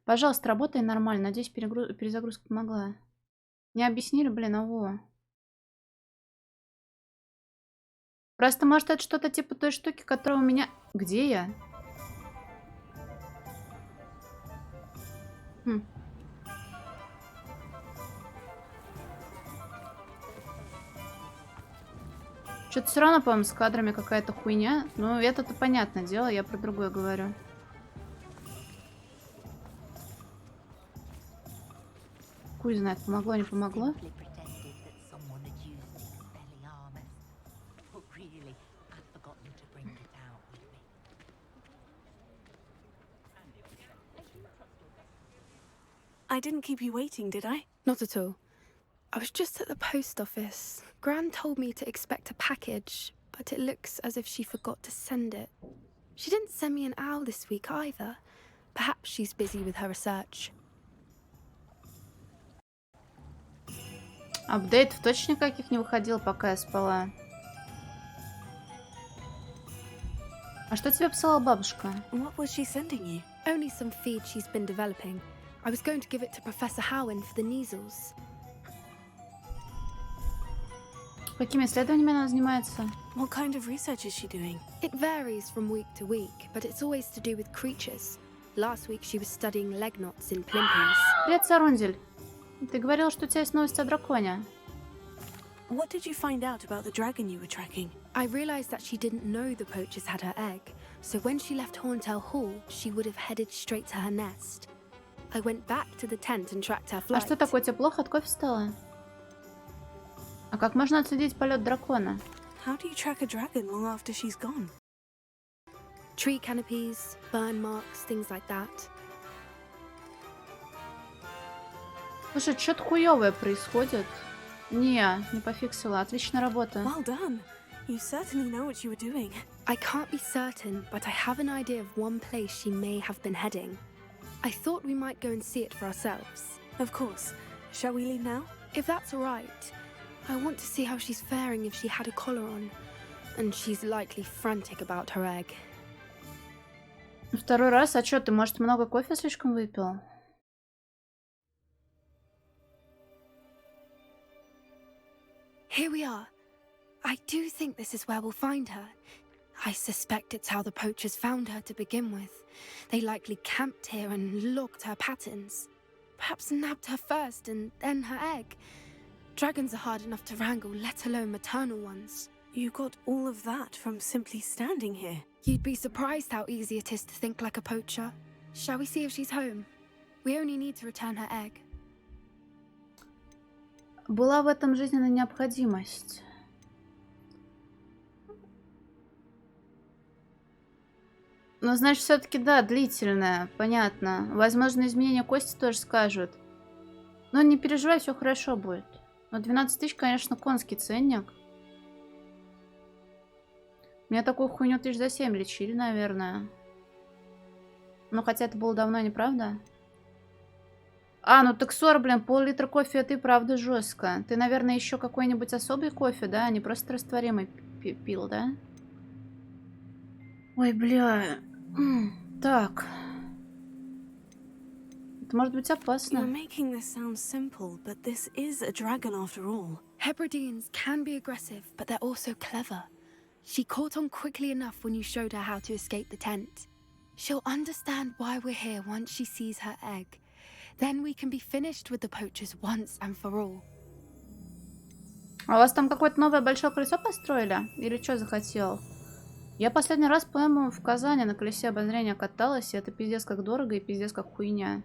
Пожалуйста, работай нормально. Надеюсь, перезагрузка помогла. Не объяснили, блин, а во. Просто, может, это что-то типа той штуки, которая у меня... Где я? Хм. Что-то все равно, по-моему, с кадрами какая-то хуйня. Ну, это-то понятное дело, я про другое говорю. Хуй знает, помогло, не помогло. I didn't keep you waiting, did I? Not at all. I was just at the post office. Gran told me to expect a package, but it looks as if she forgot to send it. She didn't send me an owl this week either. Perhaps she's busy with her research. Апдейтов точно никаких не выходило, пока я спала. А что тебе писала бабушка? What was she sending you? Only some feed she's been developing. I was going to give it to Professor Howen for the measles. Какими исследованиями она занимается? What kind of research is she doing? It varies from week to week, but it's always to do with creatures. Last week she was studying leg knots in plimpies. Привет, Сарундель. Ты говорил, что у тебя есть новости о драконе. What did you find out about the dragon you were tracking? I realized that she didn't know the poachers had her egg, so when she left Horntail Hall, she would have headed straight to her nest. I went back to the tent and tracked her flight. А что такое? Тебе плохо от кофе стало? А как можно отследить полет дракона? How do you track a dragon long after she's gone? Tree canopies, burn marks, things like that. Слушай, что-то хуёвое происходит. Не пофиксила. Отличная работа. Well done. You certainly know what you were doing. I can't be certain, but I have an idea of one place she may have been heading. I thought we might go and see it for ourselves. Of course. Shall we leave now? If that's all right. I want to see how she's faring if she had a collar on. And she's likely frantic about her egg. Второй раз? А что, ты, может, много кофе слишком выпил? Here we are. I do think this is where we'll find her. I suspect it's how the poachers found her to begin with. They likely camped here and logged her patterns. Perhaps nabbed her first and then her egg. Dragons are hard enough to wrangle, let alone maternal ones. You got all of that from simply standing here. You'd be surprised how easy it is to think like a poacher. Shall we see if she's home? We only need to return her egg. Была в этом жизненная необходимость. Ну, значит, все-таки, да, длительная, понятно. Возможно, изменения кости тоже скажут. Но не переживай, все хорошо будет. Но 12 тысяч, конечно, конский ценник. Меня такую хуйню 7 лечили, наверное. Ну, хотя это было давно, не правда? А, ну так 40, блин, пол-литра кофе, это и правда жестко. Ты, наверное, еще какой-нибудь особый кофе, да? А не просто растворимый пил, да? Ой, бля. Так. Это может быть опасно. You're making this sound simple, but this is a dragon after all. Hebrideans can be aggressive, but they're also clever. She caught on quickly enough when you showed her how to escape the tent. She'll understand why we're here once she sees her egg. Then we can be finished with the poachers once and for all. А у вас там какое-то новое большое колесо построили? Или что захотел? Я последний раз, по-моему, в Казани на колесе обозрения каталась, и это пиздец как дорого и пиздец как хуйня.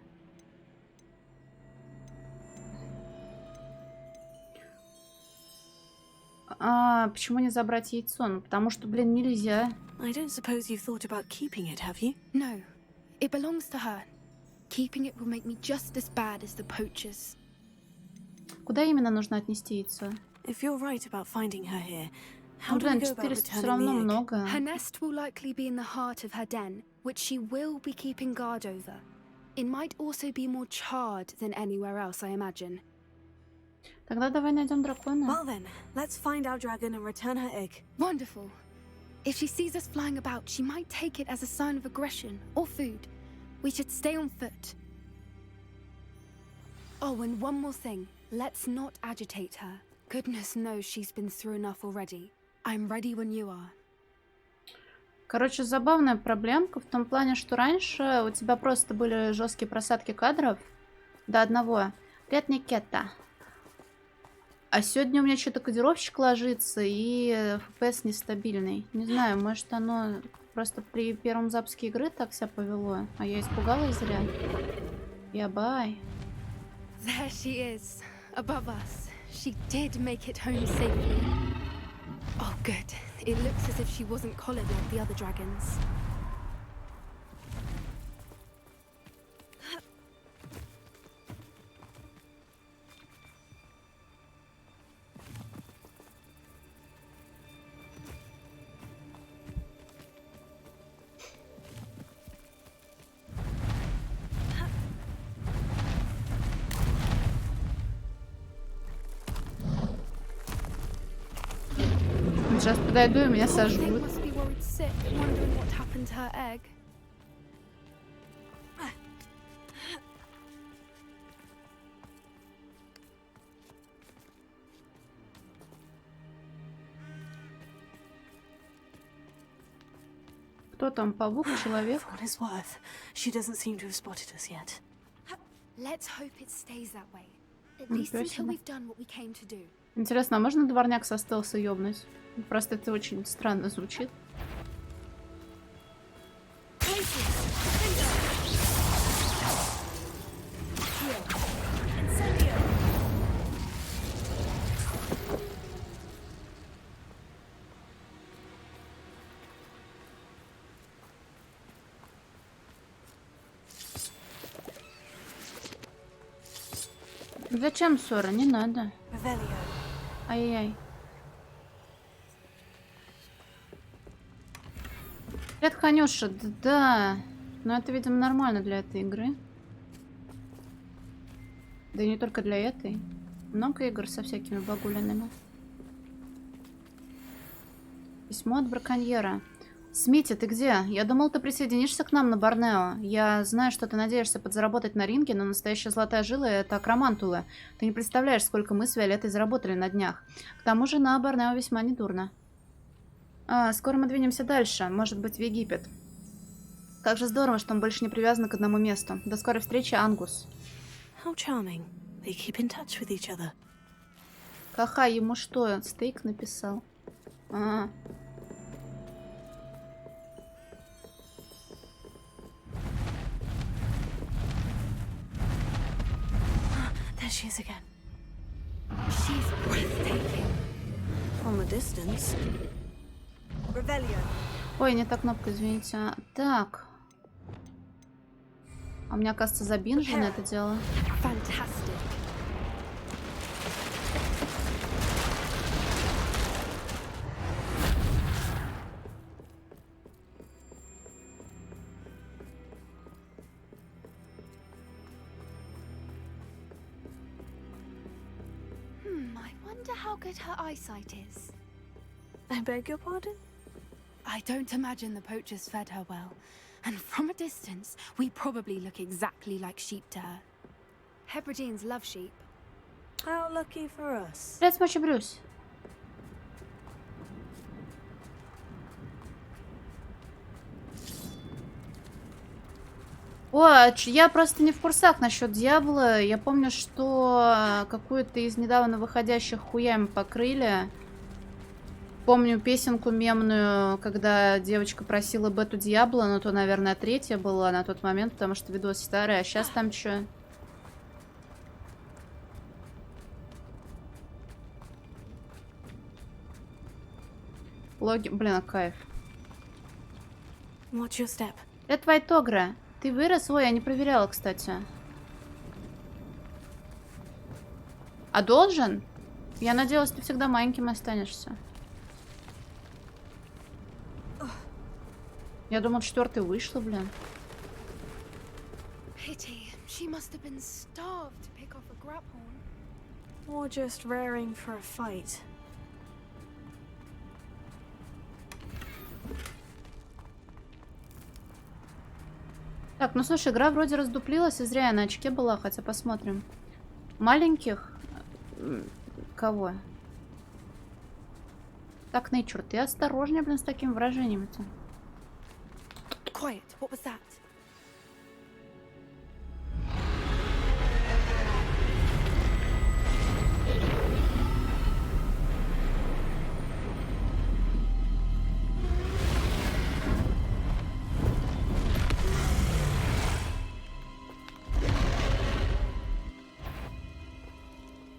А, почему не забрать яйцо? Ну, потому что, блин, нельзя. I don't suppose you've thought about keeping it, have you? No, it belongs to her. Keeping it will make me just as bad as the poachers. Куда именно нужно отнести яйцо? If you're right about finding her here, how Ну, do we блин, go about 400 все returning равно the egg? много. Her nest will likely be in the heart of her den, which she will be keeping guard over. It might also be more charred than anywhere else, I imagine. Тогда давай найдем дракона. Well then, let's find our dragon and return her egg. Wonderful. If she sees us flying about, she might take it as a sign of aggression or food. We should stay on foot. Oh, and one more thing. Let's not agitate her. Goodness knows she's been through enough already. I'm ready when you are. Короче, забавная проблемка в том плане, что раньше у тебя просто были жесткие просадки кадров до одного. Привет, Никета. А сегодня у меня что-то кодировщик ложится и FPS нестабильный. Не знаю, может оно просто при первом запуске игры так себя повело, а я испугалась зря. Я бай. There she is, above us. She did make it home safely. Oh, good. It looks as if she wasn't collared like the other dragons. Сейчас подойду и меня Poor thing сожрут. must be worried sick, wondering what happened to her egg. Кто там, паук, человек? For what it's worth, she doesn't seem to have spotted us yet. Let's hope it stays that way. At least until we've done what we came to do. Интересно, а можно дворняк со стелса ёбнуть? Просто это очень странно звучит. Зачем ссора? Не надо. Revelio. Ай-яй-яй. Привет, Ханюша. Да. Но это, видимо, нормально для этой игры. Да и не только для этой. Много игр со всякими багулинами. Письмо от браконьера. Смити, ты где? Я думал, ты присоединишься к нам на Борнео. Я знаю, что ты надеешься подзаработать на ринге, но настоящая золотая жила — это акромантула. Ты не представляешь, сколько мы с Виолеттой заработали на днях. К тому же на Борнео весьма недурно. Скоро мы двинемся дальше, может быть, в Египет. Как же здорово, что мы больше не привязаны к одному месту. До скорой встречи, Ангус. How charming. They keep in touch with each other. Ха-ха, ему что, стейк написал? There she is again. She's breathtaking. From a distance. Revelio. Ой, не та кнопка, извините. Так. А у меня, кажется, забинжено это дело. Fantastic. I wonder how good her eyesight is. I beg your pardon? I don't imagine the poachers fed her well. And from a distance, we probably look exactly like sheep to her. Hebrideans love sheep. How lucky for us. Привет, Смочи Брюс. О, я просто не в курсах насчет Дьявола. Я помню, что какую-то из недавно выходящих хуями покрыли. Помню песенку мемную, когда девочка просила бету Дьябло, но то, наверное, третья была на тот момент, потому что видос старый. А сейчас там что? Логи... Блин, кайф. Watch your step. Это Вайтогра. Ты вырос? Ой, я не проверяла, кстати. А должен? Я надеялась, ты всегда маленьким останешься. Я думал, 4-й вышла, блин. Pity. She must have been starved to pick off a grapehorn. Or just raring for a fight. Так, ну слушай, игра вроде раздуплилась, и зря я на очке была, хотя посмотрим. Маленьких? Кого? Так, Нейчур, ты осторожнее, блин, с таким выражением-то. Quiet. What was that?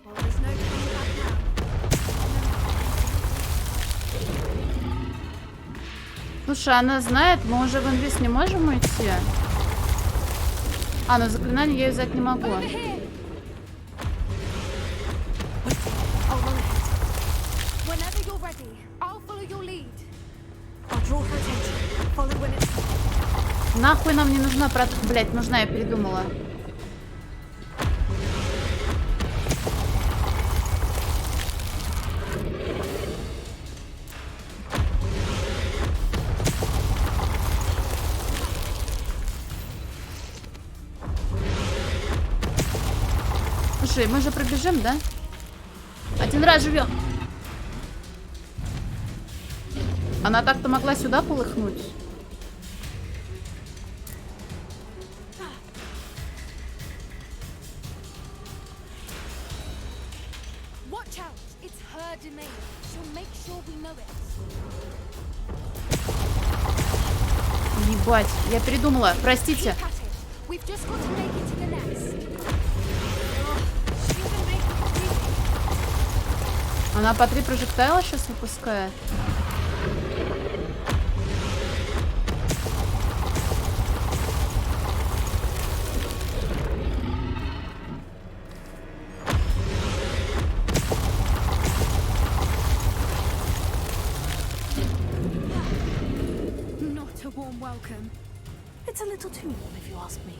Well, there's no turning back now. Слушай, она знает, мы уже в инвиз не можем уйти. А, ну заклинание я взять не могу. Over here. Wait. I'll run ahead. Whenever you're ready, I'll follow your lead. I'll draw her attention. Follow when it's. Нахуй нам не нужна, блять, нужна, я передумала. Слушай, мы же пробежим, да? Один раз живем. Она так-то могла сюда полыхнуть. Watch out! It's her domain. She'll make sure we know it. Ебать, я передумала. Простите. Keep at it. We've just got to make it to the nest. She'll be making it easy. Она по 3 прожектайла сейчас выпускает. Not a warm welcome. It's a little too warm, if you ask me.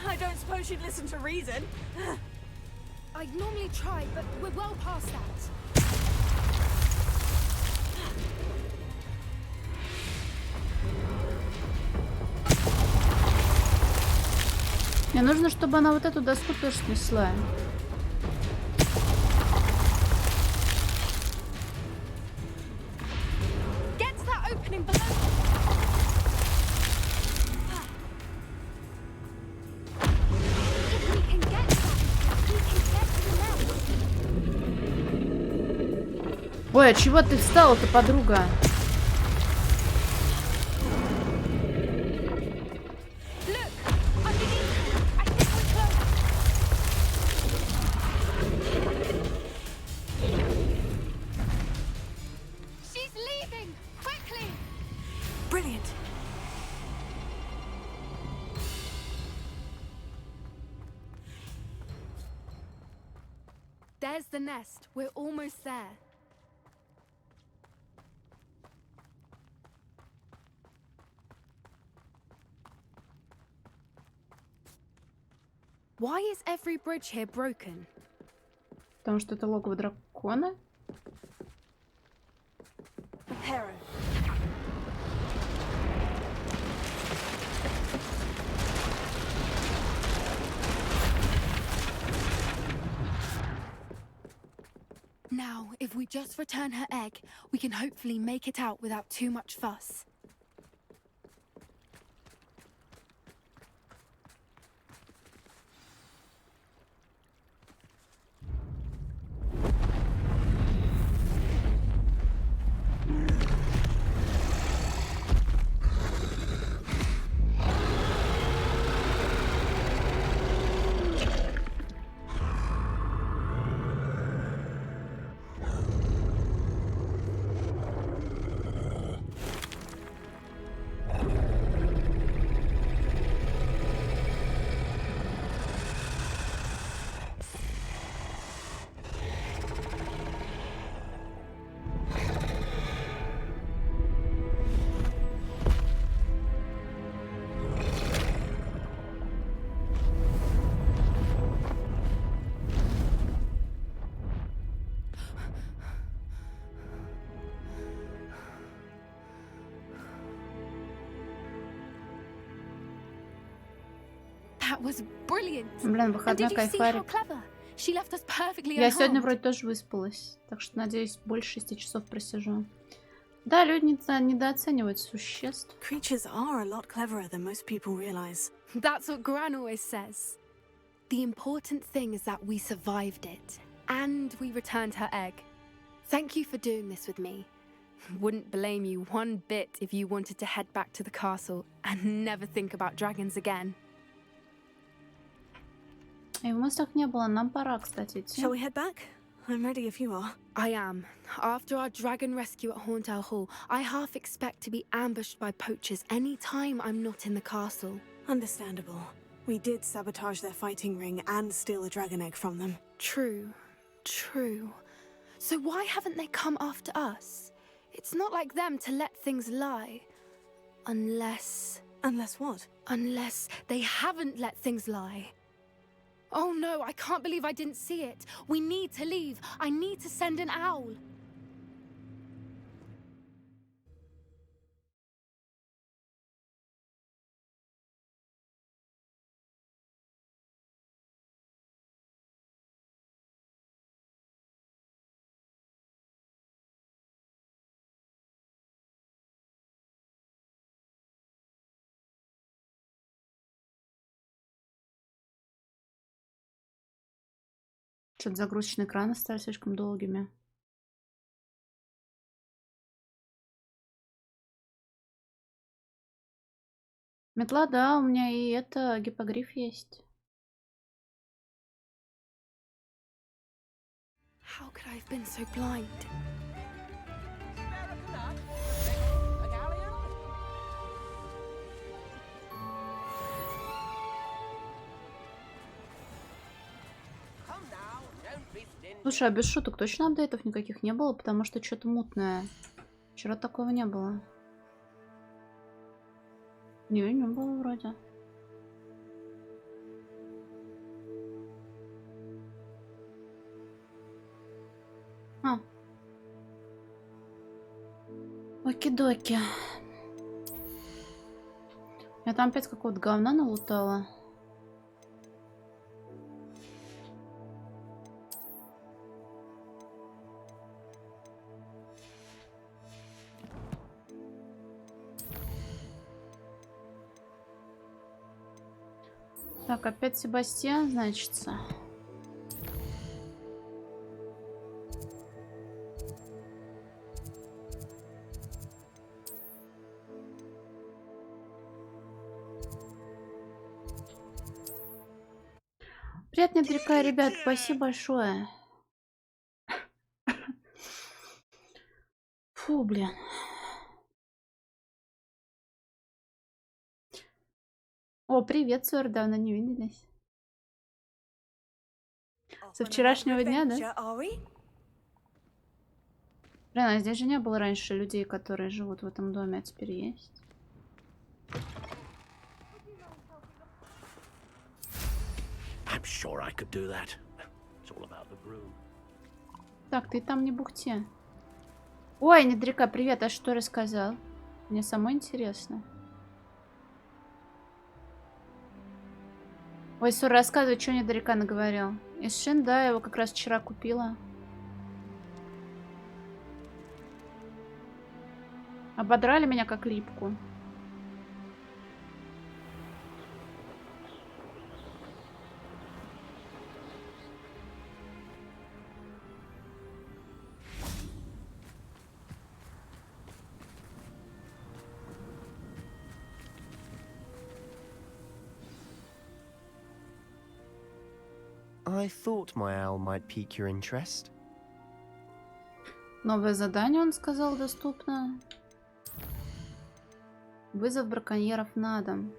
I don't suppose you'd listen to reason. I'd normally try, but we're well past that. Мне нужно, чтобы она вот эту доску тоже снесла. Get to that opening below. If we can get to that, we can get to the nest. Ой, а чего ты встала-то, подруга? Look, underneath her. I think we're close. She's leaving! Quickly! Brilliant. There's the nest. We're almost there. Why is every bridge here broken? Потому что это логово дракона. Hero. Now, if we just return her egg, we can hopefully make it out without too much fuss. was brilliant. Блин, And выходной did you see how кайфарик. clever? She left us perfectly Я сегодня unharmed. вроде тоже выспалась. Так что, надеюсь, больше 6 часов просижу. Да, люди недооценивают существ. Creatures are a lot cleverer than most people realize. That's what Gran always says. The important thing is that we survived it, and we returned her egg. Thank you for doing this with me. Wouldn't blame you one bit if you wanted to head back to the castle and never think about dragons again. И в мыслях не было. Нам пора, кстати, идти. Shall we head back? I'm ready if you are. I am. After our dragon rescue at Hauntel Hall, I half expect to be ambushed by poachers any time I'm not in the castle. Understandable. We did sabotage their fighting ring and steal a dragon egg from them. True. True. So why haven't they come after us? It's not like them to let things lie. Unless What? Unless they haven't let things lie. Oh no, I can't believe I didn't see it. We need to leave. I need to send an owl. Что-то загрузочные экраны стали слишком долгими. Метла, да, у меня и это гипогриф есть. How could I have been so blind? Слушай, а без шуток точно апдейтов никаких не было, потому что что-то мутное. Вчера такого не было. Не было вроде. Оки-доки. Я там опять какого-то говна налутала. Так, опять Себастьян, значится. Приятная река, ребят, спасибо большое. Фу, блин. О, привет, Сор, давно не виделись. Со вчерашнего дня, да? Блин, а здесь же не было раньше людей, которые живут в этом доме, а теперь есть. Так, ты там не бухте. Ой, Недрика, привет, а что рассказал? Мне самой интересно. Ой, Сур, рассказывай, что Недрика наговорил. Из Шин, да, я его как раз вчера купила. Ободрали меня как липку. I thought my owl might pique your interest. Новое задание, он сказал, доступно. Вызов браконьеров на дом.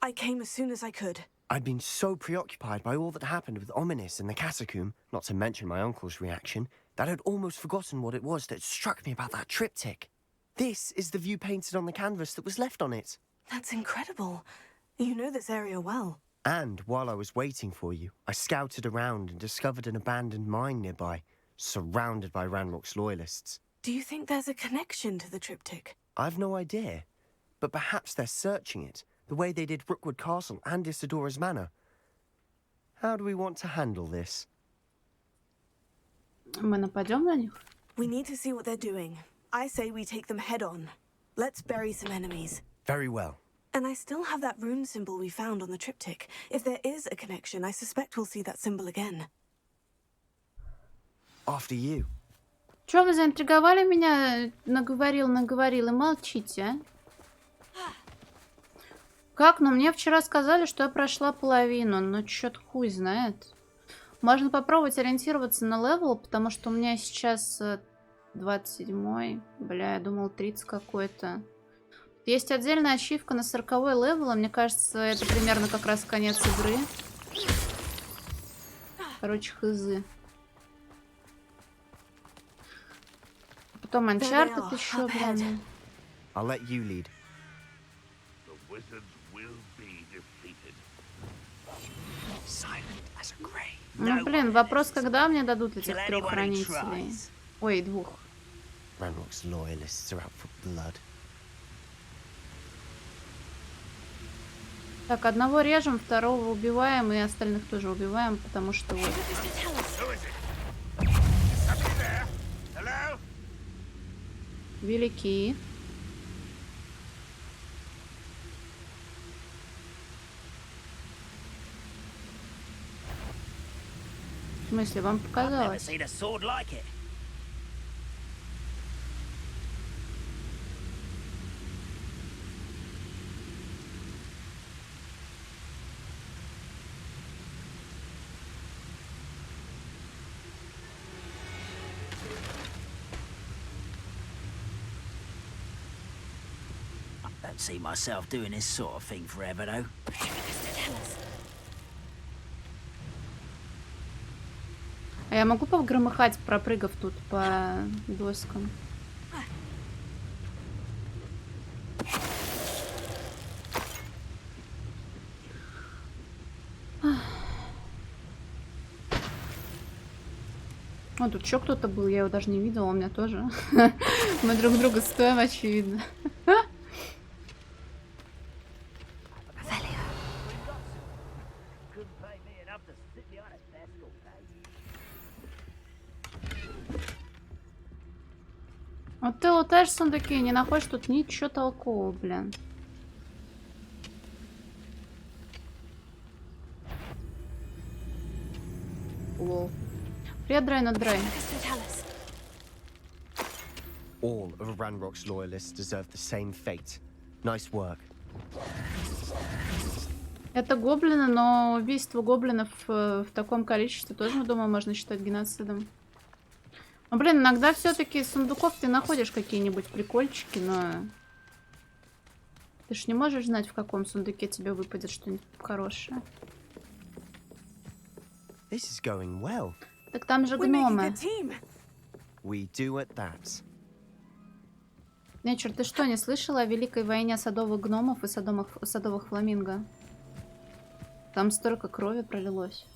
I came as soon as I could. I'd been so preoccupied by all that happened with Ominis in the catacomb, not to mention my uncle's reaction, that I'd almost forgotten what it was that struck me about that triptych. This is the view painted on the canvas that was left on it. That's incredible. You know this area well. And while I was waiting for you, I scouted around and discovered an abandoned mine nearby. surrounded by Ranrock's loyalists. Do you think there's a connection to the triptych? I've no idea, but perhaps they're searching it, the way they did Rookwood Castle and Isidora's Manor. How do we want to handle this? Мы нападем на них? We need to see what they're doing. I say we take them head on. Let's bury some enemies. Very well. And I still have that rune symbol we found on the triptych. If there is a connection, I suspect we'll see that symbol again. After you. Чё вы заинтриговали меня? Наговорил и молчите, а? Как? Ну, мне вчера сказали, что я прошла половину, но чё-то хуй знает. Можно попробовать ориентироваться на левел, потому что у меня сейчас 27-й. Бля, я думал 30 какой-то. Есть отдельная ачивка на 40-й левел, и мне кажется, это примерно как раз конец игры. Короче, хызы. Потом Uncharted еще, блин. I'll let you lead. The wizards will be defeated. Silent as a grave. Ну, блин, вопрос, когда мне дадут этих 3 хранителей? Ой, 2. Ranrock's loyalists are out for blood. Так, одного режем, второго убиваем, и остальных тоже убиваем, потому что вот. Велики. В смысле, вам показалось? Don't see myself doing this sort of thing forever, though. А я могу погромыхать, пропрыгав тут по доскам? О, тут еще кто-то был, я его даже не видела, он меня тоже. Мы друг друга стоим, очевидно. Вот ты лутаешь сундуки и не находишь тут ничего толкового, блин. Лол. Привет, Дрейн, Дрейн. All of Ranrock's loyalists deserve the same fate. Nice work. Это гоблины, но убийство гоблинов в таком количестве тоже, думаю, можно считать геноцидом. Ну, блин, иногда все-таки из сундуков ты находишь какие-нибудь прикольчики, но... Ты ж не можешь знать, в каком сундуке тебе выпадет что-нибудь хорошее. This is going well. Так там же гномы. We do at that. Нечер, ты что, не слышала о великой войне садовых гномов и садовых фламинго? Там столько крови пролилось.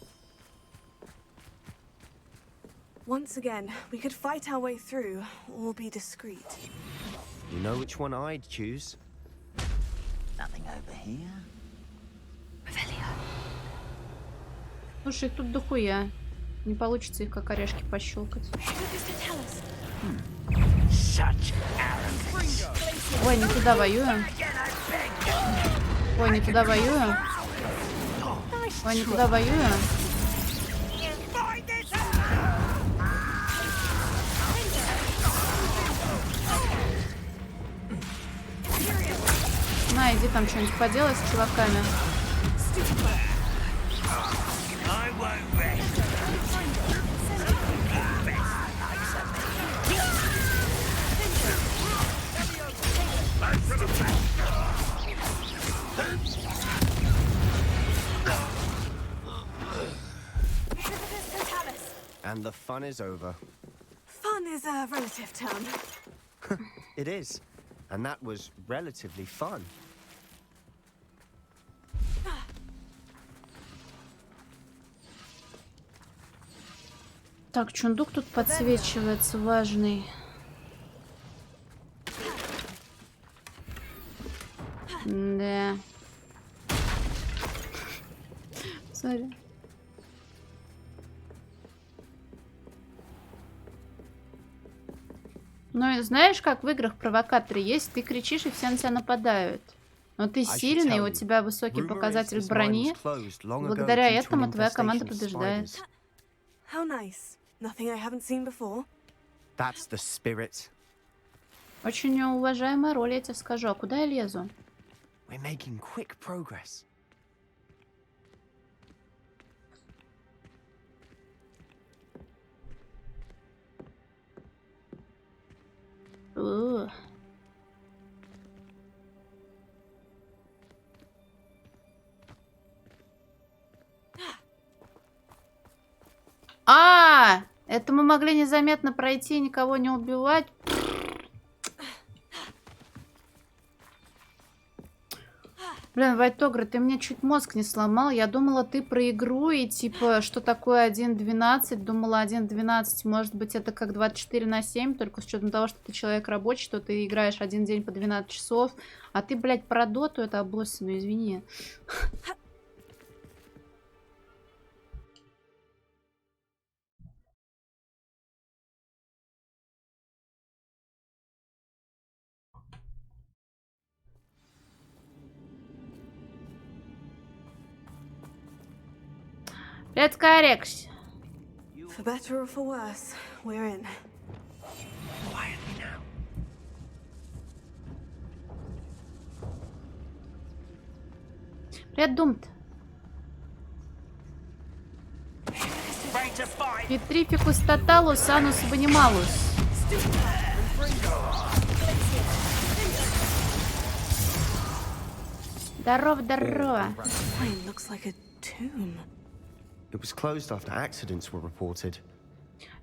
Once again, we could fight our way through, or be discreet. You know which one I'd choose? Nothing over here. Слушай, их тут дохуя. Не получится их как орешки пощелкать. Ой, не туда воюю. Ой, не туда воюю. Ой, не туда воюю. На, иди там что-нибудь поделай с чуваками. And the fun is over. Fun is a relative term. It is. And that was relatively fun. Так, чундук тут подсвечивается, важный. Да. Сори. Ну, и знаешь, как в играх провокаторы есть, ты кричишь, и все на тебя нападают. Но ты сильный, у тебя высокий показатель брони. Благодаря этому твоя команда побеждает. How nice. Nothing I haven't seen before. That's the spirit. Очень уважаемая роль, я тебе скажу. А куда я лезу? We're making quick progress. Ух. Это мы могли незаметно пройти и никого не убивать. Блин, Вайтогр, ты мне чуть мозг не сломал. Я думала, ты про игру и типа, что такое 1.12. Думала, 1.12, может быть, это как 24/7, только с учетом того, что ты человек рабочий, что ты играешь один день по 12 часов. А ты, блядь, про доту это обоссанную, извини. Let's correct. For better or for worse, we're in. Quietly now. Привет, Думт. Петрификус тоталус, анус ванималус. Здорово, здорово. Mine looks like a tomb. It was closed after accidents were reported.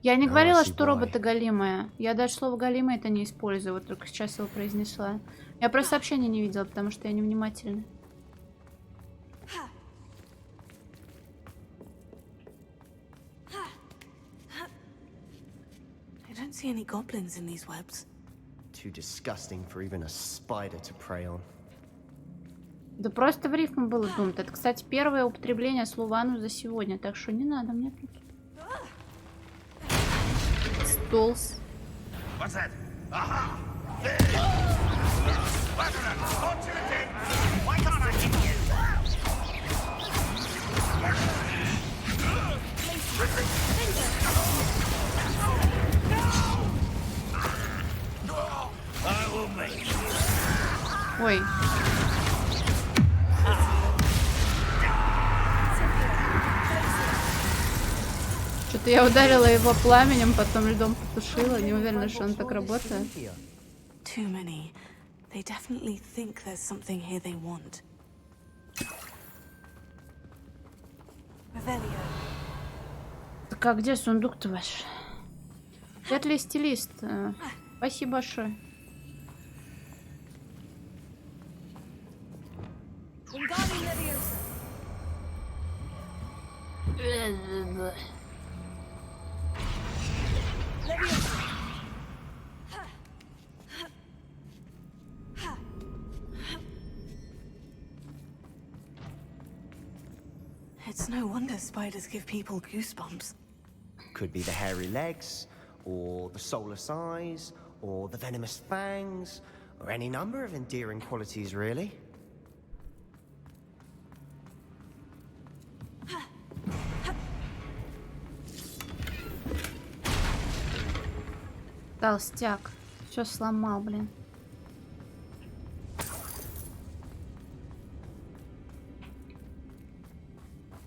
Я не Oh, I говорила, see что why. роботы голимые. Я даже слово голимые это не использую, вот только сейчас его произнесла. Я просто сообщение не видела, потому что я невнимательна. I don't see any goblins in these webs. Too disgusting for even a spider to prey on. Да просто в рифму было Думт. Это, кстати, первое употребление слова анус за сегодня, так что не надо мне тут. Столс. What's that? Aha! There! Fortunate! Why can't I hit you? I will make you. Ой. Что-то я ударила его пламенем, потом льдом потушила. Не уверена, что он так работает. Too many. They definitely think there's something here they want. Revelio. Так а где сундук-то ваш? Вряд ли стилист. Спасибо большое. It's no wonder spiders give people goosebumps. Could be the hairy legs, or the soulless eyes, or the venomous fangs, or any number of endearing qualities, really. Толстяк. Все сломал, блин.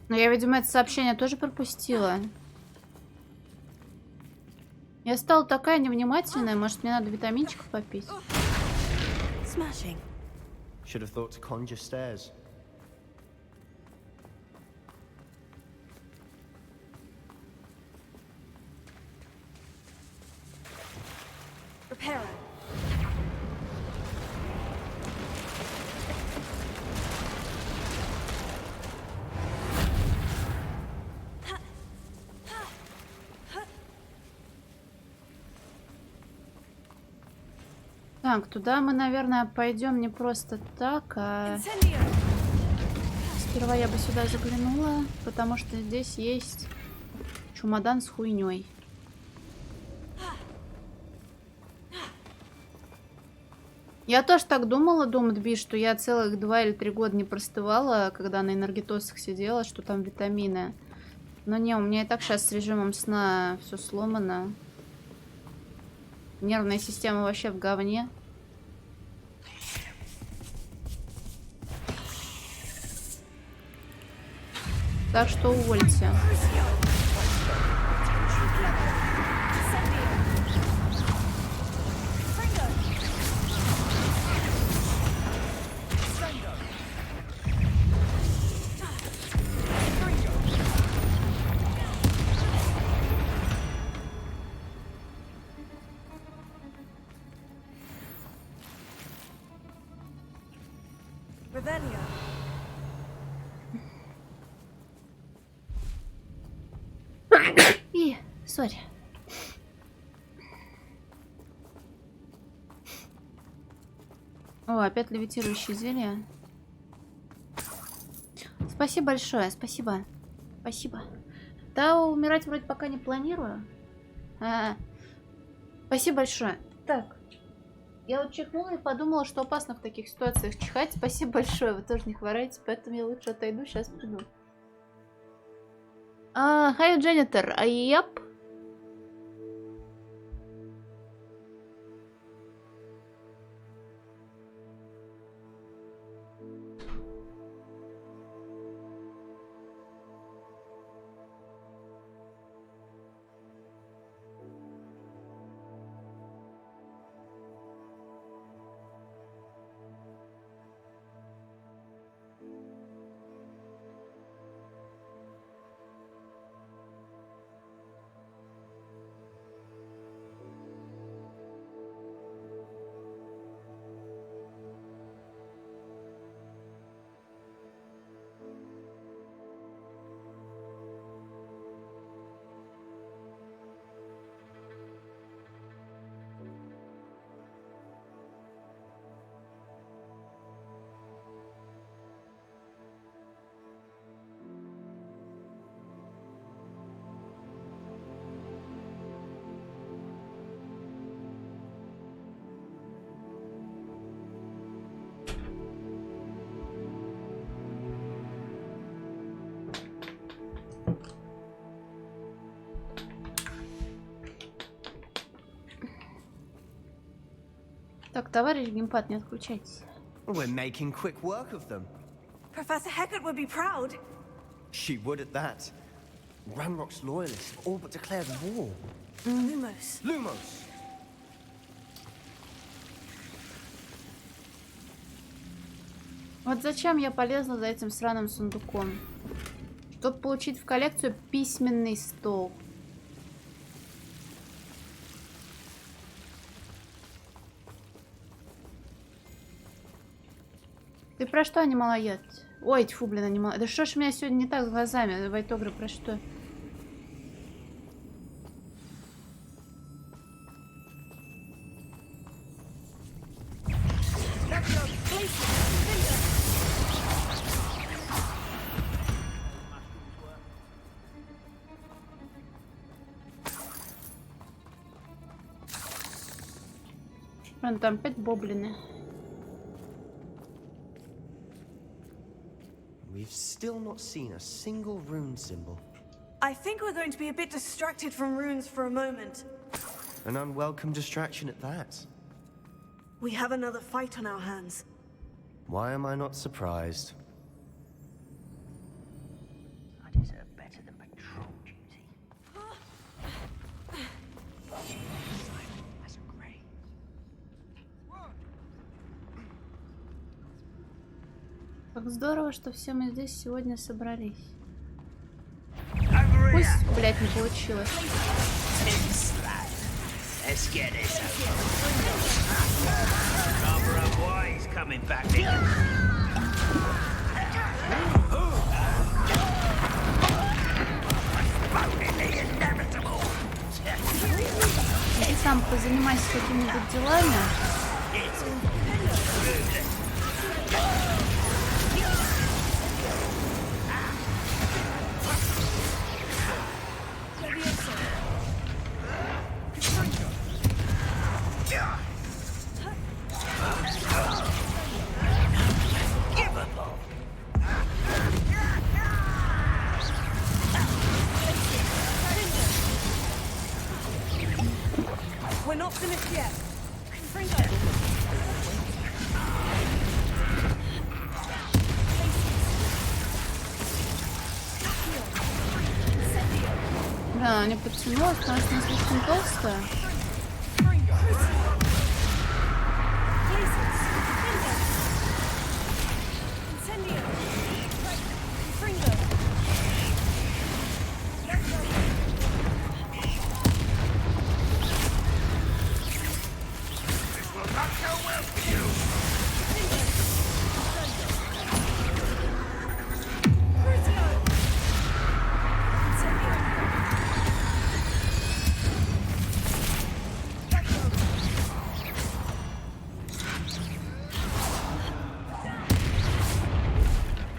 Но я, видимо, это сообщение тоже пропустила. Я стала такая невнимательная. Может, мне надо витаминчиков попить? Smashing. Should have thought to conjure stairs. Reparo. Так, туда мы, наверное, пойдем не просто так, а... Incendio! Сперва я бы сюда заглянула, потому что здесь есть чемодан с хуйней. Я тоже так думала, Думдби, что я целых 2 или 3 года не простывала, когда на энергетосах сидела, что там витамины. Но не, у меня и так сейчас с режимом сна все сломано. Нервная система вообще в говне. Так что увольте. Revelio. И, сори. О, опять левитирующее зелье. Спасибо большое, спасибо. Спасибо. Да, умирать вроде пока не планирую. Спасибо большое. Так. Я вот чихнула и подумала, что опасно в таких ситуациях чихать. Спасибо большое, вы тоже не хвораете, поэтому я лучше отойду, сейчас приду. Hi, Janitor. Yep. Так, товарищ геймпад, не отключайтесь. We're making quick work of them. Professor Hecat would be proud. She would at that. Ranrock's loyalists have all but declared war. Lumos. Lumos! Вот зачем я полезла за этим сраным сундуком? Чтобы получить в коллекцию письменный стол. Ты про что, анималоед? Ой, тьфу, блин, анималоед. Да что ж у меня сегодня не так с глазами? Вайтогры, про что? Вон там 5 боблины. We've still not seen a single rune symbol. I think we're going to be a bit distracted from runes for a moment. An unwelcome distraction at that. We have another fight on our hands. Why am I not surprised? I deserve better than patrol duty. As a grave. Как здорово, что все мы здесь сегодня собрались. Over Пусть, here. блядь, не получилось. Let's get this over. Barbara Boy's coming back in. Иди сам позанимайся какими-нибудь делами. not finished yet. Confringo. Да, не подтянулась, потому что она слишком толстая.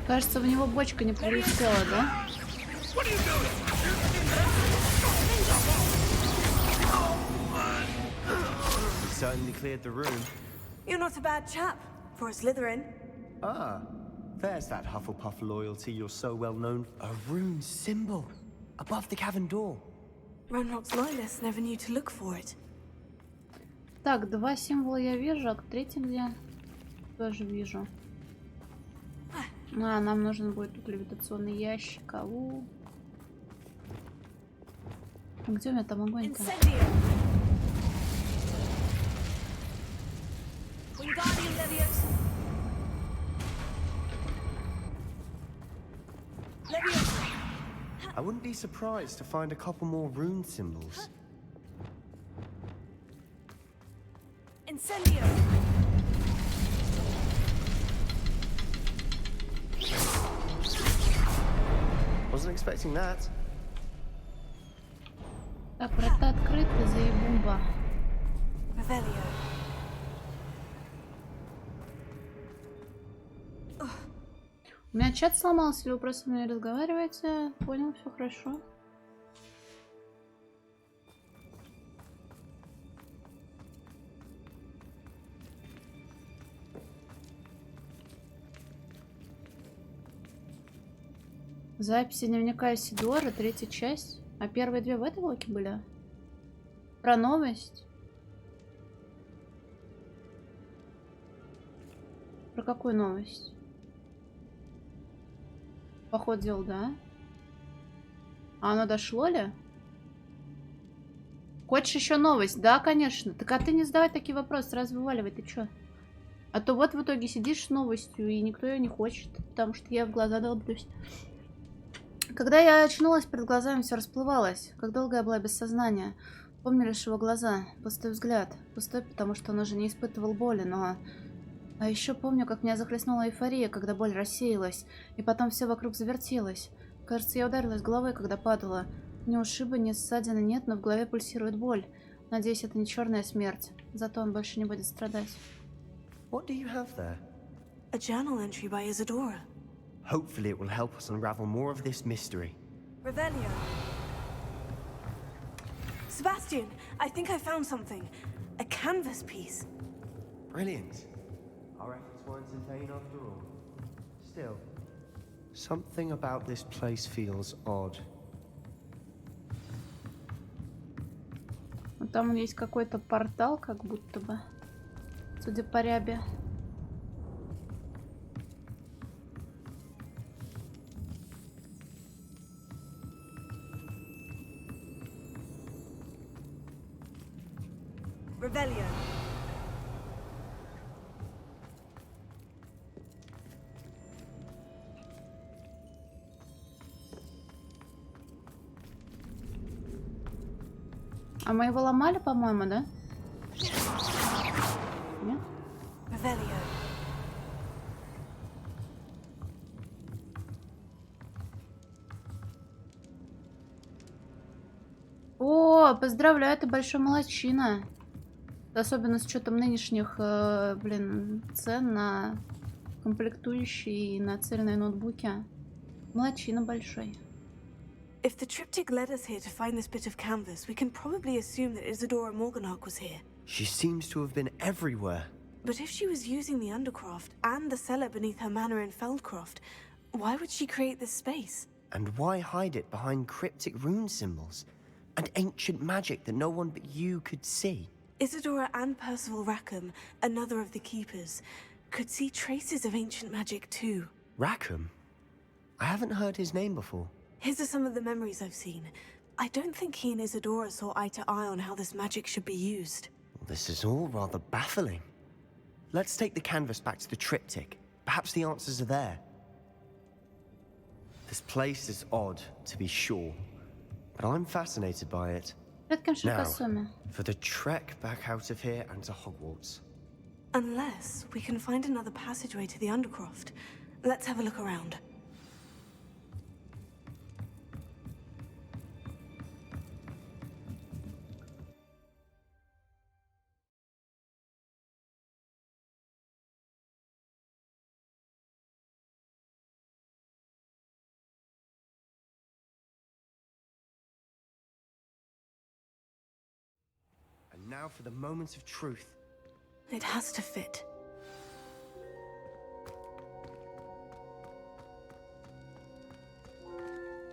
Кажется, в него бочка не прилетела, да? We certainly cleared the room. You're not a bad chap for a Slytherin. Ah, there's that Hufflepuff loyalty you're so well known for. A rune symbol above the cavern door. Ranrock's loyalists never knew to look for it. Так, два символа я вижу, а третий где? Тоже вижу. А, нам нужен будет тут левитационный ящик. Ау. Где у меня там огонь-то? I wouldn't be surprised to find a couple more rune symbols. Incendio! Wasn't expecting that. Так, врата открыты, заебумба. Revelio. У меня чат сломался, или вы просто со мной разговариваете? Понял, все хорошо. Записи дневника Исидора, третья часть. А первые две в этой блоке были? Про новость? Про какую новость? Поход дел, да? А оно дошло ли? Хочешь еще новость? Да, конечно. Так а ты не задавай такие вопросы, сразу вываливай, ты чё? А то вот в итоге сидишь с новостью, и никто ее не хочет, потому что я в глаза долблюсь. Когда я очнулась, перед глазами все расплывалось. Как долго я была без сознания. Помню лишь его глаза, пустой взгляд. Пустой, потому что он уже не испытывал боли, но... А еще помню, как меня захлестнула эйфория, когда боль рассеялась, и потом все вокруг завертелось. Кажется, я ударилась головой, когда падала. Ни ушиба, ни ссадины нет, но в голове пульсирует боль. Надеюсь, это не черная смерть. Зато он больше не будет страдать. What do you have there? A journal entry by Isadora. Hopefully it will help us unravel more of this mystery. Revelio. Sebastian, I think I found something. A canvas piece. Brilliant. Our efforts weren't in vain after all. Still, something about this place feels odd. Ну, там есть какой-то портал, как будто бы. Судя по рябе. Revelio. А мы его ломали, по-моему, да? Нет? Revelio. О, поздравляю, ты большой молодчина. Особенно с учетом нынешних, цен на комплектующие и на цельные ноутбуки. Молодчина большой. If the triptych led us here to find this bit of canvas, we can probably assume that Isadora Morganach was here. She seems to have been everywhere. But if she was using the Undercroft and the cellar beneath her manor in Feldcroft, why would she create this space? And why hide it behind cryptic rune symbols? And ancient magic that no one but you could see? Isadora and Percival Rackham, another of the keepers, could see traces of ancient magic too. Rackham? I haven't heard his name before. His are some of the memories I've seen. I don't think he and Isadora saw eye to eye on how this magic should be used. This is all rather baffling. Let's take the canvas back to the triptych. Perhaps the answers are there. This place is odd, to be sure, but I'm fascinated by it. Это, конечно, Now, косуме. for the trek back out of here and to Hogwarts. Unless we can find another passageway to the Undercroft. Let's have a look around. And now for the moment of truth. It has to fit.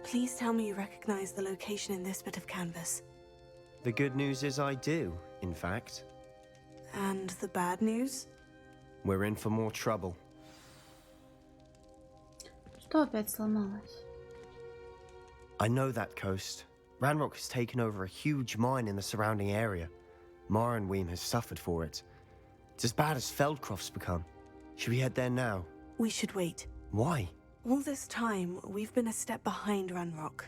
Please tell me you recognize the location in this bit of canvas. The good news is I do, in fact. And the bad news? We're in for more trouble. Что опять сломалось? I know that coast. Ranrock has taken over a huge mine in the surrounding area. Marrenweem has suffered for it. It's as bad as Feldcroft's become. Should we head there now? We should wait. Why? All this time, we've been a step behind Ranrock.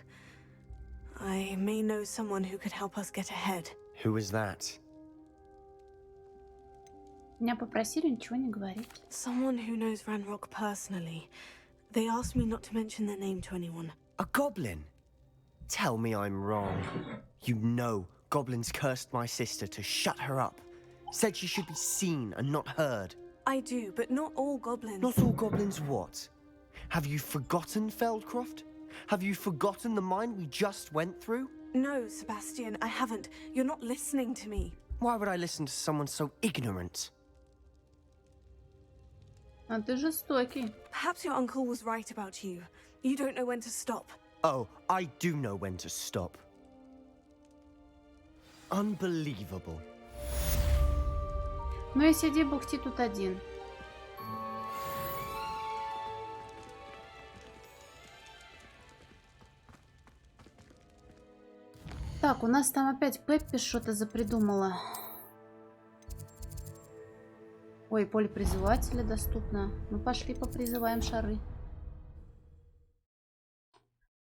I may know someone who could help us get ahead. Who is that? Меня попросили ничего не говорить. Someone who knows Ranrock personally. They asked me not to mention their name to anyone. A goblin? Tell me I'm wrong. You know goblins cursed my sister to shut her up. Said she should be seen and not heard. I do, but not all goblins. Not all goblins what? Have you forgotten Feldcroft? Have you forgotten the mine we just went through? No, Sebastian, I haven't. You're not listening to me. Why would I listen to someone so ignorant? А ты жестокий. Perhaps your uncle was right about you. You don't know when to stop. Oh, I do know when to stop. Unbelievable. Ну и сиди бухти тут один. Так, у нас там опять Пеппи что-то запридумала. Ой, поле призывателя доступно. Ну пошли попризываем шары.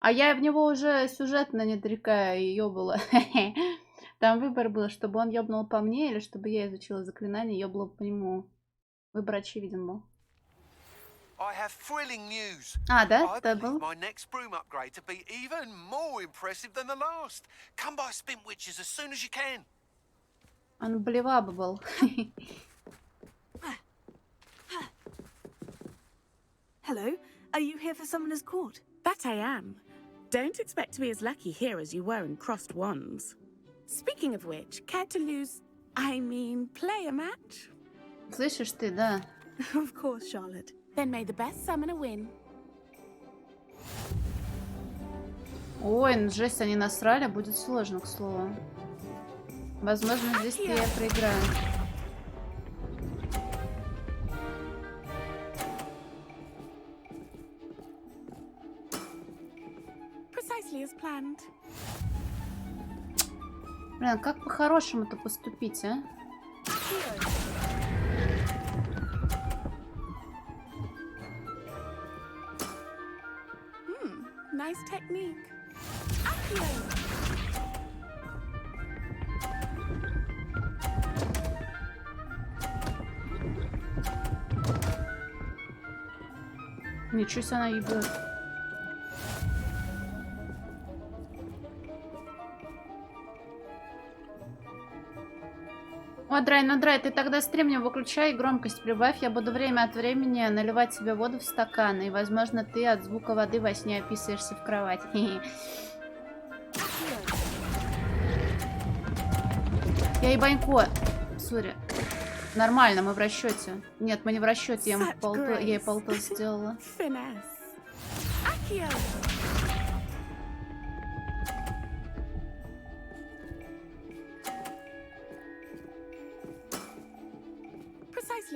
А я в него уже сюжетно недалеко ёбала. Там выбор был, чтобы он ёбнул по мне, или чтобы я изучила заклинание и ёбла по нему. Выбор очевиден был. I have thrilling news. А, да? I Это believe был? my next broom upgrade to be even more impressive than the last. Come by Spintwitches as soon as you can. Unbelievable. Hello? Are you here for Summoner's Court? That I am. Don't expect to be as lucky here as you were in Crossed Wands. Speaking of which, care to play a match? Слышишь ты, да? Of course, Charlotte. Then may the best summoner win. Ой, ну жесть, они насрали, будет сложно, к слову. Возможно, здесь я проиграю. Precisely as planned. Блин, как по-хорошему-то поступить, а? Nice technique. Ничего себе она ебет. О, Драй, ну Драй, ты тогда стрим не выключай, громкость прибавь. Я буду время от времени наливать себе воду в стакан. И, возможно, ты от звука воды во сне описываешься в кровать. Я ебанько. Сори. Нормально, мы в расчете. Нет, мы не в расчете. Я ей полто сделала.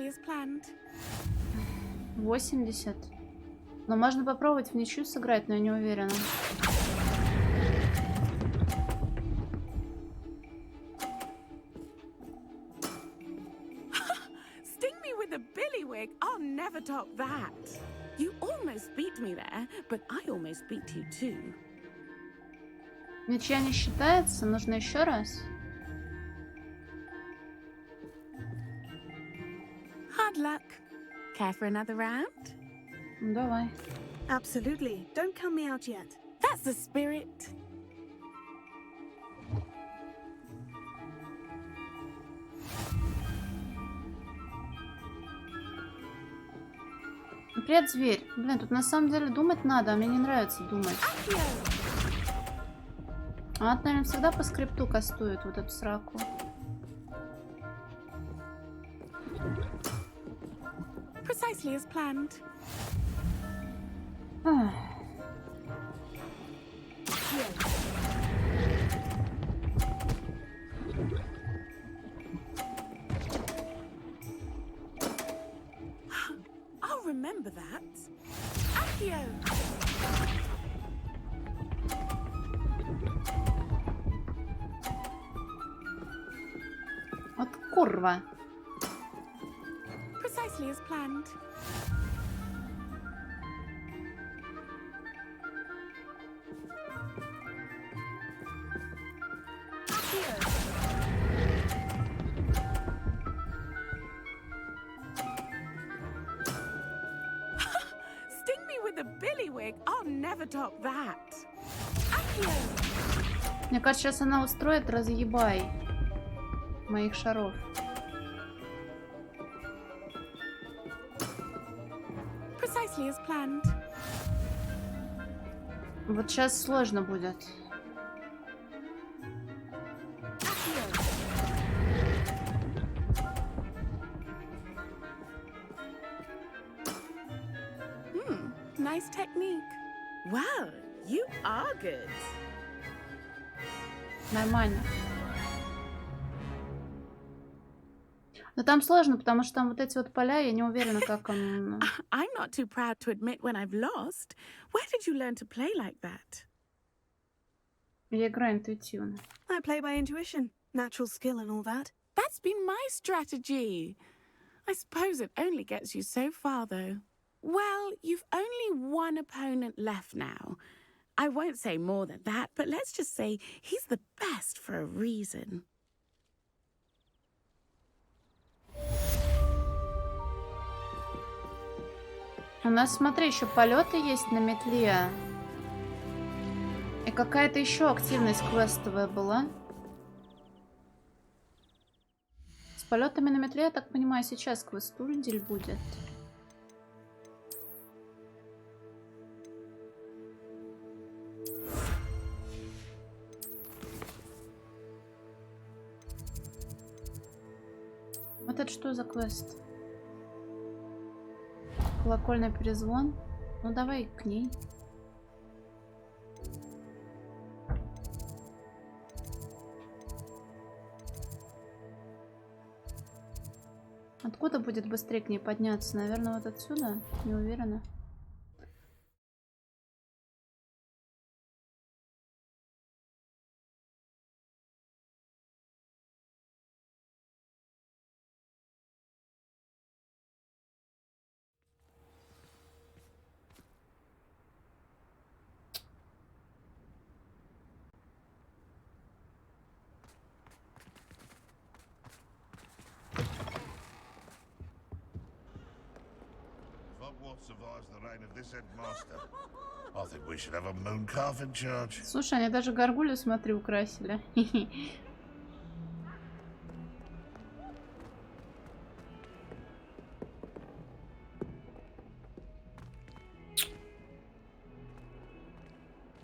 Precisely as planned. 80. Но можно попробовать в ничью сыграть, но я не уверена. Sting me with a billywig. I'll never top that. You almost beat me there, but I almost beat you too. Ничья не считается, нужно еще раз. Hard luck. Care for another round? Ну, давай. Absolutely. Don't count me out yet. That's the spirit. Привет, зверь. Блин, тут на самом деле думать надо, а мне не нравится думать. Она, наверное, всегда по скрипту кастует вот эту сраку. Precisely as planned. Ах. I'll remember that. Accio! Вот курва. Precisely as planned. Sting me with a billywig. I'll never top that. Accio! Мне кажется, сейчас она устроит разъебай моих шаров. Precisely as planned. Вот сейчас сложно будет. Nice technique. Well, you are good. Нормально. Но там сложно, потому что там вот эти вот поля, я не уверена, как он... I'm not too proud to admit when I've lost. Where did you learn to play like that? Я играю интуитивно. I play by intuition. Natural skill and all that. That's been my strategy. I suppose it only gets you so far, though. Well, you've only one opponent left now. I won't say more than that, but let's just say he's the best for a reason. У нас, смотри, еще полеты есть на метле. И какая-то еще активность квестовая была. С полетами на метле, я так понимаю, сейчас квестурдель будет. Вот это что за квест? Колокольный перезвон. Ну давай к ней. Откуда будет быстрее к ней подняться? Наверное, вот отсюда? Не уверена. Hogwarts survives the reign of this headmaster. I think we should have a moon calf in charge. Слушай, они даже горгулью, смотри, украсили.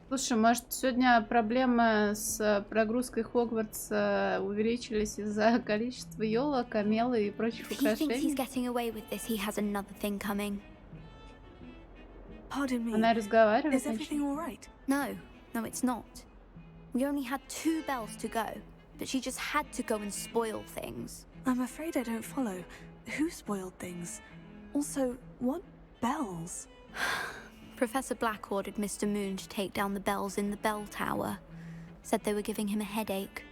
Слушай, может, сегодня проблемы с прогрузкой Хогвартс увеличились из-за количества елок, камелы и прочих If he thinks he's украшений? getting away with this, he has another thing coming. Pardon me. Она разговаривает. Is everything all right? No, no, it's not. We only had 2 bells to go, but she just had to go and spoil things. I'm afraid I don't follow. who spoiled things? Also, what bells? Professor Black ordered Mr. Moon to take down the bells in the bell tower. Said they were giving him a headache.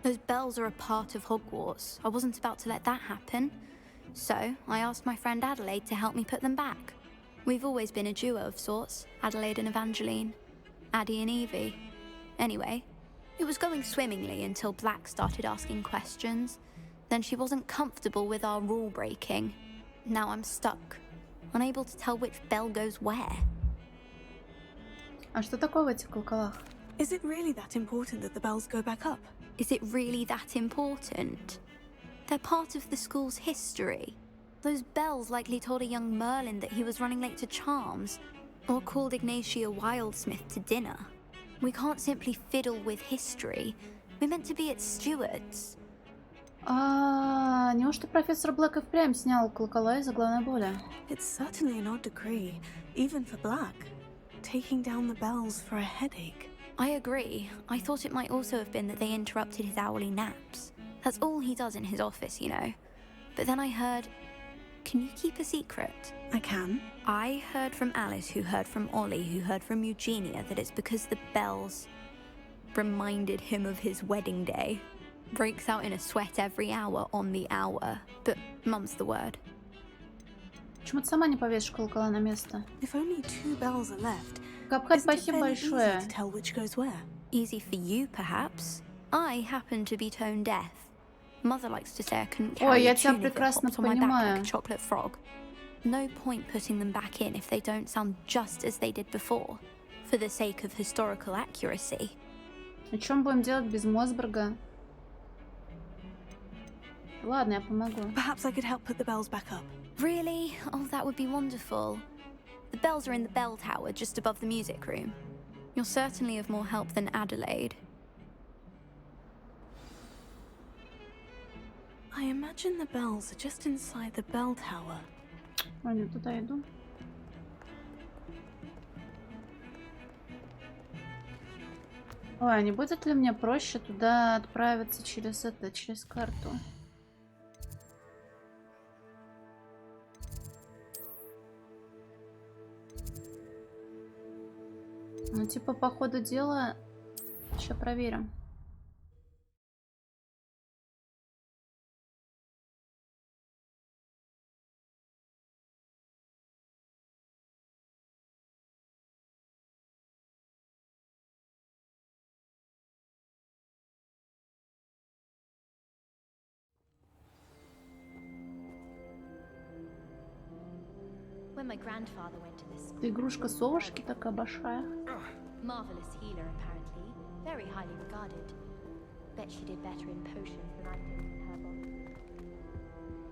Those bells are a part of Hogwarts. I wasn't about to let that happen. So, I asked my friend Adelaide to help me put them back. We've always been a duo of sorts, Adelaide and Evangeline. Addie and Evie. Anyway, it was going swimmingly until Black started asking questions. Then she wasn't comfortable with our rule breaking. Now I'm stuck, unable to tell which bell goes where. А что такое в этих колоколах? Is it really that important that the bells go back up? Is it really that important? They're part of the school's history. Those bells likely told a young Merlin that he was running late to charms, or called Ignatia Wildsmith to dinner. We can't simply fiddle with history. We're meant to be its stewards. Неужто профессор Блэк и впрямь снял колокола из-за головной боли? It's certainly an odd decree, even for Black. Taking down the bells for a headache. I agree. I thought it might also have been that they interrupted his hourly naps. That's all he does in his office, you know. But then I heard... Can you keep a secret? I can. I heard from Alice, who heard from Ollie, who heard from Eugenia, that it's because the bells reminded him of his wedding day. Breaks out in a sweat every hour on the hour. But mum's the word. Почему ты сама не повесишь колокола на место? If only 2 bells are left, Капкать isn't it спасибо fairly easy большое. to tell which goes where? Easy for you, perhaps. I happen to be tone deaf. Mother likes to say I couldn't Ой, carry я a тебя tunic that прекрасно hopped on my back like понимаю. a chocolate frog. No point putting them back in if they don't sound just as they did before, for the sake of historical accuracy. О чем будем делать без Мосберга? Ладно, я помогу. Perhaps I could help put the bells back up. Really? Oh, that would be wonderful. The bells are in the bell tower just above the music room. You're certainly of more help than Adelaide. I imagine the bells are just inside the bell tower. Ой, не туда иду. Ой, а не будет ли мне проще туда отправиться через карту? Ну, типа, по ходу дела... Сейчас проверим. When my grandfather went to this Это игрушка совушки такая большая. marvelous healer, apparently, very highly regarded. Bet she did better in potions than I did in herbal.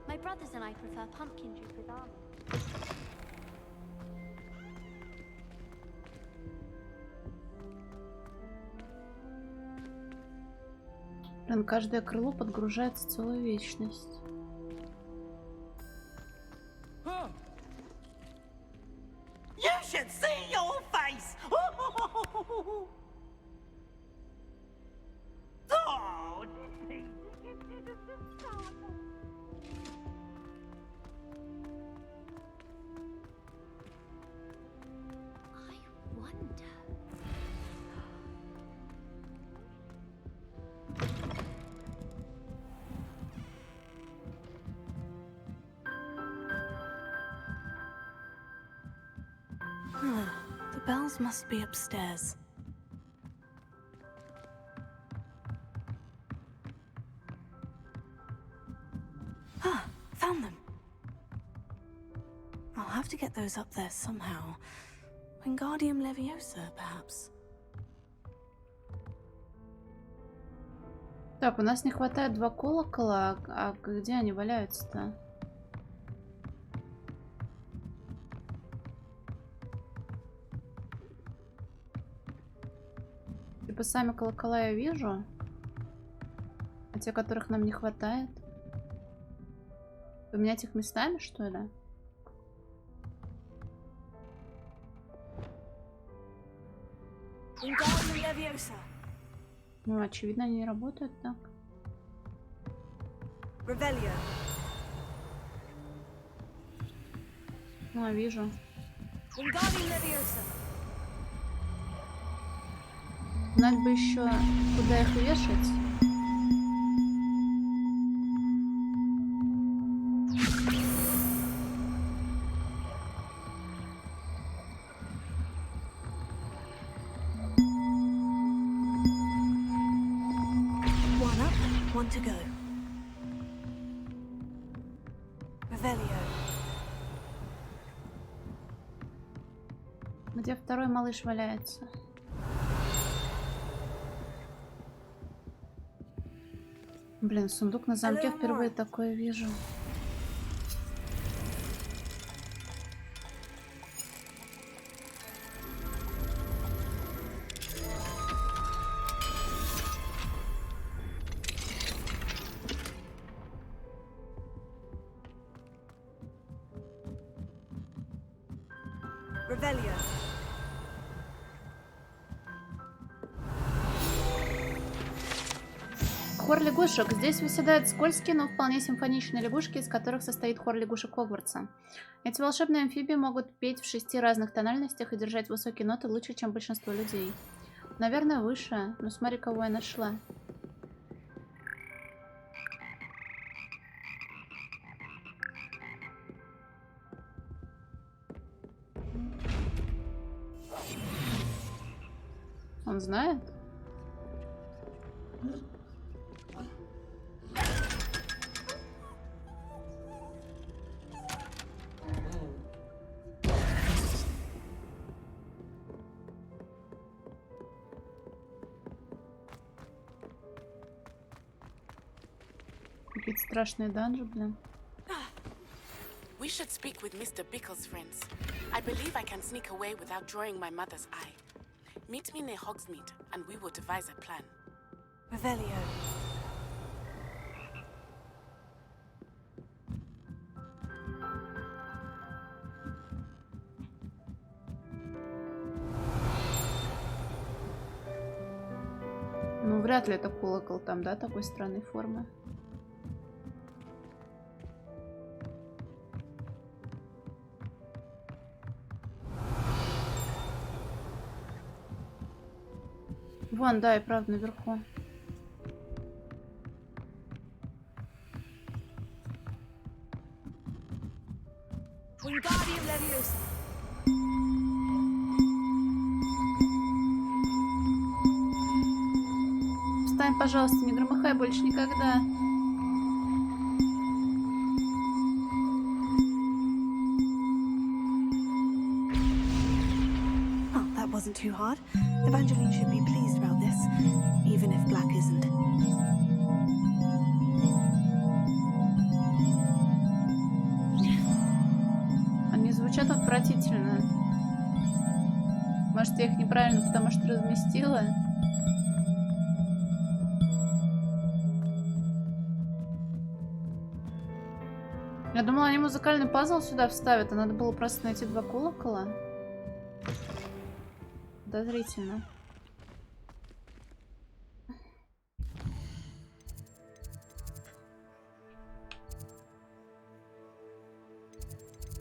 My brothers and I prefer pumpkin juice with almonds. Блин, каждое крыло подгружается целую вечность. You should see your face! Oh, I wonder. The bells must be upstairs. Ah, found them. I'll have to get those up there somehow. Wingardium Leviosa, perhaps. Так, у нас не хватает 2 колокола. А где они валяются-то? Типа сами колокола я вижу. А те, которых нам не хватает. Поменять их местами, что ли? Wingardium Leviosa. Ну, очевидно, они не работают так. Revelio. Ну, вижу. Знать бы еще, куда их вешать. One up, one to go. Revelio. Где второй малыш валяется? Блин, сундук на замке впервые такое вижу. Revelio. Хор лягушек. Здесь выседают скользкие, но вполне симфоничные лягушки, из которых состоит хор лягушек Хогвартса. Эти волшебные амфибии могут петь в 6 разных тональностях и держать высокие ноты лучше, чем большинство людей. Наверное, выше. Ну смотри, кого я нашла. Он знает? Какие-то страшные данжи, блин. We should speak with Mr. Bickle's friends. I believe I can sneak away without drawing my mother's eye. Meet me near Hogsmeade, and we will devise a plan. Revelio. Ну, вряд ли это колокол там, да, такой странной формы. Вон, да, и правда наверху. Wingardium Leviosa. Встань, пожалуйста, не громыхай больше никогда. Oh, that wasn't too hard. Evangeline should be pleased about this, even if Black isn't. Они звучат отвратительно. Может, я их неправильно, потому что разместила? Я думала, они музыкальный пазл сюда вставят, а надо было просто найти 2 колокола. Подозрительно.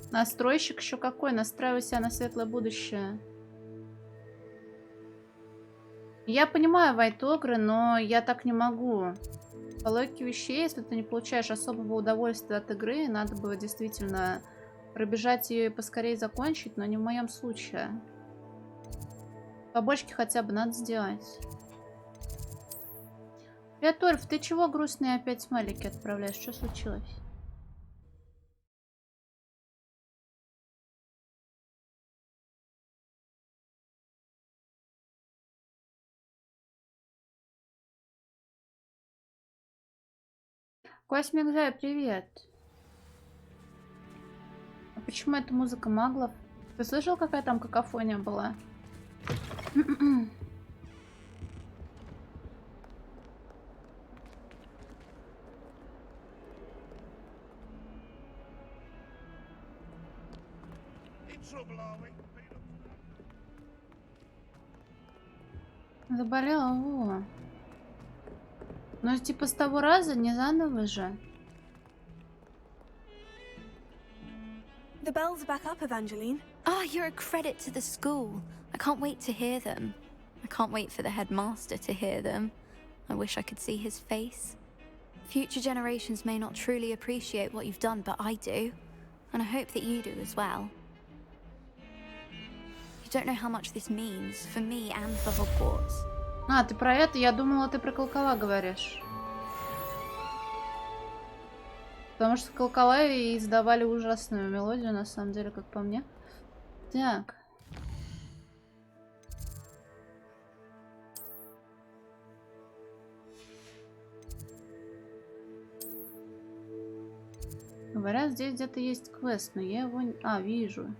Настройщик еще какой? Настраивай себя на светлое будущее. Я понимаю вайтогры, но я так не могу. По логике вещей, если ты не получаешь особого удовольствия от игры, надо было действительно пробежать ее и поскорее закончить, но не в моем случае. Побочки хотя бы надо сделать. Привет, Ольф, ты чего грустные опять смайлики отправляешь? Что случилось? Космик Зай, привет. А почему это музыка маглов? Ты слышал, какая там какофония была? Заболела? О. Ну, типа, с того раза не заново же. The bells are back up, Evangeline. Ah, you're a credit to the school. I can't wait to hear them. I can't wait for the headmaster to hear them. I wish I could see his face. Future generations may not truly appreciate what you've done, but I do. And I hope that you do as well. You don't know how much this means for me and for Hogwarts. А, ты про это? Я думала, ты про колокола говоришь. Потому что колокола и издавали ужасную мелодию, на самом деле, как по мне. Так. Говорят, здесь где-то есть квест, но я его... А, вижу.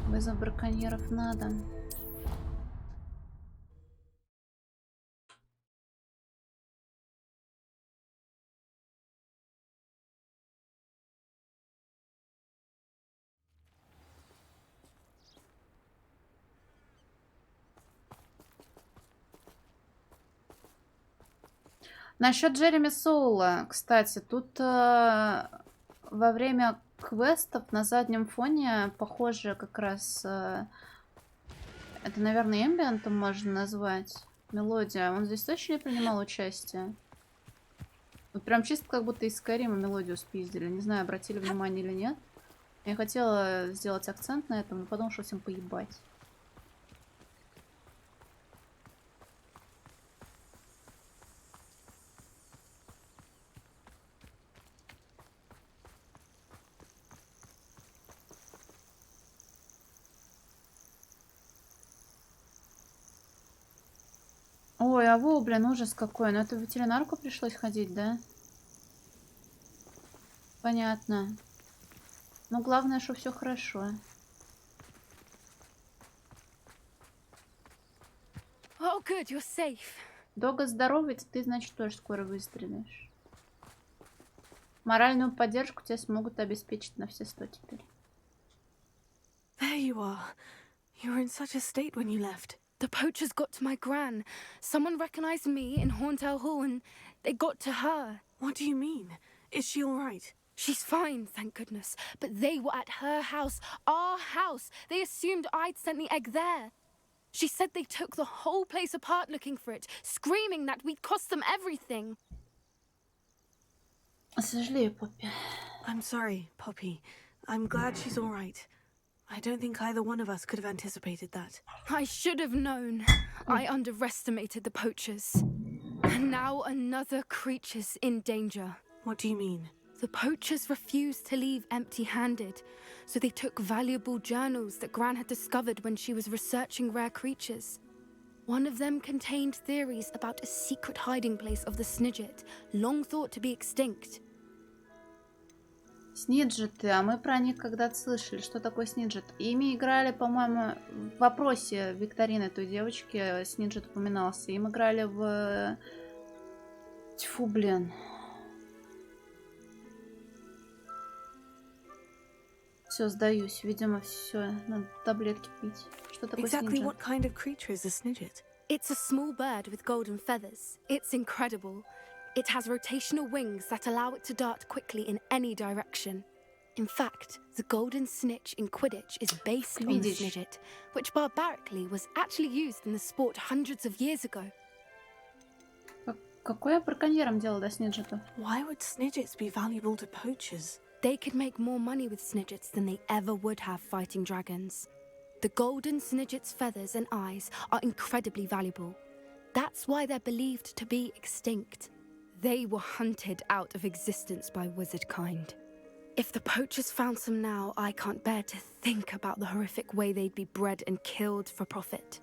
Вызов браконьеров надо. Насчет Джереми Соула, кстати, тут во время квестов на заднем фоне, похоже, как раз это, наверное, эмбиентом можно назвать, мелодия. Он здесь точно не принимал участие? Вот прям чисто как будто из Скайрима мелодию спиздили. Не знаю, обратили внимание или нет. Я хотела сделать акцент на этом, но подумала, что всем поебать. Ой, а во, блин, ужас какой. Ну это в ветеринарку пришлось ходить, да? Понятно. Но главное, что все хорошо. Oh, good, you're safe. Дога здоровый, ты, значит, тоже скоро выстрелишь. Моральную поддержку тебе смогут обеспечить на все 100 теперь. There you are. You were in such a state when you left. The poachers got to my gran. Someone recognized me in Horntail Hall and they got to her. What do you mean? Is she all right? She's fine, thank goodness. But they were at her house, our house. They assumed I'd sent the egg there. She said they took the whole place apart looking for it, screaming that we'd cost them everything. Сожалею, Поппи. I'm sorry, Poppy. I'm glad she's all right. I don't think either one of us could have anticipated that. I should have known. I underestimated the poachers. And now another creature's in danger. What do you mean? The poachers refused to leave empty-handed, so they took valuable journals that Gran had discovered when she was researching rare creatures. One of them contained theories about a secret hiding place of the Snidget, long thought to be extinct. Сниджеты, а мы про них когда-то слышали. Что такое сниджет? Ими играли, по-моему, в вопросе викторины той девочки. Сниджет упоминался. Им играли в... Тьфу, блин. Все, сдаюсь. Видимо, все. Надо таблетки пить. Что такое Exactly сниджет? what kind of creature is a Snidget? It's a small bird with golden feathers. It's incredible. It has rotational wings that allow it to dart quickly in any direction. In fact, the golden snitch in Quidditch is based on the Snidget, which barbarically was actually used in the sport hundreds of years ago. Какое браконьером дело до сниджетов? Why would Snidgets be valuable to poachers? They could make more money with Snidgets than they ever would have fighting dragons. The golden Snidget's feathers and eyes are incredibly valuable. That's why they're believed to be extinct. They were hunted out of existence by wizard kind. If the poachers found some now, I can't bear to think about the horrific way they'd be bred and killed for profit.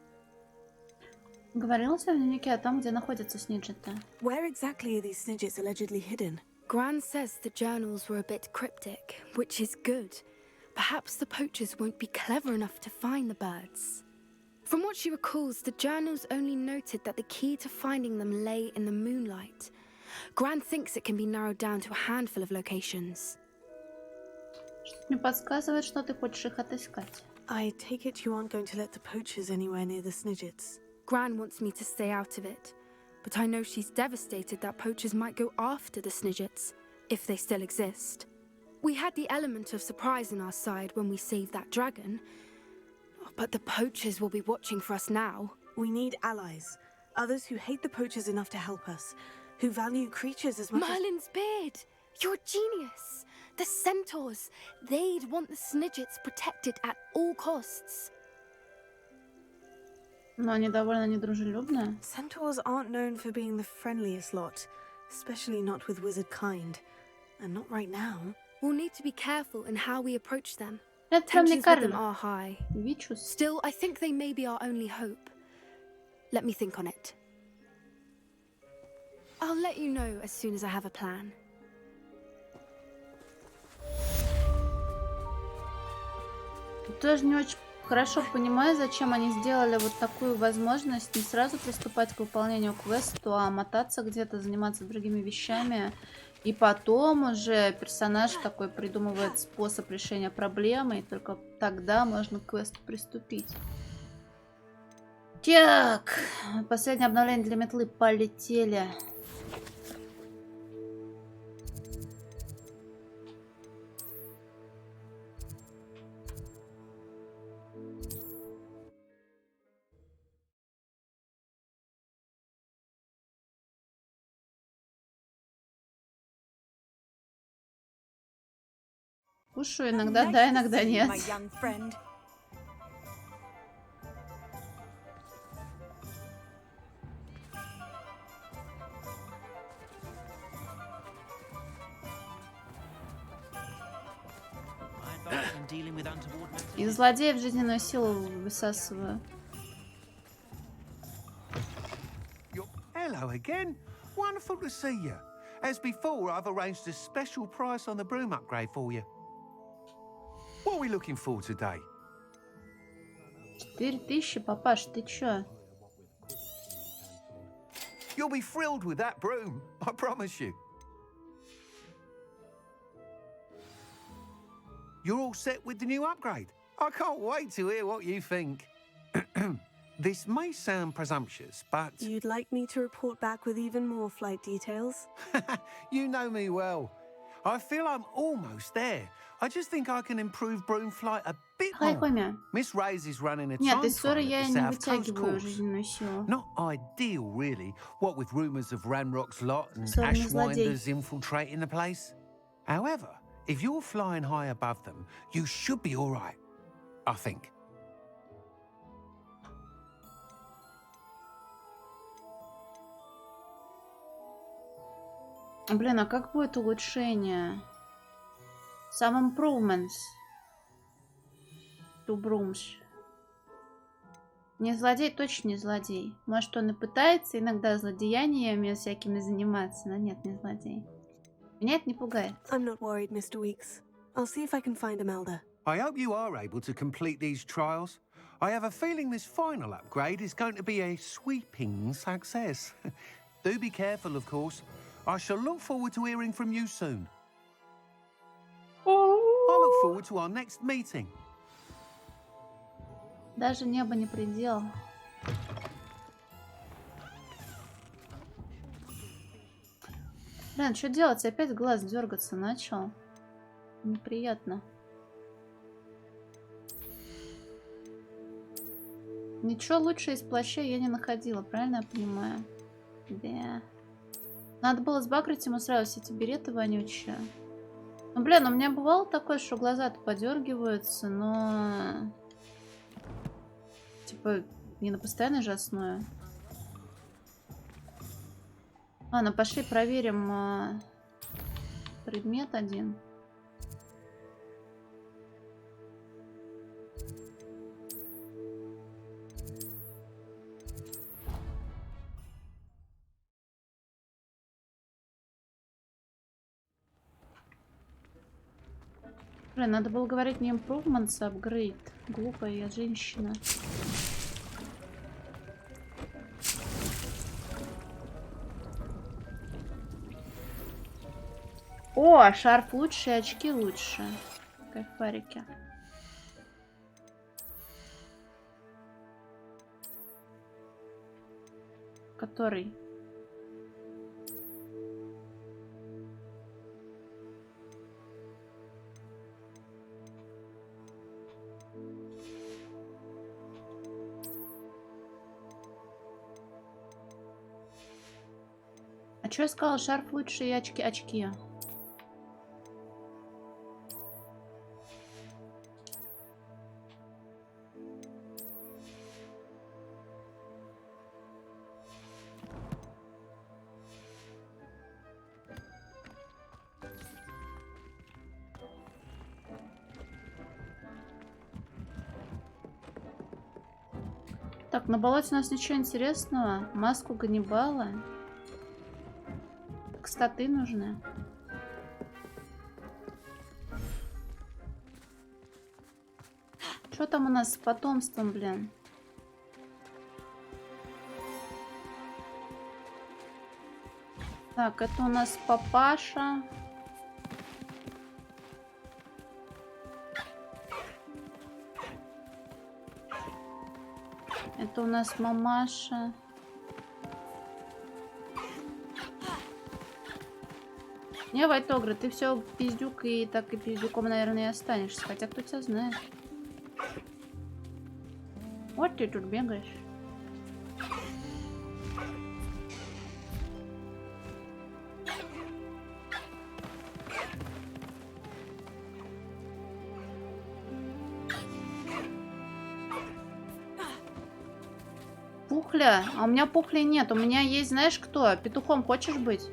Говорилось в дневнике о том, где находятся сниджеты. Where exactly are these Snidgets allegedly hidden? Gran says the journals were a bit cryptic, which is good. Perhaps the poachers won't be clever enough to find the birds. From what she recalls, the journals only noted that the key to finding them lay in the moonlight. Gran thinks it can be narrowed down to a handful of locations. Что-то мне подсказывает, что ты хочешь их отыскать. I take it you aren't going to let the poachers anywhere near the Snidgets. Gran wants me to stay out of it, but I know she's devastated that poachers might go after the Snidgets, if they still exist. We had the element of surprise on our side when we saved that dragon. But the poachers will be watching for us now. We need allies. Others who hate the poachers enough to help us. Who value creatures as much Merlin's beard! You're a genius! The centaurs! They'd want the Snidgets protected at all costs. Но они довольно недружелюбные. Centaurs aren't known for being the friendliest lot. Especially not with wizard kind. And not right now. We'll need to be careful in how we approach them. Это прям не Tensions with them Карла. are high. Вичус. Still, I think they may be our only hope. Let me think on it. I'll let you know as soon as I have a plan. Тоже не очень хорошо понимаю, зачем они сделали вот такую возможность не сразу приступать к выполнению квеста, а мотаться где-то, заниматься другими вещами. И потом уже персонаж такой придумывает способ решения проблемы, и только тогда можно к квесту приступить. Так, последнее обновление для метлы, полетели. Кушаю иногда, да, иногда нет. Из злодеев жизненную силу высасываю. Hello again. Wonderful to see you. As before, I've arranged a special price on the broom upgrade for you. What are we looking for today? 4000, папаш, ты чё? You'll be thrilled with that broom, I promise you. You're all set with the new upgrade. I can't wait to hear what you think. This may sound presumptuous, but... You'd like me to report back with even more flight details? You know me well. I feel I'm almost there. I just think I can improve broom flight a bit more. Miss Ray's is running a time trial at the South Coast course. Not ideal, really, what with rumours of Ranrock's lot and Ashwinders infiltrating the place. However, if you're flying high above them, you should be all right, I think. Блин, а как будет улучшение? Some improvements to brooms. Не злодей, точно не злодей. Может, он и пытается иногда злодеяниями всякими заниматься, но нет, не злодей. Меня это не пугает. I'm not worried, Mr. Weeks. I'll see if I can find Imelda. I hope you are able to complete these trials. I have a feeling this final upgrade is going to be a sweeping success. Do be careful, of course. I shall look forward to hearing from you soon. I look forward to our next meeting. Даже небо не предел. Блин, что делать? Опять глаз дергаться начал. Неприятно. Ничего лучше из плаща я не находила, правильно я понимаю? Да. Надо было сбагрить ему сразу все эти береты вонючие. Ну, блин, у меня бывало такое, что глаза-то подергиваются, но... Типа, не на постоянной же основе. Ладно, пошли проверим предмет один. Блин, надо было говорить не improvements, а upgrade. Глупая я женщина. О, шарф лучше, очки лучше. Кайфарики. Который? А что я сказала? Шарф лучше и очки. Так, на болоте у нас ничего интересного. Маску Ганнибала. Так, статы нужны. Что там у нас с потомством, блин? Так, это у нас папаша. Это у нас мамаша. Не, Вайтогра, ты все пиздюк, и так и пиздюком, наверное, и останешься. Хотя кто тебя знает. Вот ты тут бегаешь. Пухля? А у меня пухли нет. У меня есть, знаешь кто? Петухом хочешь быть?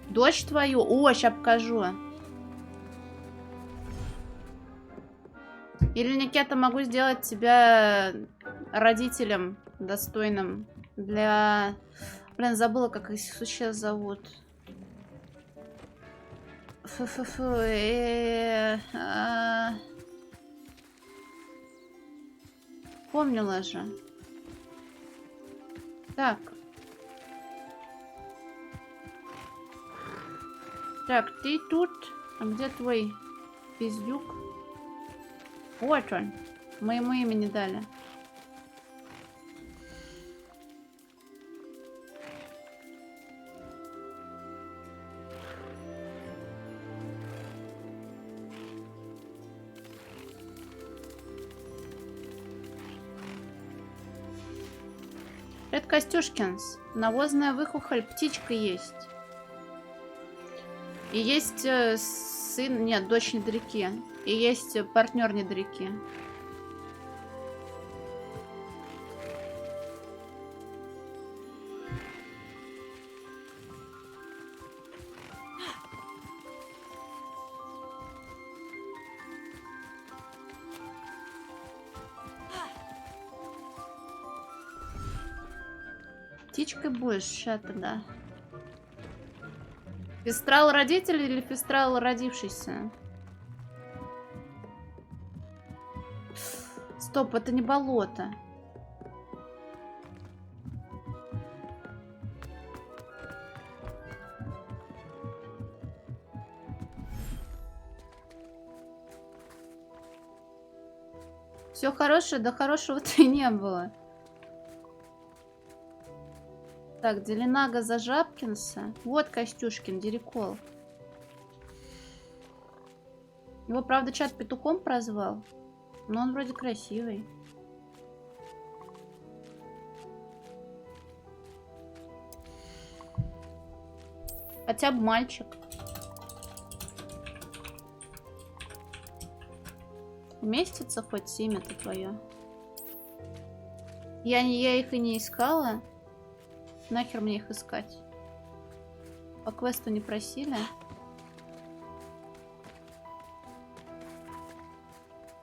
Дочь твою? О, сейчас покажу. Или, Никита, могу сделать тебя родителем достойным для... Блин, забыла, как их сейчас зовут. Фу-фу-фу. Помнила же. Так. Так, ты тут. А где твой пиздюк? Вот он. Мы ему имя не дали. Это Костюшкинс. Навозная выхухоль. Птичка есть. И есть сын... Нет, дочь недалеки. И есть партнер недалеки. Птичкой будешь, сейчас тогда. Фестрал родитель или фестрал родившийся? Стоп, это не болото. Все хорошее, да хорошего-то и не было. Так, Делинага за Жабкинса. Вот Костюшкин, Дерекол. Его, правда, чат петухом прозвал. Но он вроде красивый. Хотя бы мальчик. Уместится хоть семя-то твое? Я их и не искала. Нахер мне их искать? По квесту не просили.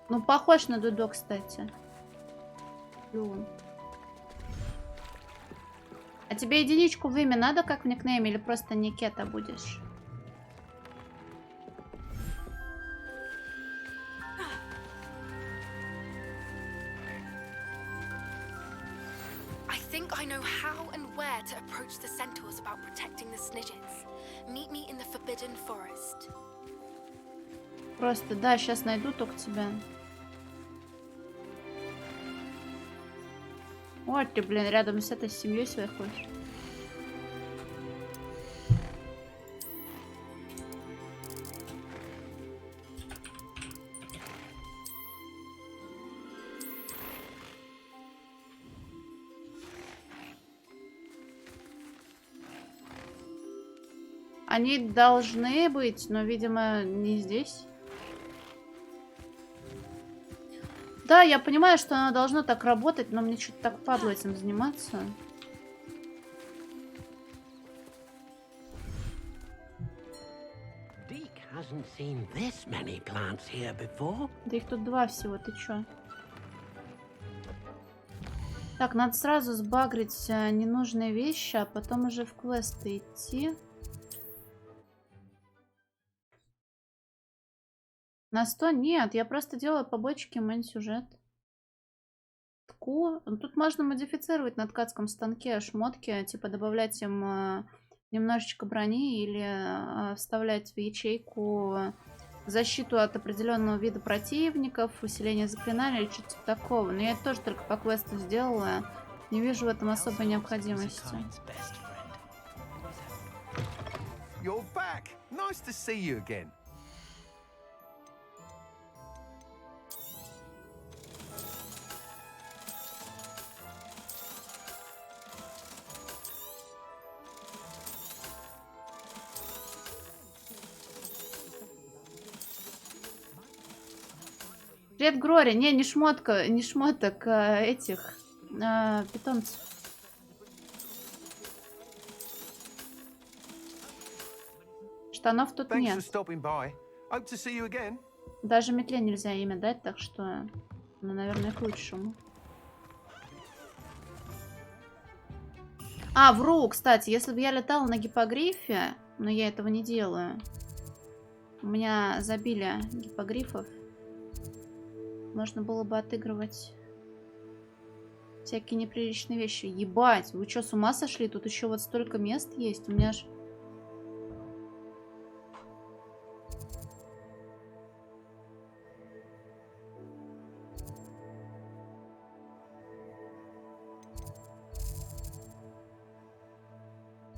Ну, похож на Дудо, кстати. А тебе единичку в имя надо, как в никнейме, или просто Никета будешь? I know how and where to approach the centaurs about protecting the Snidgets. Meet me in the Forbidden Forest. Просто, да, сейчас найду только тебя. Вот ты, блин, рядом с этой семьей своей ходишь. Они должны быть, но, видимо, не здесь. Да, я понимаю, что оно должно так работать, но мне что-то так падло этим заниматься. Да их тут два всего, ты чё? Так, надо сразу сбагрить ненужные вещи, а потом уже в квесты идти. На 100 нет, я просто делаю побочки, мейн-сюжет. Тку. Тут можно модифицировать на ткацком станке шмотки, типа добавлять им немножечко брони или вставлять в ячейку защиту от определенного вида противников, усиление заклинаний или что-то типа такого. Но я это тоже только по квесту сделала. Не вижу в этом особой необходимости. You're back. Nice to see you again. Привет, Грори. Не шмотка, не шмоток, этих питомцев. Штанов тут нет. Даже метле нельзя имя дать, так что, ну, наверное, к лучшему. А, вру, кстати, если бы я летала на гиппогрифе, но я этого не делаю. У меня забили гиппогрифов. Можно было бы отыгрывать всякие неприличные вещи. Ебать, вы что, с ума сошли? Тут еще вот столько мест есть. У меня аж...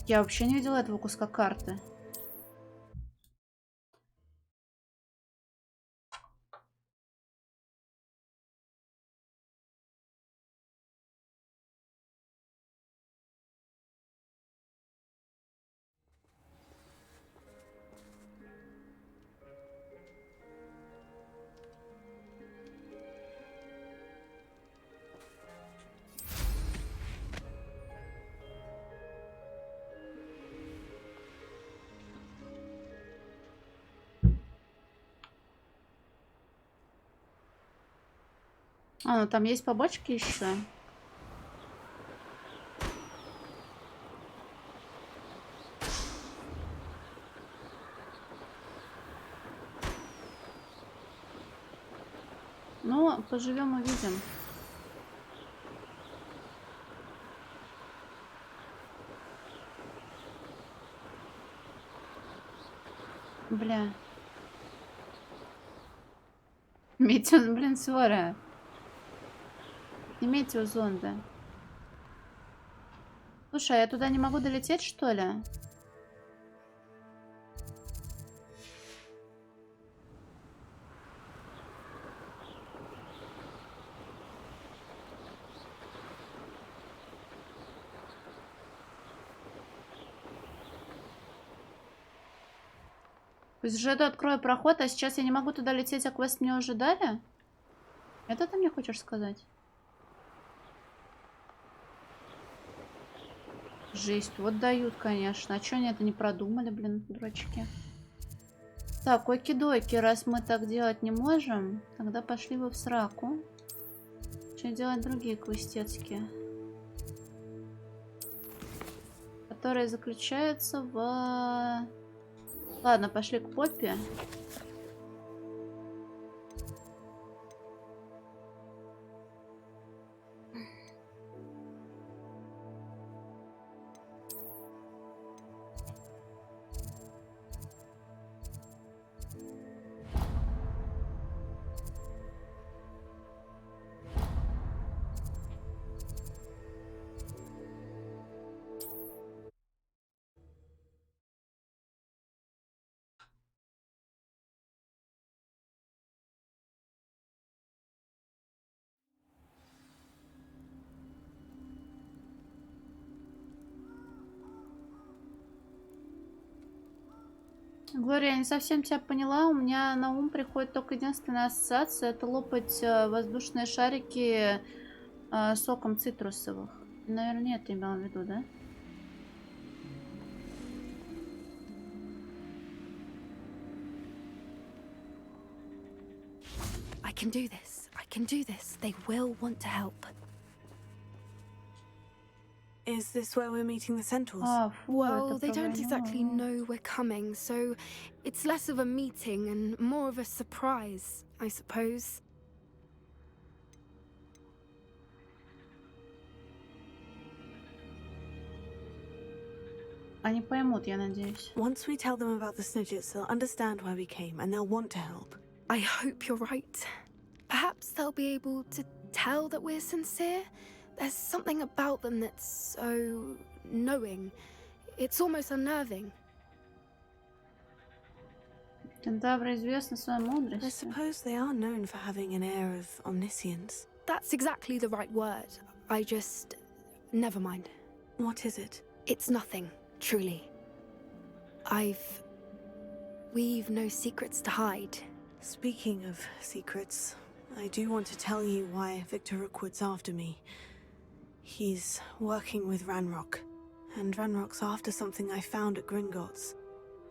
Я вообще не видела этого куска карты. А, ну там есть побочки еще. Ну, поживем, увидим. Бля. Метео, блин, свора. Имейте у зонда. Слушай, а я туда не могу долететь, что ли? То есть уже открою проход, а сейчас я не могу туда лететь, а квест мне уже дали? Это ты мне хочешь сказать? Жесть, вот дают, конечно. А чё они это не продумали, блин, дурачки? Так, оки-доки, раз мы так делать не можем, тогда пошли вы в сраку. Что делать другие квестецкие? Которые заключаются в... Ладно, пошли к Поппи. Глория, я не совсем тебя поняла. У меня на ум приходит только единственная ассоциация. Это лопать воздушные шарики соком цитрусовых. Наверное, нет, ты имела в виду, да? I can do this. I can do this. They will want to help. Is this where we're meeting the centaurs? Well, they don't exactly know we're coming, so it's less of a meeting and more of a surprise, I suppose. Они поймут, я надеюсь. Once we tell them about the Snidgets, they'll understand why we came and they'll want to help. I hope you're right. Perhaps they'll be able to tell that we're sincere. There's something about them that's so knowing. It's almost unnerving. Кентавры известны своей I мудростью. suppose they are known for having an air of omniscience. That's exactly the right word. I just... never mind. What is it? It's nothing, truly. We've no secrets to hide. Speaking of secrets, I do want to tell you why Victor Rookwood's after me. He's working with Ranrock, and Ranrock's after something I found at Gringotts.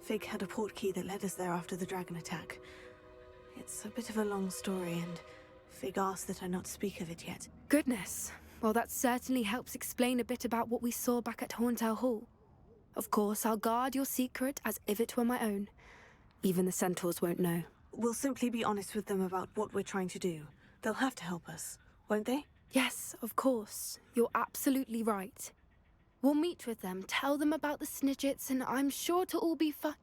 Fig had a portkey that led us there after the dragon attack. It's a bit of a long story, and Fig asked that I not speak of it yet. Goodness. Well, that certainly helps explain a bit about what we saw back at Horntail Hall. Of course, I'll guard your secret as if it were my own. Even the centaurs won't know. We'll simply be honest with them about what we're trying to do. They'll have to help us, won't they? Yes, of course. You're absolutely right. We'll meet with them, tell them about the Snidgets, and I'm sure to all be fine.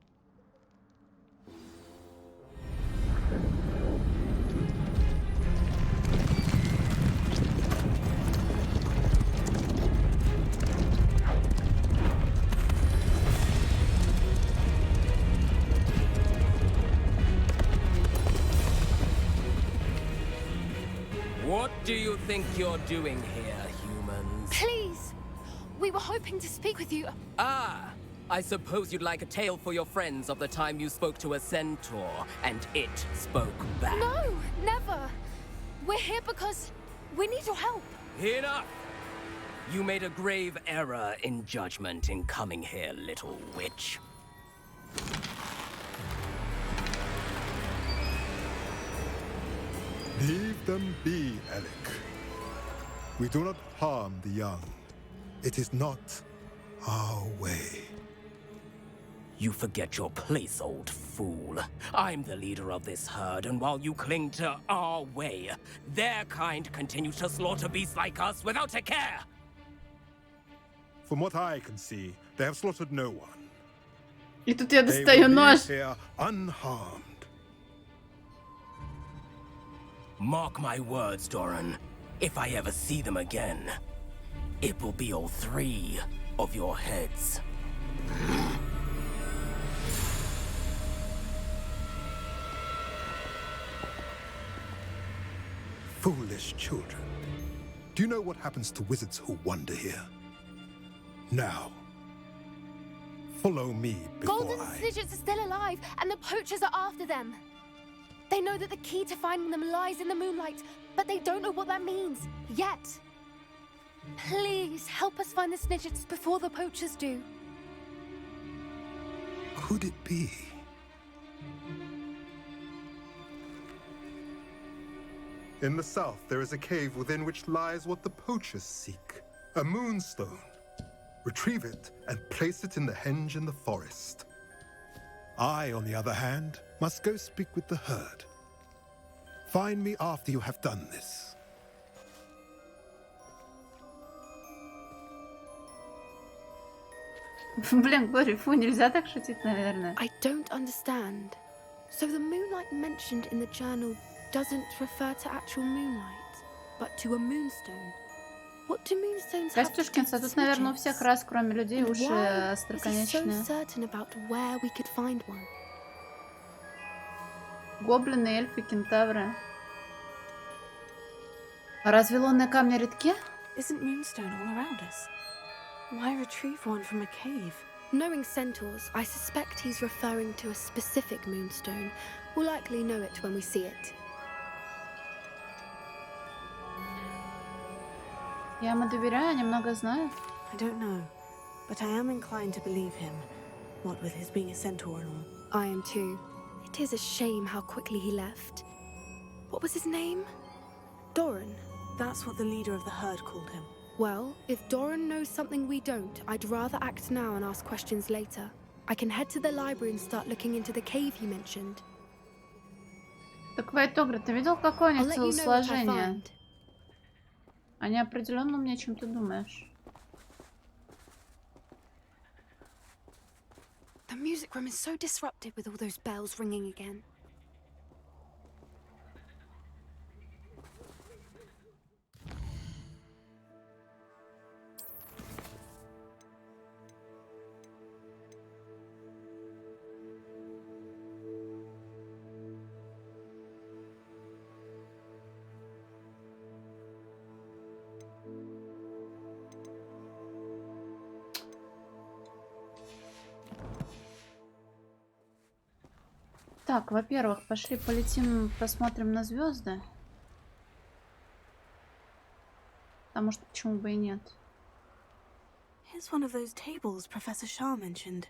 What do you think you're doing here, humans? Please! We were hoping to speak with you. Ah! I suppose you'd like a tale for your friends of the time you spoke to a centaur, and it spoke back. No, never! We're here because we need your help. Enough! You made a grave error in judgment in coming here, little witch. Leave them be, Alec. We do not harm the young. It is not our way. You forget your place, old fool. I'm the leader of this herd, and while you cling to our way, their kind continues to slaughter beasts like us without a care! From what I can see, they have slaughtered no one. И тут я They достаю will нож. leave here unharmed. Mark my words, Doran. If I ever see them again, it will be all 3 of your heads. Foolish children. Do you know what happens to wizards who wander here? Now, follow me before Golden Snidgets are still alive, and the poachers are after them. They know that the key to finding them lies in the moonlight, but they don't know what that means, yet. Please, help us find the Snidgets before the poachers do. Could it be? In the south, there is a cave within which lies what the poachers seek. A moonstone. Retrieve it and place it in the henge in the forest. I, on the other hand, must go speak with the herd. Find me after you have done this. Блин, Глори, фу, нельзя так шутить, наверное. I don't understand. So the moonlight mentioned in the journal doesn't refer to actual moonlight, but to a moonstone. What do moonstones have to do Костюшкинцы, with тут, наверное, у Snidgets? всех раз, кроме людей, And уши why is he so остроконечные. certain about where we could find one? Гоблины, эльфы, кентавры. А разве лунные камни редки? Isn't Moonstone all around us? Why retrieve one from a cave? Knowing centaurs, I suspect he's referring to a specific moonstone. We'll likely know it when we see it. Я ему доверяю, они много знают. I don't know, but I am inclined to believe him. What with his being a centaur and all. I am too. It is a shame how quickly he left. What was his name? Doran. That's what the leader of the herd called him. Well, if Doran knows something we don't, I'd rather act now and ask questions later. I can head to the library and start looking into the cave you mentioned. Так, Вайтогра, ты видел, какое у них телосложение? Они определенно умнее, чем ты думаешь. The music room is so disrupted with all those bells ringing again. Так, во-первых, пошли полетим, посмотрим на звезды. Потому что почему бы и нет. Here's one of those tables Professor Shah mentioned.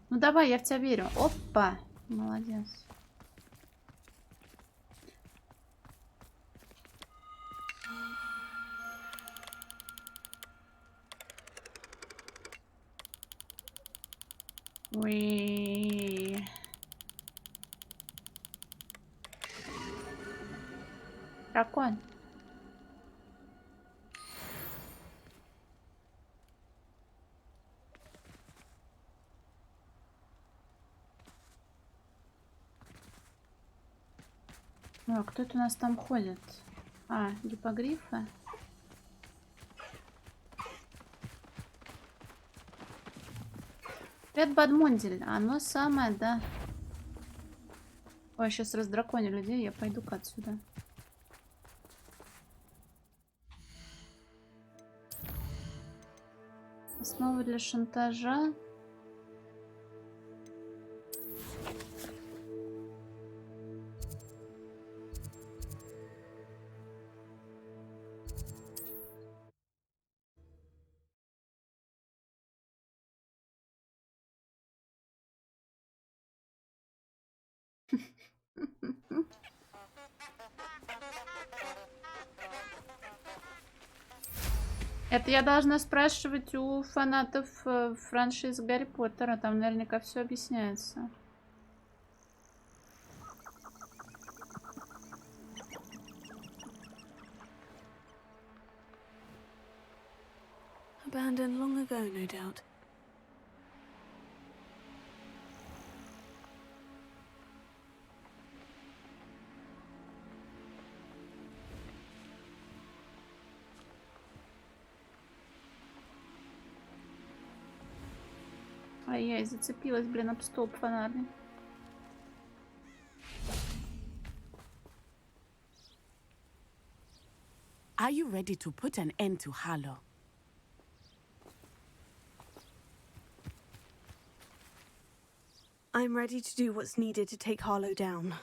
Ну давай, я в тебя верю. Опа! Молодец. Уи. Дракон. А кто это у нас там ходит? А, гиппогрифы. Привет, Бадмундель. Оно самое, да. Ой, сейчас раздраконю людей, я пойду-ка отсюда. Основа для шантажа. Это я должна спрашивать у фанатов франшиз Гарри Поттера. Там наверняка все объясняется. Abandoned long ago, no doubt. Ай-яй, зацепилась, блин, об столб фонарный. Are you ready to put an end to Harlow? I'm ready to do what's needed to take Harlow down.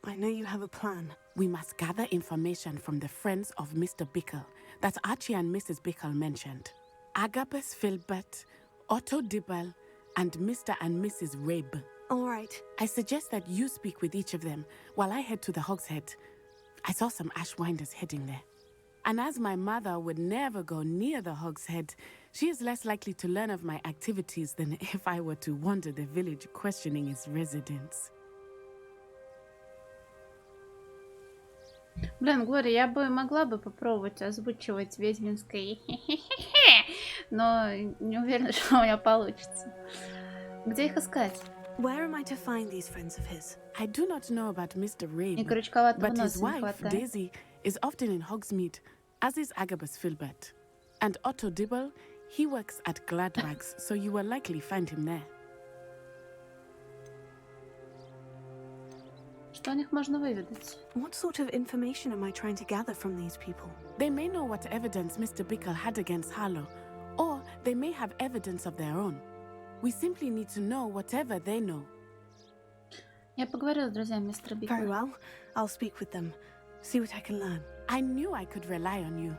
I know you have a plan. We must gather information from the friends of Mr. Bickle that Archie and Mrs. Bickle mentioned. Agabus Filbert, Otto Dibble, and Mr. and Mrs. Rabe. All right. I suggest that you speak with each of them while I head to the Hogshead. I saw some Ashwinders heading there. And as my mother would never go near the Hogshead, she is less likely to learn of my activities than if I were to wander the village questioning its residents. Блин, Глория, я бы могла бы попробовать озвучивать ведьминское, но не уверена, что у меня получится. Где их искать? Where am I to find these friends of his? I do not know about Mr. Rabe, Крючковатого but his носа не wife, хватает. Daisy, is often in Hogsmeade, as is Agabus Filbert. And Otto Dibble, he works at Gladrags, so you will likely find him there. Что о них можно выведать? What sort of information am I trying to gather from these people? They may know what evidence Mr. Bickle had against Harlow, or they may have evidence of their own. We simply need to know whatever they know. Я поговорила с друзьями мистера Бикла. Very well. I'll speak with them. See what I can learn. I knew I could rely on you.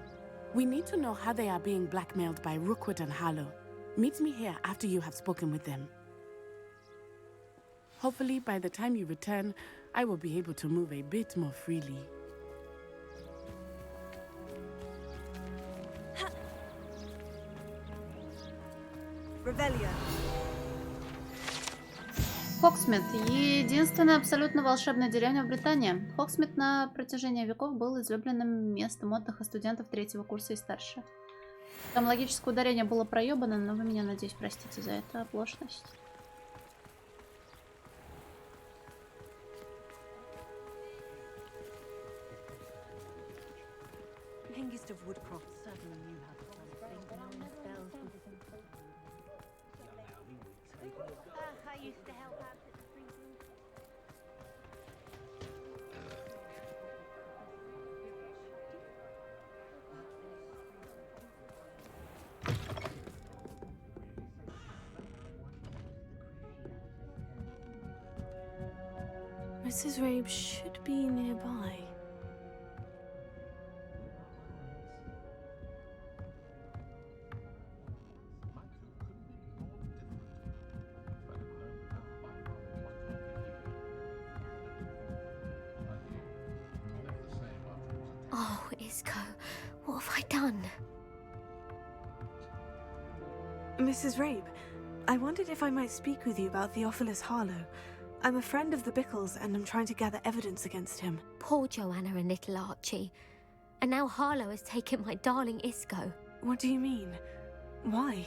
We need to know how they are being blackmailed by Rookwood and Harlow. Meet me here after you have spoken with them. Hopefully, by the time you return, I will be able to move a bit more freely. Revelio. Хоксмит — единственная абсолютно волшебная деревня в Британии. Хоксмит на протяжении веков был излюбленным местом отдыха студентов третьего курса и старше. Там логическое ударение было проебано, но вы меня, надеюсь, простите за эту оплошность. Youngest of Woodcroft certainly knew how to play spells with I used to help out at the sprinkling. Mrs. Rabe should be nearby. Oh, Isco, what have I done? Mrs. Rabe, I wondered if I might speak with you about Theophilus Harlow. I'm a friend of the Bickles and I'm trying to gather evidence against him. Poor Joanna and little Archie. And now Harlow has taken my darling Isco. What do you mean? Why?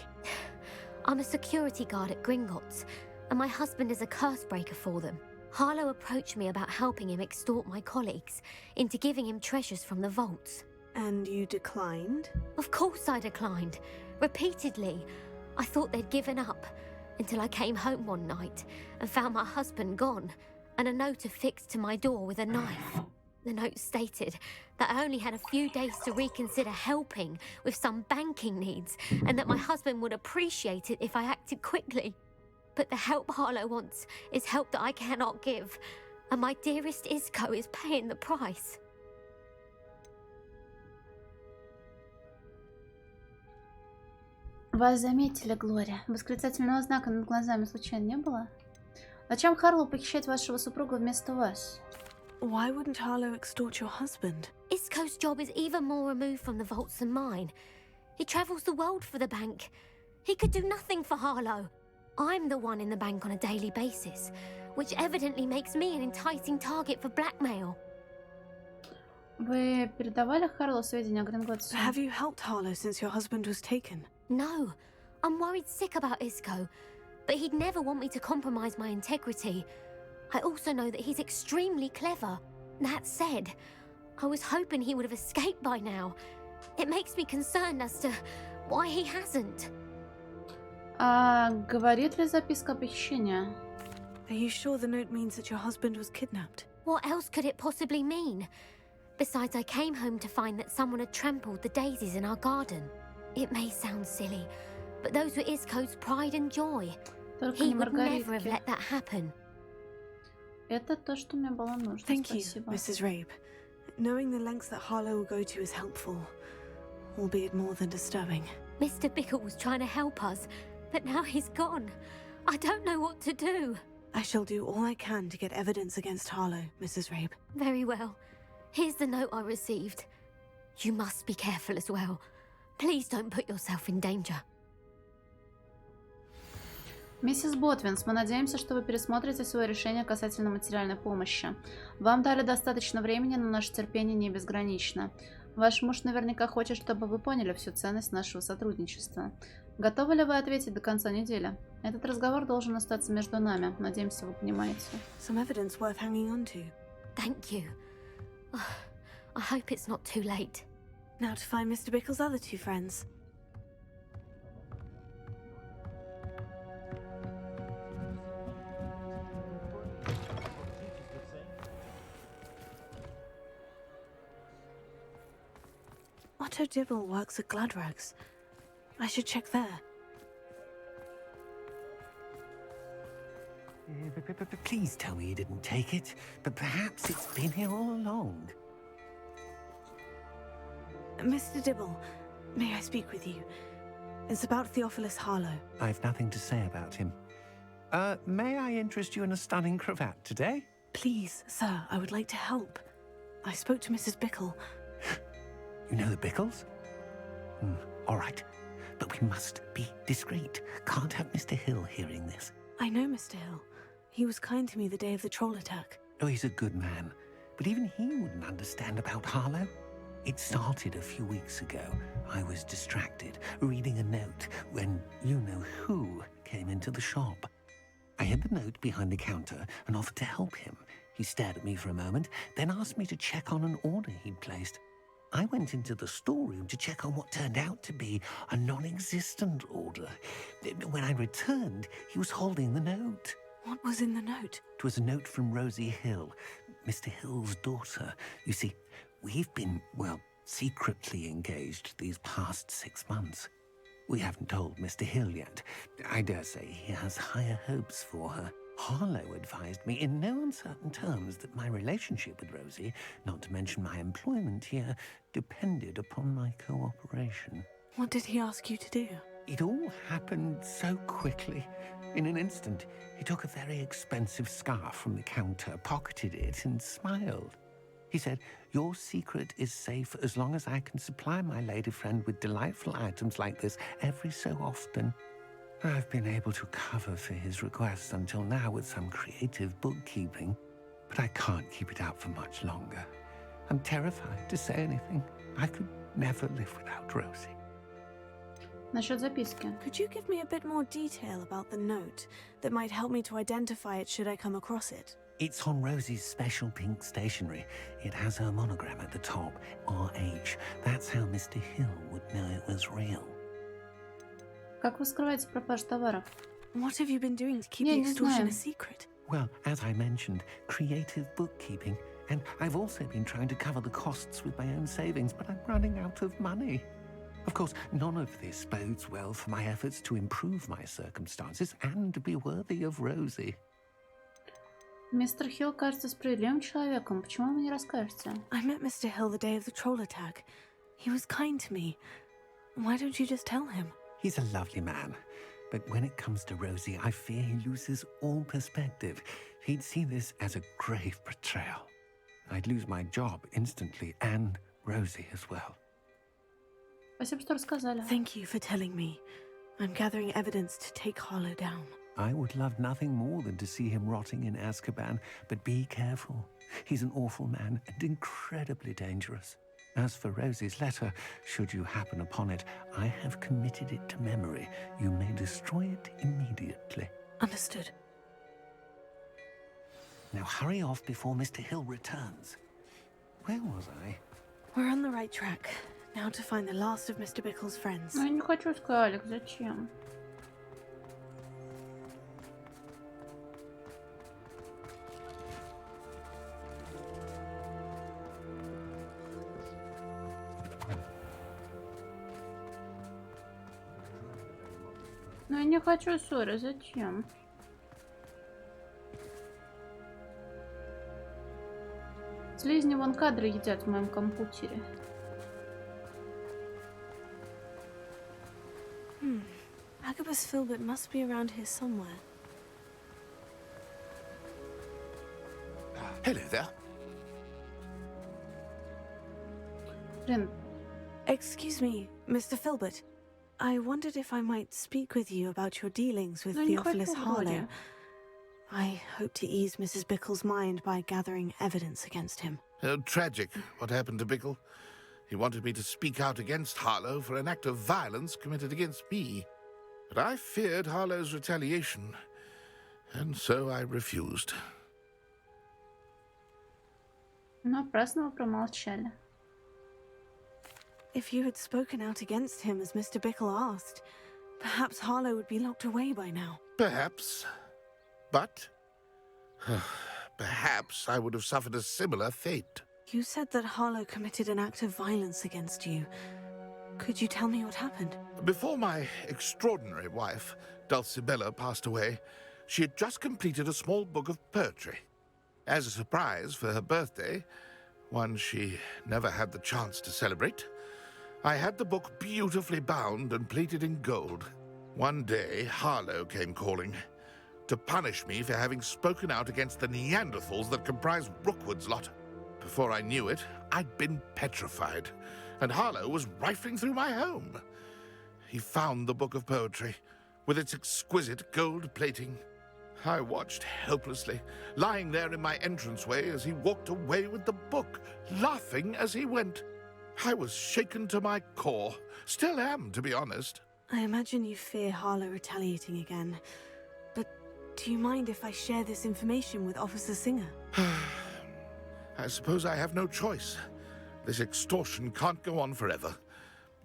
I'm a security guard at Gringotts, and my husband is a curse breaker for them. Harlow approached me about helping him extort my colleagues into giving him treasures from the vaults. And you declined? Of course I declined. Repeatedly. I thought they'd given up, until I came home one night and found my husband gone, and a note affixed to my door with a knife. The note stated that I only had a few days to reconsider helping with some banking needs, and that my husband would appreciate it if I acted quickly. But the help Harlow wants is help that I cannot give, and my dearest Isco is paying the price. Вас заметили, Глория. Восклицательного знака над глазами случайно не было? Зачем Харлоу похищать вашего супруга вместо вас? Why wouldn't Harlow extort your husband? Isco's job is even more removed from the vaults than mine. He travels the world for the bank. He could do nothing for Harlow. I'm the one in the bank on a daily basis, which evidently makes me an enticing target for blackmail. Вы передавали Харлоу сведения о Гринготтсе? Have you helped Harlow since your husband was taken? No, I'm worried sick about Isco, but he'd never want me to compromise my integrity. I also know that he's extremely clever. That said, I was hoping he would have escaped by now. It makes me concerned as to why he hasn't. А говорит ли записка о похищении? Are you sure the note means that your husband was kidnapped? What else could it possibly mean? Besides, I came home to find that someone had trampled the daisies in our garden. It may sound silly, but those were Isco's pride and joy. He would never have let that happen. Это то, что мне было нужно. Thank you, Спасибо. Mrs. Rabe. Knowing the lengths that Harlow will go to is helpful, albeit more than disturbing. Mr. Bickle was trying to help us, but now he's gone. I don't know what to do. I shall do all I can to get evidence against Harlow, Mrs. Rabe. Very well. Here's the note I received. You must be careful as well. Please don't put yourself in danger. Миссис Ботвинс, мы надеемся, что вы пересмотрите свое решение касательно материальной помощи. Вам дали достаточно времени, но наше терпение не безгранично. Ваш муж наверняка хочет, чтобы вы поняли всю ценность нашего сотрудничества. Готовы ли вы ответить до конца недели? Этот разговор должен остаться между нами. Надеемся, вы понимаете. Some evidence worth hanging on to. Thank you. I hope it's not too late. Now to find Mr. Bickle's other two friends. Otto Dibble works at Gladrags. I should check there. Please tell me you didn't take it, but perhaps it's been here all along. Mr. Dibble, may I speak with you? It's about Theophilus Harlow. I've nothing to say about him. May I interest you in a stunning cravat today? Please, sir, I would like to help. I spoke to Mrs. Bickle. You know the Bickles? All right, but we must be discreet. Can't have Mr. Hill hearing this. I know Mr. Hill. He was kind to me the day of the troll attack. Oh, he's a good man, but even he wouldn't understand about Harlow. It started a few weeks ago. I was distracted, reading a note, when you-know-who came into the shop. I hid the note behind the counter and offered to help him. He stared at me for a moment, then asked me to check on an order he'd placed. I went into the storeroom to check on what turned out to be a non-existent order. When I returned, he was holding the note. What was in the note? It was a note from Rosie Hill, Mr. Hill's daughter. You see, we've been, well, secretly engaged these past 6 months. We haven't told Mr. Hill yet. I dare say he has higher hopes for her. Harlow advised me in no uncertain terms that my relationship with Rosie, not to mention my employment here, depended upon my cooperation. What did he ask you to do? It all happened so quickly. In an instant, he took a very expensive scarf from the counter, pocketed it, and smiled. He said, "Your secret is safe as long as I can supply my lady friend with delightful items like this every so often." I've been able to cover for his requests until now with some creative bookkeeping, but I can't keep it out for much longer. I'm terrified to say anything. I could never live without Rosie. Насчет записки. Could you give me a bit more detail about the note that might help me to identify it should I come across it? It's on Rosie's special pink stationery. It has her monogram at the top, RH. That's how Mr. Hill would know it was real. Как вы скрываете пропажу товаров? What have you been doing to keep the extortion a secret? Well, as I mentioned, creative bookkeeping. And I've also been trying to cover the costs with my own savings, but I'm running out of money. Of course, none of this bodes well for my efforts to improve my circumstances and be worthy of Rosie. Мистер Хилл кажется справедливым человеком. Почему вы не расскажете? I met Mr. Hill the day of the troll attack. He was kind to me. Why don't you just tell him? He's a lovely man. But when it comes to Rosie, I fear he loses all perspective. He'd see this as a grave betrayal. I'd lose my job instantly, and Rosie as well. Спасибо, что рассказали. Thank you for telling me. I'm gathering evidence to take Harlow down. I would love nothing more than to see him rotting in Azkaban, but be careful. He's an awful man and incredibly dangerous. As for Rosie's letter, should you happen upon it, I have committed it to memory. You may destroy it immediately. Understood. Now hurry off before Mr. Hill returns. Where was I? We're on the right track. Now to find the last of Mr. Bickle's friends. Я не хочу сказать, Алекс, зачем? Ну я не хочу ссоры, зачем? Слизни вон кадры едят в моем компьютере. Agabus Filbert must be around here somewhere. Hello there. Блин. Excuse me, Mr. Filbert. I wondered if I might speak with you about your dealings with Theophilus Harlow. I hope to ease Mrs. Bickle's mind by gathering evidence against him. Tragic, what happened to Bickle. He wanted me to speak out against Harlow for an act of violence committed against me. But I feared Harlow's retaliation, and so I refused. Напрасно вы промолчали. If you had spoken out against him as Mr. Bickle asked, perhaps Harlow would be locked away by now. Perhaps. But perhaps I would have suffered a similar fate. You said that Harlow committed an act of violence against you. Could you tell me what happened? Before my extraordinary wife, Dulcibella, passed away, she had just completed a small book of poetry. As a surprise for her birthday, one she never had the chance to celebrate, I had the book beautifully bound and plated in gold. One day, Harlow came calling to punish me for having spoken out against the Neanderthals that comprise Rookwood's lot. Before I knew it, I'd been petrified, and Harlow was rifling through my home. He found the book of poetry, with its exquisite gold plating. I watched helplessly, lying there in my entranceway as he walked away with the book, laughing as he went. I was shaken to my core. Still am, to be honest. I imagine you fear Harlow retaliating again. But do you mind if I share this information with Officer Singer? I suppose I have no choice. This extortion can't go on forever.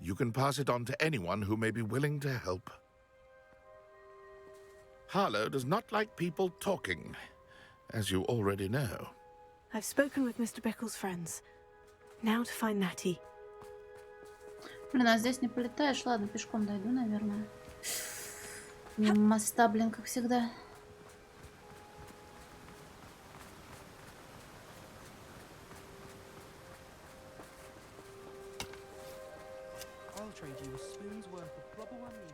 You can pass it on to anyone who may be willing to help. Harlow does not like people talking, as you already know. I've spoken with Mr. Bickle's friends. Now to find Natty. Блин, а здесь не полетаешь? Ладно, пешком дойду, наверное. Мимо моста, блин, как всегда. I'll trade you a spoon's worth of rubble and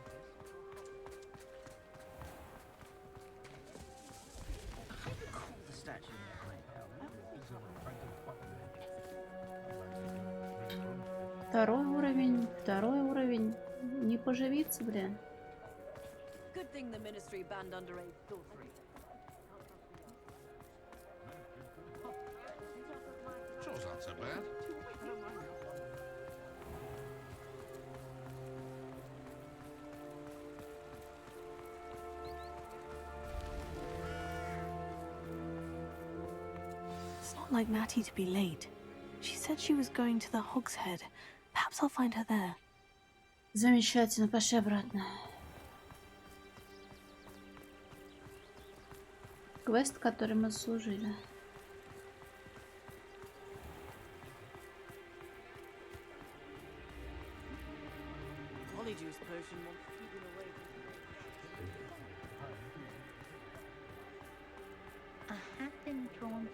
Второй уровень. Не поживиться, блин. Good thing the ministry banned underage sorcery. Sure's not so bad. It's not like Natty to be late. She said she was going to the Hog's Head. Perhaps I'll find her there. Замечательно, пошли обратно. Квест, который мы служили. Polyjuice potion won't keep him away from I have been drawn.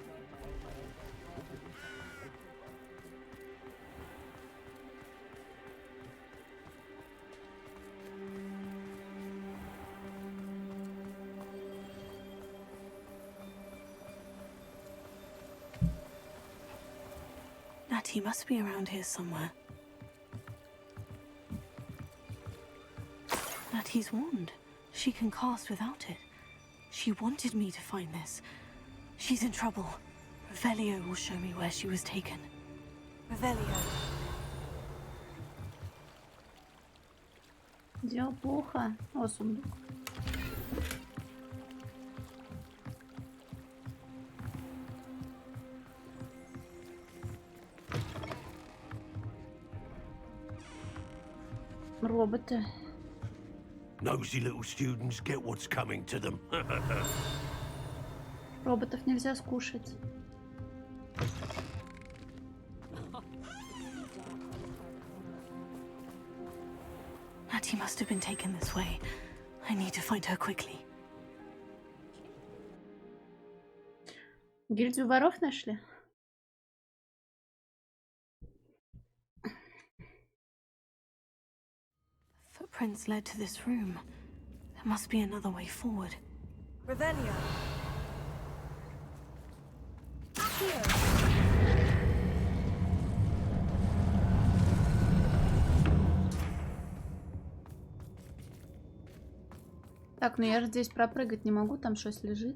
Natty must be around here somewhere. Natty's wand. She can cast without it. She wanted me to find this. She's in trouble. Revelio will show me where she was taken. Revelio. Дело плохо. О, сундук. Роботы. Nosy little students get what's coming to them. Роботов нельзя скушать. Natty must have been taken this way. I need to find her quickly. Гильдию воров нашли? Footprints led to this room. There must be another way forward. Revelio. Так, ну я же здесь пропрыгать не могу, там что-то лежит.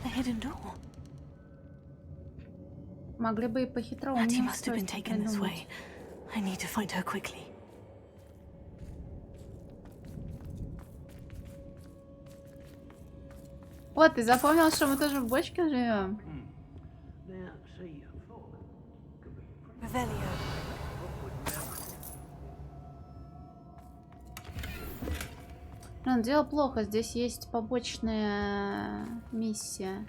The hidden door. Могли бы и похитроумнее. Natty must have been taken this way. I need to find her quickly. Вот, ты запомнил, что мы тоже в бочке живем? Блин, дело плохо. Здесь есть побочная миссия.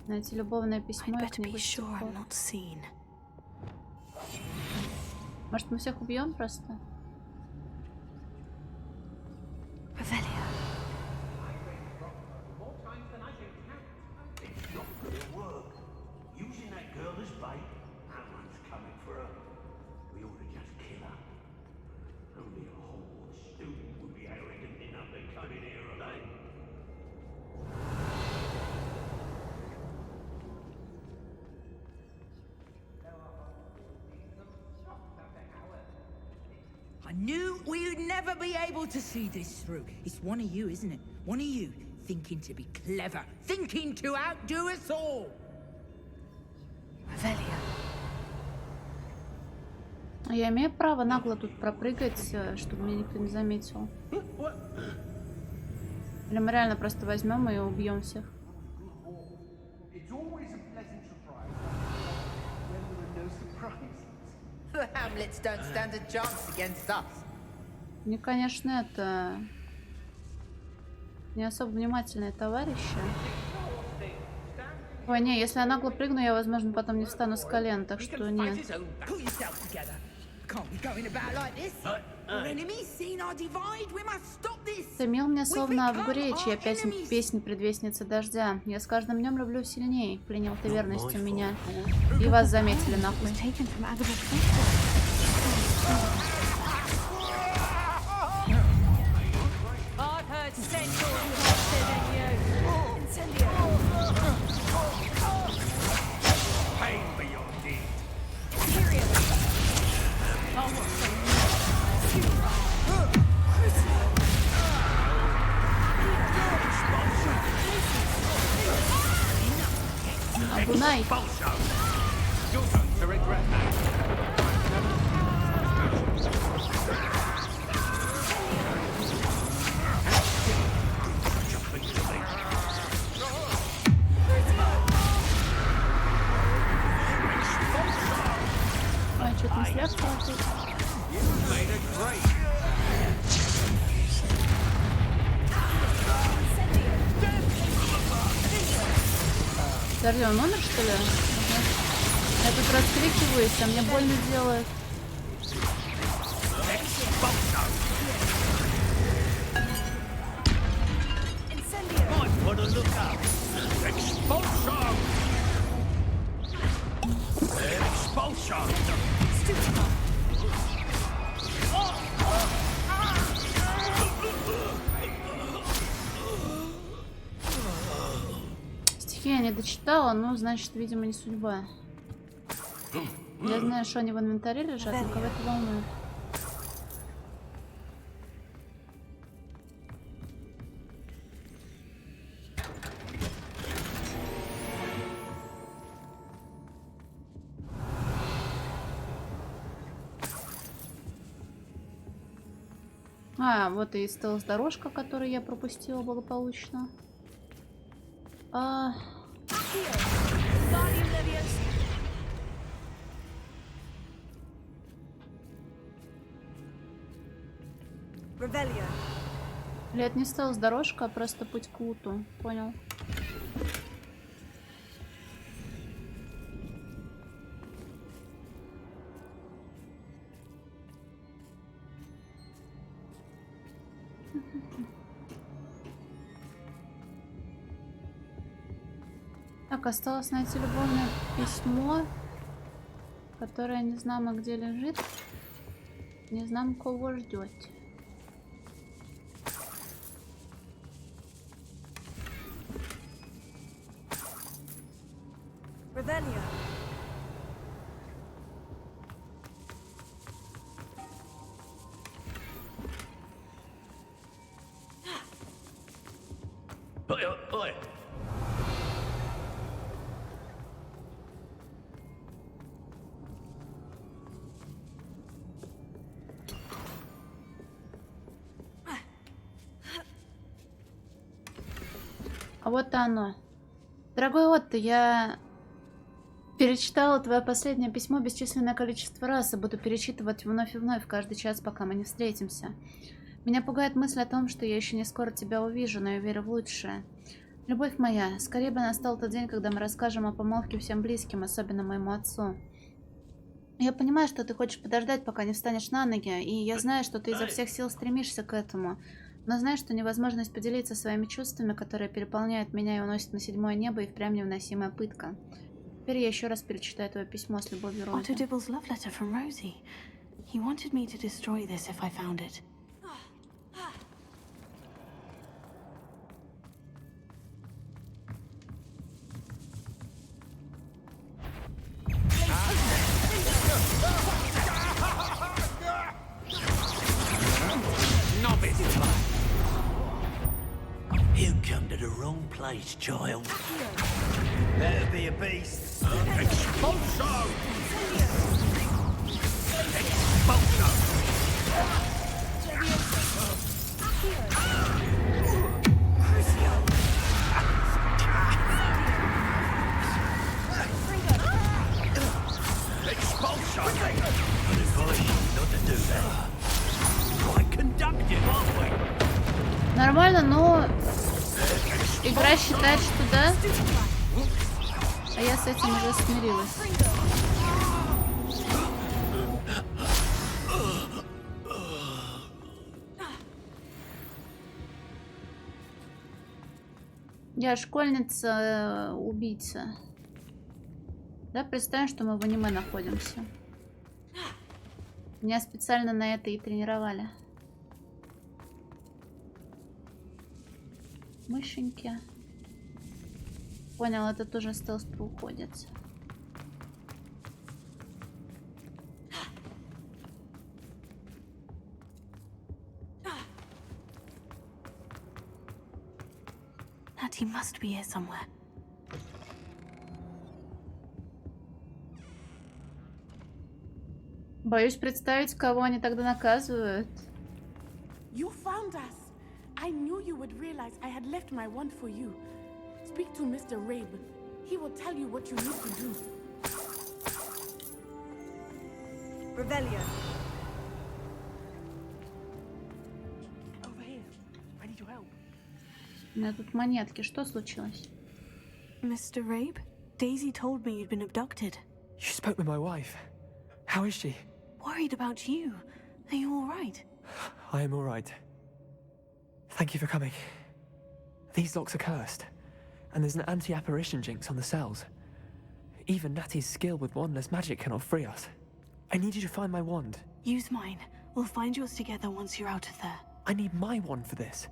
Найти любовное письмо и книгу стихов. Может, мы всех убьем просто? I knew we'd never be able to see this through. It's one of you, isn't it? One of you, thinking to be clever, thinking to outdo us all. Revelia. Я имею право нагло тут пропрыгать, чтобы меня никто не заметил. Или мы реально просто возьмем и убьем всех? The Hamlets don't stand a chance against us. Мне, конечно, это не особо внимательные товарищи. Ой, не, если я нагло прыгну, я, возможно, потом не встану с колен, так что нет. Ты мил мне словно в речи, я песня предвестница дождя. Я с каждым днем люблю сильней, принял ты верностью меня. И вас заметили нахуй. Абунай. Ой, что-то не слягся тут. Подожди, он умер, что ли? Я тут раскрикиваюсь, а мне больно делает. Стихи я не дочитала, но, значит, видимо, не судьба. Я знаю, что они в инвентаре лежат, но кого это волнует. А, вот и стелс-дорожка, которую я пропустила благополучно. Или это не стелс-дорожка, а просто путь к луту. Понял. Так, осталось найти любовное письмо, которое не знамо где лежит, не знамо кого ждет. Revelia. Oi. А вот оно. Дорогой Отто, я перечитала твое последнее письмо бесчисленное количество раз и буду перечитывать вновь и вновь каждый час, пока мы не встретимся. Меня пугает мысль о том, что я еще не скоро тебя увижу, но я верю в лучшее. Любовь моя, скорее бы настал тот день, когда мы расскажем о помолвке всем близким, особенно моему отцу. Я понимаю, что ты хочешь подождать, пока не встанешь на ноги, и я знаю, что ты изо всех сил стремишься к этому. Но знаю, что невозможность поделиться своими чувствами, которые переполняют меня и уносят на седьмое небо, и впрямь невыносимая пытка. Теперь я еще раз перечитаю твое письмо с любовью, Рози. Otto Dibble's love letter from Rosie. He wanted me to destroy this if I found it. You come to the wrong place, child. Better be a beast. Expulso! Expulso! Expulso! I'd advise you not to do that. Quite conductive, aren't we? Нормально, но игра считает, что да, а я с этим уже смирилась. Я школьница, убийца. Да, представим, что мы в аниме находимся. Меня специально на это и тренировали. Мышеньки. Понял, это тоже стелс проходит. Natty must be here somewhere. Боюсь представить, кого они тогда наказывают. You found us. I knew you would realize I had left my wand for you. Speak to Mr. Rabe. He will tell you what you need to do. Revelio. Over here. I need your help. У меня тут монетки. Что случилось? Mr. Rabe, Daisy told me you'd been abducted. You spoke with my wife. How is she? Worried about you. Are you all right? I am all right. Thank you for coming. These locks are cursed, and there's an anti-apparition jinx on the cells. Even Natty's skill with wandless magic cannot free us. I need you to find my wand. Use mine. We'll find yours together once you're out of there. I need my wand for this.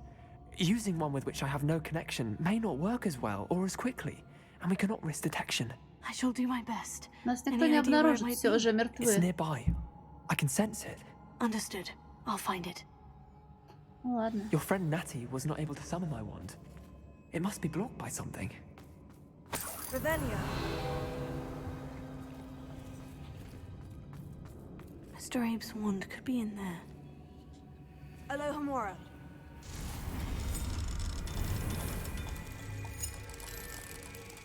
Using one with which I have no connection may not work as well or as quickly, and we cannot risk detection. I shall do my best. Нас никто не обнаружит, все уже мертвы. It's nearby. I can sense it. Understood. I'll find it. Ну ладно. Your friend Natty was not able to summon my wand. It must be blocked by something. Revelio. Mr. Abe's wand could be in there. Alohomora.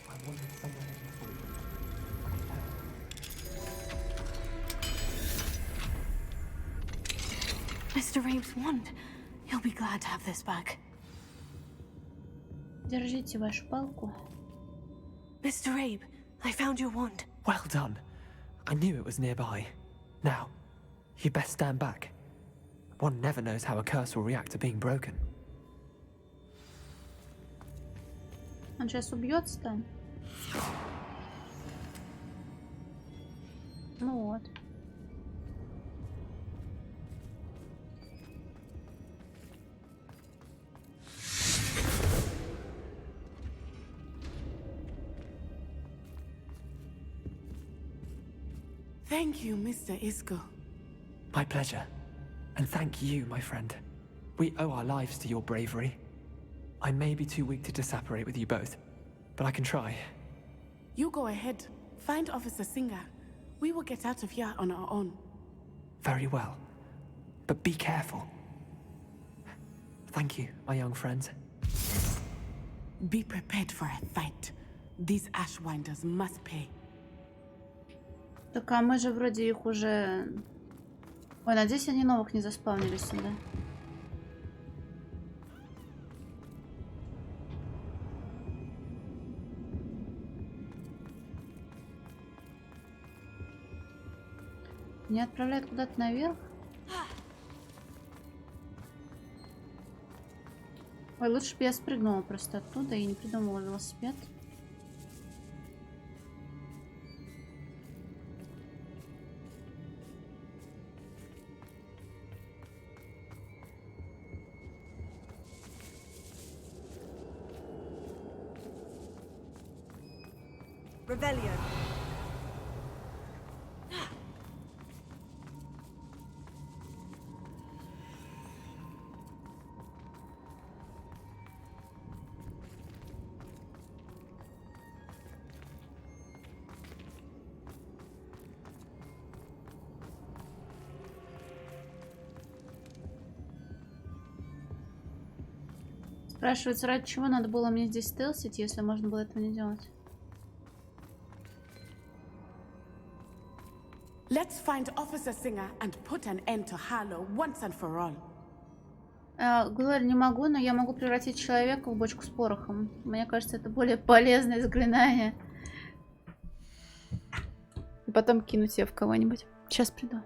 I wanted someone before you. Mr. Abe's wand. He'll be glad to have this back. Держите вашу палку. Mr. Abe, I found your wand. Well done. I knew it was nearby. Now, you best stand back. One never knows how a curse will react to being broken. Он сейчас убьется там. Ну вот. Thank you, Mr. Isco. My pleasure. And thank you, my friend. We owe our lives to your bravery. I may be too weak to disapparate with you both, but I can try. You go ahead. Find Officer Singer. We will get out of here on our own. Very well. But be careful. Thank you, my young friends. Be prepared for a fight. These Ashwinders must pay. Так, а мы же вроде их уже... Ой, надеюсь, они новых не заспавнили сюда. Меня отправляют куда-то наверх? Ой, лучше бы я спрыгнула просто оттуда и не придумала велосипед. Revelio. Спрашивается, ради чего надо было мне здесь стелсить, если можно было этого не делать? Let's find Officer Singer and put an end to Harlow once and for all. Говорю, не могу, но я могу превратить человека в бочку с порохом. Мне кажется, это более полезное заклинание. И потом кинуть ее в кого-нибудь. Сейчас приду.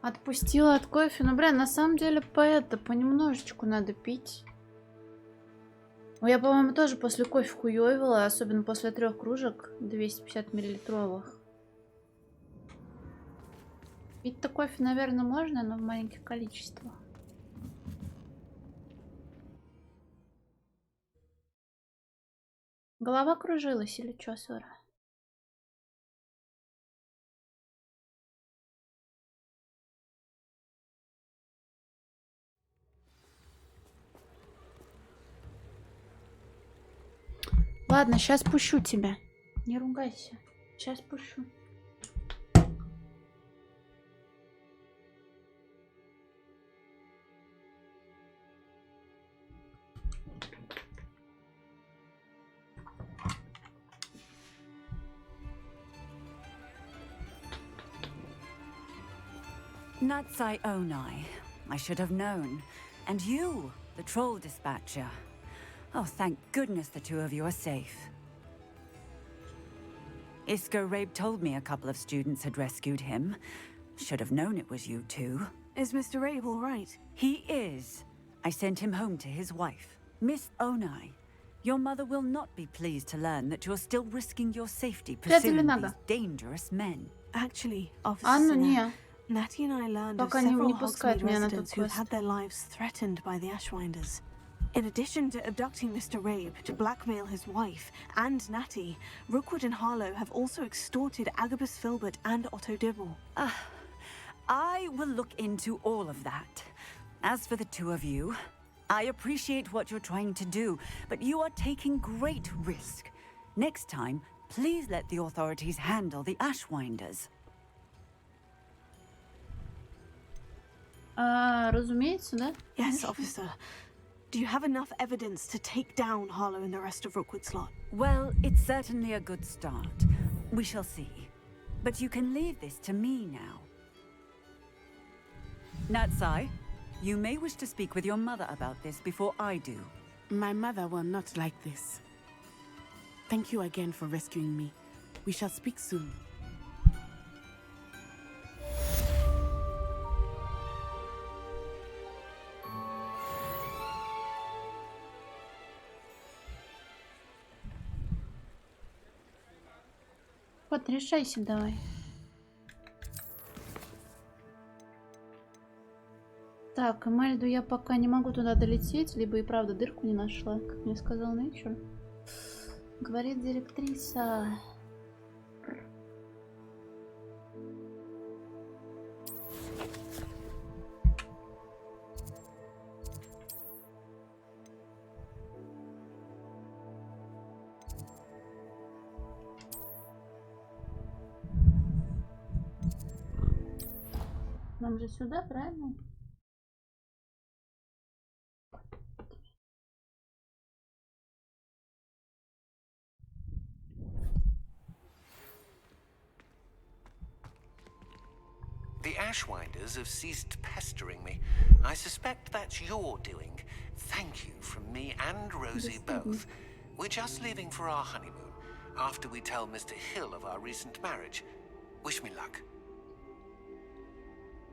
Отпустила от кофе. Ну, блин, на самом деле понемножечку надо пить. Ну, я, по-моему, тоже после кофе хуёвила, особенно после 3 кружек 250 миллилитровых. Пить-то кофе, наверное, можно, но в маленьких количествах. Голова кружилась или чё, Сора? Ладно, сейчас пущу тебя. Не ругайся. Сейчас пущу. Natsai Onai. I should have known. And you, the troll dispatcher. Oh, thank goodness the two of you are safe. Isco Rabe told me a couple of students had rescued him. Should have known it was you two. Is Mr. Rabe all right? He is. I sent him home to his wife. Miss Onai, your mother will not be pleased to learn that you're still risking your safety pursuing these dangerous men. Actually, Officer, Natty and I learned of several Hogsmeade residents who had their lives threatened by the Ashwinders. In addition to abducting Mr. Rabe to blackmail his wife and Natty, Rookwood and Harlow have also extorted Agabus Filbert and Otto Dibble. I will look into all of that. As for the two of you, I appreciate what you're trying to do, but you are taking great risk. Next time, please let the authorities handle the Ashwinders. Разумеется, да? Yes, officer. Do you have enough evidence to take down Harlow and the rest of Rookwood's lot? Well, it's certainly a good start. We shall see. But you can leave this to me now. Natsai, you may wish to speak with your mother about this before I do. My mother will not like this. Thank you again for rescuing me. We shall speak soon. Вот, решайся давай. Так, Мальду я пока не могу туда долететь, либо и правда дырку не нашла, как мне сказал Нэйчер. Говорит директриса. Нам же сюда, правильно? The Ashwinders have ceased pestering me. I suspect that's your doing. Thank you from me and Rosie both. We're just leaving for our honeymoon, after we tell Mr. Hill of our recent marriage. Wish me luck.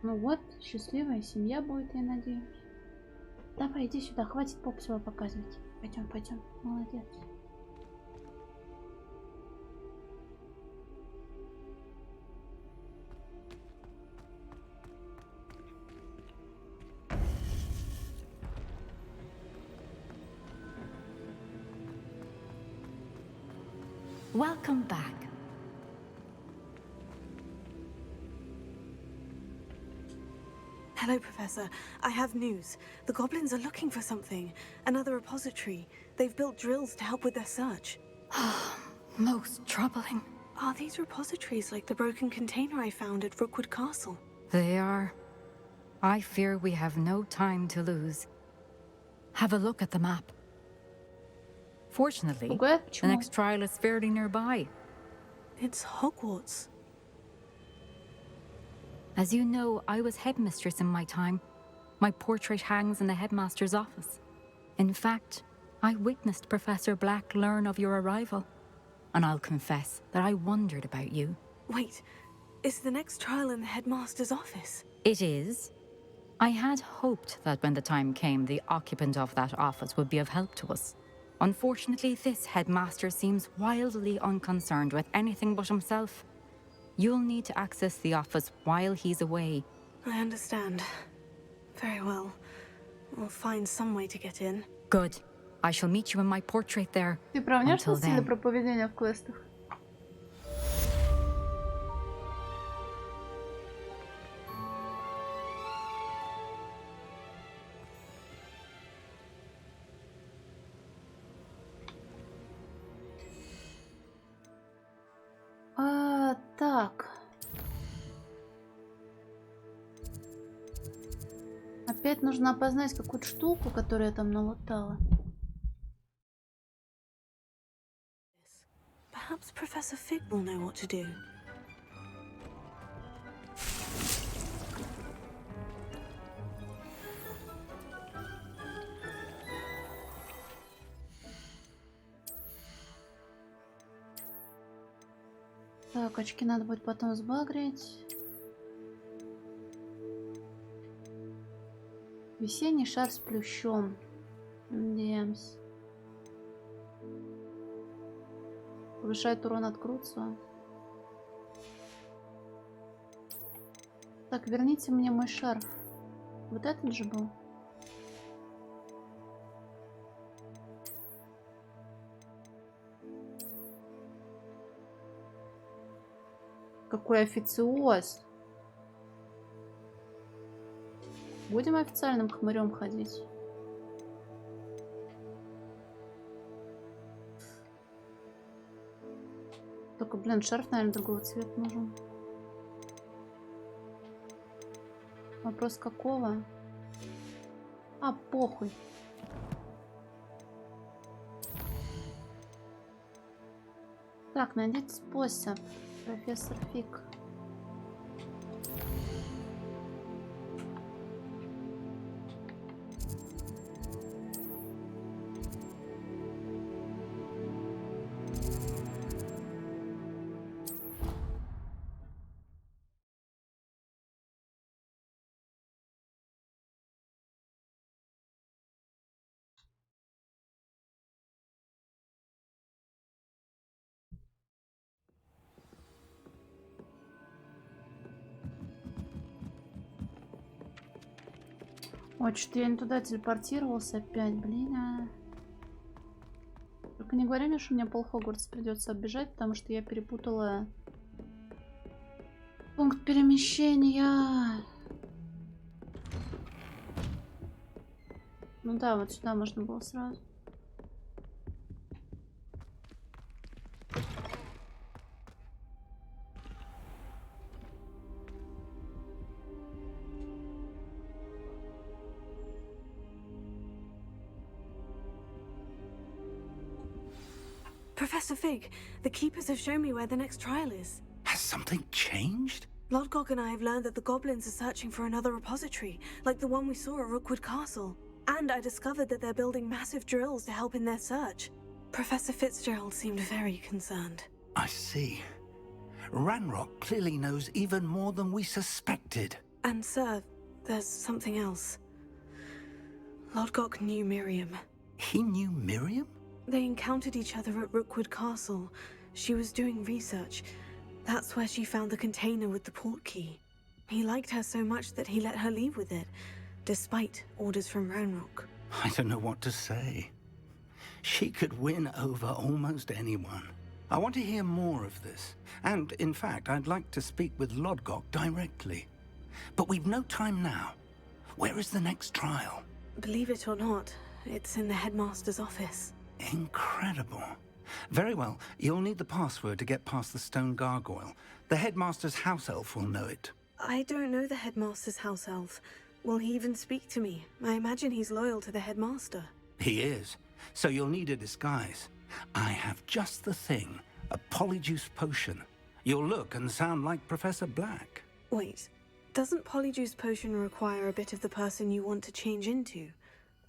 Ну вот, счастливая семья будет, я надеюсь. Давай, иди сюда, хватит поп свой показывать. Пойдем, пойдем, молодец. Welcome back. Hello, Professor. I have news. The goblins are looking for something. Another repository. They've built drills to help with their search. Most troubling. Are these repositories like the broken container I found at Rookwood Castle? They are. I fear we have no time to lose. Have a look at the map. Fortunately, the next trial is fairly nearby. It's Hogwarts. As you know, I was headmistress in my time. My portrait hangs in the headmaster's office. In fact, I witnessed Professor Black learn of your arrival. And I'll confess that I wondered about you. Wait, is the next trial in the headmaster's office? It is. I had hoped that when the time came, the occupant of that office would be of help to us. Unfortunately, this headmaster seems wildly unconcerned with anything but himself. You'll need to access the office while he's away. I understand. Very well. We'll find some way to get in. Good. I shall meet you in my portrait there. Ты правнешь на стиле про поведение в квестах? Так. Опять нужно опознать какую-то штуку, которую я там налутала. Perhaps Professor Fig will know what to do. Так, очки надо будет потом сбагрить. Весенний шар с плющом. Демс. Повышает урон от Круца. Так, верните мне мой шарф. Вот этот же был. Какой официоз. Будем официальным хмырем ходить. Только, блин, шарф, наверное, другого цвета нужен. Вопрос какого? А, похуй. Так, найдите способ, профессор Фиг. Ой, что-то я не туда телепортировался опять, блин. Только не говори мне, что мне пол Хогвартса придется оббежать, потому что я перепутала пункт перемещения. Ну да, вот сюда можно было сразу. Professor Fig, the Keepers have shown me where the next trial is. Has something changed? Lodgok and I have learned that the goblins are searching for another repository, like the one we saw at Rookwood Castle. And I discovered that they're building massive drills to help in their search. Professor Fitzgerald seemed very concerned. I see. Ranrock clearly knows even more than we suspected. And sir, there's something else. Lodgok knew Miriam. He knew Miriam? They encountered each other at Rookwood Castle. She was doing research. That's where she found the container with the port key. He liked her so much that he let her leave with it, despite orders from Ranrock. I don't know what to say. She could win over almost anyone. I want to hear more of this. And, in fact, I'd like to speak with Lodgok directly. But we've no time now. Where is the next trial? Believe it or not, it's in the headmaster's office. Incredible. Very well. You'll need the password to get past the stone gargoyle. The headmaster's house elf will know it. I don't know the headmaster's house elf. Will he even speak to me? I imagine he's loyal to the headmaster. He is. So you'll need a disguise. I have just the thing. A polyjuice potion. You'll look and sound like Professor Black. Wait. Doesn't polyjuice potion require a bit of the person you want to change into?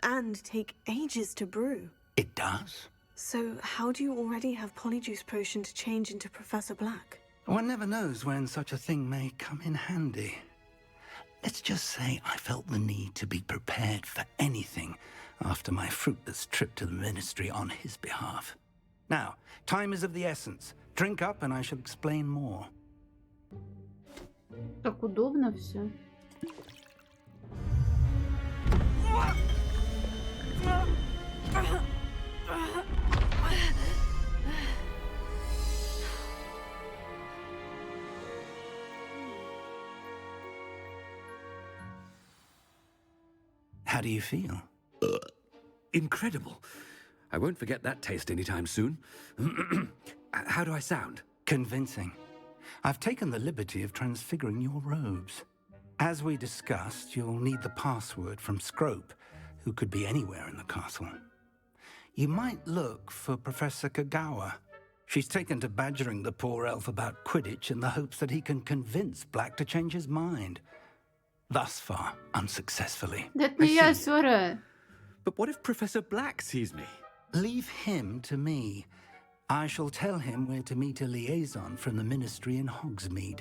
And take ages to brew? It does. So how do you already have polyjuice potion to change into Professor Black? One never knows when such a thing may come in handy. Let's just say I felt the need to be prepared for anything after my fruitless trip to the Ministry on his behalf. Now, time is of the essence. Drink up and I shall explain more. Так удобно все. How do you feel? Incredible. I won't forget that taste anytime soon. How do I sound? Convincing. I've taken the liberty of transfiguring your robes. As we discussed, you'll need the password from Scrope, who could be anywhere in the castle. You might look for Professor Kagawa. She's taken to badgering the poor elf about Quidditch in the hopes that he can convince Black to change his mind. Thus far, unsuccessfully. Это не я, Сора. But what if Professor Black sees me? Leave him to me. I shall tell him where to meet a liaison from the Ministry in Hogsmeade.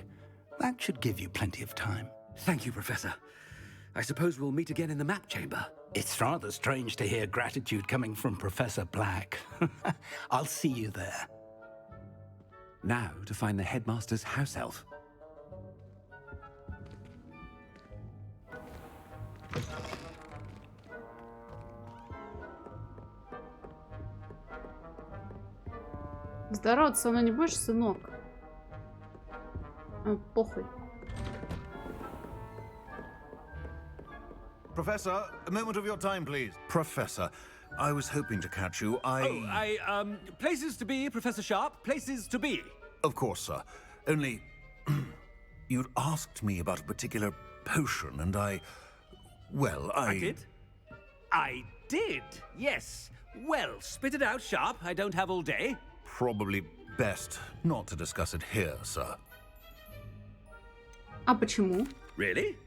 That should give you plenty of time. Thank you, Professor. I suppose we'll meet again in the map chamber. It's rather strange to hear gratitude coming from Professor Black. I'll see you there. Now to find the headmaster's house elf. Здорово, ты со мной не будешь, сынок? Похуй. Professor, a moment of your time, please. Professor, I was hoping to catch you. Places to be, Professor Sharp. Places to be. Of course, sir. Only, you'd asked me about a particular potion, and I did? I did, yes. Well, spit it out, Sharp. I don't have all day. Probably best not to discuss it here, sir. А почему? Really?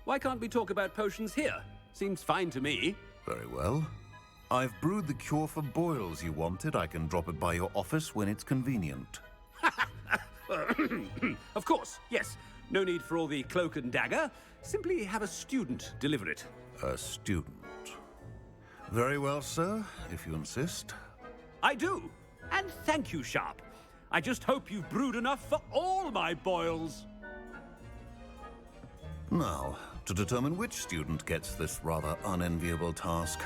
Why can't we talk about potions here? Seems fine to me. Very well. I've brewed the cure for boils you wanted. I can drop it by your office when it's convenient. Of course, yes. No need for all the cloak and dagger. Simply have a student deliver it. A student. Very well, sir, if you insist. I do. And thank you, Sharp. I just hope you've brewed enough for all my boils. Now, to determine which student gets this rather unenviable task.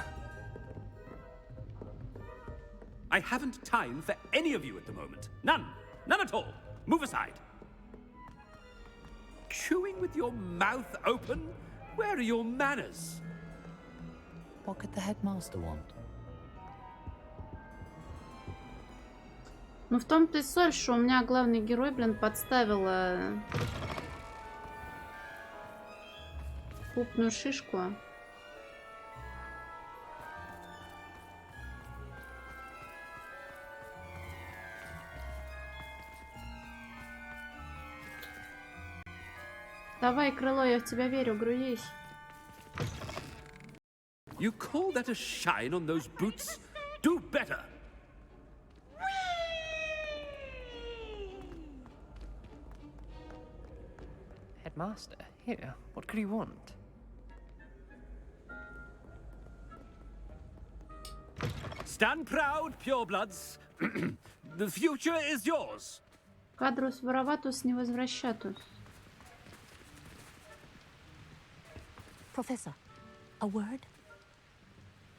I haven't time for any of you at the moment. None. None at all. Move aside. Chewing with your mouth open? Where are your manners? What could the headmaster want? Ну, в том-то и соль, что у меня главный герой, блин, подставила пупную шишку. Давай, крыло, я в тебя верю, грузись. You call that a shine on those boots? Do better. Headmaster, here, what could he want? Stand proud, purebloods. The future is yours. Кадрус вороватус не возвращатус. Professor, a word?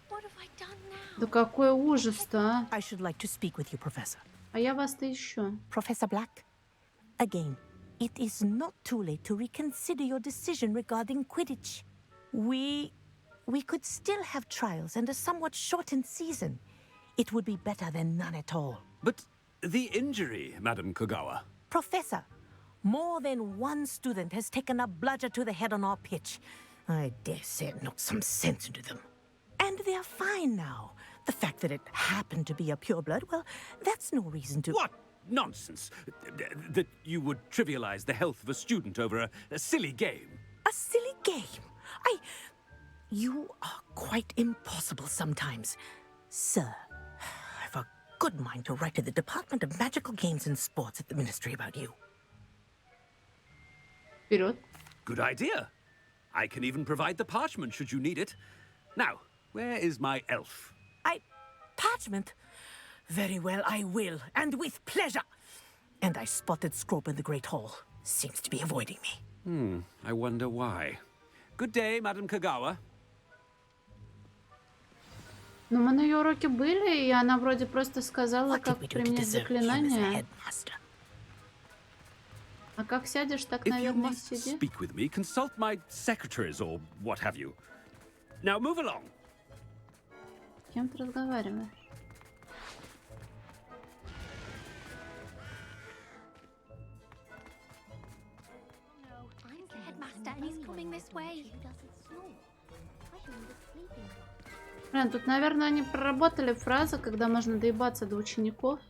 What have I done now? Да какой ужас-то, а? I should like to speak with you, Professor. А я вас-то ищу. Professor Black, again, it is not too late to reconsider your decision regarding Quidditch. We could still have trials and a somewhat shortened season. It would be better than none at all. But the injury, Madam Kogawa. Professor, more than one student has taken a bludger to the head on our pitch. I dare say it knocked some sense into them. And they're fine now. The fact that it happened to be a pureblood, well, that's no reason to... What nonsense! That you would trivialize the health of a student over a silly game. A silly game? You are quite impossible sometimes. Sir, I've a good mind to write to the Department of Magical Games and Sports at the Ministry about you. Вперед. Good idea. I can even provide the parchment should you need it. Now, where is my elf? Parchment? Very well, I will, and with pleasure. And I spotted Scrope in the Great Hall. Seems to be avoiding me. I wonder why. Good day, Madam Kogawa. Ну, мы на ее уроке были, и она вроде просто сказала, как применять заклинание. А как сядешь, так, наверное, и сиди. Speak with me, consult my secretaries or what have you. Now move along. С кем ты разговариваешь? I'm the headmaster and he's coming this way. Блин, тут, наверное, они проработали фразы, когда можно доебаться до учеников.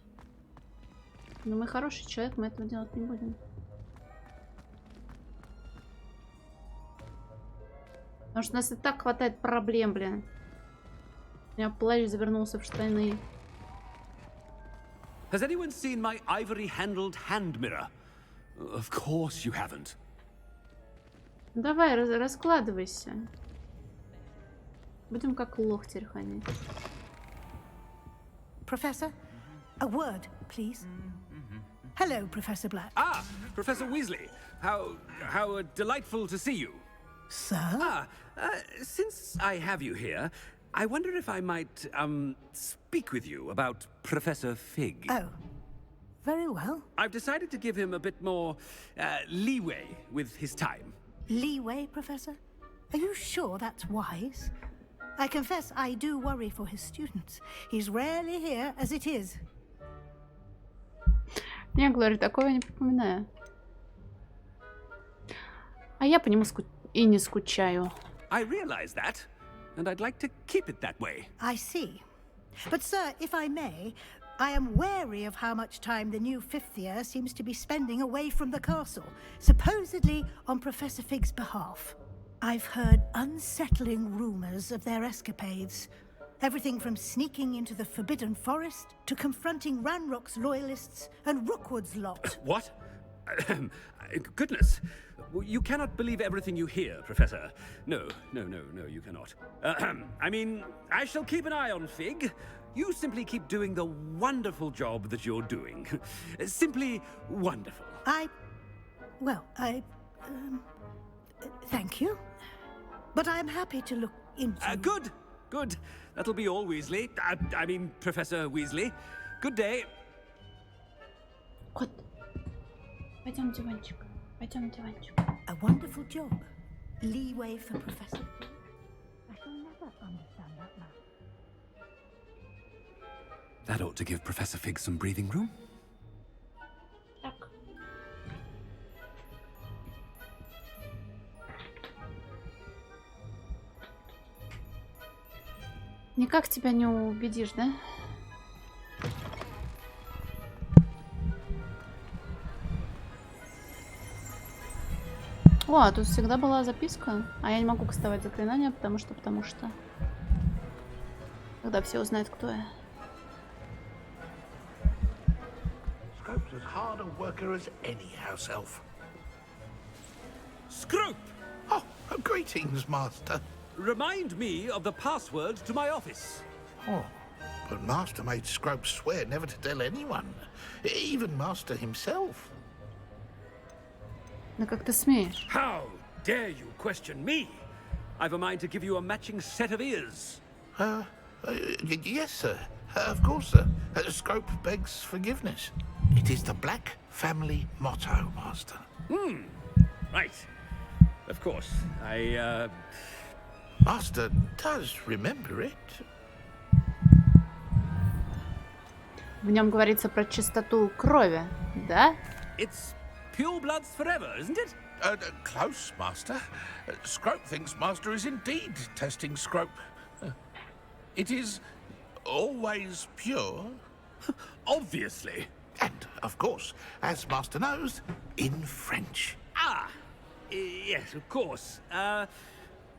Но мы хороший человек, мы этого делать не будем. Потому что у нас и так хватает проблем, блин. У меня плащ завернулся в штаны. Has anyone seen my ivory-handled hand mirror? Of course you haven't. Давай, раскладывайся. Будем как лох теперь ходить. Professor, a word, please. Hello, Professor Black. Ah, Professor Weasley. How delightful to see you. Sir? Since I have you here, I wonder if I might, speak with you about Professor Fig. Oh, very well. I've decided to give him a bit more, leeway with his time. Leeway, Professor? Are you sure that's wise? I confess I do worry for his students. He's rarely here as it is. Не, Глори, такого не припоминаю. А я по нему и не скучаю. I realize that, and I'd like to keep it that way. I see. But, sir, if I may, I am wary of how much time the new fifth year seems to be spending away from the castle, supposedly on Professor Fig's behalf. I've heard unsettling rumors of their escapades. Everything from sneaking into the Forbidden Forest to confronting Ranrock's loyalists and Rookwood's lot. What? Goodness. You cannot believe everything you hear, Professor. No, you cannot. I mean, I shall keep an eye on Fig. You simply keep doing the wonderful job that you're doing. Simply wonderful. Thank you. But I'm happy to look into... Good. That'll be all, Weasley. I mean, Professor Weasley. Good day. Кот. Пойдем, диванчик. Пойдем, диванчик. A wonderful job. Leeway for Professor. I shall never understand that man. That ought to give Professor Fig some breathing room. Так. Никак тебя не убедишь, да? О, а тут всегда была записка. А я не могу кастовать заклинания, потому что... Когда все узнают, кто я. Scrope's as hard a worker as any house elf. Scrope! Oh, greetings, Master. Remind me of the password to my office. Oh, but Master made Scrope swear never to tell anyone, even Master himself. Да как ты смеешь? How dare you question me? I've a mind to give you a matching set of ears. Yes, sir. Of course, sir. Scrope begs forgiveness. It is the Black family motto, Master. Right. Of course. Master does remember it. В нем говорится про чистоту крови, да? It's pure bloods forever, isn't it? Close, Master. Scrope thinks Master is indeed testing Scrope. It is always pure. Obviously. And, of course, as Master knows, in French. Yes, of course.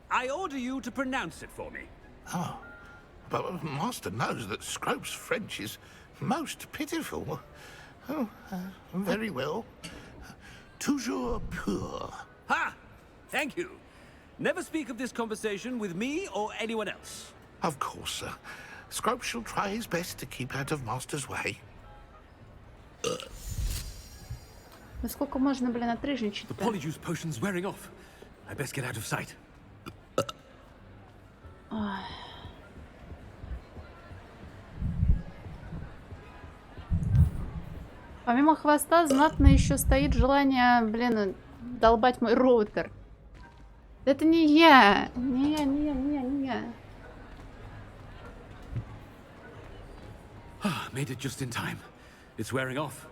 I order you to pronounce it for me. Oh, but Master knows that Scrope's French is most pitiful. Oh, very well. Toujours pur. Ha! Thank you. Never speak of this conversation with me or anyone else. Of course, sir. Scrope shall try his best to keep out of Master's way. Насколько можно, блин, отрыжничать-то? The polyjuice potion's wearing off. I best get out of sight. Ой. Помимо хвоста, знатно еще стоит желание, блин, долбать мой роутер. Это не я. Не я. Made it just in time. It's wearing off.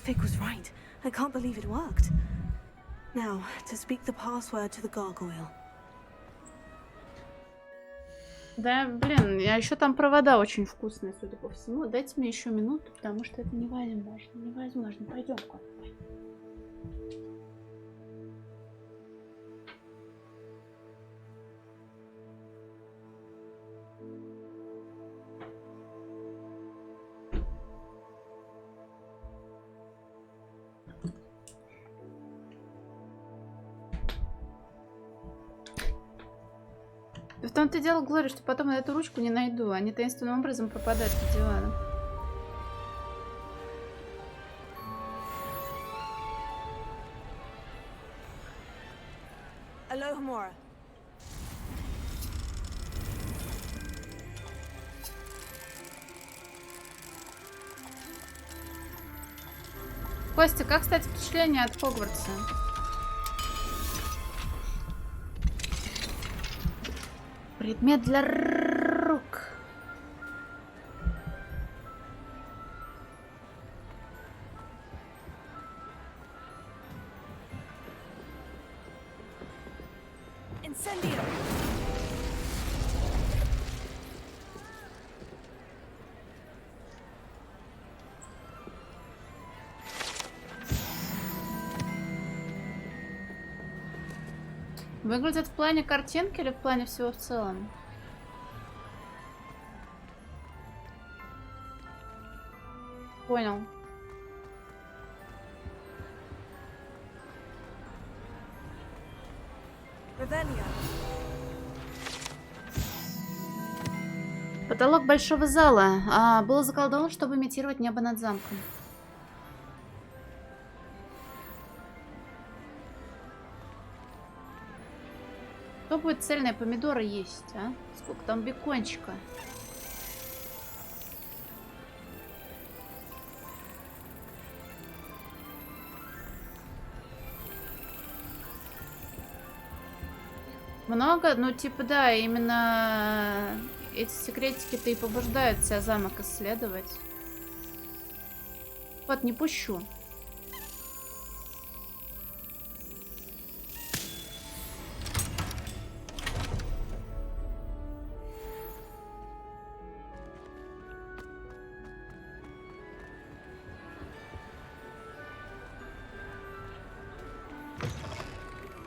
Fig was right. I can't believe it worked. Now, to speak the password to the gargoyle. Да, блин, а еще там провода очень вкусные, судя по всему. Дайте мне еще минуту, потому что это невозможно. Невозможно. Пойдем куда-нибудь. В том-то и дело, Глория, что потом я эту ручку не найду. Они таинственным образом пропадают под диваном. Alohomora. Костя, как стать впечатление от Хогвартса? Предмет для рук. Incendio. Выглядит в плане картинки или в плане всего в целом? Понял. Потолок большого зала был заколдован, чтобы имитировать небо над замком. Кто будет цельные помидоры есть, а? Сколько там бекончика? Много? Ну, типа, да, именно эти секретики-то и побуждают тебя замок исследовать. Вот, не пущу.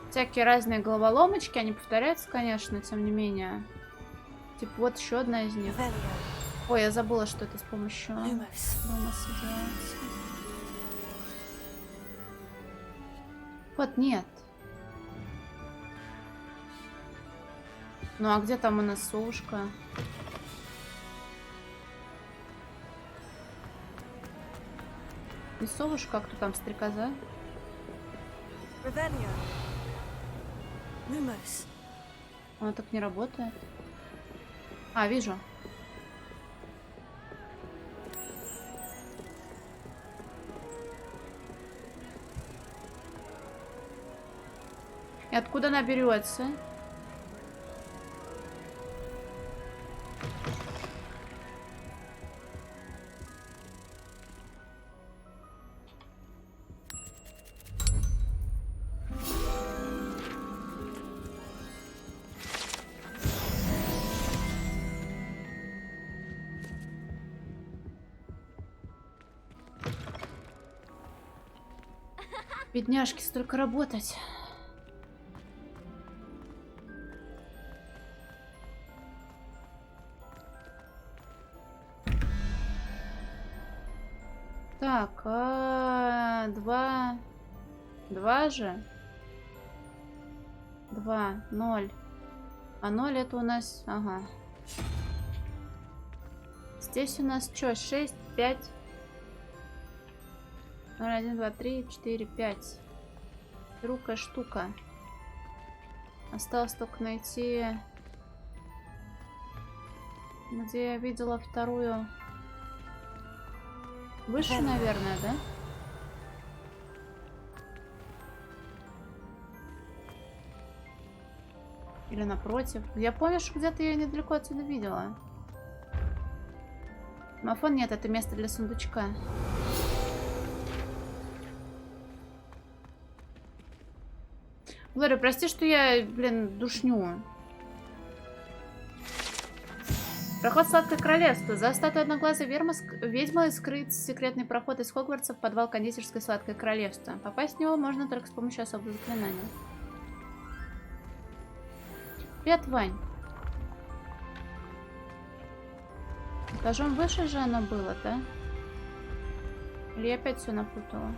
Всякие разные головоломочки, они повторяются, конечно, тем не менее. Типа, вот еще одна из них. Ой, я забыла, что это с помощью Lumos делается. Вот, нет. Ну, а где там у нас совушка? Не совушка, а кто там, стрекоза? Она так не работает. А, вижу. И откуда она берется? Бедняжки, столько работать. Так, два же. 2, 0. А 0 это у нас, ага. Здесь у нас что, 6, 5. 0, 1, 2, 3, 4, 5. Хрупкая штука. Осталось только найти, где я видела вторую. Выше, наверное, да? Или напротив. Я помню, что где-то я недалеко отсюда видела. Мафон нет, это место для сундучка. Глория, прости, что я, блин, душню. Проход в Сладкое Королевство. За статуей одноглазой ведьмы скрыт секретный проход из Хогвартса в подвал кондитерской Сладкое Королевство. Попасть в него можно только с помощью особого заклинания. Привет, Вань. Этажом выше же оно было, да? Или я опять все напутала?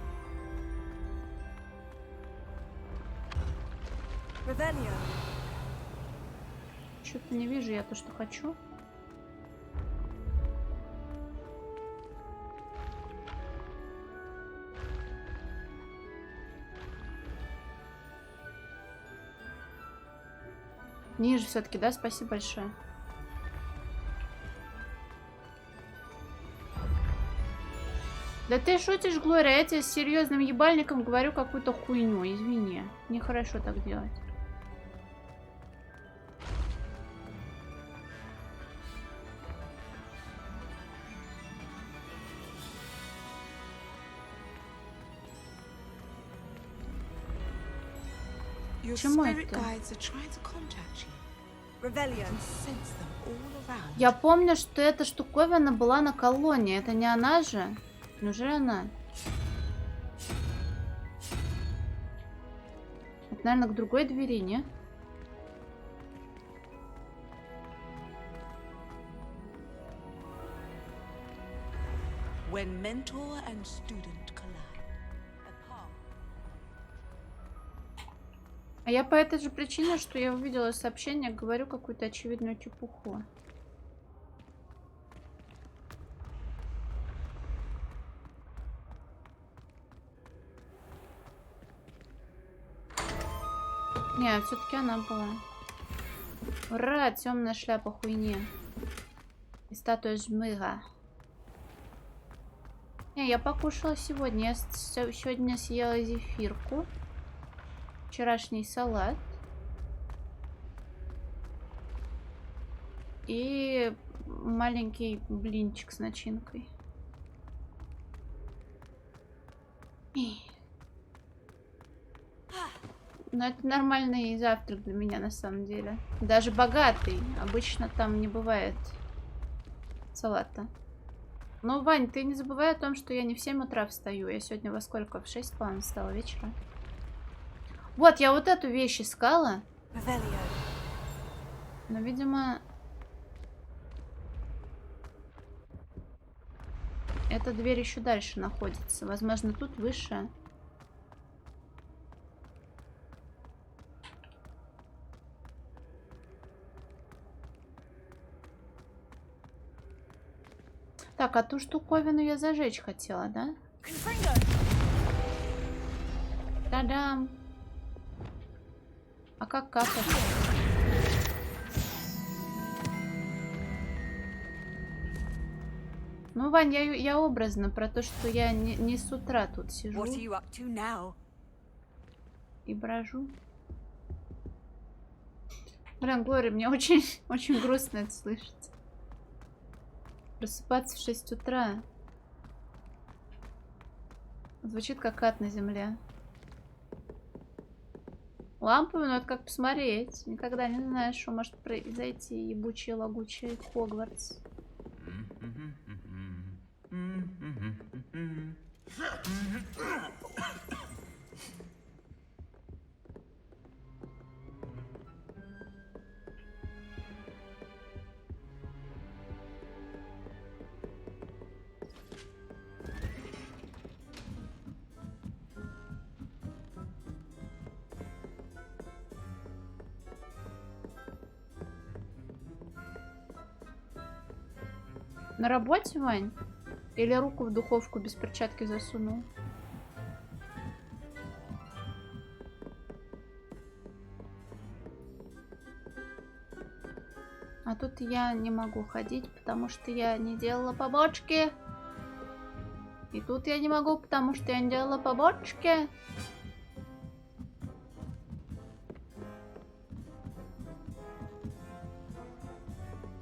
Что-то не вижу я то, что хочу. Ниже все-таки, да? Спасибо большое. Да ты шутишь, Глория? Я тебе с серьезным ебальником говорю какую-то хуйню. Извини. Нехорошо так делать. Почему это? Я помню, что эта штуковина была на колонне. Это не она же? Неужели она? Это, наверное, к другой двери, не? when mentor and student collide. А я по этой же причине, что я увидела сообщение, говорю какую-то очевидную чепуху. Не, все-таки она была. Ура, темная шляпа хуйни. И статуя жмыга. Не, я покушала сегодня. Я сегодня съела зефирку. Вчерашний салат. И маленький блинчик с начинкой. Но это нормальный завтрак для меня на самом деле. Даже богатый. Обычно там не бывает салата. Но, Вань, ты не забывай о том, что я не в 7 утра встаю. Я сегодня во сколько? В 6, по-моему, встала вечера. Вот, я вот эту вещь искала. Но, видимо... Эта дверь еще дальше находится. Возможно, тут выше. Так, а ту штуковину я зажечь хотела, да? Та-дам! А как капать? Ну, Вань, я образно про то, что я не с утра тут сижу и брожу. Блин, Глория, мне очень, очень грустно это слышать. Просыпаться в 6 утра. Звучит как ад на земле. Лампами, ну это как посмотреть. Никогда не знаешь, что может произойти. Ебучий, лагучий Хогвартс. На работе, Вань? Или руку в духовку без перчатки засунул? А тут я не могу ходить, потому что я не делала побочки. И тут я не могу, потому что я не делала побочки.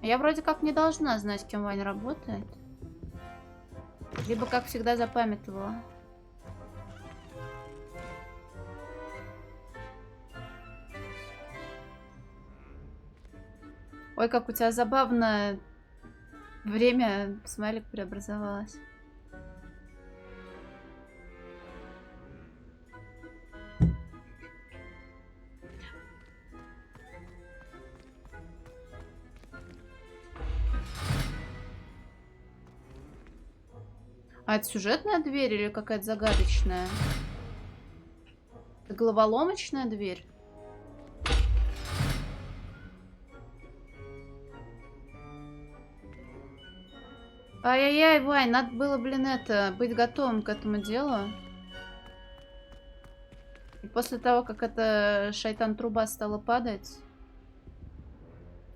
Я вроде как не должна знать, кем Ваня работает. Либо, как всегда, запамятовала. Ой, как у тебя забавно время, смайлик преобразовалось. А это сюжетная дверь или какая-то загадочная? Это головоломочная дверь? Ай-яй-яй, Вань, надо было, блин, быть готовым к этому делу. И после того, как эта шайтан-труба стала падать,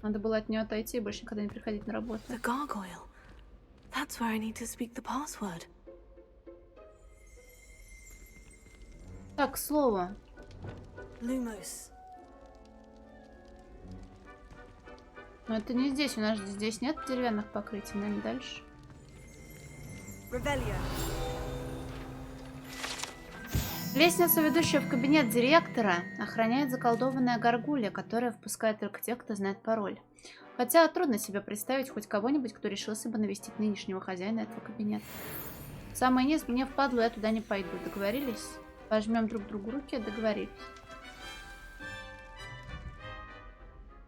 надо было от нее отойти и больше никогда не приходить на работу. That's where I need to speak the password. Так, слово. Lumos. Но это не здесь. У нас здесь нет деревянных покрытий. Наверное, дальше. Revelio. Лестница, ведущая в кабинет директора, охраняет заколдованная горгулья, которая впускает только тех, кто знает пароль. Хотя трудно себе представить хоть кого-нибудь, кто решился бы навестить нынешнего хозяина этого кабинета. Самый низ, мне впадлу, я туда не пойду. Договорились? Пожмем друг другу руки, договорились.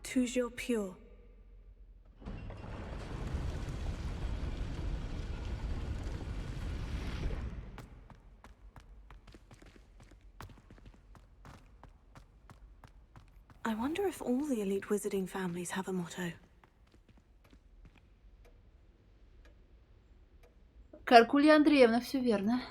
Toujours pure. wonder if all the elite wizarding families have a motto. Каркулья Андреевна, все верно.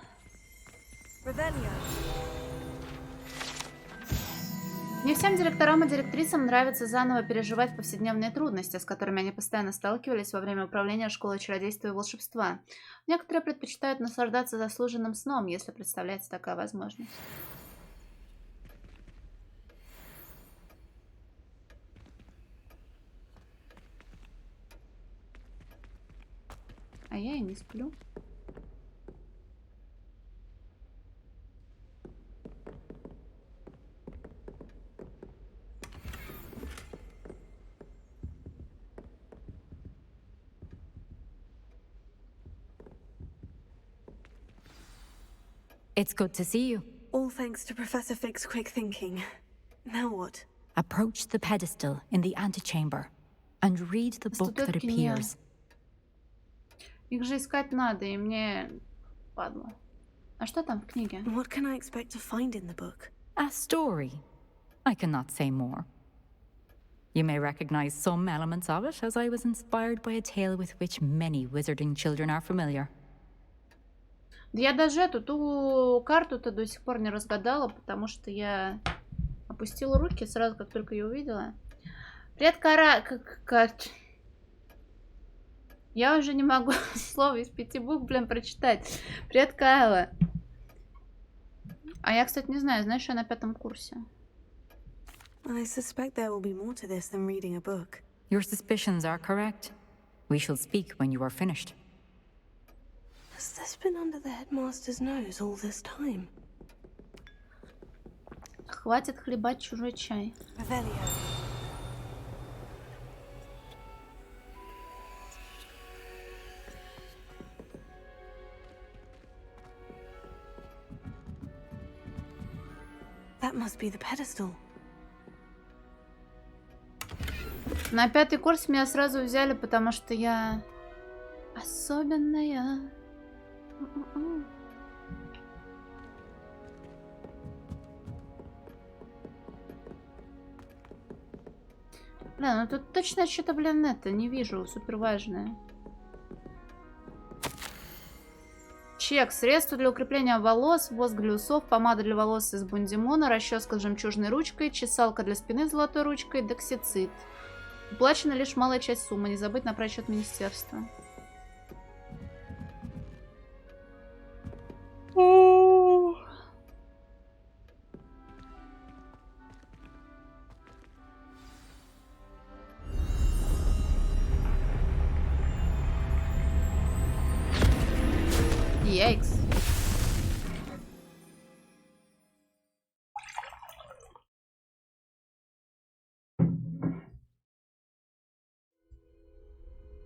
Не всем директорам и директрисам нравится заново переживать повседневные трудности, с которыми они постоянно сталкивались во время управления школой чародейства и волшебства. Некоторые предпочитают наслаждаться заслуженным сном, если представляется такая возможность. А я и не сплю. It's good to see you. All thanks to Professor Fig's quick thinking. Now what? Approach the pedestal in the antechamber and read the book that Статуэтки не. appears. Их же искать надо, и мне падло. А что там в книге? What can I expect to find in the book? A story. I cannot say more. You may recognize some elements of it, as I was inspired by a tale with which many wizarding children are familiar. Да я даже эту ту карту-то до сих пор не разгадала, потому что я опустила руки сразу, как только ее увидела. Привет, Я уже не могу слова из 5 букв, блин, прочитать. Привет, Кайла. А я, кстати, не знаю, знаешь, я на 5 курсе. I suspect there will be more to this than reading a book. Your suspicions are correct. We shall speak when you are finished. Has this been under the headmaster's nose all this time? Хватит хлебать чужой чай. Revelio. That must be the pedestal. На 5 курс меня сразу взяли, потому что я особенная. Бля, ну тут точно что-то, блин, это не вижу, супер важное. Чек. Средства для укрепления волос, воск для усов, помада для волос из бундимона, расческа с жемчужной ручкой, чесалка для спины с золотой ручкой, доксицит. Уплачена лишь малая часть суммы. Не забыть направить счет министерства. Yikes.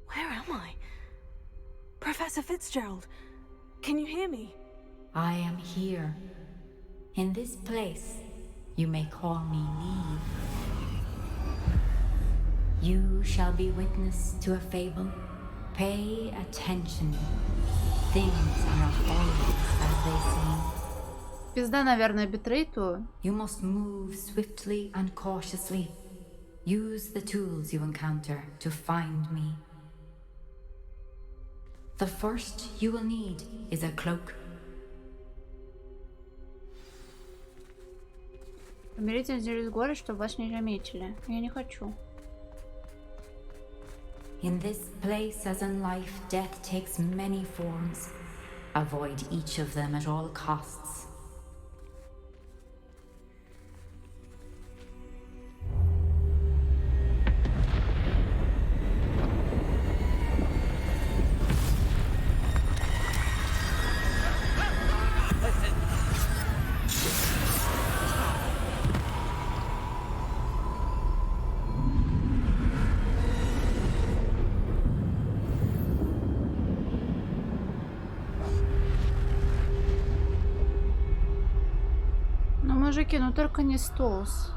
Where am I? Professor Fitzgerald, can you hear me? I am here. In this place, you may call me Neve. You shall be witness to a fable. Pay attention. Things are not always as they seem. Пизда, наверное, битрейту. You must move swiftly and cautiously. Use the tools you encounter to find me. The first you will need is a cloak. Померите через горы, чтобы вас не заметили. Я не хочу. In this place, as in life, death takes many forms. Avoid each of them at all costs. Мужики, ну только не столс.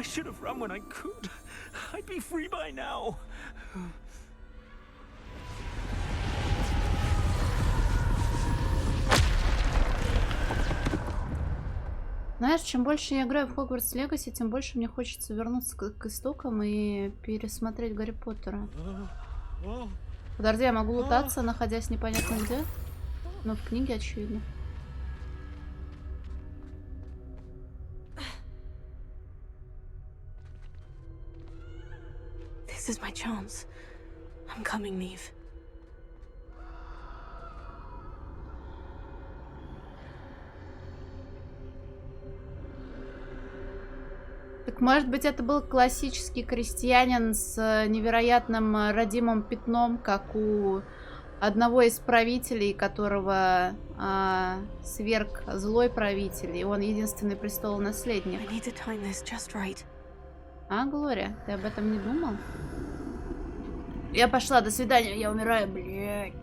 I should have run when I could. I'd be free by now. Знаешь, чем больше я играю в Hogwarts Legacy, тем больше мне хочется вернуться к истокам и пересмотреть Гарри Поттера. Подожди, я могу лутаться, находясь непонятно где? Но в книге очевидно. This is my chance. I'm coming, Neve. Так может быть, это был классический крестьянин с невероятным родимым пятном, как у одного из правителей, которого сверг злой правитель, и он единственный престолонаследник. А, Глория, ты об этом не думал? Я пошла, до свидания, я умираю, блядь.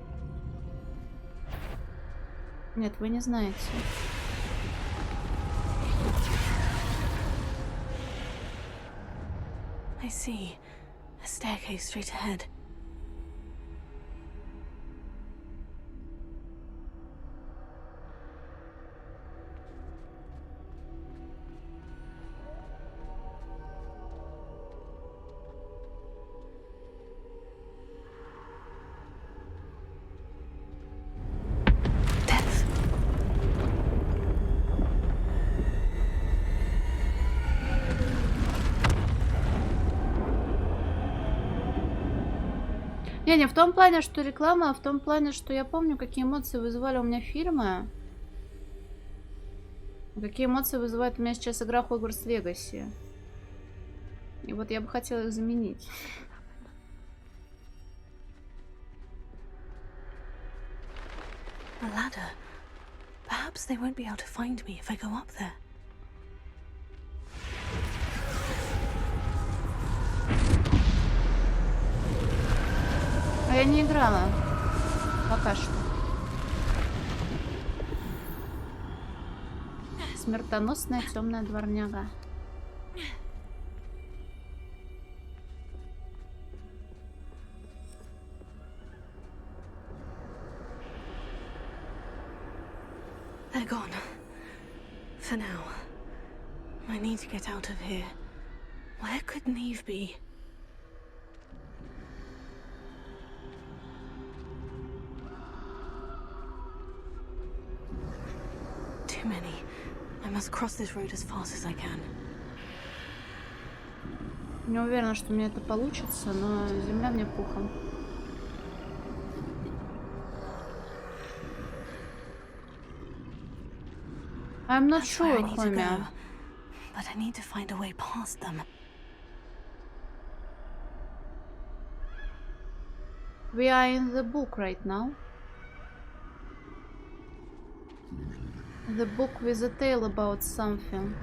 Нет, вы не знаете. I see. A staircase straight ahead. Не в том плане, что реклама, а в том плане, что я помню, какие эмоции вызывали у меня фильмы. Какие эмоции вызывает у меня сейчас игра Hogwarts Legacy. И вот я бы хотела их заменить. A ladder. Perhaps they won't be able to find me if I go up there. А я не играла. Пока что. Смертоносная темная дворняга. They're gone. For now. I need to get out of here. Where could Neve be? Too many. I must cross this road as fast as I can. Не уверена, что мне это получится, но земля мне пухом. I'm not sure, Homie. But I need to find a way past them. We are in the book right now. The book with a tale about something.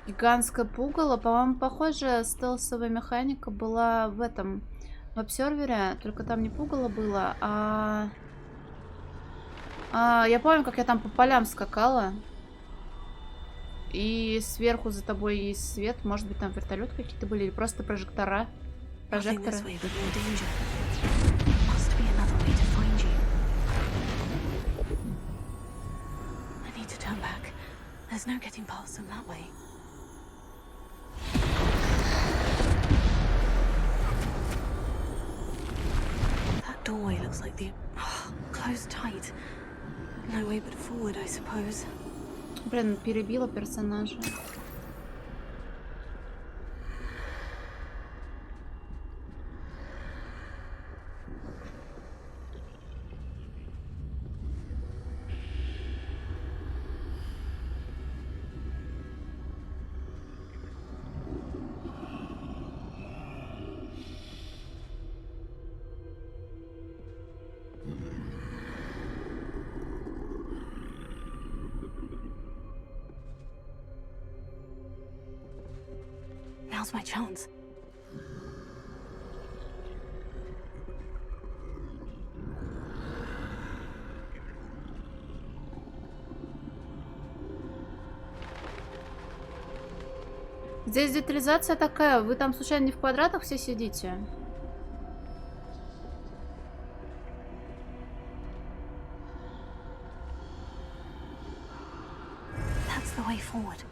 Гигантское пугало. По-моему, похожая стелсовая механика была в этом, в обсервере, только там не пугало было, я помню, как я там по полям скакала. И сверху за тобой есть свет. Может быть, там вертолет какие-то были, или просто прожекторы. There's no getting past them that way. That doorway looks like the closed tight. No way but forward, I suppose. Блин, перебила персонажа. Now's my chance. Здесь детализация такая. Вы там случайно не в квадратах все сидите? That's the way forward.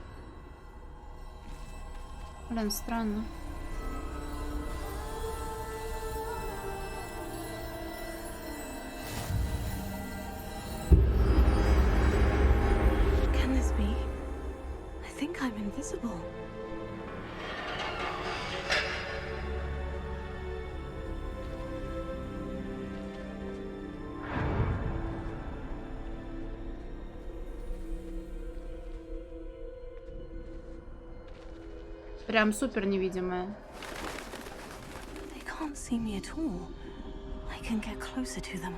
Блин, странно. Can this be? I think I'm invisible. Прям супер невидимая. They can't see me at all. I can get closer to them.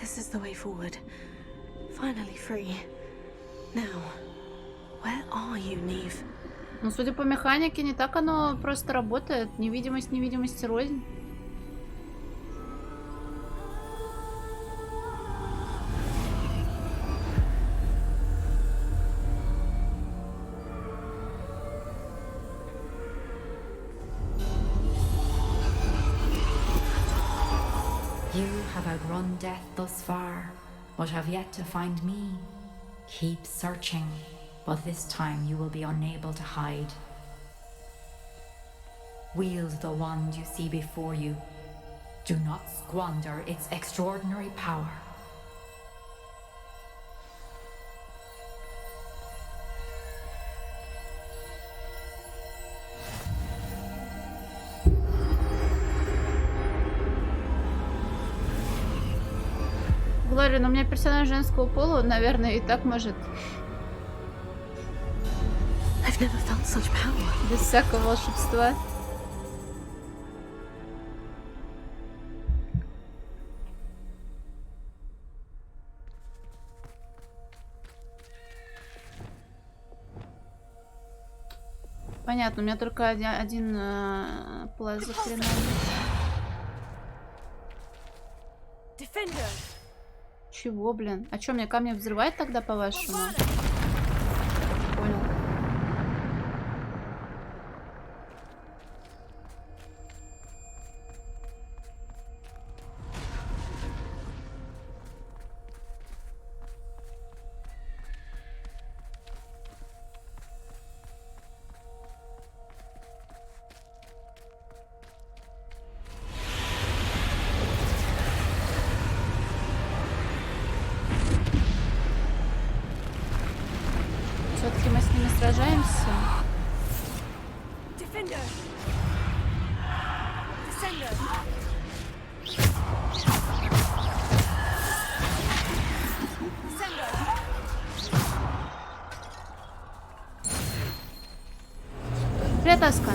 This is the way forward. Finally free. Now, where are you, Neve? Ну, судя по механике, не так оно просто работает. Невидимость, невидимость рознь. You have outrun death thus far, but have yet to find me. Keep searching, but this time you will be unable to hide. Wield the wand you see before you. Do not squander its extraordinary power. Глория, но у меня персонаж женского пола, наверное, и так может. I've never felt such power. Без всякого волшебства. Понятно, у меня только один плаз захренал. Чего, блин? А чё, мне камни взрывает тогда, по-вашему? Понял. Все-таки мы с ними сражаемся. Привет, Аска.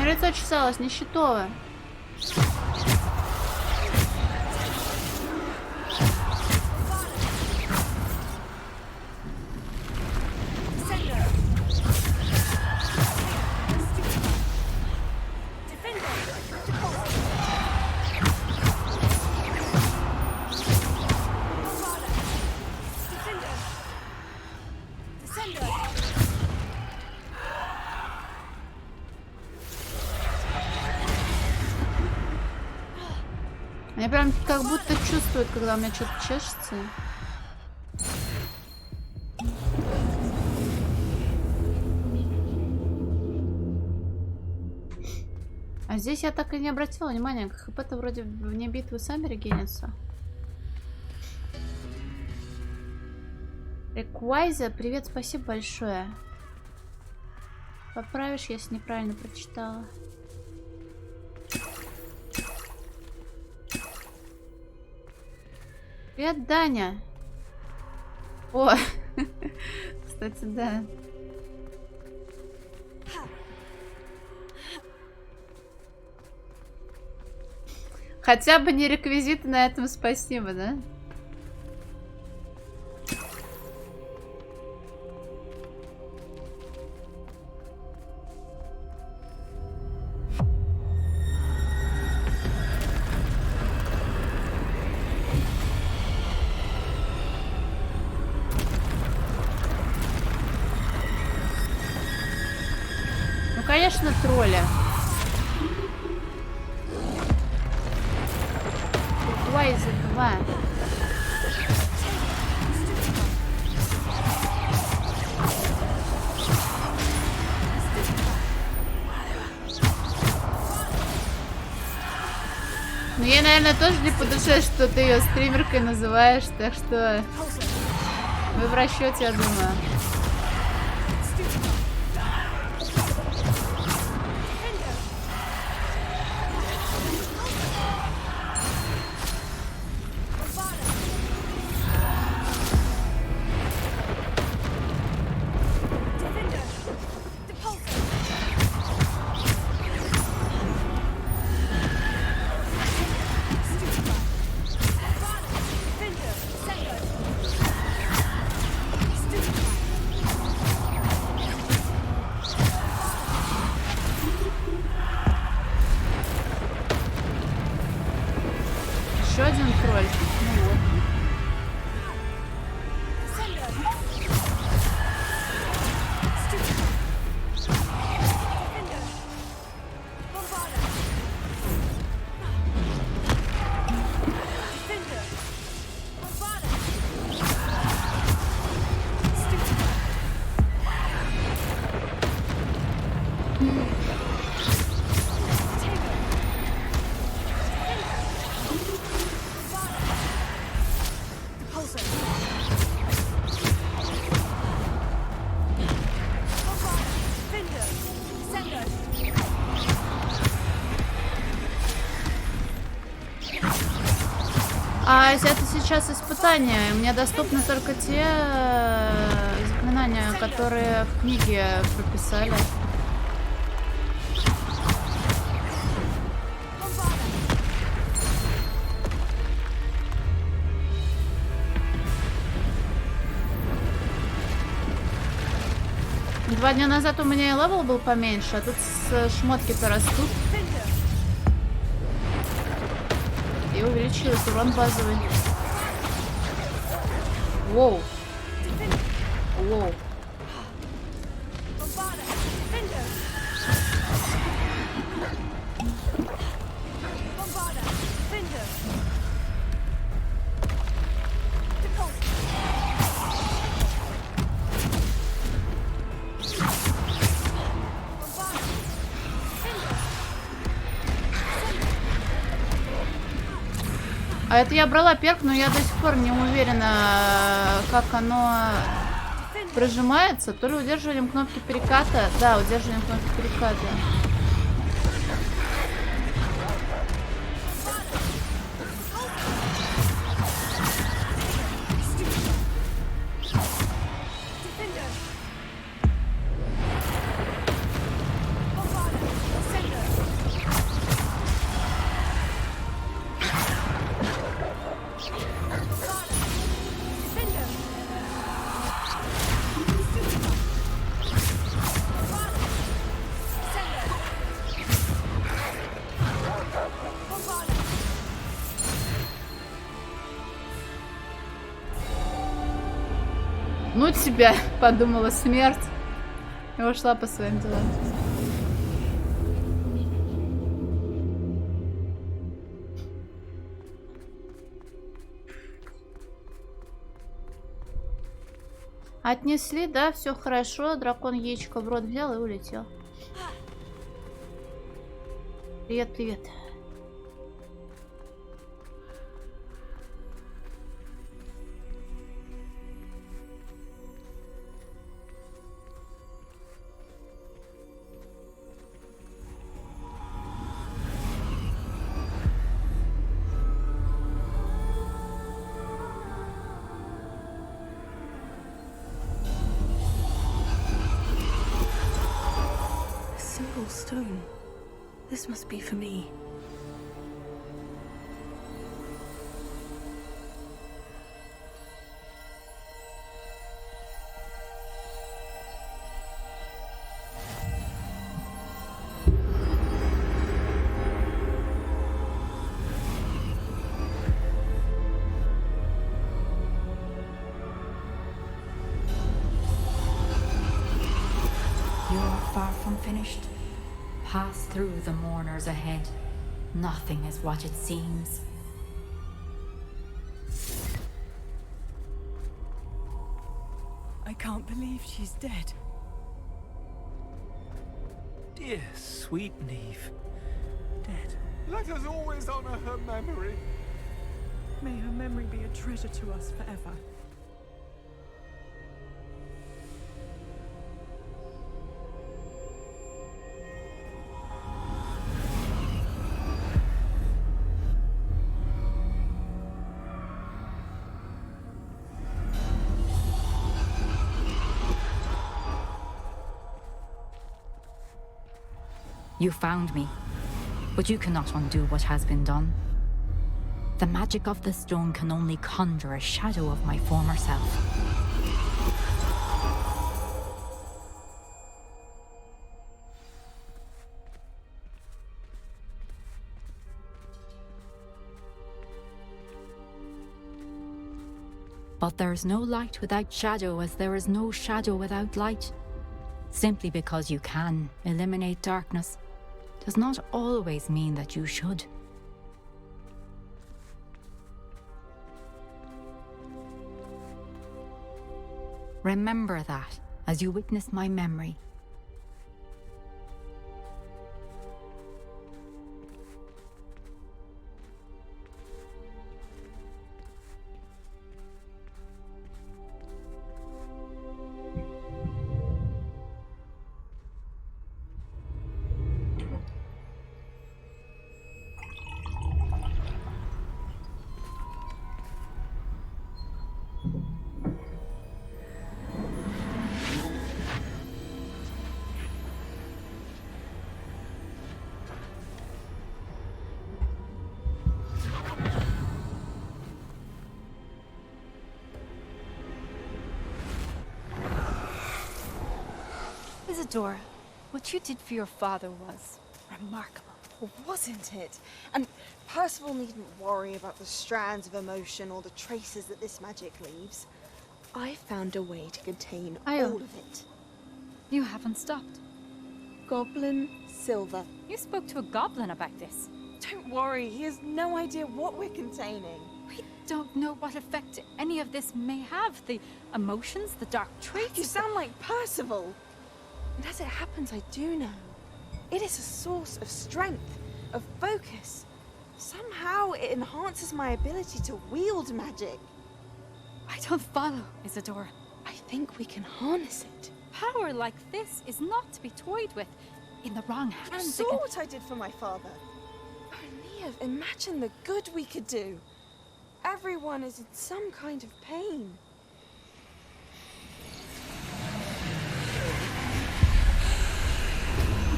Лицо чесалось, нищетово. Они прям как будто чувствуют, когда у меня что-то чешется. А здесь я так и не обратила внимания. ХП-то вроде вне битвы сами регенятся. Эквайза, привет, спасибо большое. Поправишь, если неправильно прочитала. Привет, Даня. О, кстати, да. Хотя бы не реквизиты на этом спасибо, да? Ну, конечно, тролля. Вайза 2. Ну, ей, наверное, тоже не по душе, что ты ее стримеркой называешь, так что вы в расчете, я думаю. Еще один тролль. Ну вот. А это сейчас испытание. Мне доступны только те заклинания, которые в книге прописали. Два дня назад у меня и левел был поменьше, а тут шмотки-то растут. И увеличилась урон базовый. Воу. Воу. А это я брала перк, но я до сих пор не уверена, как оно прожимается. То ли удерживанием кнопки переката. Да, удерживанием кнопки переката. Ну тебя, подумала смерть. И ушла по своим делам. Отнесли, да, все хорошо. Дракон яичко в рот взял и улетел. Привет, привет. A single stone. This must be for me. You are far from finished. Pass through the mourners ahead. Nothing is what it seems. I can't believe she's dead. Dear sweet Neve. Dead. Let us always honor her memory. May her memory be a treasure to us forever. You found me, but you cannot undo what has been done. The magic of the stone can only conjure a shadow of my former self. But there is no light without shadow, as there is no shadow without light. Simply because you can eliminate darkness does not always mean that you should. Remember that as you witness my memory. Isadora, what you did for your father was remarkable. Well, wasn't it? And Percival needn't worry about the strands of emotion or the traces that this magic leaves. I found a way to contain all of it. You haven't stopped. Goblin Silver. You spoke to a goblin about this. Don't worry, he has no idea what we're containing. We don't know what effect any of this may have. The emotions, the dark traits. You sound like Percival. And as it happens, I do know. It is a source of strength, of focus. Somehow it enhances my ability to wield magic. I don't follow, Isadora. I think we can harness it. Power like this is not to be toyed with. In the wrong hands. You saw what I did for my father. Oh, Neve, imagine the good we could do. Everyone is in some kind of pain.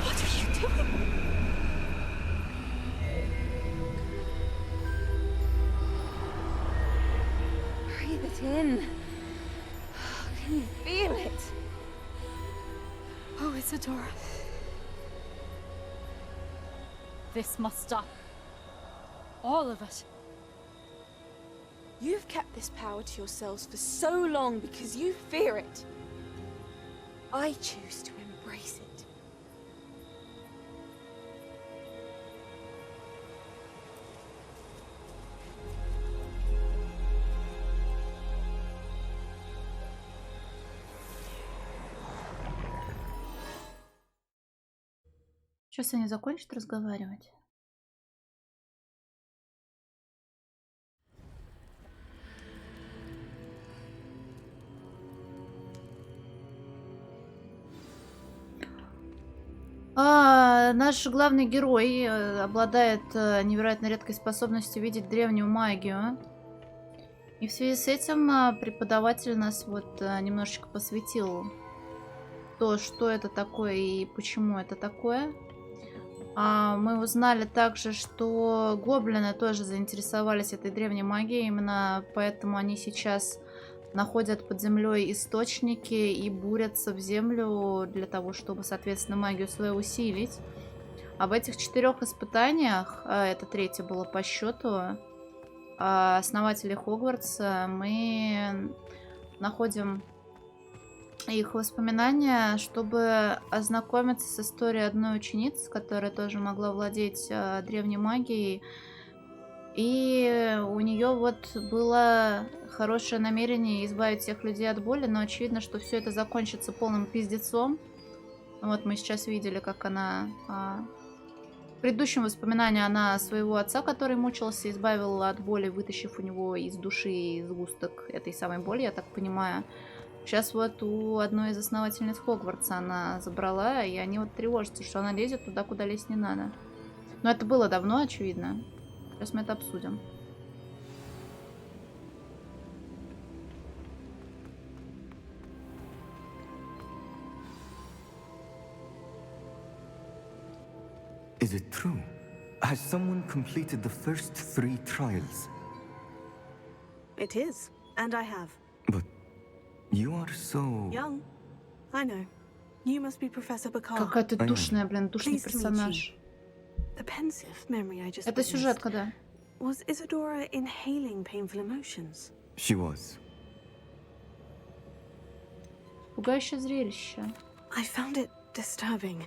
What are you doing? Breathe it in. Can you feel it? Oh, Isadora. This must stop. All of it. You've kept this power to yourselves for so long because you fear it. I choose to embrace it. Сейчас они закончат разговаривать. Наш главный герой обладает невероятно редкой способностью видеть древнюю магию. И в связи с этим преподаватель нас вот немножечко посвятил то, что это такое и почему это такое. Мы узнали также, что гоблины тоже заинтересовались этой древней магией. Именно поэтому они сейчас находят под землей источники и бурятся в землю для того, чтобы, соответственно, магию свою усилить. А в этих 4 испытаниях, это 3-е было по счету, основателей Хогвартса, мы находим их воспоминания, чтобы ознакомиться с историей одной ученицы, которая тоже могла владеть древней магией. И у нее вот было хорошее намерение избавить всех людей от боли, но очевидно, что все это закончится полным пиздецом. Вот мы сейчас видели, как она... В предыдущем воспоминании она своего отца, который мучился, избавила от боли, вытащив у него из души сгусток этой самой боли, я так понимаю. Сейчас вот у одной из основательниц Хогвартса она забрала, и они вот тревожатся, что она лезет туда, куда лезть не надо. Но это было давно, очевидно. Сейчас мы это обсудим. Is it true? Has someone completed the first 3 trials? It is, and I have. But you are so... Young. I know. You must be Professor Bakar. Какая-то душная, блин, душный Pleased to meet персонаж. you. The pensive memory I just Это witnessed. сюжетка, да. Was Isadora inhaling painful emotions? She was. Пугающее зрелище. I found it disturbing.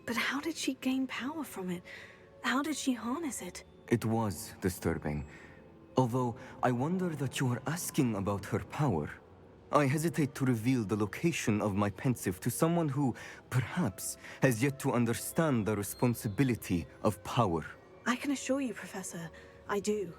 But how did she gain power from it? How did she harness it? It was disturbing. Although I wonder that you are asking about her power. I hesitate to reveal the location of my pensive to someone who, perhaps, has yet to understand the responsibility of power. I can assure you, Professor, I do.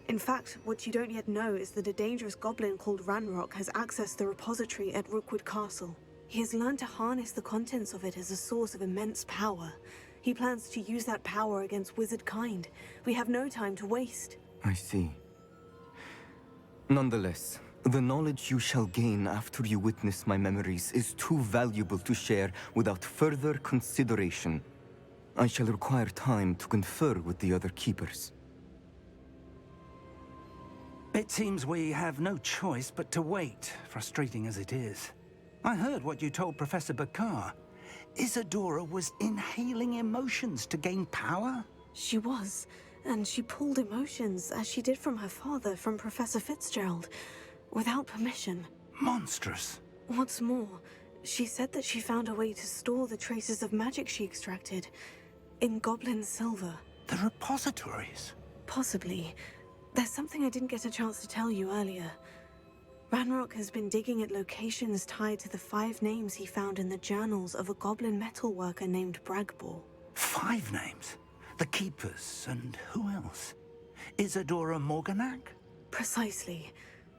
In fact, what you don't yet know is that a dangerous goblin called Ranrock has accessed the repository at Rookwood Castle. He has learned to harness the contents of it as a source of immense power. He plans to use that power against wizard kind. We have no time to waste. I see. Nonetheless, the knowledge you shall gain after you witness my memories is too valuable to share without further consideration. I shall require time to confer with the other keepers. It seems we have no choice but to wait, frustrating as it is. I heard what you told Professor Bakar. Isadora was inhaling emotions to gain power? She was, and she pulled emotions, as she did from her father, from Professor Fitzgerald, without permission. Monstrous. What's more, she said that she found a way to store the traces of magic she extracted in goblin silver. The repositories? Possibly. There's something I didn't get a chance to tell you earlier. Ranrock has been digging at locations tied to the 5 names he found in the journals of a goblin metalworker named Bragbor. 5 names? The Keepers, and who else? Isadora Morganac? Precisely.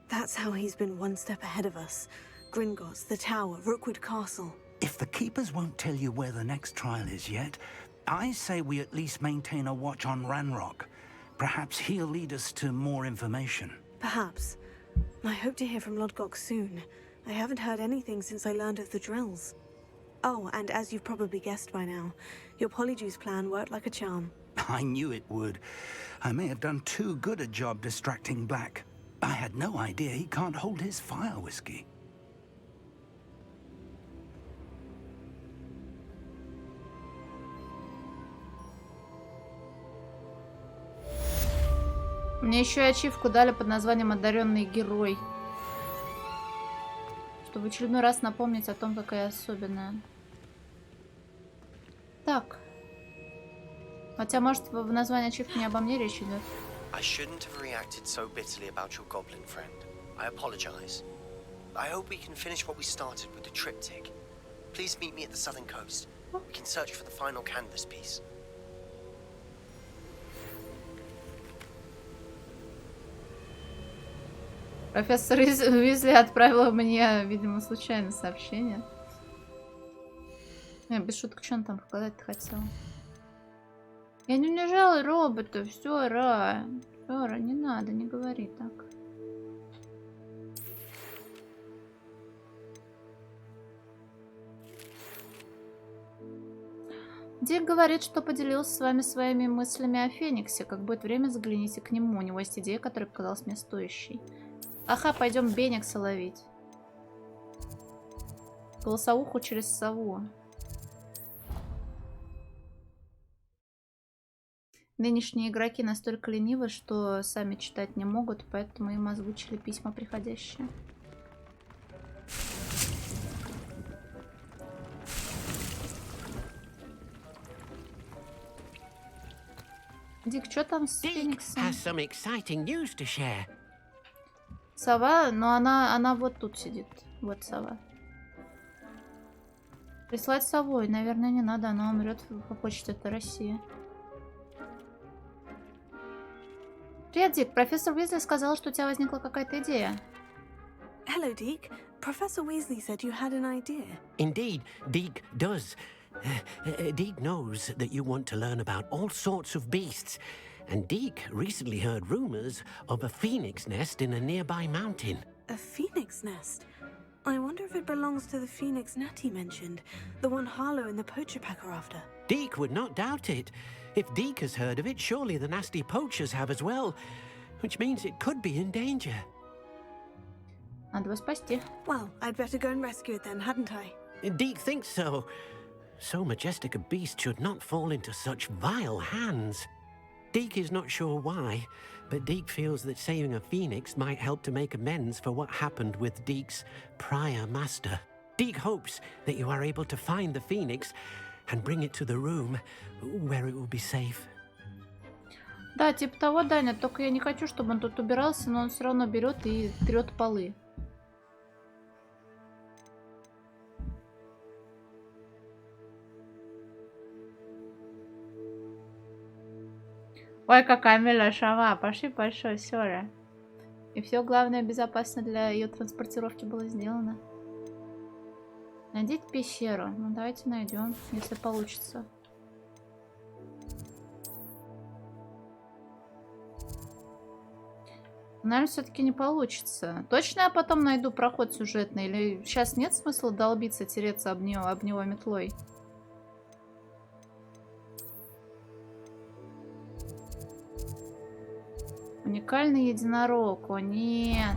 That's how he's been one step ahead of us. Gringotts, the Tower, Rookwood Castle. If the Keepers won't tell you where the next trial is yet, I say we at least maintain a watch on Ranrock. Perhaps he'll lead us to more information. Perhaps. I hope to hear from Lodgok soon. I haven't heard anything since I learned of the drills. Oh, and as you've probably guessed by now, your Polyjuice plan worked like a charm. I knew it would. I may have done too good a job distracting Black. I had no idea he can't hold his fire whiskey. Мне еще и ачивку дали под названием «Одаренный герой». Чтобы в очередной раз напомнить о том, какая я особенная. Так. Хотя, может, в названии ачивки не обо мне речь идет. I shouldn't have reacted so bitterly about your goblin friend. I apologize. I hope we can finish what we started with the triptych. Please meet me at the southern coast. We can search for the final canvas piece. Профессор Уизли отправила мне, видимо, случайное сообщение. Без шуток, что он там показать-то хотел? Я не унижала робота, все, Ра. Всё, Ра, не надо, не говори так. Дик говорит, что поделился с вами своими мыслями о Фениксе. Как будет время, загляните к нему. У него есть идея, которая показалась мне стоящей. Аха, пойдем Беникса ловить. Голосовуху через сову. Нынешние игроки настолько ленивы, что сами читать не могут, поэтому им озвучили письма приходящие. Дик, что там с Фениксом? Сова, но она вот тут сидит. Вот сова. Прислать совой, наверное, не надо, она умрет по почте, это Россия. Привет, Дик. Профессор Уизли сказала, что у тебя возникла какая-то идея. Hello, Deke. Professor Weasley said you had an idea. Indeed, Deke does. Deke knows that you want to learn about all sorts of beasts, and Deke recently heard rumors of a phoenix nest in a nearby mountain. A phoenix nest? I wonder if it belongs to the phoenix Natty mentioned, the one Harlow and the poacher pack are after. Deke would not doubt it. If Deke has heard of it, surely the nasty poachers have as well, which means it could be in danger. Надо его спасти. Well, I'd better go and rescue it then, hadn't I? Deke thinks so. So majestic a beast should not fall into such vile hands. Deke is not sure why, but Deke feels that saving a phoenix might help to make amends for what happened with Deke's prior master. Deke hopes that you are able to find the phoenix and bring it to the room where it will be safe. Да, типа того, Даня, только я не хочу, чтобы он тут убирался, но он все равно берет и трет полы. Ой, какая милая шава. Пошли большой, все. И все, главное, безопасно для ее транспортировки было сделано. Найдите пещеру. Ну, давайте найдем, если получится. Наверное, все-таки не получится. Точно я потом найду проход сюжетный? Или сейчас нет смысла долбиться, тереться об него метлой? Уникальный единорог. О, нет.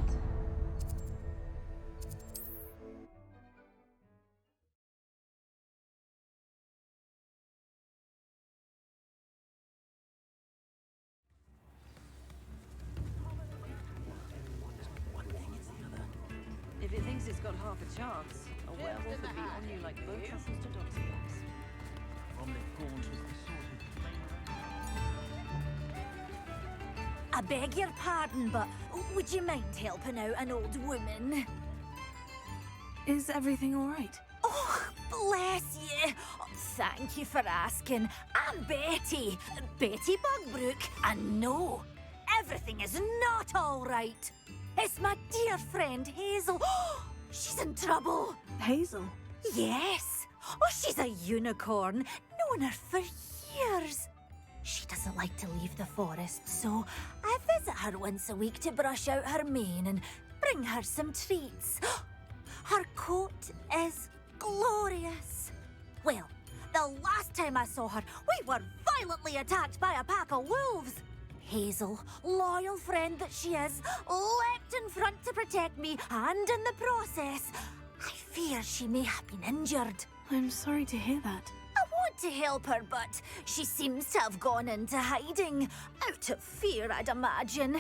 If it thinks it's got half a chance, a werewolf would be on you like both truffles to dogsy. I beg your pardon, but would you mind helping out an old woman? Is everything all right? Oh, bless you. Oh, thank you for asking. I'm Betty. Betty Bugbrook. And no, everything is not all right. It's my dear friend Hazel. She's in trouble. Hazel? Yes. Oh, she's a unicorn. Known her for years. She doesn't like to leave the forest, so I visit her once a week to brush out her mane and bring her some treats. Her coat is glorious. Well, the last time I saw her, we were violently attacked by a pack of wolves. Hazel, loyal friend that she is, leapt in front to protect me, and in the process, I fear she may have been injured. I'm sorry to hear that. I want to help her, but she seems to have gone into hiding. Out of fear, I'd imagine.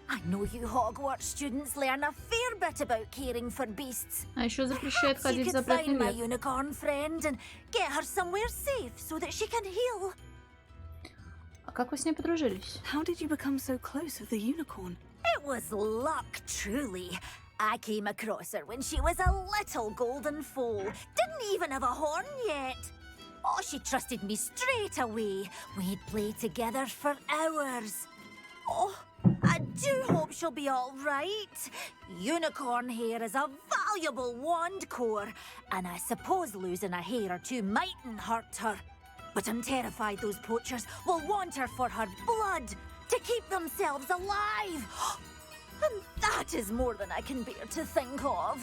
I know you Hogwarts students learn a fair bit about caring for beasts. А еще запрещает Perhaps you ходить в could запретный find my лес. unicorn friend and get her somewhere safe so that she can heal. А как вы с ней подружились? How did you become so close with the unicorn? It was luck, truly. I came across her when she was a little golden foal. Didn't even have a horn yet. Oh, she trusted me straight away. We'd play together for hours. Oh, I do hope she'll be all right. Unicorn hair is a valuable wand core, and I suppose losing a hair or two mightn't hurt her. But I'm terrified those poachers will want her for her blood, to keep themselves alive. And that is more than I can bear to think of.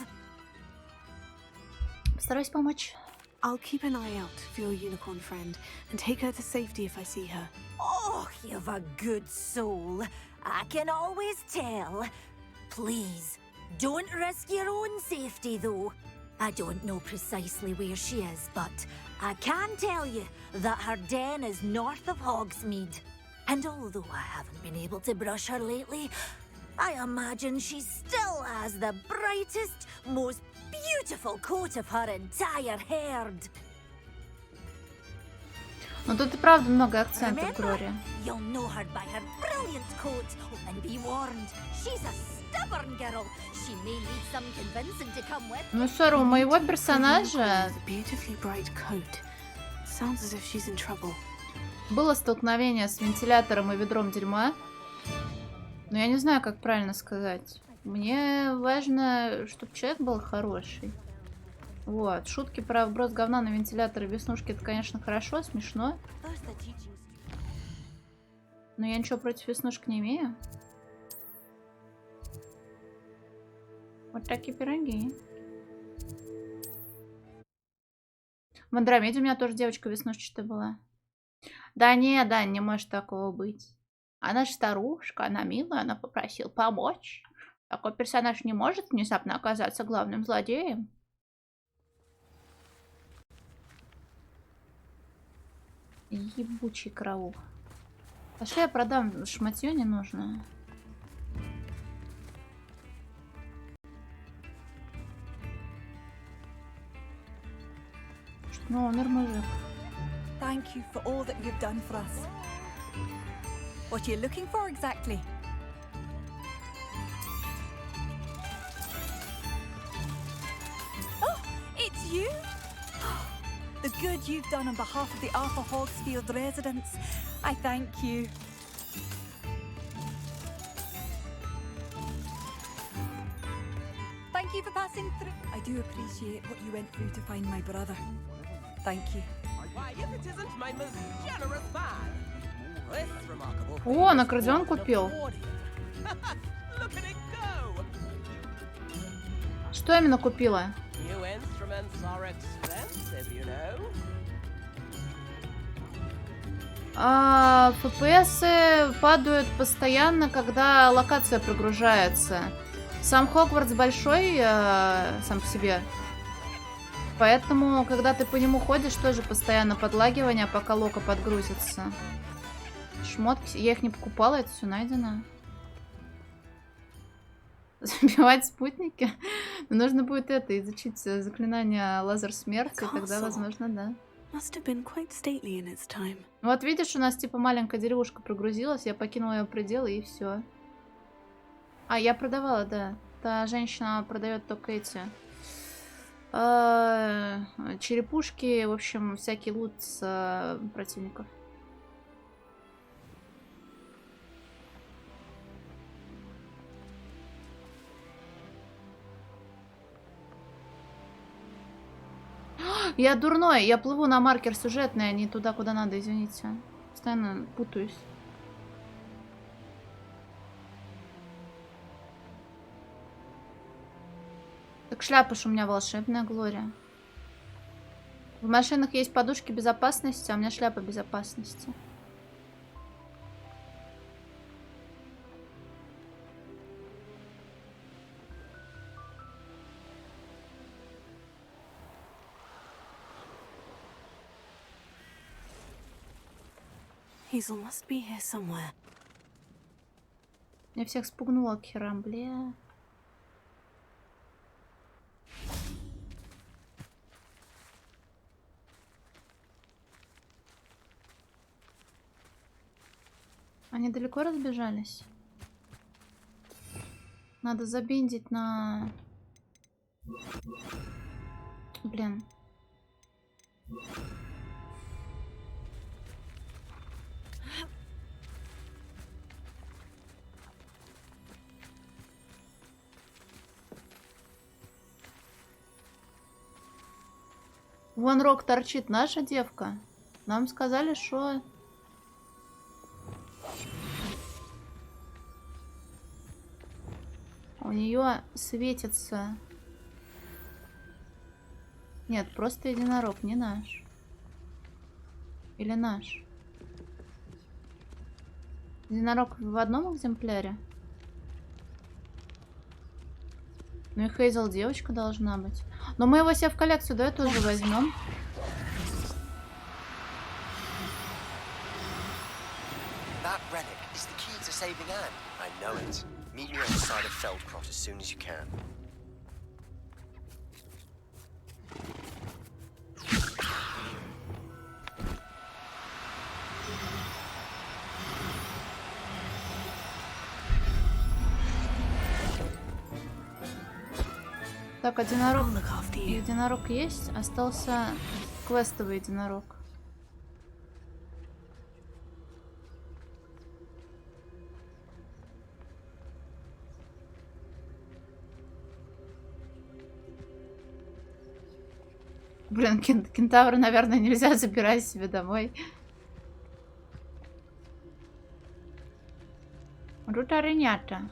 Постараюсь помочь. I'll keep an eye out for your unicorn friend and take her to safety if I see her. Oh, you've a good soul. I can always tell. Please, don't risk your own safety, though. I don't know precisely where she is, but I can tell you that her den is north of Hogsmeade. And although I haven't been able to brush her lately, I imagine she still has the brightest, most beautiful coat of her entire herd. Ну тут и правда много акцентов, Глория. You'll know her by her brilliant coat, and be warned, she's a stubborn girl. She may need some convincing to come with. Ну, ссора у моего персонажа Beautifully bright coat. Sounds as if she's in trouble. было столкновение с вентилятором и ведром дерьма. Но я не знаю, как правильно сказать. Мне важно, чтобы человек был хороший. Вот. Шутки про вброс говна на вентилятор и веснушки, это, конечно, хорошо, смешно. Но я ничего против веснушек не имею. Вот такие пироги. В Андромеде у меня тоже девочка веснушчатая была. Да не может такого быть. Она же старушка, она милая, она попросила помочь. Такой персонаж не может внезапно оказаться главным злодеем. Ебучий караул. Пошли я продам шматье ненужное. Ну, умер мужик. Thank you for all that you've done for us. What are you looking for exactly? Oh, it's you? The good you've done on behalf of the Arthur Hogsfield residents. I thank you. Thank you for passing through. I do appreciate what you went through to find my brother. Thank you. Why, if it isn't my most generous man. This remarkable. О, он аккордеон купил. Look at it go. Что именно купила? New instruments are expensive, you know. ФПС падают постоянно, когда локация прогружается. Сам Хогвартс большой сам по себе. Поэтому, когда ты по нему ходишь, тоже постоянно подлагивание, пока лока подгрузится. Шмотки. Я их не покупала, это все найдено. Забивать спутники. Нужно будет это изучить заклинание лазер смерти, тогда, возможно, да. Вот видишь, у нас типа маленькая деревушка прогрузилась, я покинула ее пределы и все. А, я продавала, да. Та женщина продает только эти черепушки, в общем, всякий лут с противников. Я дурной, я плыву на маркер сюжетный, а не туда, куда надо, извините. Постоянно путаюсь. Так шляпа ж у меня волшебная, Глория. В машинах есть подушки безопасности, а у меня шляпа безопасности. Hazel must be here somewhere. Я всех спугнула к херам, бля. Они далеко разбежались? Надо забиндить на... Блин. Вон рог торчит, наша девка. Нам сказали, что... У нее светится... Нет, просто единорог, не наш. Или наш? Единорог в одном экземпляре? Ну и Хейзел девочка должна быть. Но мы его себе в коллекцию, давай тоже возьмем. That relic is the key to saving Anne. I know it. Meet me on the side of Feldcrot as soon as you can. Так, единорог есть, остался квестовый единорог. Блин, кентавра, наверное, нельзя забирать себе домой. Рутаринята.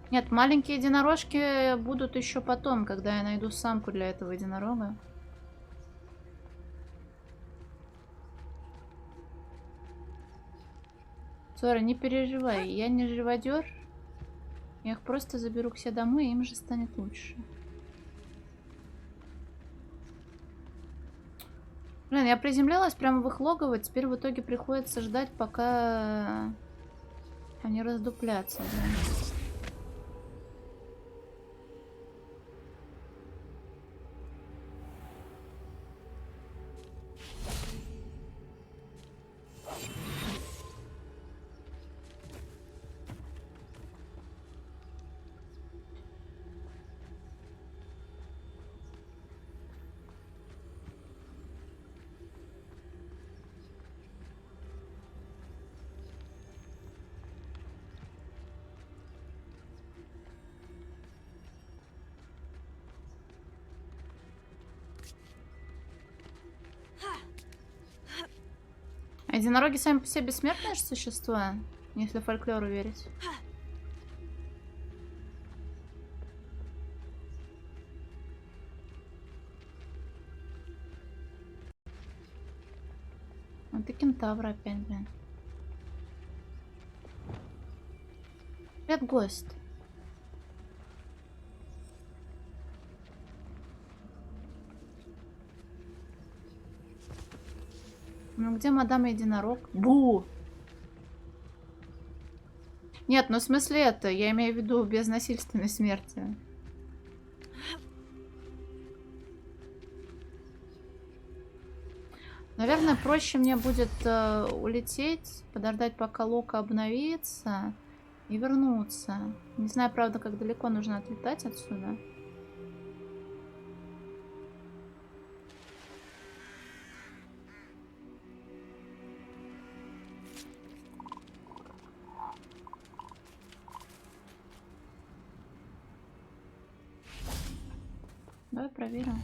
Нет, маленькие единорожки будут еще потом, когда я найду самку для этого единорога. Сора, не переживай, я не живодер. Я их просто заберу к себе домой, и им же станет лучше. Блин, я приземлилась прямо в их логово, теперь в итоге приходится ждать, пока они раздуплятся, блин. Единороги сами по себе бессмертные существа, если фольклору верить. Вот и кентавр опять, блин. Привет, гость. Ну где мадам единорог? Бу! Нет, ну в смысле это, я имею в виду без насильственной смерти. Наверное, проще мне будет улететь, подождать, пока Лока обновится, и вернуться. Не знаю, правда, как далеко нужно отлетать отсюда. Давай проверим.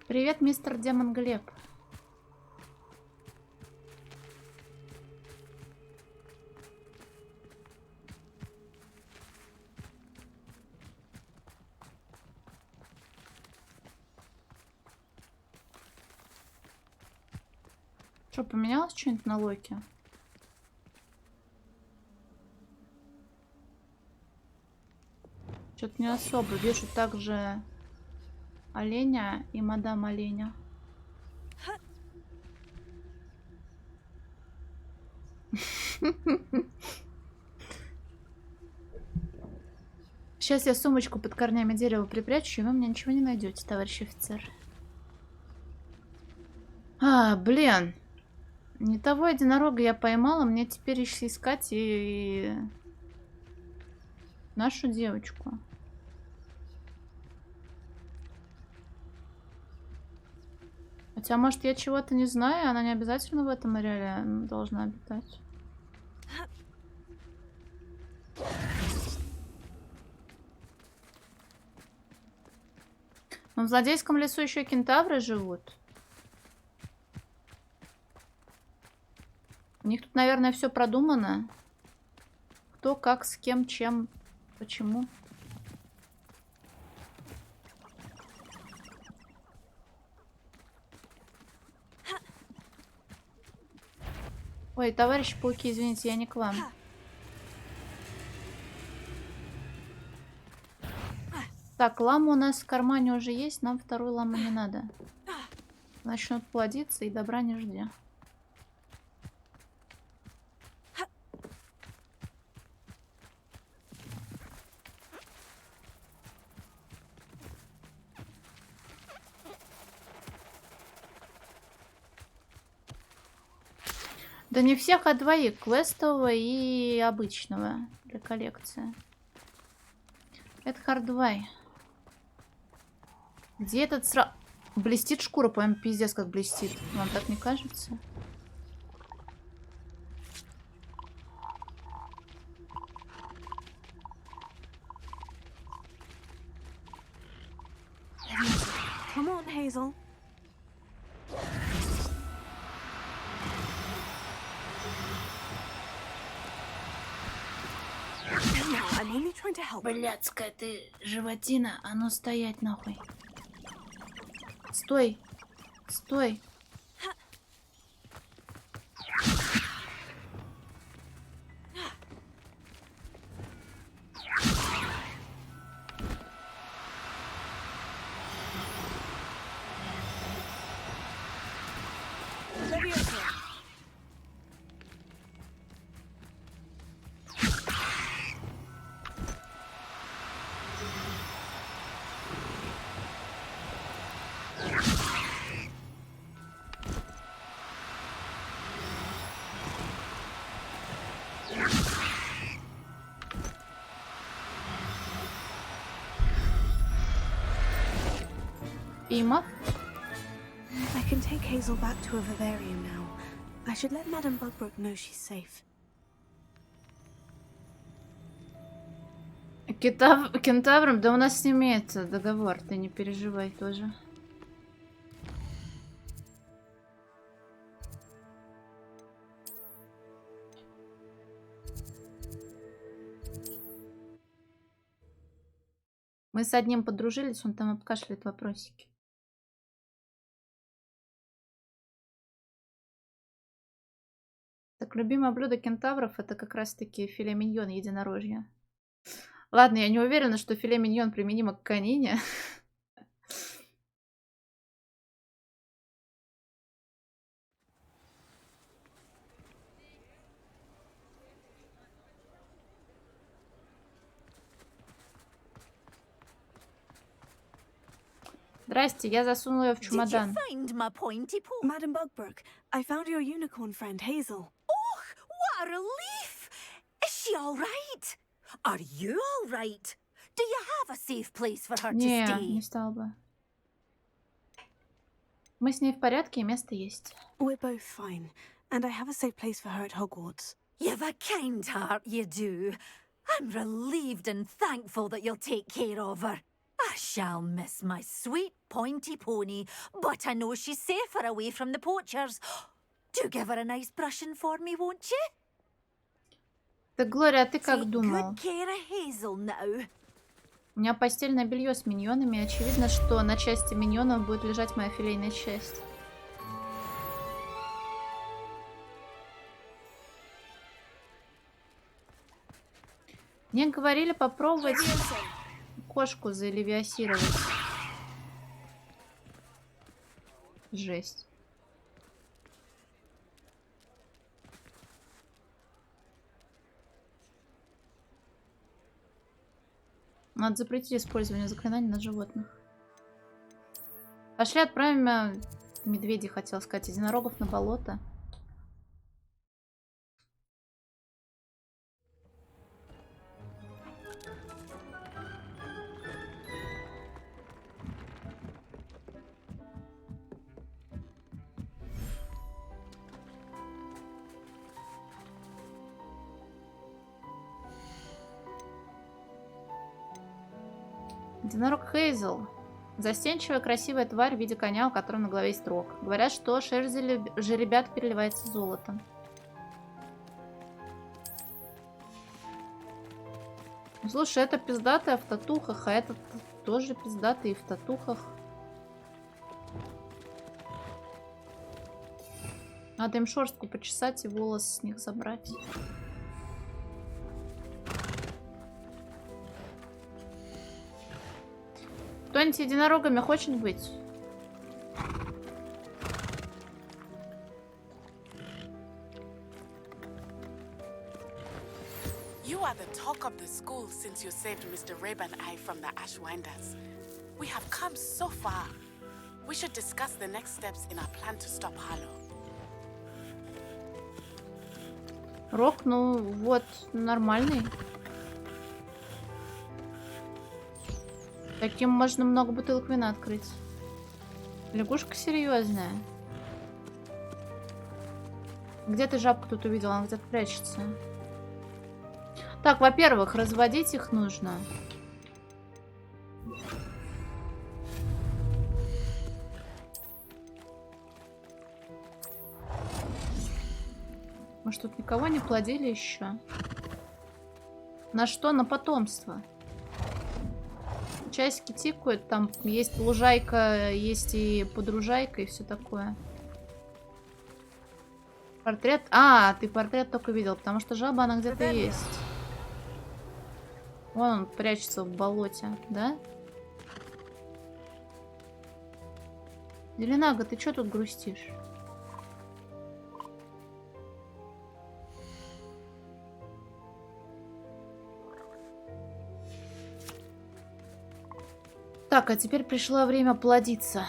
Привет, мистер Демон Глеб. Что, поменялось что-нибудь на Локе? Что-то не особо. Вижу также оленя и мадам оленя. Сейчас я сумочку под корнями дерева припрячу, и вы мне ничего не найдете, товарищ офицер. А, блин. Не того единорога я поймала, мне теперь еще искать и нашу девочку. Хотя, может, я чего-то не знаю, она не обязательно в этом ареале должна обитать. Но в злодейском лесу еще и кентавры живут. У них тут, наверное, все продумано. Кто, как, с кем, чем, почему. Ой, товарищи пауки, извините, я не к вам. Так, лама у нас в кармане уже есть, нам вторую ламу не надо. Начнут плодиться, и добра не жди. Да не всех, а двоих. Квестового и обычного для коллекции. Это хардвай. Где этот блестит шкура, по-моему, пиздец как блестит. Вам так не кажется? Come on, Hazel. I'm only trying to help. Блядская ты животина, а ну стоять нахуй. Стой. Стой. Има? I can take Hazel back to her vivarium now. I should let Madame Bugbrook know she's safe. Кентавром? Да у нас с ними это договор, ты не переживай тоже. Мы с одним подружились, он там обкашляет вопросики. Так, любимое блюдо кентавров это как раз-таки филе миньон единорожья. Ладно, я не уверена, что филе миньон применимо к конине. Здрасте, я засунула ее в чемодан. Madame Bugbrook, I found your unicorn friend, Hazel. Oh, what a relief! Is she all right? Are you all right? Do you have a safe place for her to Не, stay? не стал бы. Мы с ней в порядке, и место есть. We're both fine, and I have a safe place for her at Hogwarts. You've a kind heart, you do. I'm relieved and thankful that you'll take care of her. I shall miss my sweet pointy pony, but I know she's safer away from the poachers. Do give her a nice brushing for me, won't you? Так, Глория, а ты как Take думал? good care of Hazel now. У меня постельное белье с миньонами. Очевидно, что на части миньонов будет лежать моя филейная часть. Мне говорили попробовать кошку залевиасировать. Жесть. Надо запретить использование заклинаний на животных. Пошли отправим медведей, хотел сказать, единорогов на болото. Единорог Хейзел. Застенчивая, красивая тварь в виде коня, у которого на голове есть рог. Говорят, что шерсть жеребят переливается золотом. Слушай, это пиздатая в татухах, а этот тоже пиздатый в татухах. Надо им шерстку почесать и волосы с них забрать. Кто-нибудь единорогами хочет быть? You are the talk of the school since you saved Mr. Rabe and I from the Ashwinders. We have come so far. We should discuss the next steps in our plan to stop Harlow. Рок, ну вот, нормальный. Таким можно много бутылок вина открыть. Лягушка серьезная. Где ты жабку тут увидела? Она где-то прячется. Так, во-первых, разводить их нужно. Может, тут никого не плодили еще? На что? На потомство. Часики тикают, там есть лужайка, есть и подружайка, и все такое. Портрет? А, ты портрет только видел, потому что жаба, она где-то есть. Вон он прячется в болоте, да? Зеленага, ты что тут грустишь? Так, а теперь пришло время плодиться.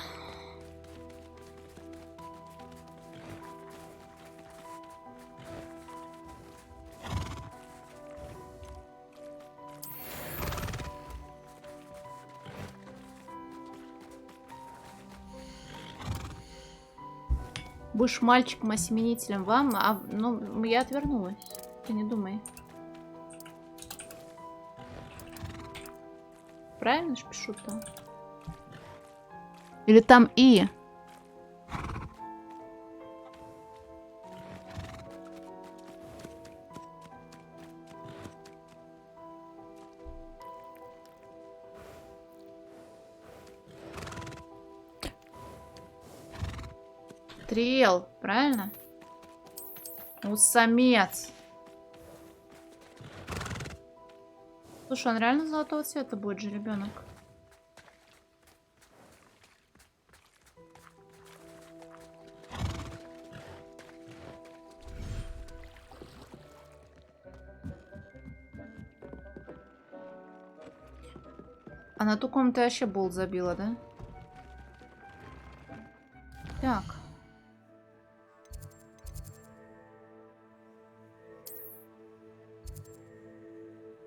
Будешь мальчиком-осеменителем вам, ну, я отвернулась. Ты не думай. Правильно ж пишу-то? Или там и? Трел, правильно? Самец. Слушай, он реально золотого цвета будет же, ребенок. А на ту комнату я вообще болт забила, да? Так.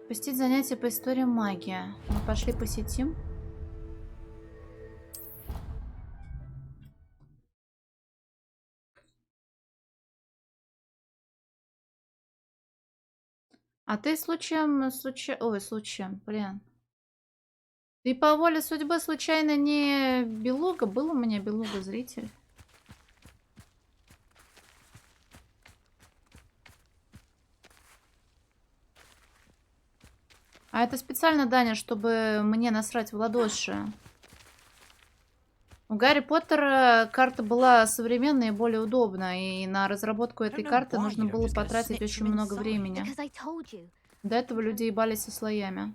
Посетить занятия по истории магии. Мы пошли посетим. А ты случаем, блин. Ты по воле судьбы случайно не белуга? Был у меня белуга-зритель? А это специально, Даня, чтобы мне насрать в ладоши. У Гарри Поттера карта была современная и более удобная, и на разработку этой карты нужно было потратить очень много времени. До этого люди ебались со слоями.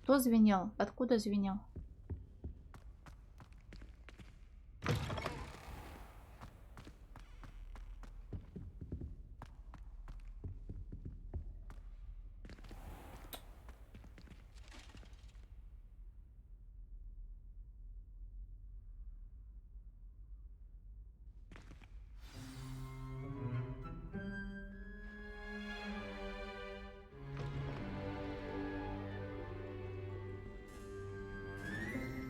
Кто звенел? Откуда звенел?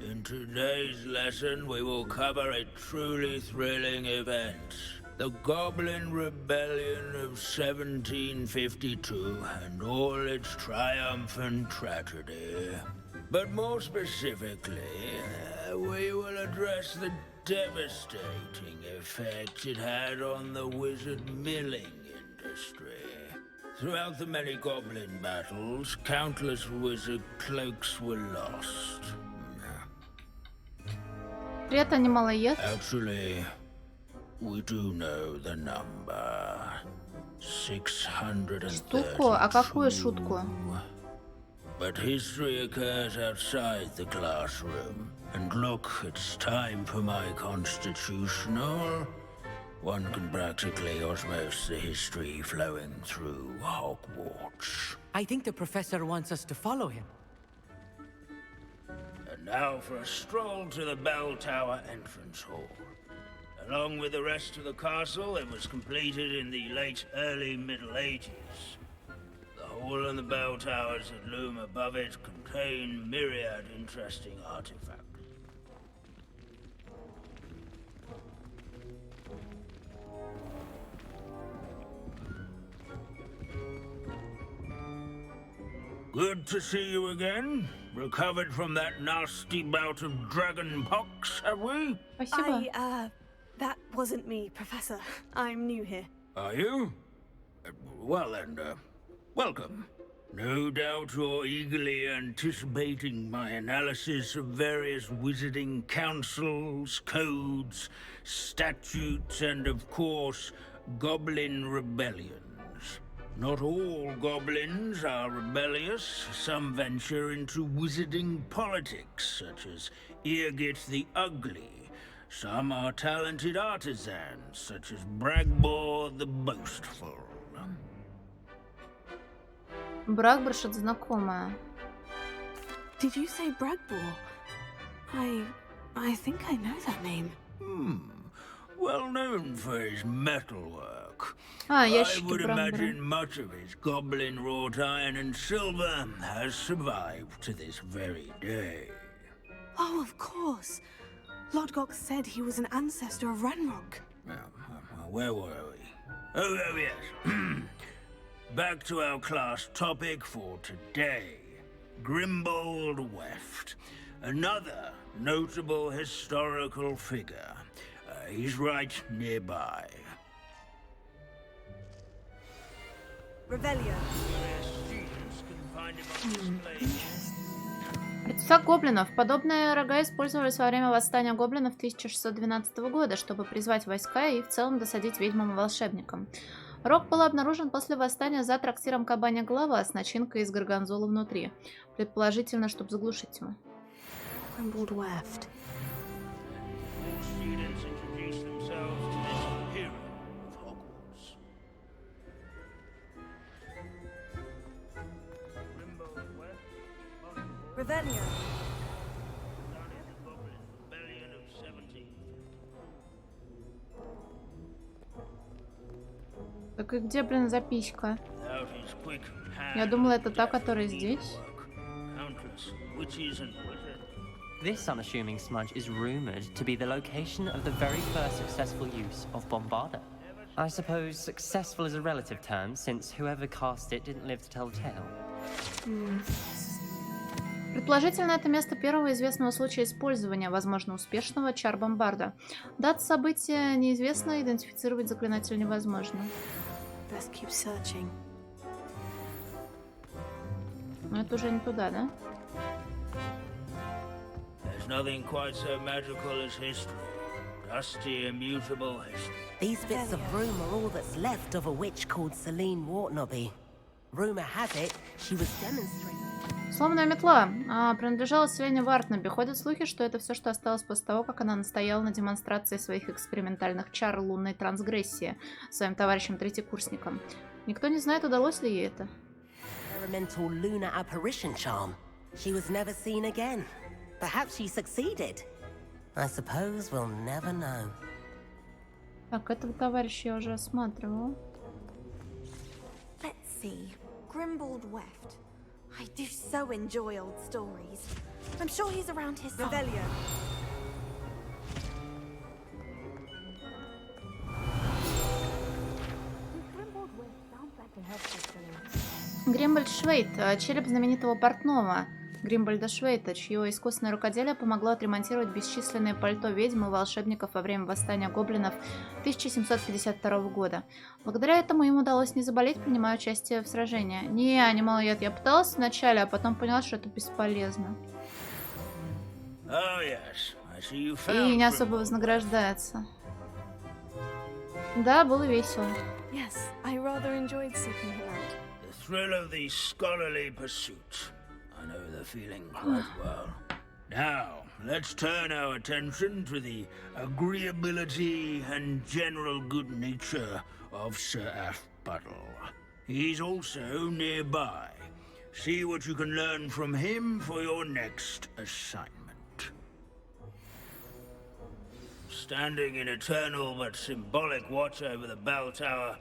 In today's lesson, we will cover a truly thrilling event. The Goblin Rebellion of 1752 and all its triumphant tragedy. But more specifically, we will address the devastating effect it had on the wizard milling industry. Throughout the many goblin battles, countless wizard cloaks were lost. Привет, они малоед. Actually, we do know the number. 632. Штуку? А какую шутку? But history occurs outside the classroom. And look, it's time for my constitutional. One can practically osmose the history flowing through Hogwarts. I think the professor wants us to follow him. And now for a stroll to the Bell Tower entrance hall. Along with the rest of the castle, it was completed in the early Middle Ages. The hall and the bell towers that loom above it contain myriad interesting artifacts. Good to see you again. Recovered from that nasty bout of dragon pox, have we? That wasn't me, Professor. I'm new here. Are you? Well then, welcome. No doubt you're eagerly anticipating my analysis of various wizarding councils, codes, statutes, and of course, goblin rebellions. Not all goblins are rebellious. Some venture into wizarding politics, such as Eargit the Ugly. Some are talented artisans, such as Bragbor the Boastful. Брагбор, что-то знакомое. Did you say Bragbor? I think I know that name. Well known for his metalwork. I would imagine much of his goblin wrought iron and silver has survived to this very day. Oh, of course. Lodgok said he was an ancestor of Ranrock. Where were we? Oh, yes. Back to our class topic for today. Grimbold Weft. Another notable historical figure. He's right nearby. Revelio. Артефакт гоблинов. Подобные рога использовались во время восстания гоблинов 1612 года, чтобы призвать войска и в целом досадить ведьмам и волшебникам. Рог был обнаружен после восстания за трактиром Кабанья Голова с начинкой из горгонзола внутри. Предположительно, чтобы заглушить тьму. Revelio. Так и где, блин, записка? Я думала, это та, которая здесь. This unassuming smudge is rumored to be the location of the very first successful use of Bombarda. I suppose successful is a relative term, since whoever cast it didn't live to tell the tale. Предположительно, это место первого известного случая использования, возможно, успешного чар Бомбарда. Дата события неизвестна, идентифицировать заклинателя невозможно. Но это уже не туда, да? These bits of room are all that's left of a witch called Celine Wartnobby. Rumor has it, she was demonstrating. Сломанная метла принадлежала Селене Вартнабби. Ходят слухи, что это все, что осталось после того, как она настояла на демонстрации своих экспериментальных чар лунной трансгрессии своим товарищам-третьекурсникам. Никто не знает, удалось ли ей это. Experimental lunar apparition charm. She was never seen again. Perhaps she succeeded. I suppose we'll never know. Так, этого товарища я уже осматривала. Let's see. Grimbled Weft. I do so enjoy old stories. I'm sure he's around his Revelio. Гримбольд Швейт, череп знаменитого портного Гримбольда Швейта, чье искусственное рукоделие помогло отремонтировать бесчисленные пальто ведьм и волшебников во время восстания гоблинов 1752 года. Благодаря этому им удалось не заболеть, принимая участие в сражении. Не, анималоед, я пыталась вначале, а потом поняла, что это бесполезно. И не особо вознаграждается. Да, было весело. Yes, I rather enjoyed seeking him out. The thrill of the scholarly pursuit. I know the feeling quite well. Now, let's turn our attention to the agreeability and general good nature of Sir Aphbuttle. He's also nearby. See what you can learn from him for your next assignment. Standing in eternal but symbolic watch over the bell tower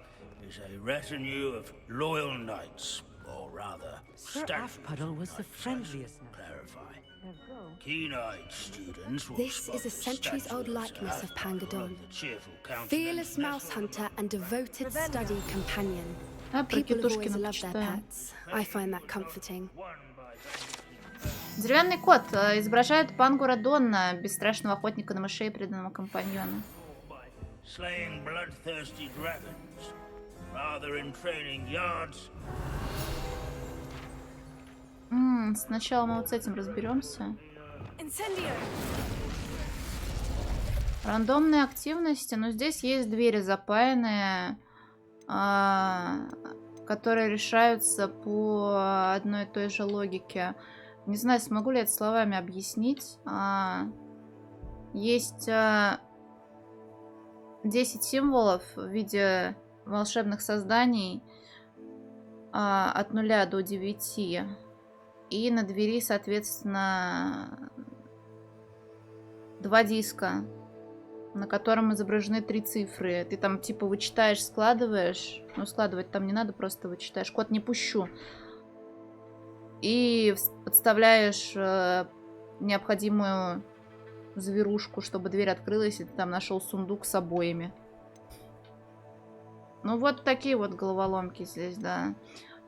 is a retinue of loyal knights, or rather, Sir Aphbuttle was the friendliest man. Keen-eyed students will This is a centuries-old likeness of Pangadon. Fearless mouse hunter and devoted study companion. People have always loved their pets. I find that comforting. Деревянный кот изображает Пангура Донна, бесстрашного охотника на мышей и преданного компаньона. Сначала мы вот с этим разберемся. Рандомные активности, но здесь есть двери запаянные, которые решаются по одной и той же логике. Не знаю, смогу ли это словами объяснить. Есть 10 символов в виде волшебных созданий от 0 до 9. И на двери, соответственно, 2 диска, на котором изображены 3 цифры. Ты там типа вычитаешь, складываешь. Ну, складывать там не надо, просто вычитаешь. Код не пущу. И подставляешь необходимую зверушку, чтобы дверь открылась, и ты там нашел сундук с обоями. Ну, вот такие вот головоломки здесь, да.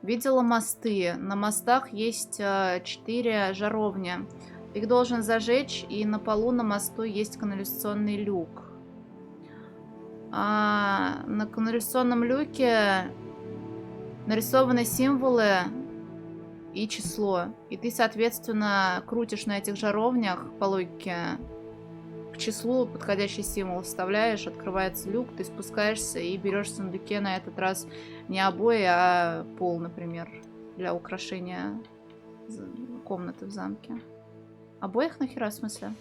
Видела мосты. На мостах есть 4 жаровни. Их должен зажечь, и на полу на мосту есть канализационный люк. А на канализационном люке нарисованы символы и число. И ты, соответственно, крутишь на этих жаровнях по логике к числу подходящий символ вставляешь, открывается люк, ты спускаешься и берешь в сундуке на этот раз не обои, а пол, например, для украшения комнаты в замке. Обоих нахера, в смысле?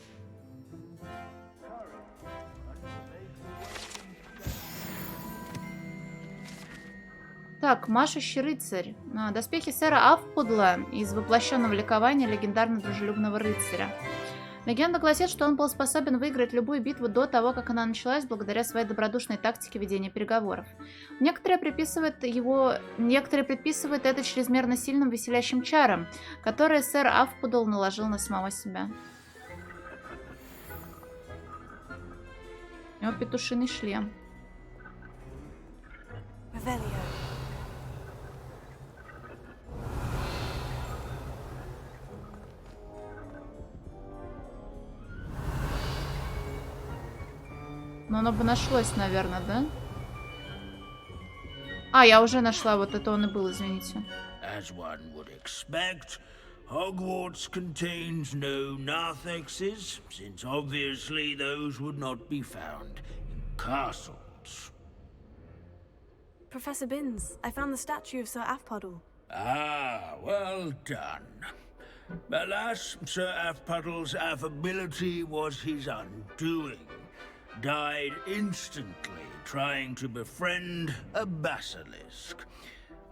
Так, машущий рыцарь. Доспехи сэра Афпудла из воплощенного ликования легендарно-дружелюбного рыцаря. Легенда гласит, что он был способен выиграть любую битву до того, как она началась, благодаря своей добродушной тактике ведения переговоров. Некоторые приписывают это чрезмерно сильным веселящим чарам, которые сэр Афпудл наложил на самого себя. У него петушиный шлем. Но оно бы нашлось, наверное, да? А, я уже нашла, вот это он и был, извините. As one would expect, Hogwarts contains no narthexes, since obviously those would not be found in castles. Professor Binns, I found the statue of Sir Aphbuttle. Ah, well done. Alas, Sir Afpuddle's affability was his undoing. Died instantly trying to befriend a basilisk.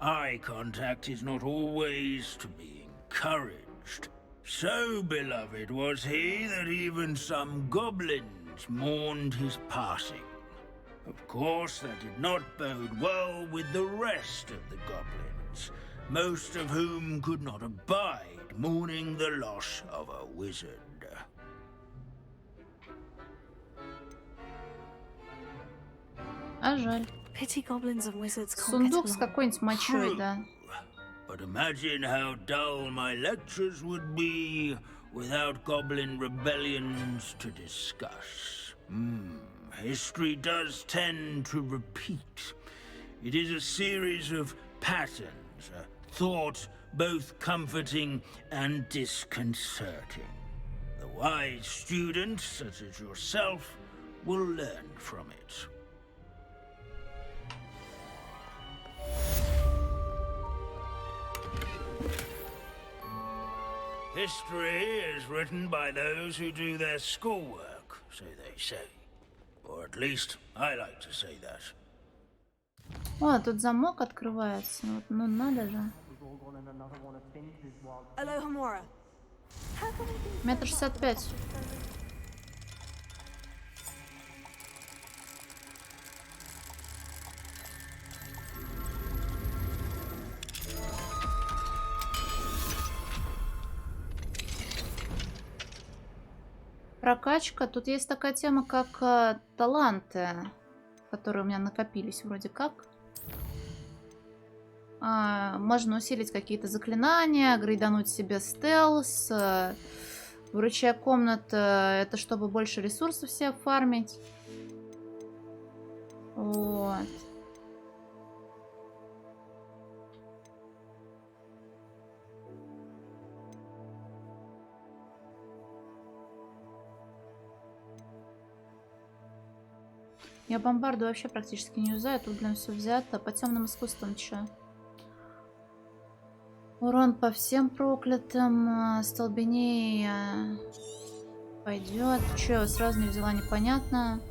Eye contact is not always to be encouraged. So beloved was he that even some goblins mourned his passing. Of course, that did not bode well with the rest of the goblins, most of whom could not abide mourning the loss of a wizard. А жаль. Pity goblins and wizards can't get Сундук с along. какой-нибудь мочой, да. But imagine how dull my lectures would be without goblin rebellions to discuss. History does tend to repeat. It is a series of patterns, a thought both comforting and disconcerting. The wise student, such as yourself, will learn from it. History is written by those who do their schoolwork, so they say. Or at least I like to say that. О, тут замок открывается. Вот, ну надо же. Alohomora. 1,65 м. Прокачка. Тут есть такая тема, как таланты, которые у меня накопились вроде как. Можно усилить какие-то заклинания, грейдануть себе стелс. Вручая комната, это чтобы больше ресурсов себе фармить. Вот. Я бомбарду вообще практически не юзаю. Тут, блин, все взято. По темным искусствам чё? Урон по всем проклятым. Столбеней пойдет. Че, сразу не взяла, непонятно.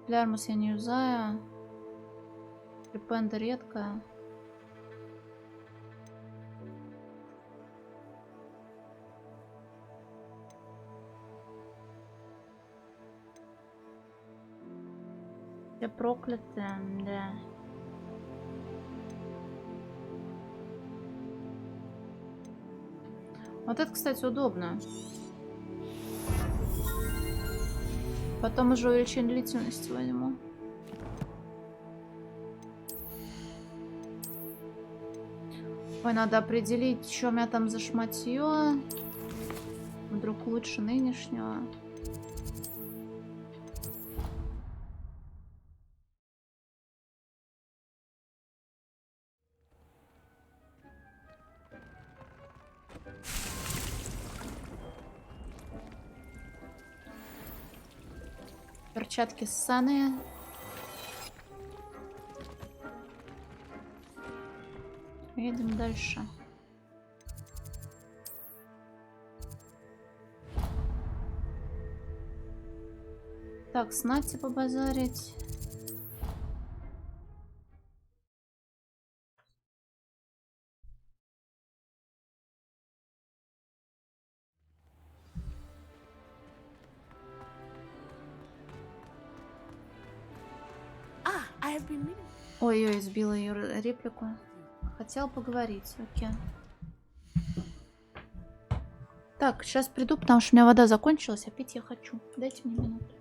Клярмус я не юзаю. Репенда редко. Все проклятые, да. Вот это, кстати, удобно. Потом уже увеличение длительности возьму. Ой, надо определить, что у меня там за шматье. Вдруг лучше нынешнего. Перчатки ссаные. Едем дальше. Так, с Нати побазарить. Ой-ой, сбила ее реплику. Хотел поговорить, окей. Так, сейчас приду, потому что у меня вода закончилась, а пить я хочу. Дайте мне минуту.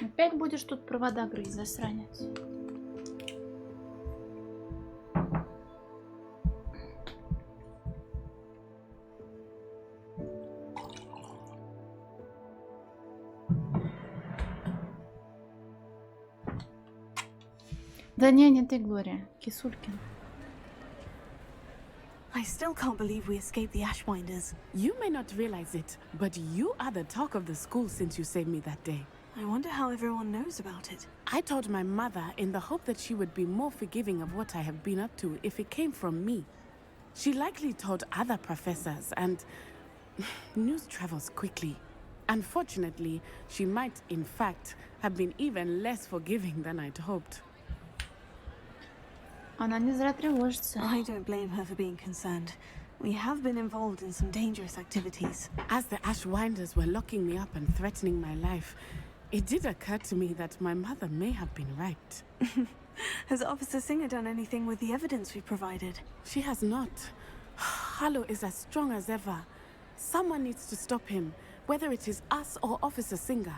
Опять будешь тут провода грызть, засранец. Да не ты, Глория. Кисулькин. I still can't believe we escaped the Ashwinders. You may not realize it, but you are the talk of the school since you saved me that day. I wonder how everyone knows about it. I told my mother in the hope that she would be more forgiving of what I have been up to if it came from me. She likely told other professors, and news travels quickly. Unfortunately, she might, in fact, have been even less forgiving than I'd hoped. Она не зря тревожится. I don't blame her for being concerned. We have been involved in some dangerous activities. As the Ashwinders were locking me up and threatening my life, it did occur to me that my mother may have been right. Has Officer Singer done anything with the evidence we provided? She has not. Harlow is as strong as ever. Someone needs to stop him, whether it is us or Officer Singer.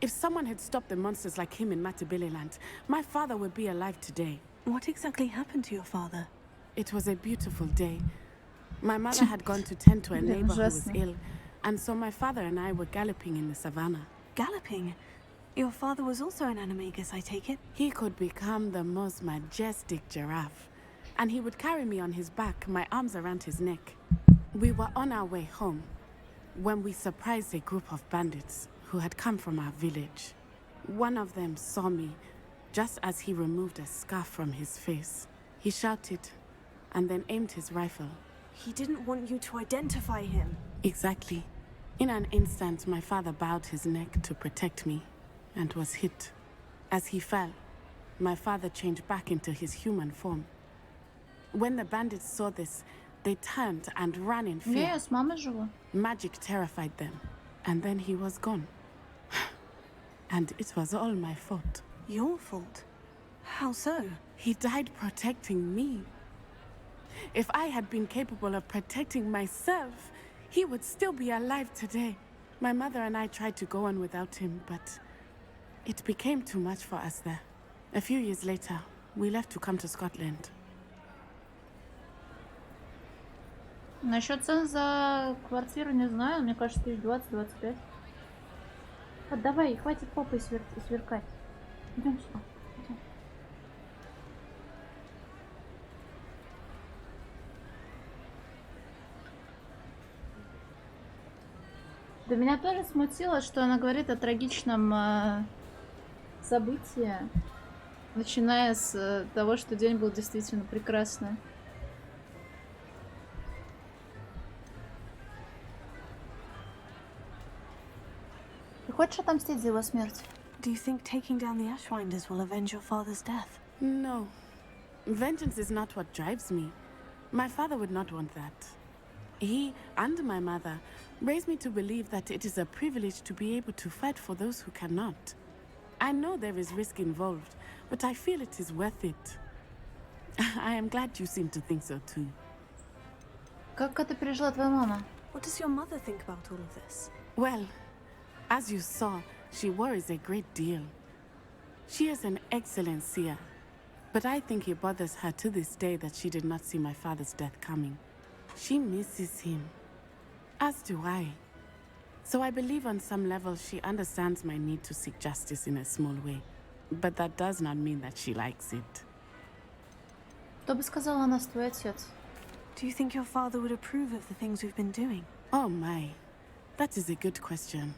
If someone had stopped the monsters like him in Matabeleland, my father would be alive today. What exactly happened to your father? It was a beautiful day. My mother had gone to tend to a neighbor who was ill, and so my father and I were galloping in the savannah. Galloping? Your father was also an animagus, I take it? He could become the most majestic giraffe, and he would carry me on his back, my arms around his neck. We were on our way home when we surprised a group of bandits who had come from our village. One of them saw me just as he removed a scarf from his face. He shouted and then aimed his rifle. He didn't want you to identify him. Exactly. In an instant, my father bowed his neck to protect me and was hit. As he fell, my father changed back into his human form. When the bandits saw this, they turned and ran in fear. Yes, мама жива. Magic terrified them, and then he was gone. And it was all my fault. Your fault? How so? He died protecting me. If I had been capable of protecting myself, he would still be alive today. My mother and I tried to go on without him, but it became too much for us there. A few years later, we left to come to Scotland. Насчет цен за квартиру не знаю. Мне кажется, 20-25. Давай, хватит попой сверкать. Идем сюда. Идем. Да меня тоже смутило, что она говорит о трагичном событии, начиная с того, что день был действительно прекрасный. Ты хочешь отомстить за его смерть? Do you think taking down the Ashwinders will avenge your father's death? No. Vengeance is not what drives me. My father would not want that. He and my mother raised me to believe that it is a privilege to be able to fight for those who cannot. I know there is risk involved, but I feel it is worth it. I am glad you seem to think so too. Как это пережила твоя мама? What does your mother think about all of this? Well, as you saw, she worries a great deal. She is an excellent seer, but I think it bothers her to this day that she did not see my father's death coming. She misses him, as do I. So I believe on some level she understands my need to seek justice in a small way. But that does not mean that she likes it. Что бы сказал о нас твой отец? Do you think your father would approve of the things we've been doing? Oh my, that is a good question.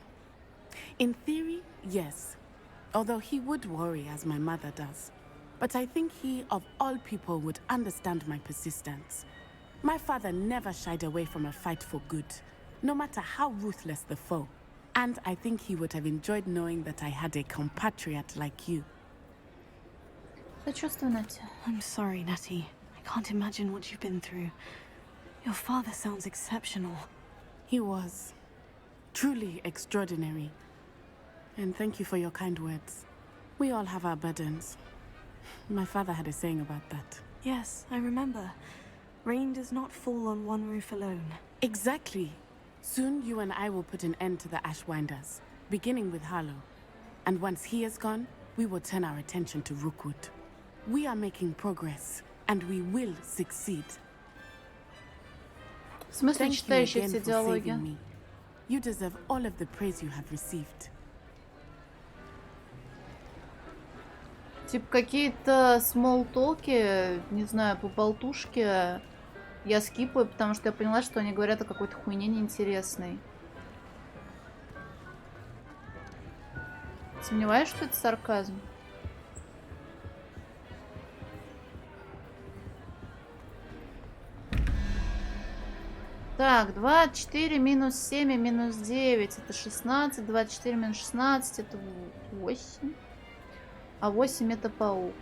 In theory, yes. Although he would worry as my mother does. But I think he, of all people, would understand my persistence. My father never shied away from a fight for good, no matter how ruthless the foe. And I think he would have enjoyed knowing that I had a compatriot like you. I'm sorry, Natty. I can't imagine what you've been through. Your father sounds exceptional. He was. Truly extraordinary. And thank you for your kind words. We all have our burdens. My father had a saying about that. Yes, I remember. Rain does not fall on one roof alone. Exactly. Soon you and I will put an end to the Ashwinders, beginning with Harlow. And once he is gone, we will turn our attention to Rookwood. We are making progress, and we will succeed. В смысле Thank you читающие again все for диалоги? saving me. You deserve all of the praise you have received. Типа какие-то смолтоки, не знаю, по болтушке я скипаю, потому что я поняла, что они говорят о какой-то хуйне неинтересной. Сомневаюсь, что это сарказм. Так, 24 минус 7 минус 9 это 16, 24 минус 16 это 8. А 8 это паук.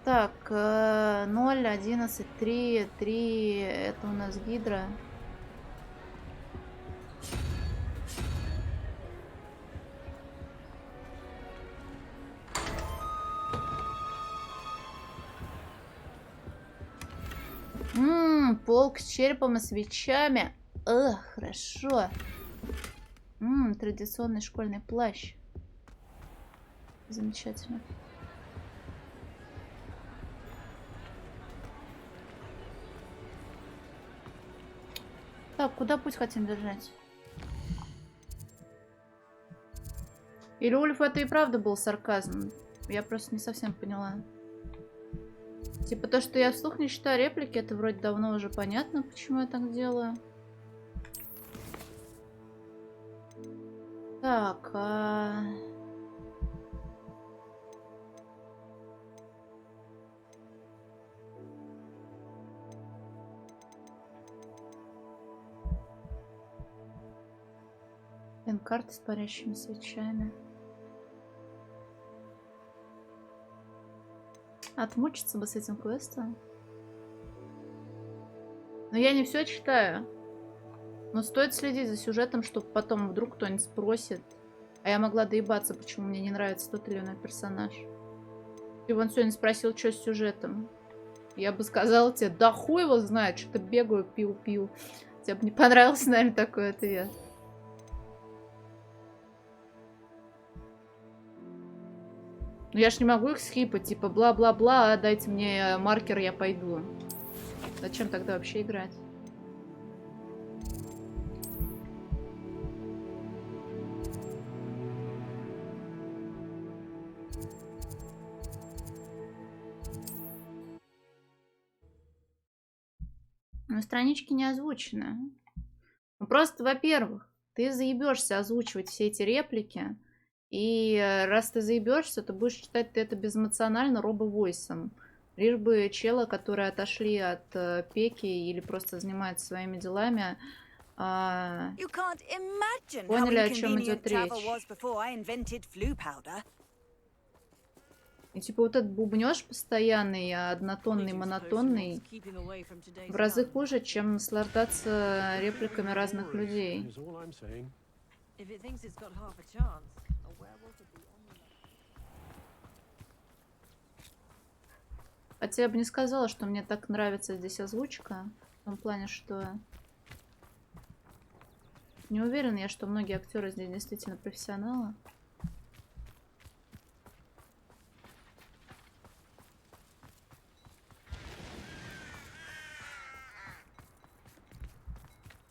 Так, 0, 11, 3, 3, это у нас гидра. Полк с черепом и свечами. Эх, хорошо. Традиционный школьный плащ. Замечательно. Так, куда путь хотим держать? Или Ульф это и правда был сарказм? Я просто не совсем поняла. Типа то, что я вслух не читаю реплики, это вроде давно уже понятно, почему я так делаю. Так, карты с парящими свечами. Отмучиться бы с этим квестом. Но я не все читаю. Но стоит следить за сюжетом, чтобы потом вдруг кто-нибудь спросит. А я могла доебаться, почему мне не нравится тот или иной персонаж. Ты вон сегодня спросил, что с сюжетом. Я бы сказала тебе, да хуй его знает, что-то бегаю, пил-пил. Тебе бы не понравился, наверное, такой ответ. Ну я ж не могу их скипать, типа бла-бла-бла, дайте мне маркер, я пойду. Зачем тогда вообще играть? Но странички не озвучены. Ну, просто, во-первых, ты заебешься озвучивать все эти реплики. И раз ты заебешься, то будешь читать ты это безэмоционально робо-войсом. Лишь бы челы, которые отошли от пеки или просто занимаются своими делами, поняли, о чем идет речь. И типа вот этот бубнёж постоянный, однотонный, монотонный, в разы хуже, чем наслаждаться репликами разных людей. Хотя я бы не сказала, что мне так нравится здесь озвучка. В том плане, что... Не уверена я, что многие актеры здесь действительно профессионалы.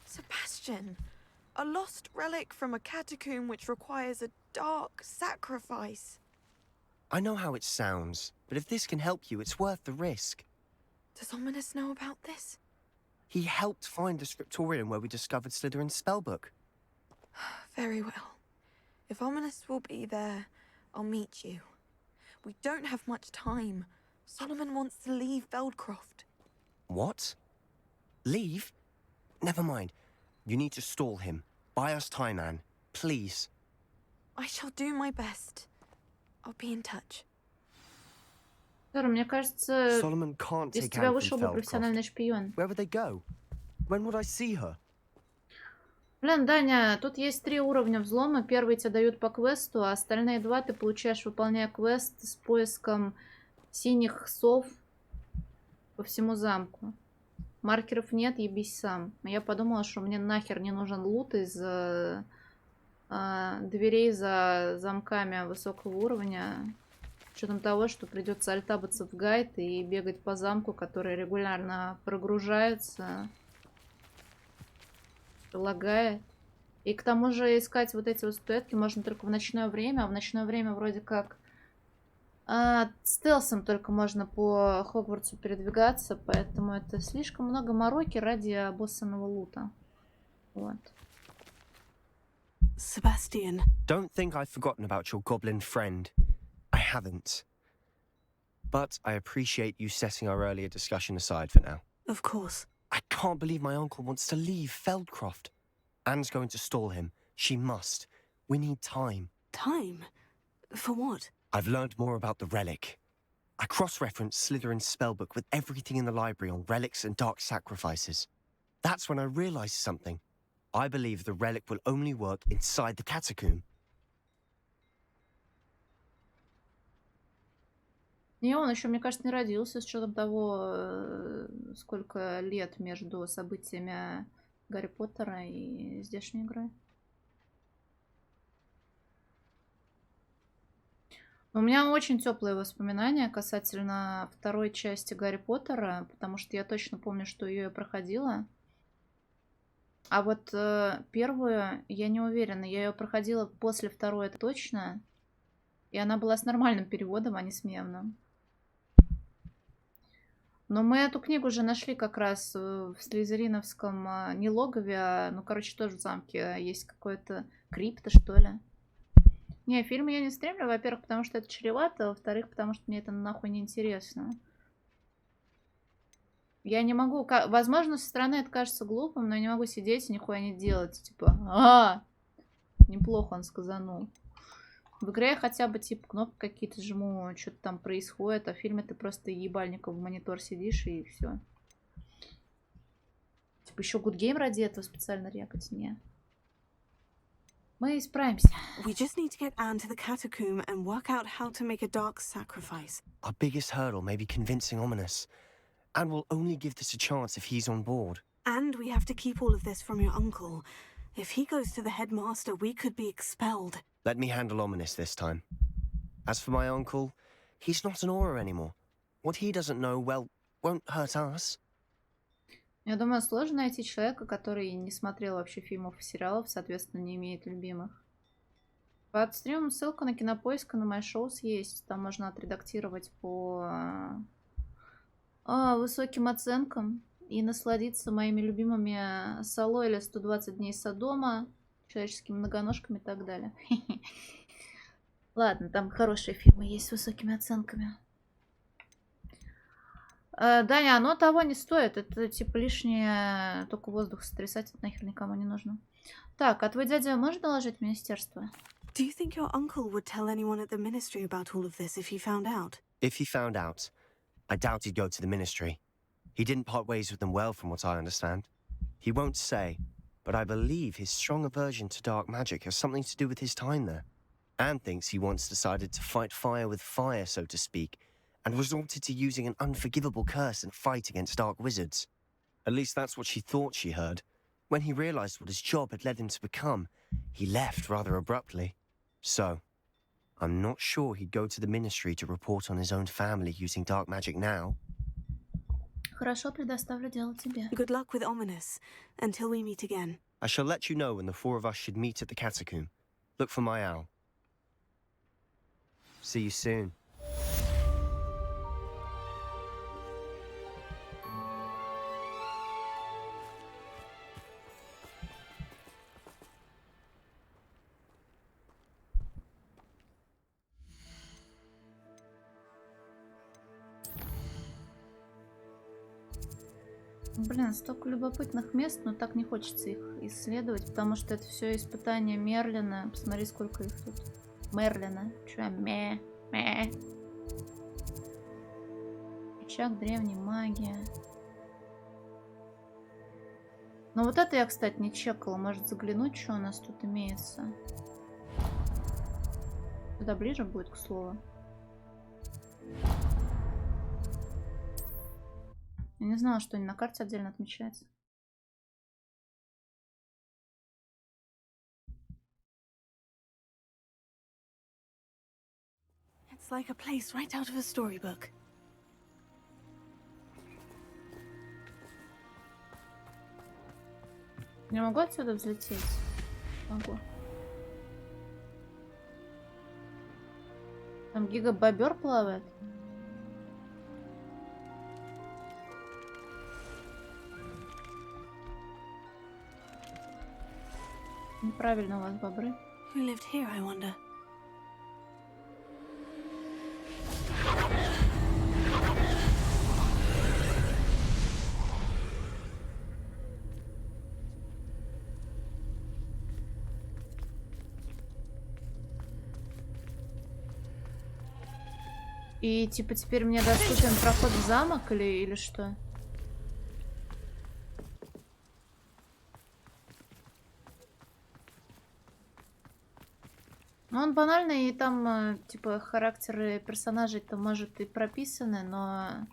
Sebastian, a lost relic from a catacomb which requires a dark sacrifice. I know how it sounds, but if this can help you, it's worth the risk. Does Ominous know about this? He helped find the scriptorium where we discovered Slytherin's spellbook. Very well. If Ominous will be there, I'll meet you. We don't have much time. Solomon wants to leave Beldcroft. What? Leave? Never mind. You need to stall him. Buy us time, Anne. Please. I shall do my best. I'll be in touch. Мне кажется, из тебя вышел бы профессиональный шпион. Where would they go? When would I see her? Блин, Даня, тут есть 3 уровня взлома. Первый тебе дают по квесту, а остальные 2 ты получаешь, выполняя квест с поиском синих сов по всему замку. Маркеров нет, ебись сам. Я подумала, что мне нахер не нужен лут из дверей за замками высокого уровня. С учетом того, что придется альтабаться в гайд и бегать по замку, который регулярно прогружается, лагает. И к тому же искать вот эти вот статуэтки можно только в ночное время, а в ночное время вроде как стелсом только можно по Хогвартсу передвигаться, поэтому это слишком много мороки ради обоссанного лута. Вот. Sebastian. Don't think I've forgotten about your goblin friend. I haven't. But I appreciate you setting our earlier discussion aside for now. Of course. I can't believe my uncle wants to leave Feldcroft. Anne's going to stall him. She must. We need time. Time? For what? I've learned more about the relic. I cross-referenced Slytherin's spellbook with everything in the library on relics and dark sacrifices. That's when I realized something. I believe the relic will only work inside the catacomb. Не, он еще, мне кажется, не родился, с учетом того, сколько лет между событиями Гарри Поттера и здешней игрой. У меня очень теплые воспоминания касательно второй части Гарри Поттера, потому что я точно помню, что ее я проходила. А вот первую я не уверена. Я ее проходила после второй, это точно. И она была с нормальным переводом, а не с мемным. Но мы эту книгу уже нашли как раз в слизериновском не логове, а, ну, короче, тоже в замке есть какое-то крипто, что ли. Не, фильмы я не стримлю, во-первых, потому что это чревато, а во-вторых, потому что мне это нахуй не интересно. Я не могу... Возможно, со стороны это кажется глупым, но я не могу сидеть и нихуя не делать. Типа, неплохо он сказанул. В игре я хотя бы, типа, кнопки какие-то жму, что-то там происходит, а в фильме ты просто ебальником в монитор сидишь и все. Типа, еще Good Game ради этого специально рекать? Не. Мы справимся. We just need to get Anne to the catacomb and work out how to make a dark sacrifice. Our biggest hurdle may be convincing Ominous. Anne will only give this a chance if he's on board. And we have to keep all of this from your uncle. If he goes to the headmaster, we could be expelled. Let me handle Ominous this time. As for my uncle, he's not an Auror anymore. What he doesn't know, well, won't hurt us. Я думаю, сложно найти человека, который не смотрел вообще фильмов и сериалов, соответственно, не имеет любимых. Под стримом ссылка на Кинопоиск и на My Shows есть. Там можно отредактировать по высоким оценкам и насладиться моими любимыми Сало или 120 дней Содома, человеческими многоножками и так далее. Ладно, там хорошие фильмы есть с высокими оценками. Да, не, оно того не стоит. Это типа лишнее, только воздух сотрясать, это нахер никому не нужно. Так, а твой дядя может доложить в министерство? Do you think your uncle would tell anyone at the ministry about all of this if he found out? If he found out, I doubt he'd go to the ministry. He didn't part ways with them well, from what I understand. He won't say, but I believe his strong aversion to dark magic has something to do with his time there. Anne thinks he once decided to fight fire with fire, so to speak, and resorted to using an unforgivable curse in a fight against dark wizards. At least that's what she thought she heard. When he realized what his job had led him to become, he left rather abruptly. So, I'm not sure he'd go to the ministry to report on his own family using dark magic now. Хорошо, предоставлю дело тебе. Good luck with Ominous, until we meet again. I shall let you know when the four of us should meet at the catacomb. Look for my owl. See you soon. Блин, столько любопытных мест, но так не хочется их исследовать, потому что это все испытания Мерлина. Посмотри, сколько их тут. Мерлина. Чё, ме. Рычаг древней магии. Ну вот это я, кстати, не чекала. Может заглянуть, что у нас тут имеется. Сюда ближе будет, к слову. Я не знала, что они на карте отдельно отмечаются. It's like a place right out of a storybook. Не могу отсюда взлететь? Могу. Там гига-бобер плавает. Неправильно у вас бобры. Who lived here, I wonder? И типа теперь мне доступен проход в замок или что? Ну, он банальный, и там, типа, характеры персонажей-то, может, и прописаны, но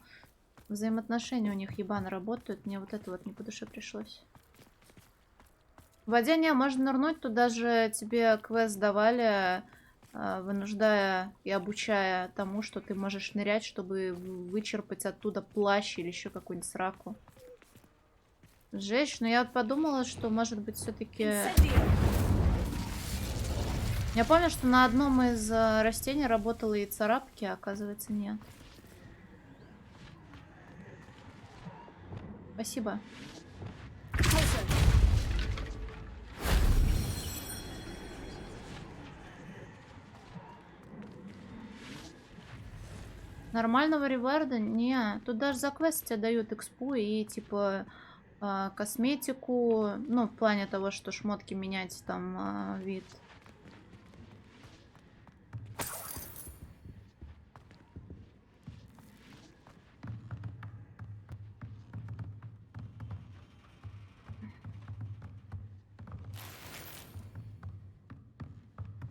взаимоотношения у них ебано работают. Мне вот это вот не по душе пришлось. В воде не, можно нырнуть, туда же тебе квест давали, вынуждая и обучая тому, что ты можешь нырять, чтобы вычерпать оттуда плащ или еще какую-нибудь сраку. Жесть, но я подумала, что, может быть, все-таки... Я помню, что на одном из растений работала и царапки, а оказывается нет. Спасибо. Нормального реwarда? Не. Тут даже за квест тебе дают экспу и типа косметику. Ну, в плане того, что шмотки менять там вид.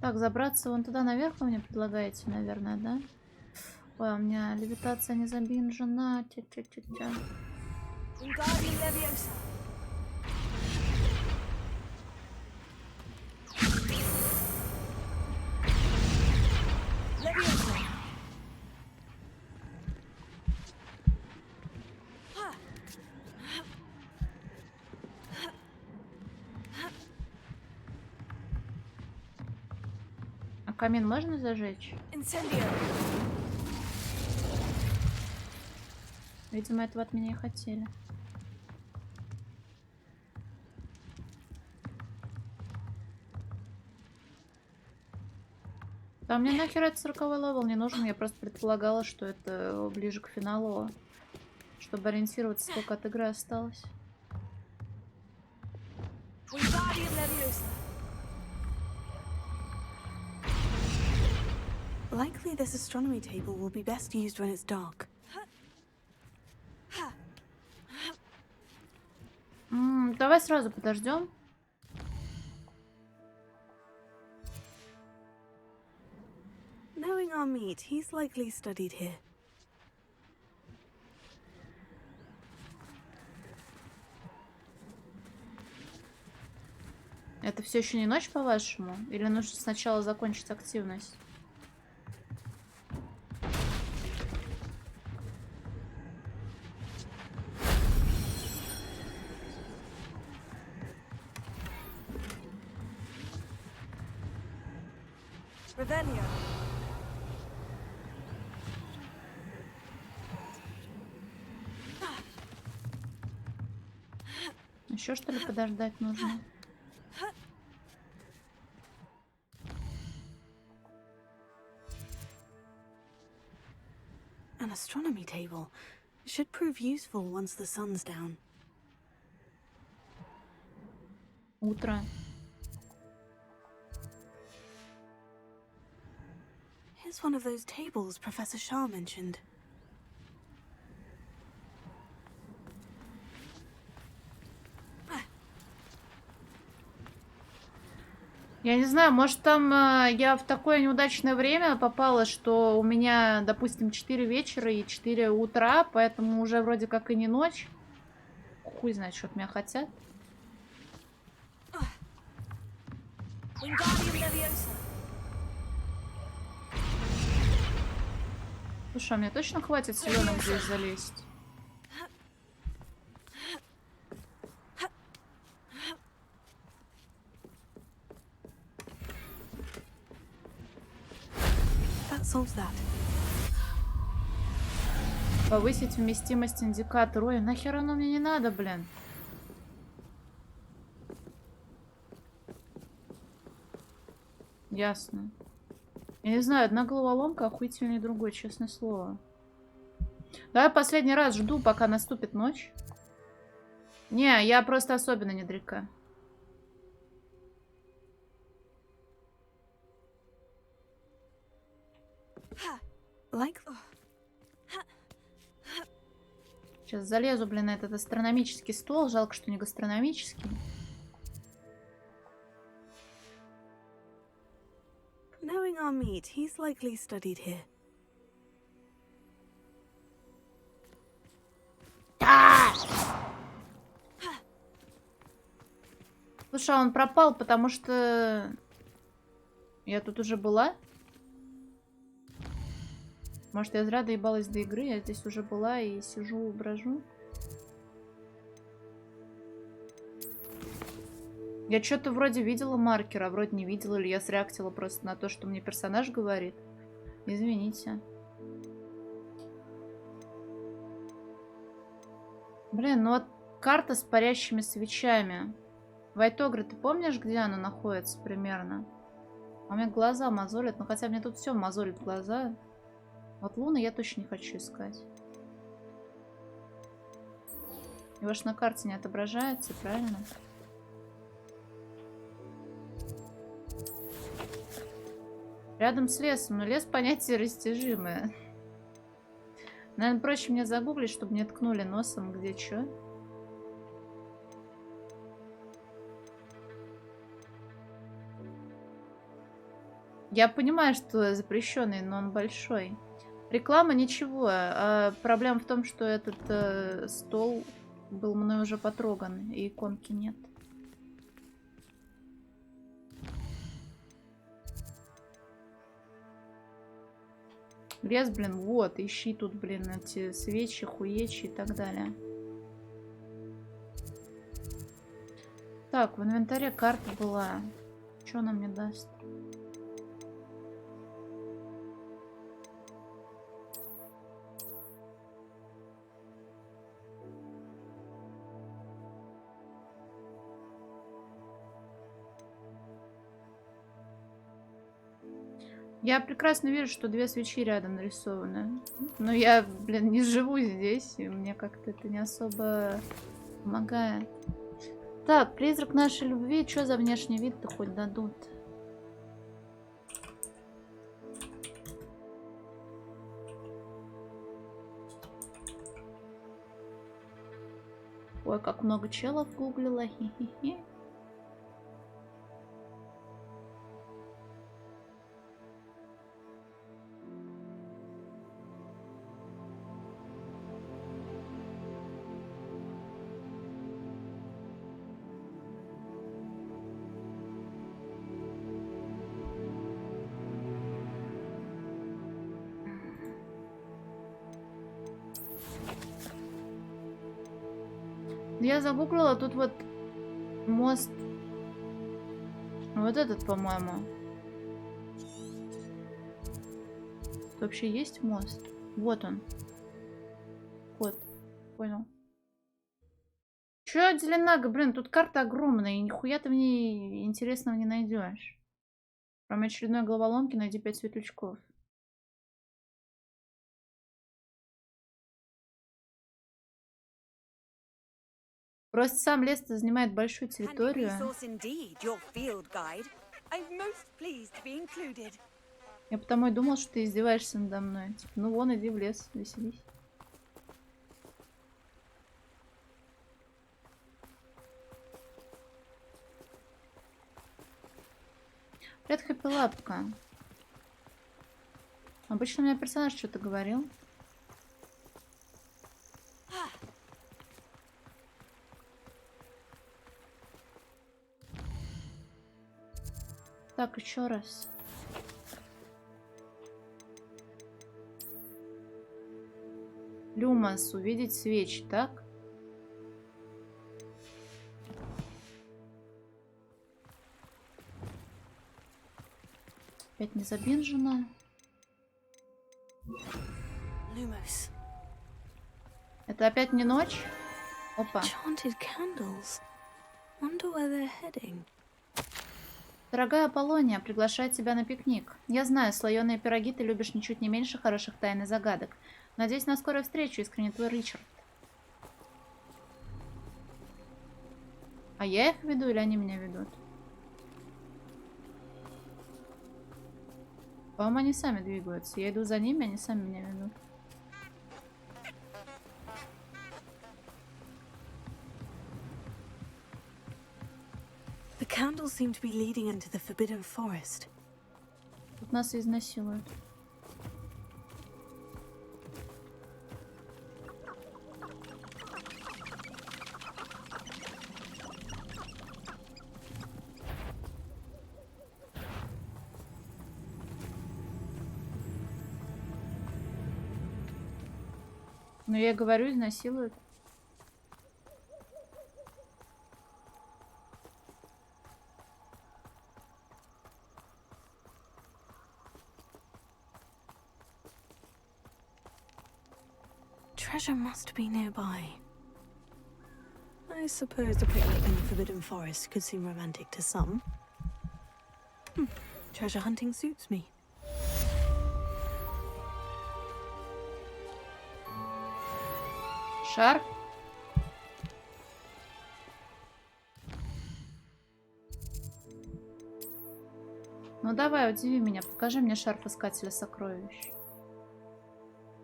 Так, забраться вон туда наверх вы мне предлагаете, наверное, да? Ой, у меня левитация не забинжена. Тя-тя-тя-тя. А камин можно зажечь? Видимо, этого от меня и хотели. Да мне нахер этот 40-й левел не нужен. Я просто предполагала, что это ближе к финалу. Чтобы ориентироваться, сколько от игры осталось. Likely this astronomy table will be best used when it's dark. Давай сразу подождем. Knowing our meat, he's likely studied here. Это все еще не ночь, по-вашему? Или нужно сначала закончить активность? Revelio. Еще что ли подождать нужно? An astronomy table. It should prove useful once the sun's down. Утро. Here's one of those tables Professor Shah mentioned. Я не знаю, может там я в такое неудачное время попала, что у меня, допустим, 4 вечера и 4 утра, поэтому уже вроде как и не ночь. Хуй знает, что от меня хотят. Слушай, а мне точно хватит селенок здесь залезть? That solves that. Повысить вместимость индикатора. Ой, нахер оно мне не надо, блин. Ясно. Я не знаю, одна головоломка охуительнее другой, честное слово. Давай последний раз жду, пока наступит ночь. Не, я просто особенно недалеко. Сейчас залезу, блин, на этот астрономический стол. Жалко, что не гастрономический. Knowing our meat, he's likely studied here. Слушай, а он пропал, потому что я тут уже была? Может, я зря доебалась до игры, я здесь уже была и сижу, брожу. Я что-то вроде видела маркер, а вроде не видела, или я среактила просто на то, что мне персонаж говорит. Извините. Блин, ну вот карта с парящими свечами. Вайтогры, ты помнишь, где она находится примерно? А у меня глаза мозолят, ну хотя мне тут все мозолит глаза. Вот луны я точно не хочу искать. Его ж на карте не отображается, правильно? Рядом с лесом, но лес понятие растяжимое. Наверное, проще мне загуглить, чтобы не ткнули носом, где что. Я понимаю, что запрещенный, но он большой. Реклама ничего. А проблема в том, что этот стол был мной уже потроган, и иконки нет. Лес, блин, вот, ищи тут, блин, эти свечи, хуечи и так далее. Так, в инвентаре карта была. Что она мне даст? Я прекрасно вижу, что 2 свечи рядом нарисованы. Но я, блин, не живу здесь, и мне как-то это не особо помогает. Так, призрак нашей любви. Что за внешний вид-то хоть дадут? Ой, как много челов гуглила. Хи-хи-хи. Я загуглила, тут вот мост. Вот этот, по-моему. Вообще есть мост? Вот он. Вот. Понял. Чё Зеленага? Блин, тут карта огромная, и нихуя ты в ней интересного не найдешь. Кроме очередной головоломки найди 5 светлячков. Просто сам лес-то занимает большую территорию. Я потому и думал, что ты издеваешься надо мной. Типа, ну вон, иди в лес, веселись. Привет, Хэппи Лапка. Обычно у меня персонаж что-то говорил. Так, еще раз. Люмас, увидеть свечи, так? Опять не забинжено. Lumos. Это опять не ночь? Опа. Enchanted candles. Wonder where they're heading. Дорогая Аполлония, приглашаю тебя на пикник. Я знаю, слоеные пироги ты любишь ничуть не меньше хороших тайн и загадок. Надеюсь на скорую встречу, искренне твой Ричард. А я их веду или они меня ведут? По-моему, они сами двигаются. Я иду за ними, они сами меня ведут. The candles seem to be leading into the Forbidden Forest. Тут нас изнасилуют. Ну, я говорю, изнасилуют. Treasure must be nearby. I suppose a picnic in the Forbidden Forest could seem romantic to some. Treasure hunting suits me. Шар. Ну давай, удиви меня. Покажи мне шарф искателя сокровищ.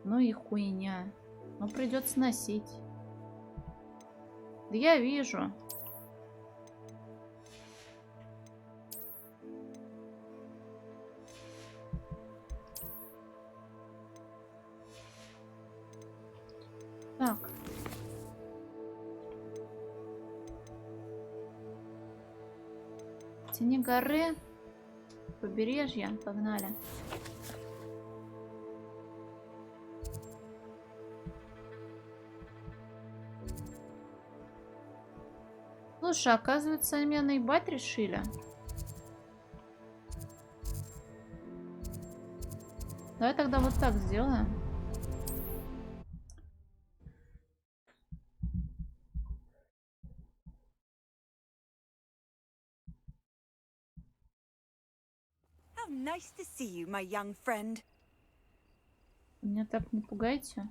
Ну и хуйня. Ну придется носить. Да я вижу. Так. В тени горы. Побережье. Погнали. Слушай, оказывается, они меня наебать решили. Давай тогда вот так сделаем. How nice to see you, my young friend. Меня так не пугайте.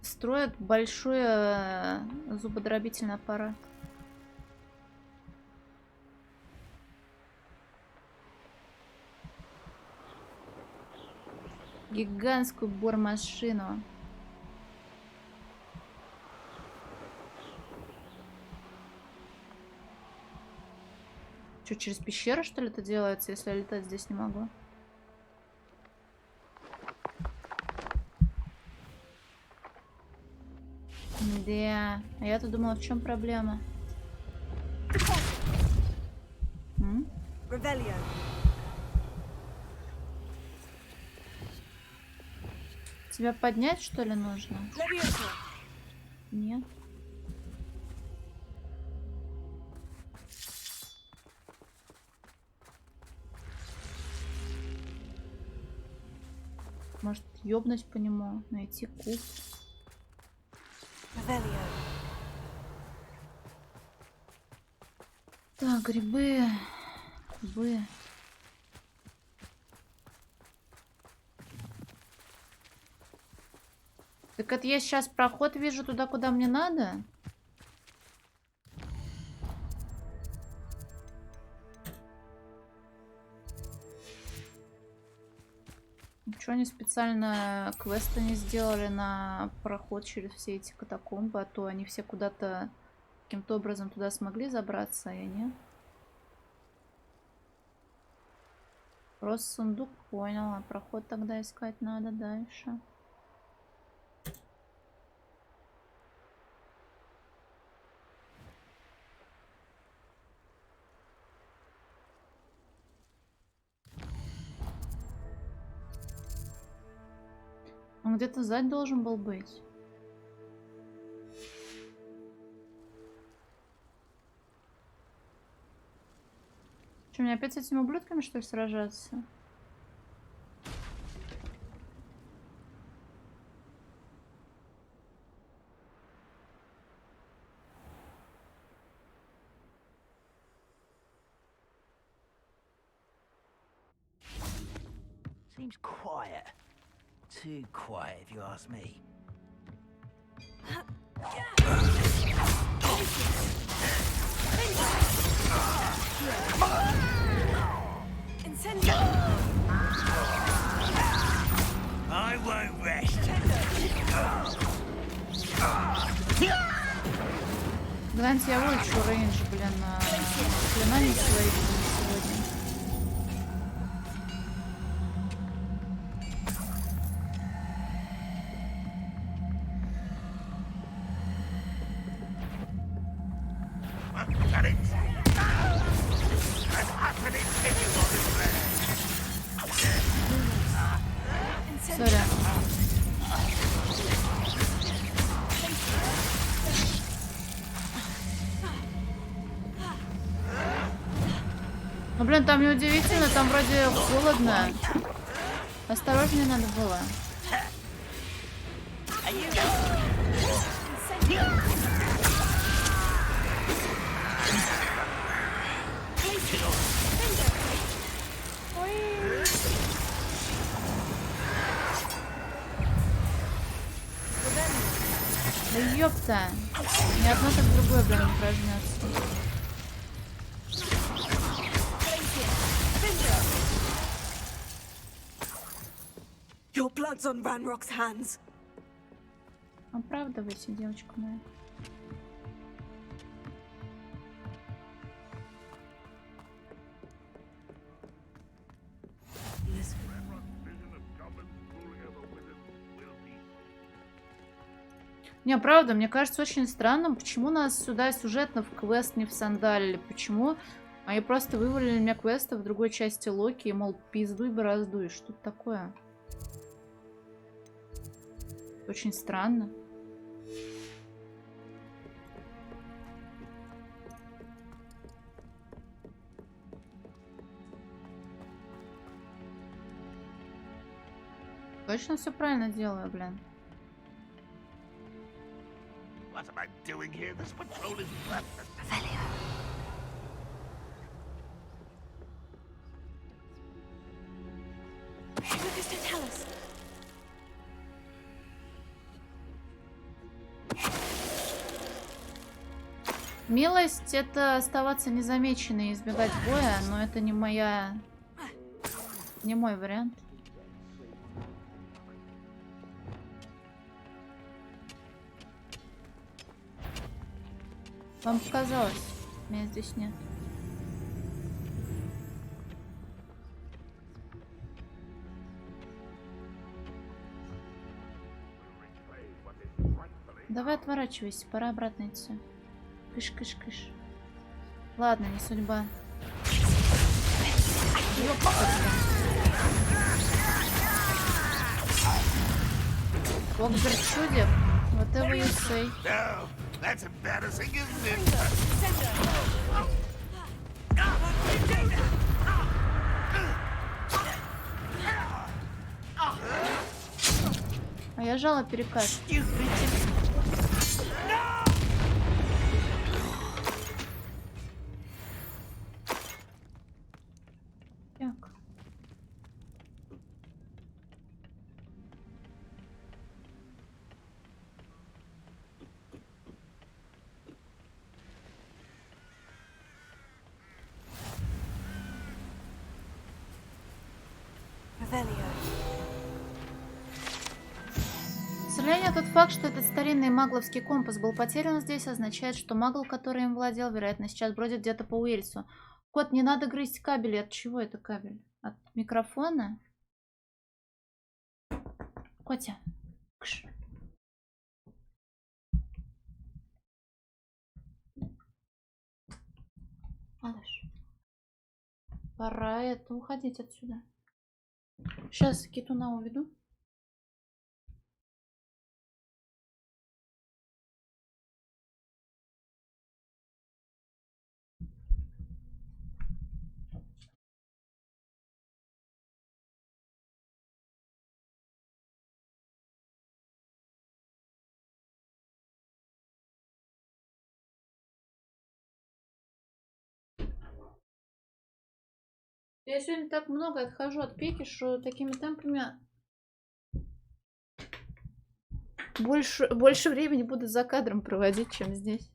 Строят большой зубодробительный аппарат. Гигантскую бормашину. Что, через пещеру, что ли, это делается, если я летать здесь не могу? Да, а я-то думала, в чем проблема? Тебя поднять, что ли, нужно? Нет. Может, ёбнуть по нему, найти куб. Так, грибы. Грибы. Так это я сейчас проход вижу туда, куда мне надо? Чего они специально квесты не сделали на проход через все эти катакомбы, а то они все куда-то каким-то образом туда смогли забраться, а я нет. Просто сундук, понял, а проход тогда искать надо дальше. Он где-то сзади должен был быть. Что, мне опять с этими ублюдками, что ли, сражаться? Seems quiet. Too quiet, if you ask me. I won't rest. Гляньте, я вылечу рейндж, блин, заклинаний своих сегодня. Сори. Ну, блин, там неудивительно, там вроде холодно. Осторожнее надо было. Да ёпта. Ни одно, так другое, блин, не прожмётся. Your blood's on Ranrock's hands. Оправдывайся, девочка моя. Не, правда, мне кажется очень странным, почему нас сюда сюжетно в квест не всандалили. Почему они просто вывалили мне квесты в другой части Локи и, мол, пиздуй, бороздуй. Что это такое? Очень странно. Точно все правильно делаю, блин. What am I doing here? This patrol is worthless. Lucas, don't tell us. Милость — это оставаться незамеченной и избегать боя, но это не моя... не мой вариант. Вам показалось, меня здесь нет. Давай отворачивайся, пора обратно идти. Кыш-кыш-кыш. Ладно, не судьба. Хогвартс чудик. Whatever you say. No, that's embarrassing, isn't it? А я жала перекат. Так. Revelio. сожалению, тот факт, что этот старинный магловский компас был потерян здесь, означает, что магл, который им владел, вероятно, сейчас бродит где-то по Уэльсу. Кот, не надо грызть кабели. От чего это кабель? От микрофона? Котя. Кш. Малыш. Пора это уходить отсюда. Сейчас китуна уведу. Я сегодня так много отхожу от пеки, что такими темпами больше времени буду за кадром проводить, чем здесь.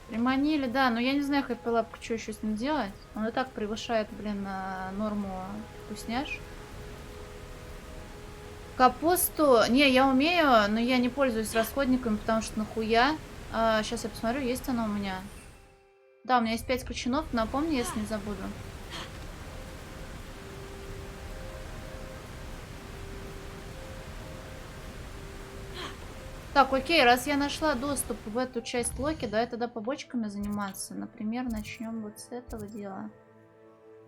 Приманили, да, но я не знаю, хайпелапку, что еще с ним делать. Он и так превышает, блин, норму вкусняш. Капусту... Не, я умею, но я не пользуюсь расходниками, потому что нахуя. Сейчас я посмотрю, есть она у меня. Да, у меня есть 5 кочанов, напомни, если не забуду. Так, окей, раз я нашла доступ в эту часть Локи, давай тогда побочками заниматься. Например, начнем вот с этого дела.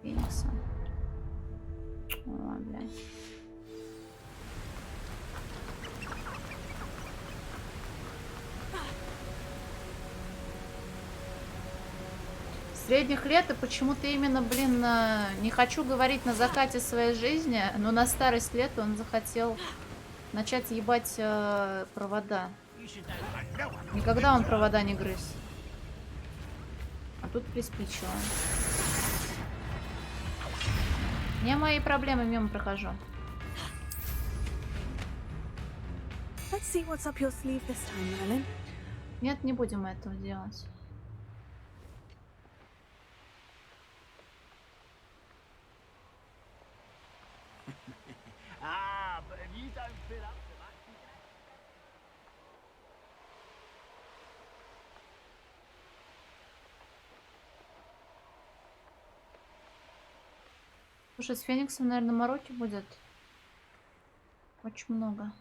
Феникса. О, блядь. Средних лет, и почему-то именно, блин, не хочу говорить на закате своей жизни, но на старость лет он захотел начать ебать провода. Никогда он провода не грыз. А тут приспичило. Не мои проблемы, мимо прохожу. Нет, не будем этого делать. But if you don't fill up to that, Слушай, с Фениксом, наверное, мороки будет очень много.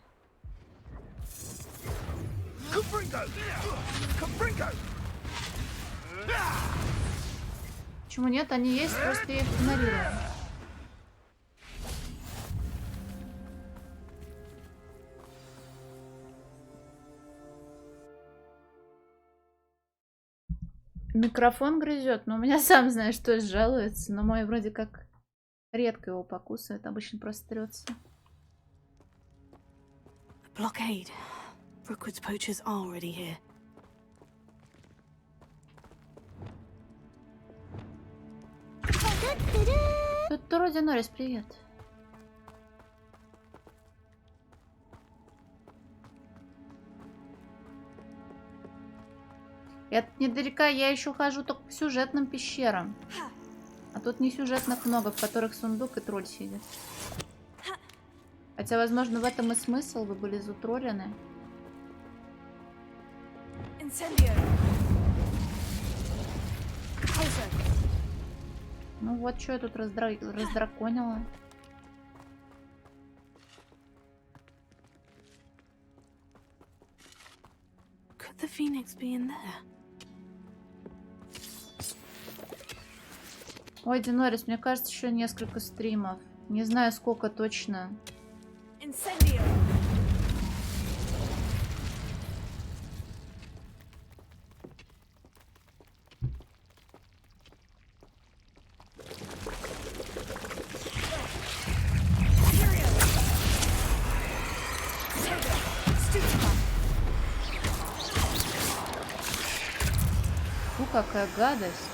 Почему нет? Они есть, просто я их игнорирую. Микрофон грызет, но у меня сам знаешь, что жалуется, но мой вроде как редко его покусывает, обычно просто трется. Blockade. Rookwood's poachers are already here. Тут Роди Норрис, привет. Это недалека, я еще хожу только по сюжетным пещерам. А тут не сюжетных много, в которых сундук и тролль сидит. Хотя, возможно, в этом и смысл, вы были затроллены. Ну вот, что я тут раздраконила. Could the Phoenix be in there? Ой, Динорис, мне кажется, еще несколько стримов. Не знаю, сколько точно. Фу, какая гадость.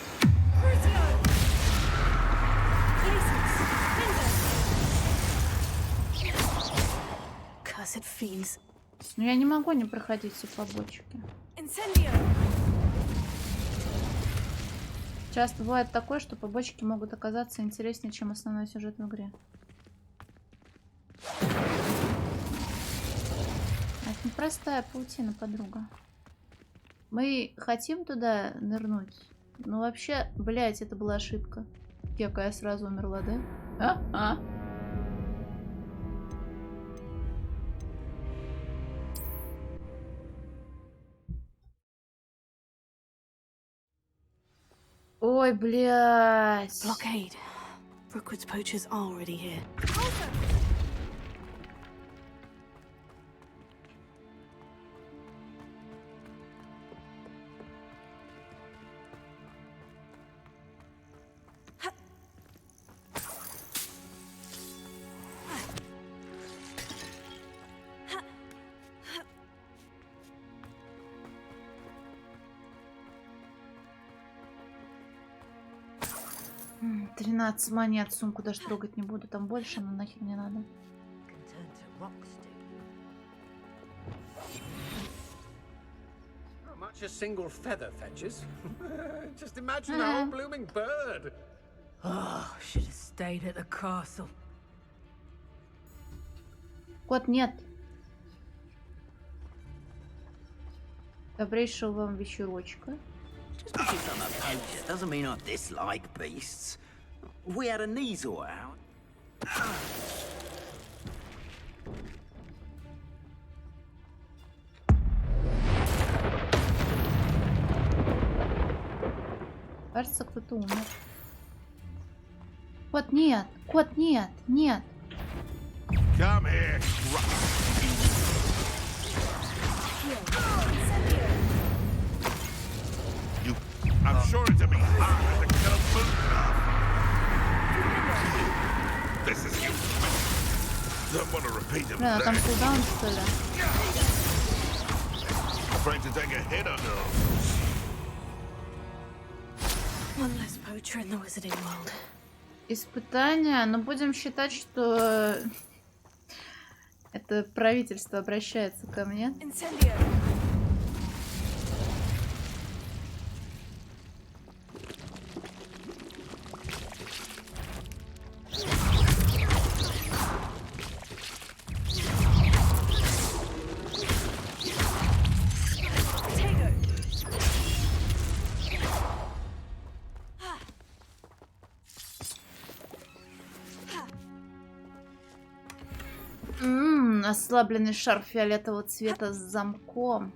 Ну я не могу не проходить все побочки. Часто бывает такое, что побочки могут оказаться интереснее, чем основной сюжет в игре. Это непростая паутина, подруга. Мы хотим туда нырнуть? Ну вообще, блядь, это была ошибка. Какая сразу умерла, да? Ой, блядь. Blockade. Rookwood's poachers are already here. М, 13 монет, сумку даже трогать не буду, там больше, но нахер не надо. Not much a single feather fetches. Just imagine a whole blooming bird. Oh, should have stayed at the castle. Кот, нет. Добрейшего вам вечерочка. Just because I'm a poacher doesn't mean I dislike beasts. We had a Kneasel out. Кажется, кто-то умер. Кот, нет! Кот, нет! Нет! Come here. You, I'm sure it's a bit harder to kill food. This is you. Don't want to repeat it. Блин, а там кулдаун, что ли? Afraid to take a hit on her. One less poacher in the wizarding world. Испытания, но будем считать, что это правительство обращается ко мне. Ослабленный шар фиолетового цвета с замком.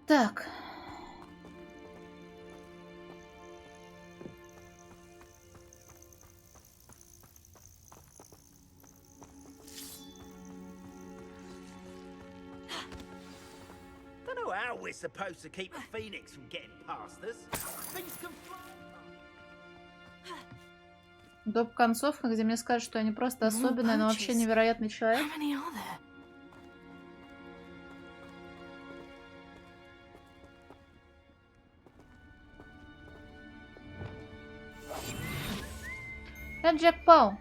Так. Don't know how we're supposed to keep a phoenix from getting past us. Things can fly. Доп. Концовка, где мне скажут, что я не просто особенный, но вообще невероятный человек. Это Джек Пау.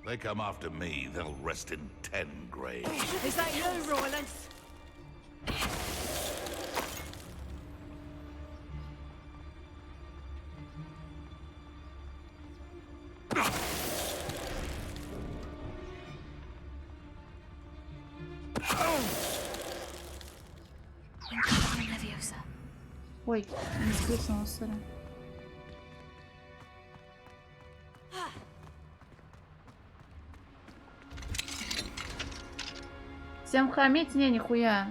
They come after me, they'll rest in 10 graves. Is that you, Rylance? Ой, не скликнула, сори. Всем хамить? Не, нихуя.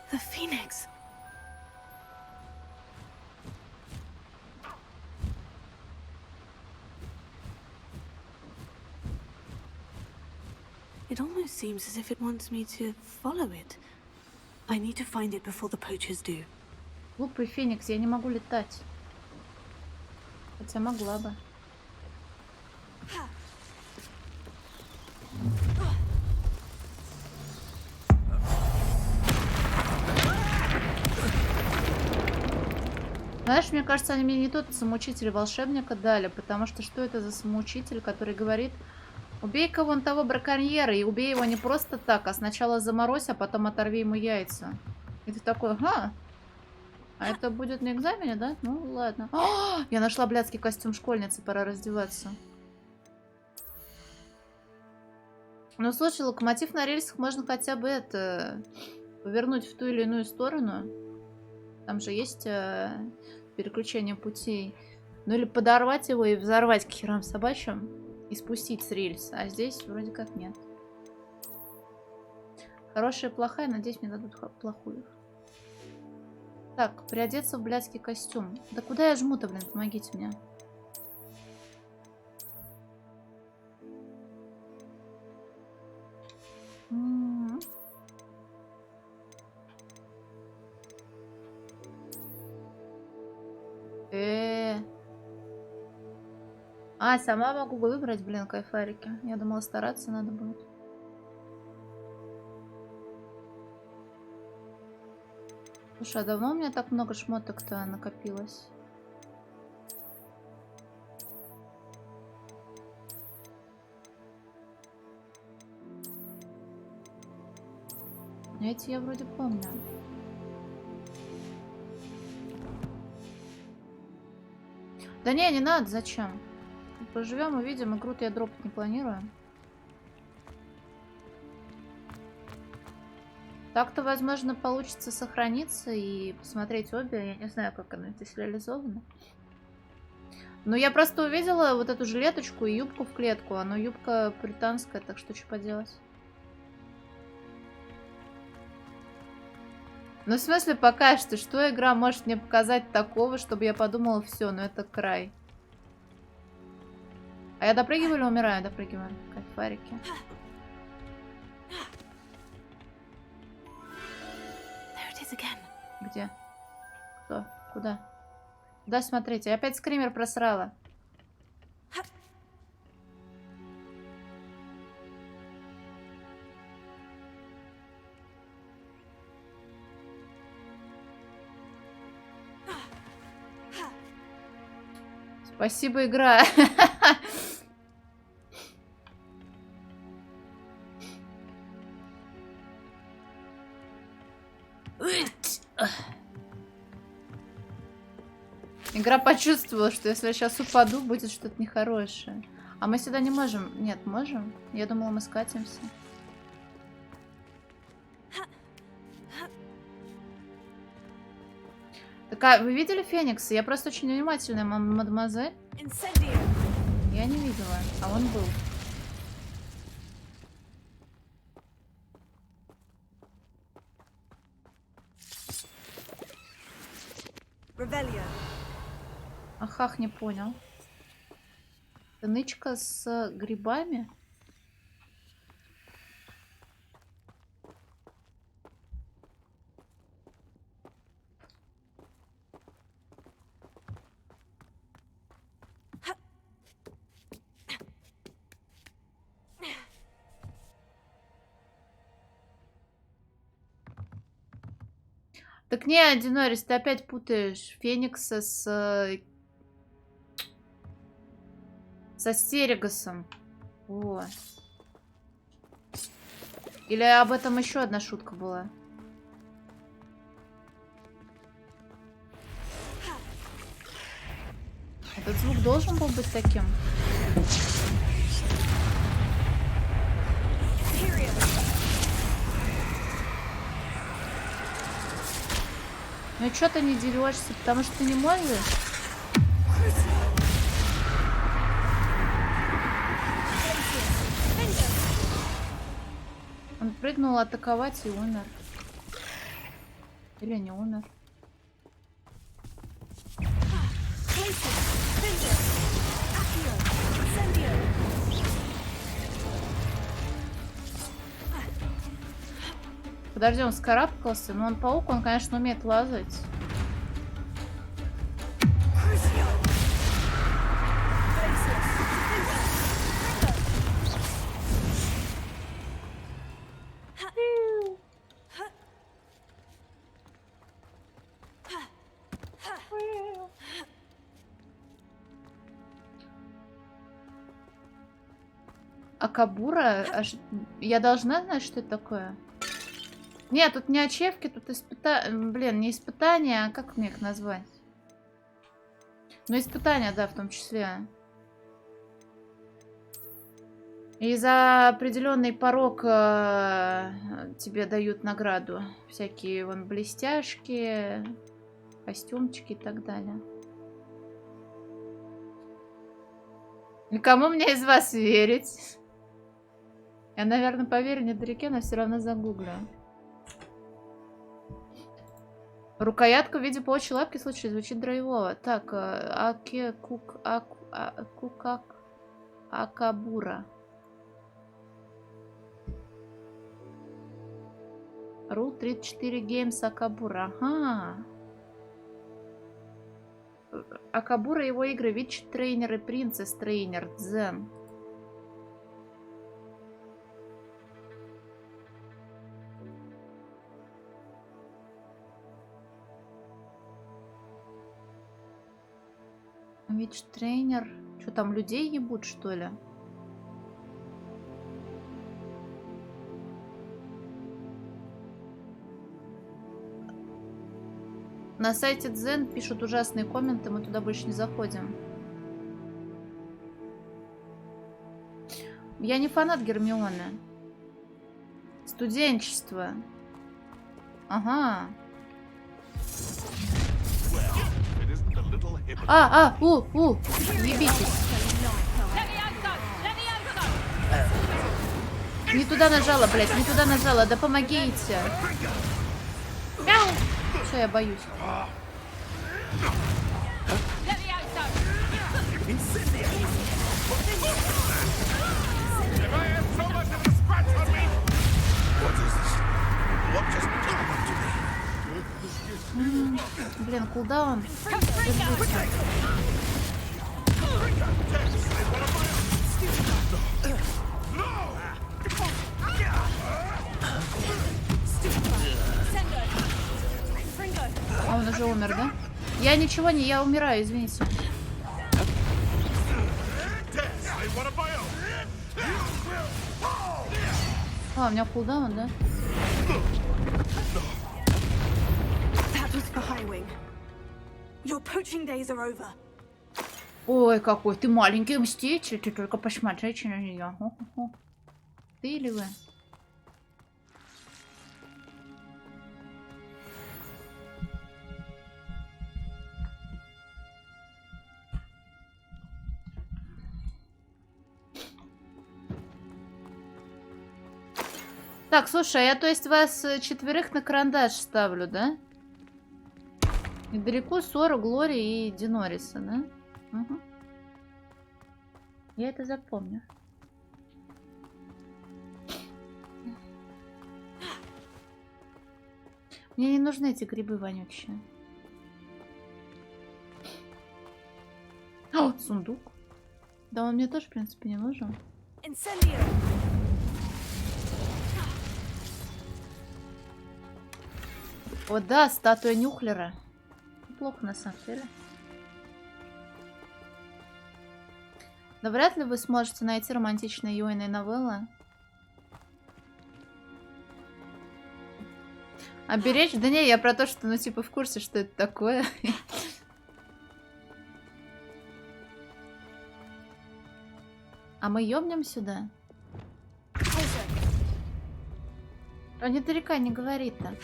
The Phoenix. It almost seems as if it wants me to follow it. I need to find it before the poachers do. Глупый феникс, я не могу летать. Хотя могла бы. Знаешь, мне кажется, они мне не тот самоучитель волшебника дали, потому что это за самоучитель, который говорит: Убей-ка вон того браконьера, и убей его не просто так, а сначала заморозь, а потом оторви ему яйца. И ты такой, ага. А это будет на экзамене, да? Ну, ладно. О, я нашла блядский костюм школьницы, пора раздеваться. Ну, слушай, локомотив на рельсах можно хотя бы это... повернуть в ту или иную сторону. Там же есть переключение путей. Ну, или подорвать его и взорвать к херам собачьим. И спустить с рельс. А здесь вроде как нет. Хорошая и плохая. Надеюсь, мне дадут плохую. Так, приодеться в блядский костюм. Да куда я жму-то, блин? Помогите мне. А, сама могу выбрать, блин, кайфарики. Я думала, стараться надо будет. Слушай, а давно у меня так много шмоток-то накопилось? Эти я вроде помню. Да не надо, зачем? Поживем, увидим. Игру-то я дропать не планирую. Так-то, возможно, получится сохраниться и посмотреть обе. Я не знаю, как оно здесь реализовано. Но я просто увидела вот эту жилеточку и юбку в клетку. Она юбка британская, так что поделать? Ну, в смысле, пока что игра может мне показать такого, чтобы я подумала, все, ну это край. А я допрыгиваю или умираю? Допрыгиваю. Кайфарики. Где? Кто? Куда? Куда смотреть? Я опять скример просрала. Спасибо, игра. Игра почувствовала, что если я сейчас упаду, будет что-то нехорошее. А мы сюда не можем. Нет, можем? Я думала, мы скатимся. Так, а вы видели Феникса? Я просто очень внимательная, мадемуазель. Я не видела, а он был. Ахах, не понял. Это нычка с грибами? Так не, Динорис, ты опять путаешь Феникса с Стерегосом. О. Или об этом еще одна шутка была? Этот звук должен был быть таким. Ну и что ты не дерешься? Потому что ты не можешь? Он прыгнул атаковать и умер. Или не умер. Подожди, он скарабкался, но он паук, он, конечно, умеет лазать. Акабура? Я должна знать, что это такое? Нет, тут не ачевки, тут Блин, не испытания, а как мне их назвать? Ну, испытания, да, в том числе. И за определенный порог тебе дают награду. Всякие вон блестяшки, костюмчики и так далее. И кому мне из вас верить? Я, наверное, поверю недалеке, но все равно загуглю. Рукоятка в виде паучьей лапки, слушай, звучит драйвово. Так, Акабура. Rule 34 Games Акабура. Ага. Акабура и его игры. Вич трейнер и принцесс трейнер. Дзен. Вич трейнер. Что там, людей ебут, что ли? На сайте Дзен пишут ужасные комменты, мы туда больше не заходим. Я не фанат Гермионы. Студенчество. Ага. Ебитесь. Не туда нажала, блядь, не туда нажала. Да помогите. Мяу. Все, я боюсь. Блин, кулдаун. А он уже умер, да? Я ничего не, я умираю, извините. А, у меня кулдаун, да? Ой, какой ты маленький мститель, ты только посмотрите на нее. Ты или вы? Так, слушай, а я, то есть, вас четверых на карандаш ставлю, да? Недалеко Сора, Глори и Динориса, да? Угу. Я это запомню. Мне не нужны эти грибы вонючие. О, сундук. Да он мне тоже, в принципе, не нужен. О, да, статуя Нюхлера. Плохо, на самом деле. Да вряд ли вы сможете найти романтичные юйные новеллы. Оберечь? Да не, я про то, что, ну, типа, в курсе, что это такое. А мы ёбнем сюда? Он недалеко не говорит-то.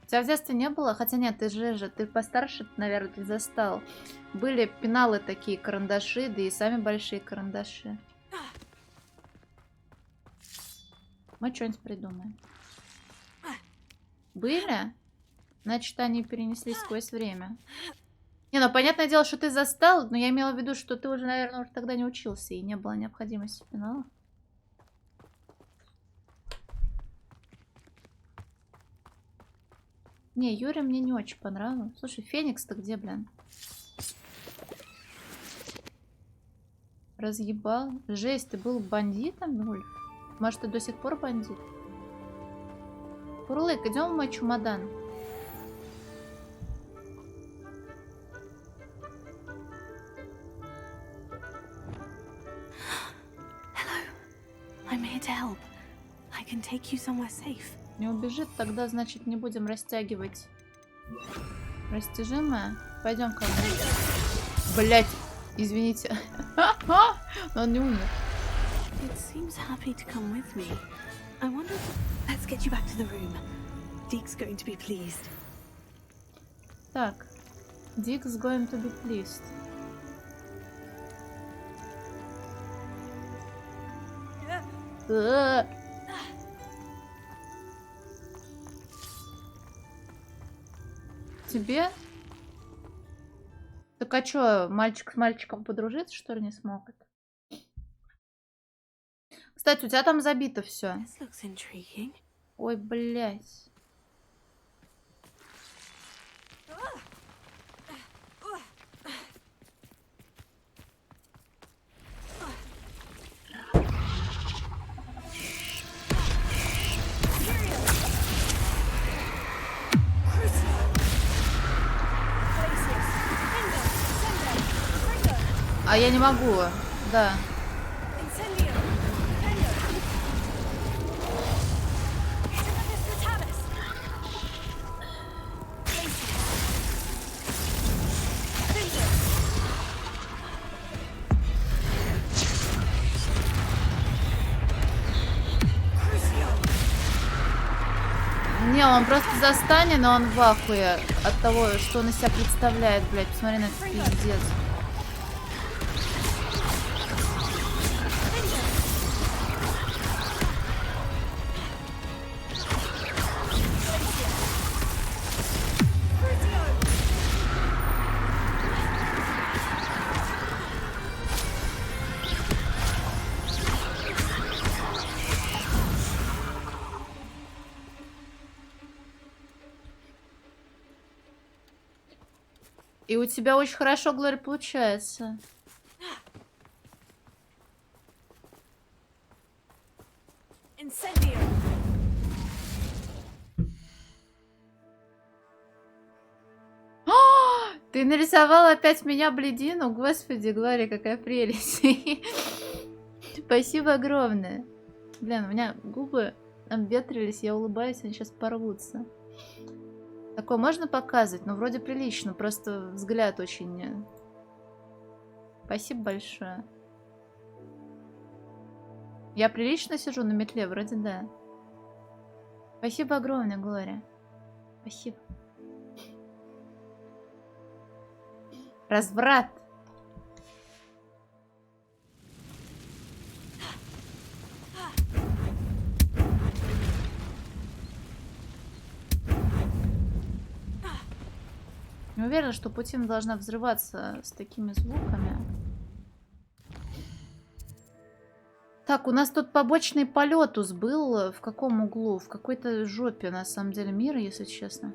У тебя в детстве не было? Хотя нет, ты же, ты постарше, наверное, ты застал. Были пеналы такие, карандаши, да и сами большие карандаши. Мы что-нибудь придумаем. Были? Значит, они перенеслись сквозь время. Не, ну, понятное дело, что ты застал, но я имела в виду, что ты уже, наверное, уже тогда не учился, и не было необходимости в пеналах. Не, Юрия мне не очень понравилось. Слушай, Феникс-то где, блин? Разъебал. Жесть, ты был бандитом, Вульф? Может, ты до сих пор бандит? Курлык, идем в мой чемодан. I'm here to help. I can take you somewhere safe. Не убежит, тогда, значит, не будем растягивать. Растяжимое? Пойдем ко мне. Блять, извините. Но он не умер. It seems happy to come with me. I wonder. Let's get you back to the room. Deke's going to be pleased. Так. Dick's going to be pleased. Тебе? Так а чё, мальчик с мальчиком подружиться, что ли, не смогут? Кстати, у тебя там забито все. Ой, блядь. А я не могу, да. Не, он просто застанет, но он в ахуе от того, что он из себя представляет, блядь. Посмотри на этот пиздец. И у тебя очень хорошо, Глори, получается. Ты нарисовала опять меня бледину? Господи, Глори, какая прелесть. Спасибо огромное. Блин, у меня губы обветрились, я улыбаюсь, они сейчас порвутся. Такое можно показывать? Ну, вроде прилично, просто взгляд очень... Спасибо большое. Я прилично сижу на метле? Вроде да. Спасибо огромное, Глория. Спасибо. Разврат. Не уверена, что путина должна взрываться с такими звуками. Так, у нас тут побочный полетус был. В каком углу? В какой-то жопе, на самом деле, мира, если честно.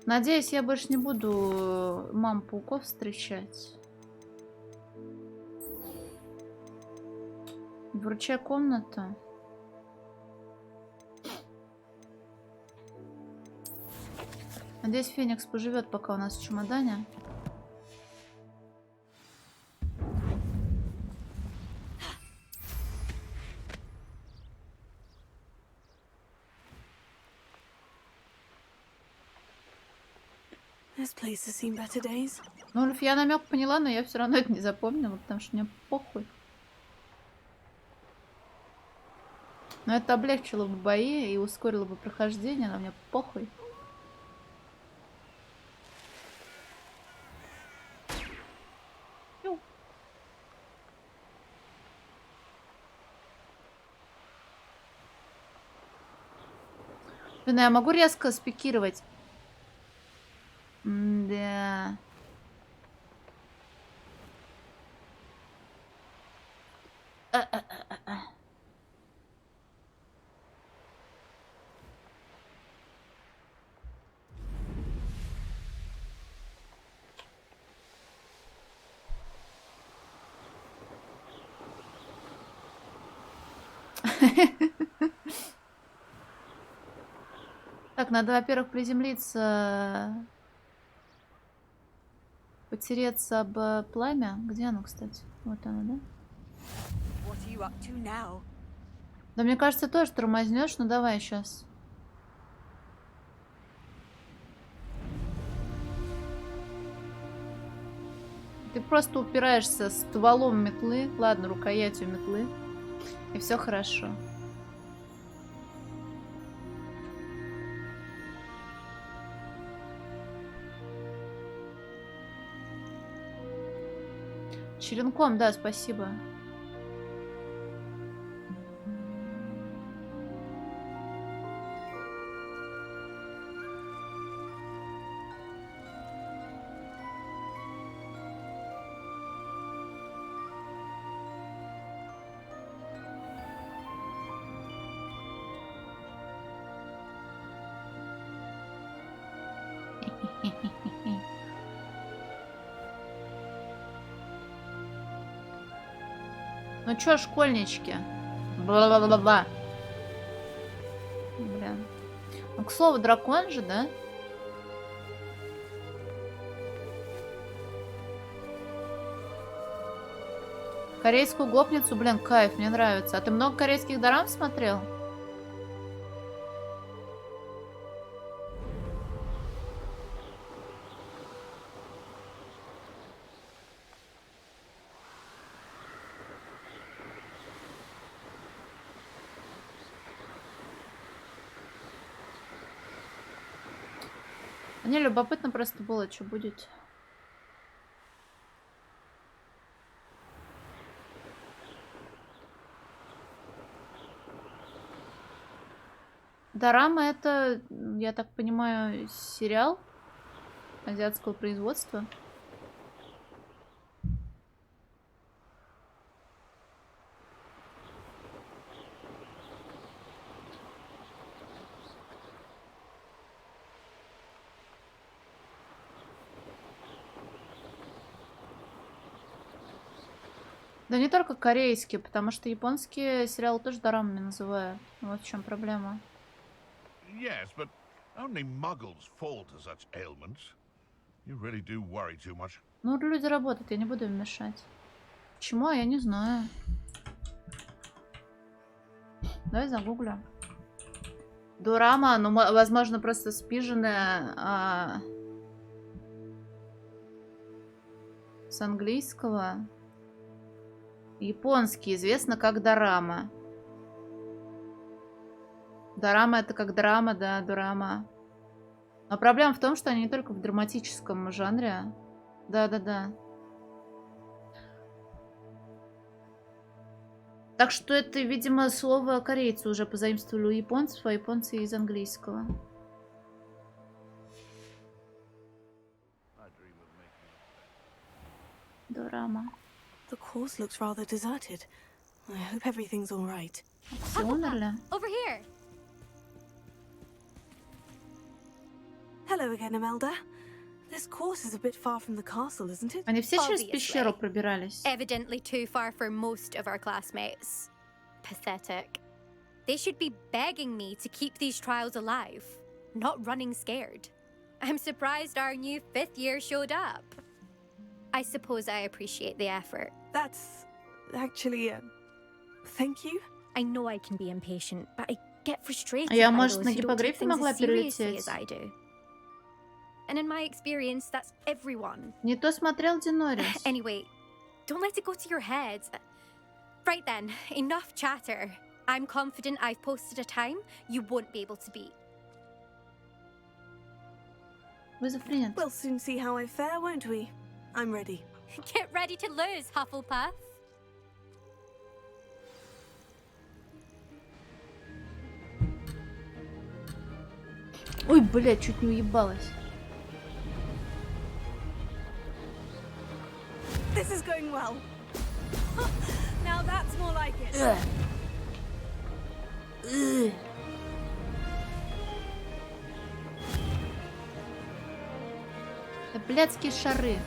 Надеюсь, я больше не буду мам-пауков встречать. Вручай комната. Надеюсь, Феникс поживет, пока у нас в чемодане. Ну, я намек поняла, но я все равно это не запомнила, потому что мне похуй. Но это облегчило бы бои и ускорило бы прохождение, но мне похуй. Блин, я могу резко спикировать? Да. Так, надо, во-первых, приземлиться, потереться об пламя. Где оно, кстати? Вот оно, да? you up to now? Да мне кажется, тоже тормознешь, ну давай сейчас. Ты просто упираешься стволом метлы, ладно, рукоятью метлы, и все хорошо. Черенком, да, спасибо. Ну чё, школьнички? Бла-бла-бла-бла. Блин. Ну, к слову, дракон же, да? Корейскую гопницу, блин, кайф, мне нравится. А ты много корейских дорам смотрел? Мне любопытно просто было, что будет. Дорама — это, я так понимаю, сериал азиатского производства. Да не только корейские, потому что японские сериалы тоже дорамами называют. Вот в чем проблема. Yes, but only muggles fall to such ailments. You really do worry too much. Ну, люди работают, я не буду им мешать. Почему? Я не знаю. Давай загуглю. Дорама, ну, возможно, просто спиженная с английского. Японский известно как дорама. Дорама — это как драма, да, дорама. Но проблема в том, что они не только в драматическом жанре. Да-да-да. Так что это, видимо, слово корейцы уже позаимствовали у японцев, а японцы из английского. Дорама. The course looks rather deserted. I hope everything's all right. Все умерли? Over here. Hello again, Imelda. This course is a bit far from the castle, isn't it? Они все через пещеру пробирались. Evidently too far for most of our classmates. Pathetic. They should be begging me to keep these trials alive, not running scared. I'm surprised our new 5th year showed up. I suppose I appreciate the effort. That's actually thank you. I know I can be impatient, but I get frustrated Я, by может, those на who don't take гиппогрифе things могла as seriously перелететь? as I do. And in my experience, that's everyone. Не то смотрел Динорис. Anyway, don't let it go to your head. Right then, enough chatter. I'm confident I've posted a time you won't be able to beat. We'll soon see how I fare, won't we? I'm ready. Get ready to lose, Hufflepuff. Ой, блядь, чуть не уебалась. This is going well. Now that's more like it. Да блядские шары.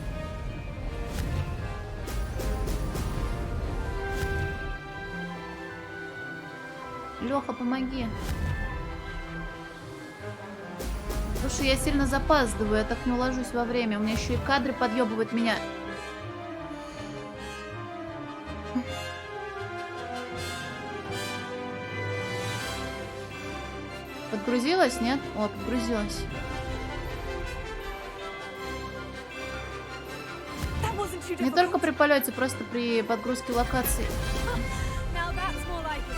Лёха, помоги. Слушай, я сильно запаздываю, я так не уложусь во время. У меня еще и кадры подъебывают меня. Подгрузилась, нет? О, подгрузилась. Не только при полете, просто при подгрузке локаций. Now that's more like it.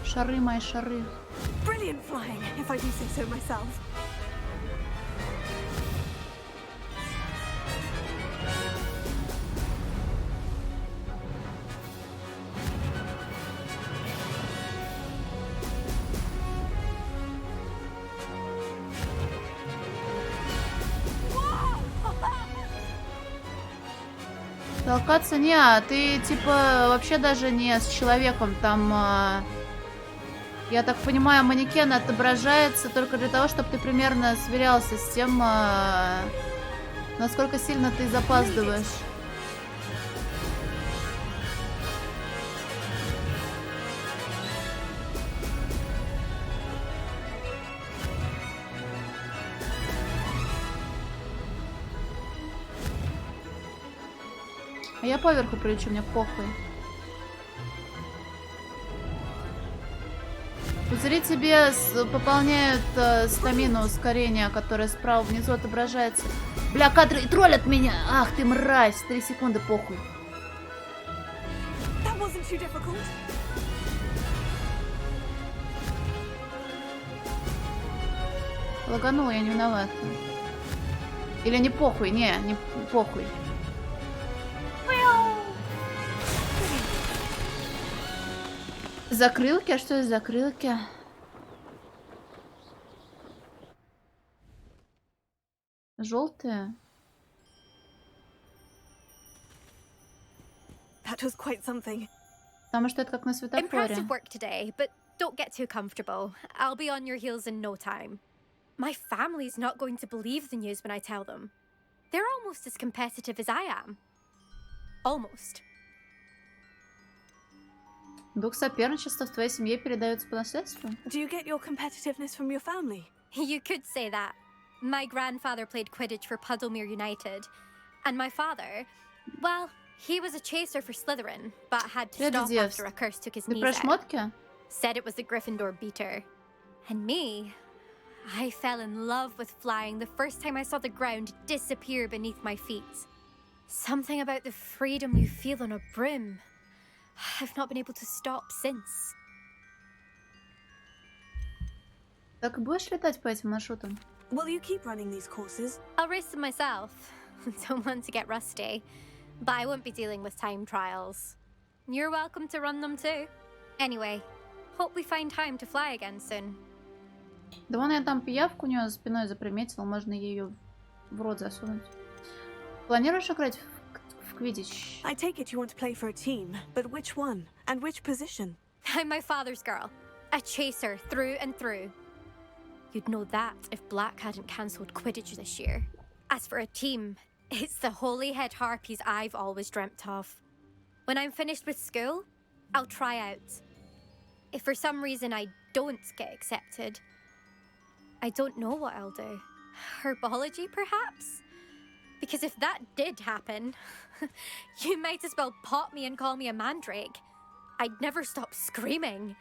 Шары мои, шары. Brilliant flying, if I do say so myself. Толкаться не, а ты типа вообще даже не с человеком. Там, я так понимаю, манекен отображается только для того, чтобы ты примерно сверялся с тем, насколько сильно ты запаздываешь. А я поверху прилечу, мне похуй. Пузыри тебе пополняют стамину ускорения, которое справа внизу отображается. Бля, кадры и троллят меня! Ах ты мразь! 3 секунды, похуй. Лаганула, я не виновата. Или не похуй? Не похуй. Закрылки? А что это закрылки? Желтые? That was quite something. Потому что это как на светофоре. Impressive work today, but don't get too comfortable. I'll be on your heels in no time. My family's not going to believe the news when I tell them. They're almost as competitive as I am. Almost. Дух соперничества в твоей семье передается по наследству? Do you get your competitiveness from your family? You could say that. My grandfather played Quidditch for Puddlemere United. And my father, well, he was a chaser for Slytherin, but had to stop after a curse took his knees out. Said it was the Gryffindor beater. And me, I fell in love with flying the first time I saw the ground disappear beneath my feet. Something about the freedom you feel on a broom. I've not been able to stop since. Так будешь летать по этим маршрутам? Will you keep running these courses? I'll race them myself. Don't want to get rusty. But I won't be dealing with time trials. You're welcome to run them too. Anyway, hope we find time to fly again soon. Да вон я там пиявку у нее за спиной заприметила, можно ее в рот засунуть. Планируешь играть в Quidditch? I take it you want to play for a team, but which one? And which position? I'm my father's girl. A chaser through and through. You'd know that if Black hadn't cancelled Quidditch this year. As for a team, it's the Holyhead Harpies I've always dreamt of. When I'm finished with school, I'll try out. If for some reason I don't get accepted, I don't know what I'll do. Herbology, perhaps? Because if that did happen, you might as well pop me and call me a mandrake. I'd never stop screaming.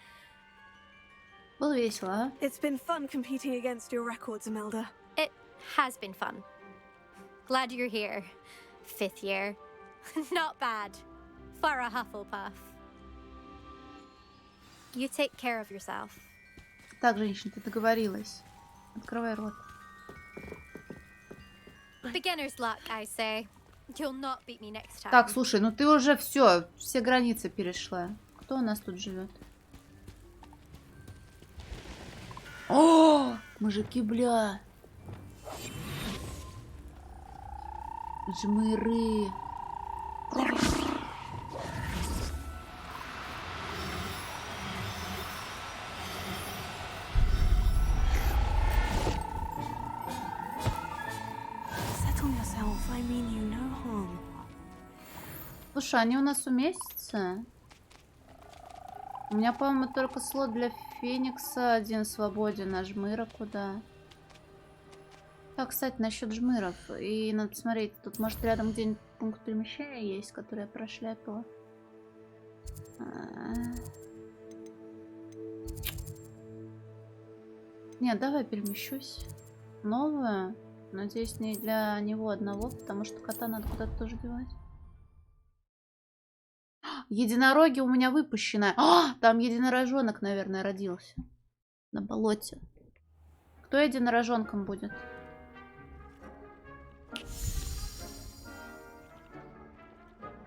Было весело, а? It's been fun competing against your records, Imelda. It has been fun. Glad you're here. 5th year. Not bad. For a Hufflepuff. You take care of yourself. Так, женщина, ты договорилась. Открывай рот. Beginner's luck, I say. You'll not beat me next time. Так, слушай, ну ты уже все границы перешла. Кто у нас тут живет? О, мужики, бля. Жмыры. Settle yourself. I mean you no harm. Слушай, они у нас уместятся? У меня, по-моему, только слот для Феникса один свободен, а жмыра куда? Так, кстати, насчет жмыров. И надо посмотреть, тут, может, рядом где-нибудь пункт перемещения есть, который я прошляпила. Нет, давай перемещусь. Новую. Надеюсь, не для него одного, потому что кота надо куда-то тоже девать. Единороги у меня выпущены. Там единорожонок, наверное, родился. На болоте. Кто единорожонком будет?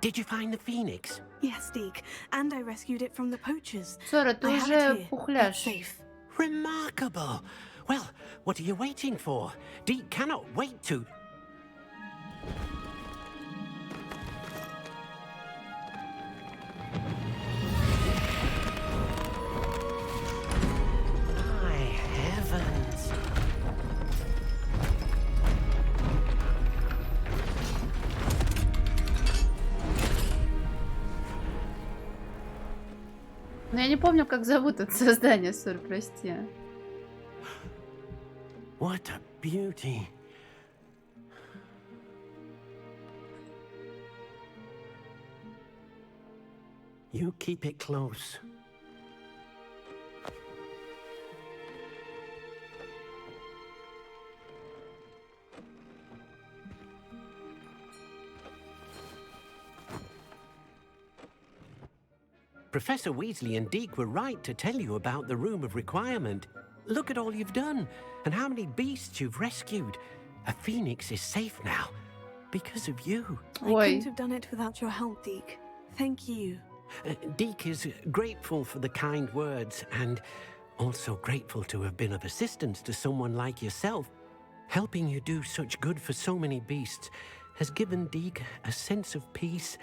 Did you find the phoenix? Yes, Deke. And I rescued it from the poachers. Сора, ты I have it уже here. пухляш. It's safe. Remarkable. Well, what are you waiting for? Deke cannot wait to... My heavens. Но я не помню, как зовут это создание, Сор, прости. What a beauty. You keep it close. Professor Weasley and Deke were right to tell you about the Room of Requirement. Look at all you've done, and how many beasts you've rescued. A phoenix is safe now, because of you. I couldn't have done it without your help, Deke. Thank you. Deke is grateful for the kind words, and also grateful to have been of assistance to someone like yourself. Helping you do such good for so many beasts has given Deke a sense of peace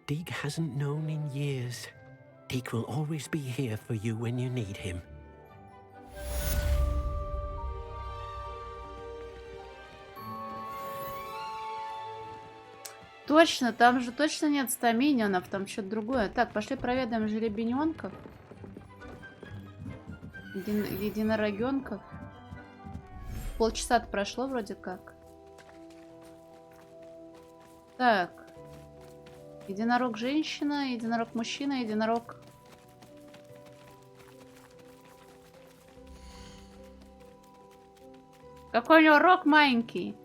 Deke hasn't known in years. Deke will always be here for you when you need him. Точно, там же точно нет стаминионов, там что-то другое. Так, пошли проведаем жеребененков. Единорогенков. Полчаса-то прошло вроде как. Так. Единорог женщина, единорог мужчина, единорог... Какой у него рог маленький.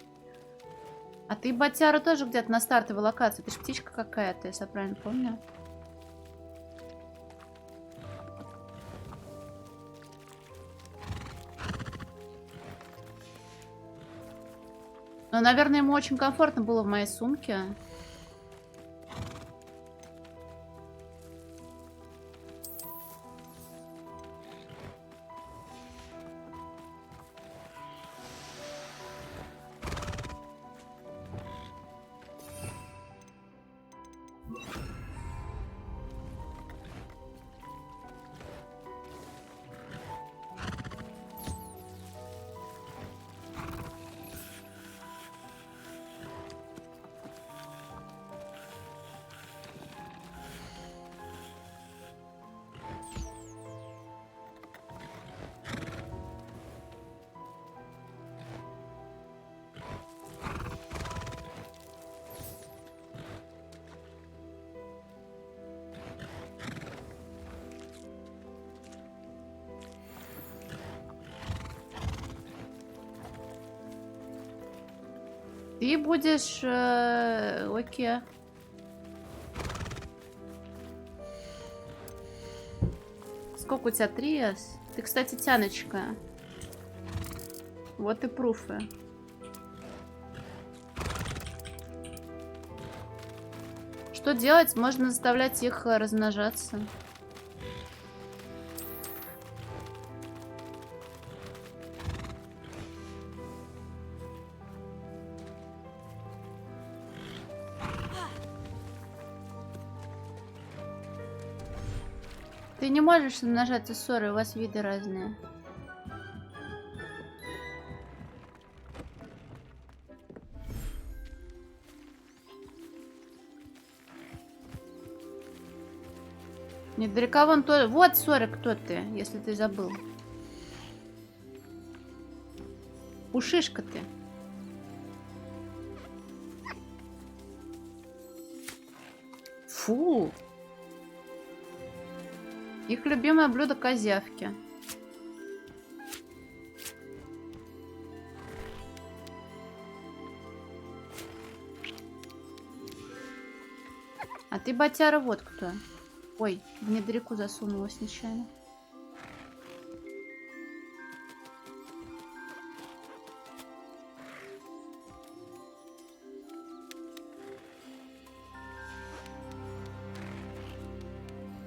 А ты, Батяра, тоже где-то на стартовой локации. Ты ж птичка какая-то, если я правильно помню. Но, наверное, ему очень комфортно было в моей сумке. Ты будешь... окей. Сколько у тебя? 3 с? Ты, кстати, тяночка. Вот и пруфы. Что делать? Можно заставлять их размножаться. Ты не можешь нажать ссоры, у вас виды разные. Недалеко вон то. Вот, Сори, кто ты, если ты забыл. Пушишка ты. Фу. Их любимое блюдо козявки. А ты, Батяра, вот кто. Ой, в недреку засунулась нечаянно.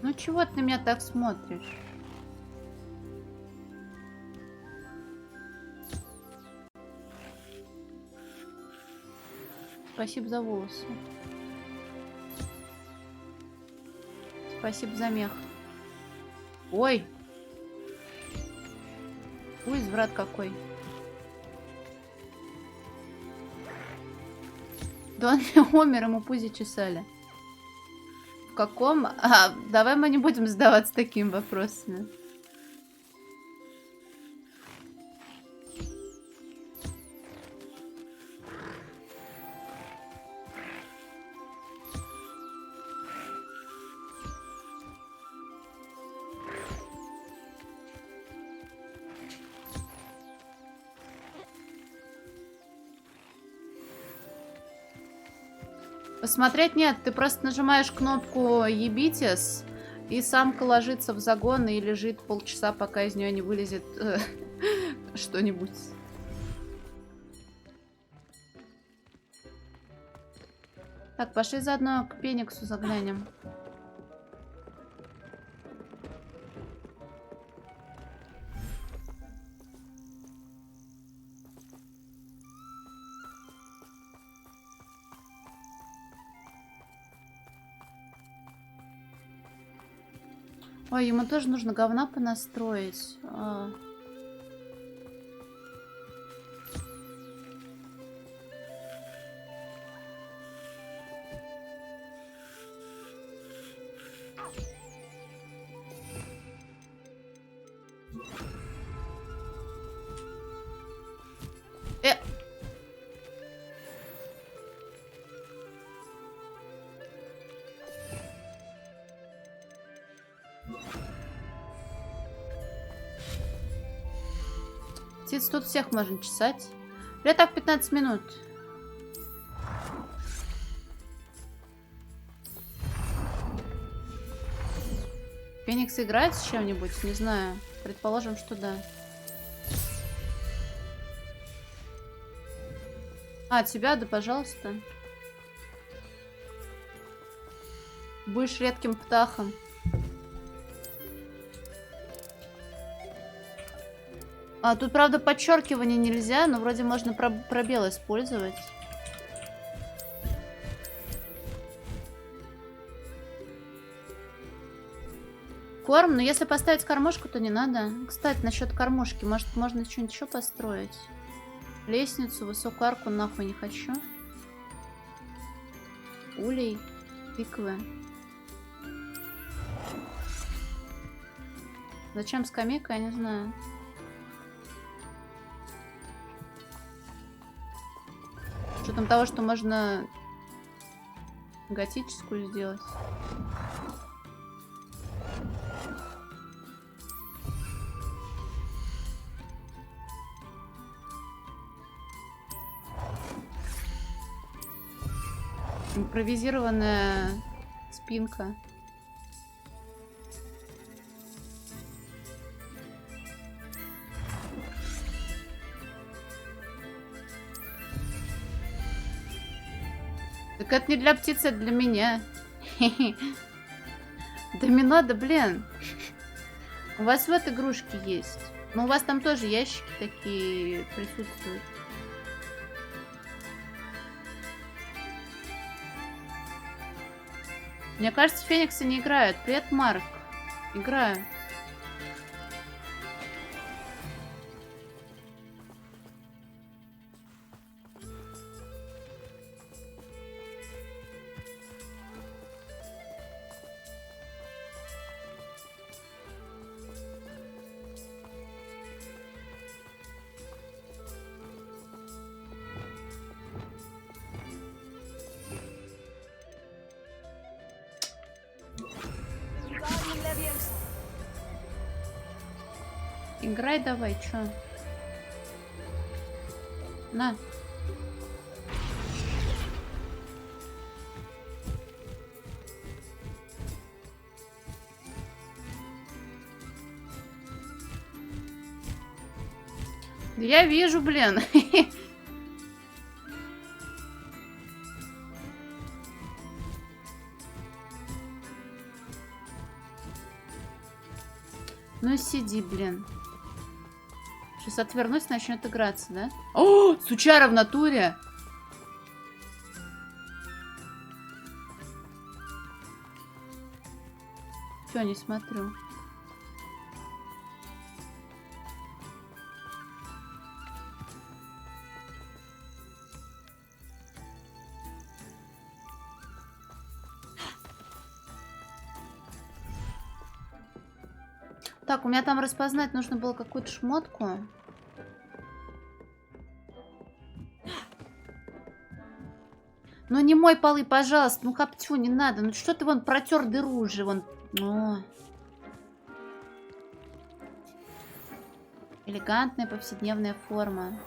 Ну чего ты на меня так смотришь? Спасибо за волосы. Спасибо за мех. Ой! Ой, изврат какой. Да он умер, ему пузи чесали. В каком? Давай мы не будем задаваться такими вопросами. Посмотреть нет, ты просто нажимаешь кнопку «Ебитесь», и самка ложится в загон и лежит полчаса, пока из нее не вылезет что-нибудь. Так, пошли заодно к Фениксу заглянем. Ой, ему тоже нужно говна понастроить. Птиц тут всех можно чесать. Я так 15 минут. Феникс играет с чем-нибудь? Не знаю. Предположим, что да. А, тебя? Да, пожалуйста. Будешь редким птахом. А, тут, правда, подчеркивание нельзя, но вроде можно пробел использовать. Корм, но если поставить кормушку, то не надо. Кстати, насчет кормушки, может, можно что-нибудь еще построить? Лестницу, высокую арку нахуй не хочу. Улей, тыквы. Зачем скамейка, я не знаю. С учетом того, что можно готическую сделать. Импровизированная спинка. Так это не для птицы, это для меня. Домино, да блин. У вас вот игрушки есть. Но у вас там тоже ящики такие присутствуют. Мне кажется, фениксы не играют. Привет, Марк. Играю. Играй давай, чё? На. Я вижу, блин. Ну сиди, блин. Сейчас отвернусь, начнет играться, да? О, сучара в натуре! Все, не смотрю. Так, у меня там распознать нужно было какую-то шмотку. Ну не мой полы, пожалуйста. Ну Коптю, не надо. Ну что ты вон протер дыру уже, вон. О. Элегантная повседневная форма.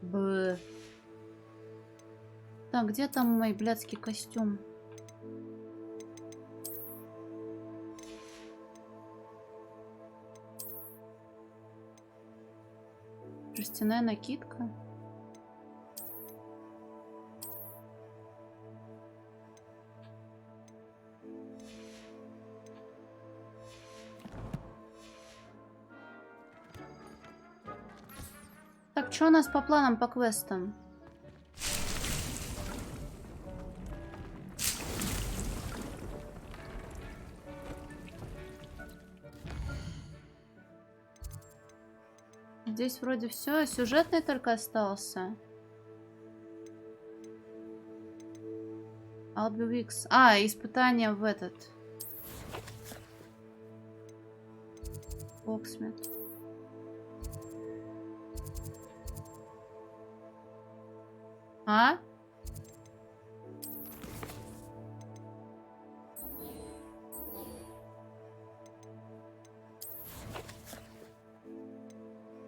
Б. Так, где там мой блядский костюм? Шерстяная накидка. Так, что у нас по планам, по квестам? Здесь вроде все. Сюжетный только остался. Albiwix. А, испытание в этот. Оксмит. А?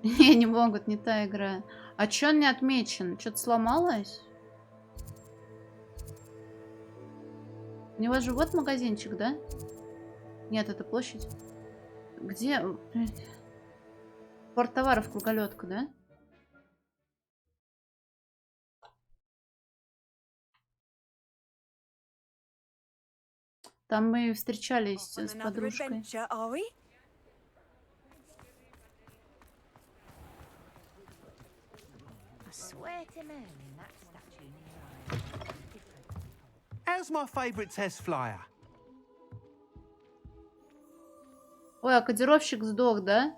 Не могут, не та игра. А чё он не отмечен? Что-то сломалось? У него же вот магазинчик, да? Нет, это площадь. Где? Порт товаров, круголетка, да? Там мы встречались с подружкой. How's my favourite test flyer? Ой, а кодировщик сдох, да?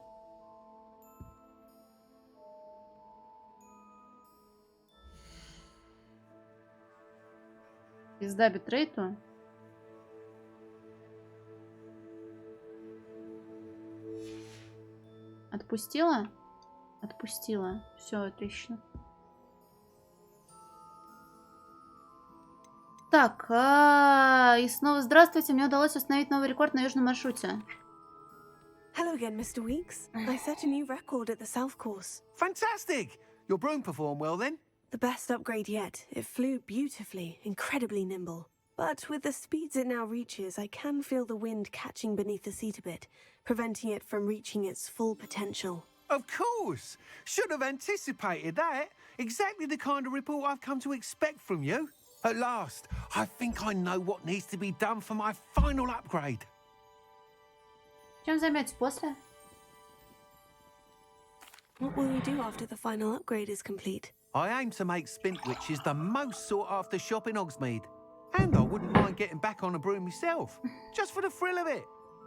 Пизда битрейту. Отпустила? Отпустила. Все, отлично. Так, и снова здравствуйте. Мне удалось установить новый рекорд на южном маршруте. Hello again, Mr. Weeks. I set a new record at the South Course. Fantastic! Your broom performed well then? The best upgrade yet. It flew beautifully, incredibly nimble. But with the speeds it now reaches, I can feel the wind catching beneath the seat a bit, preventing it from reaching its full potential. Of course! Should have anticipated that. Exactly the kind of report I've come to expect from you. At last, I think I know what needs to be done for my final upgrade. Чем займётесь после? What will you do after the final upgrade is complete? I aim to make Spintwitches the most sought-after shop in Hogsmeade. And I wouldn't mind getting back on a broom myself, just for the thrill of it.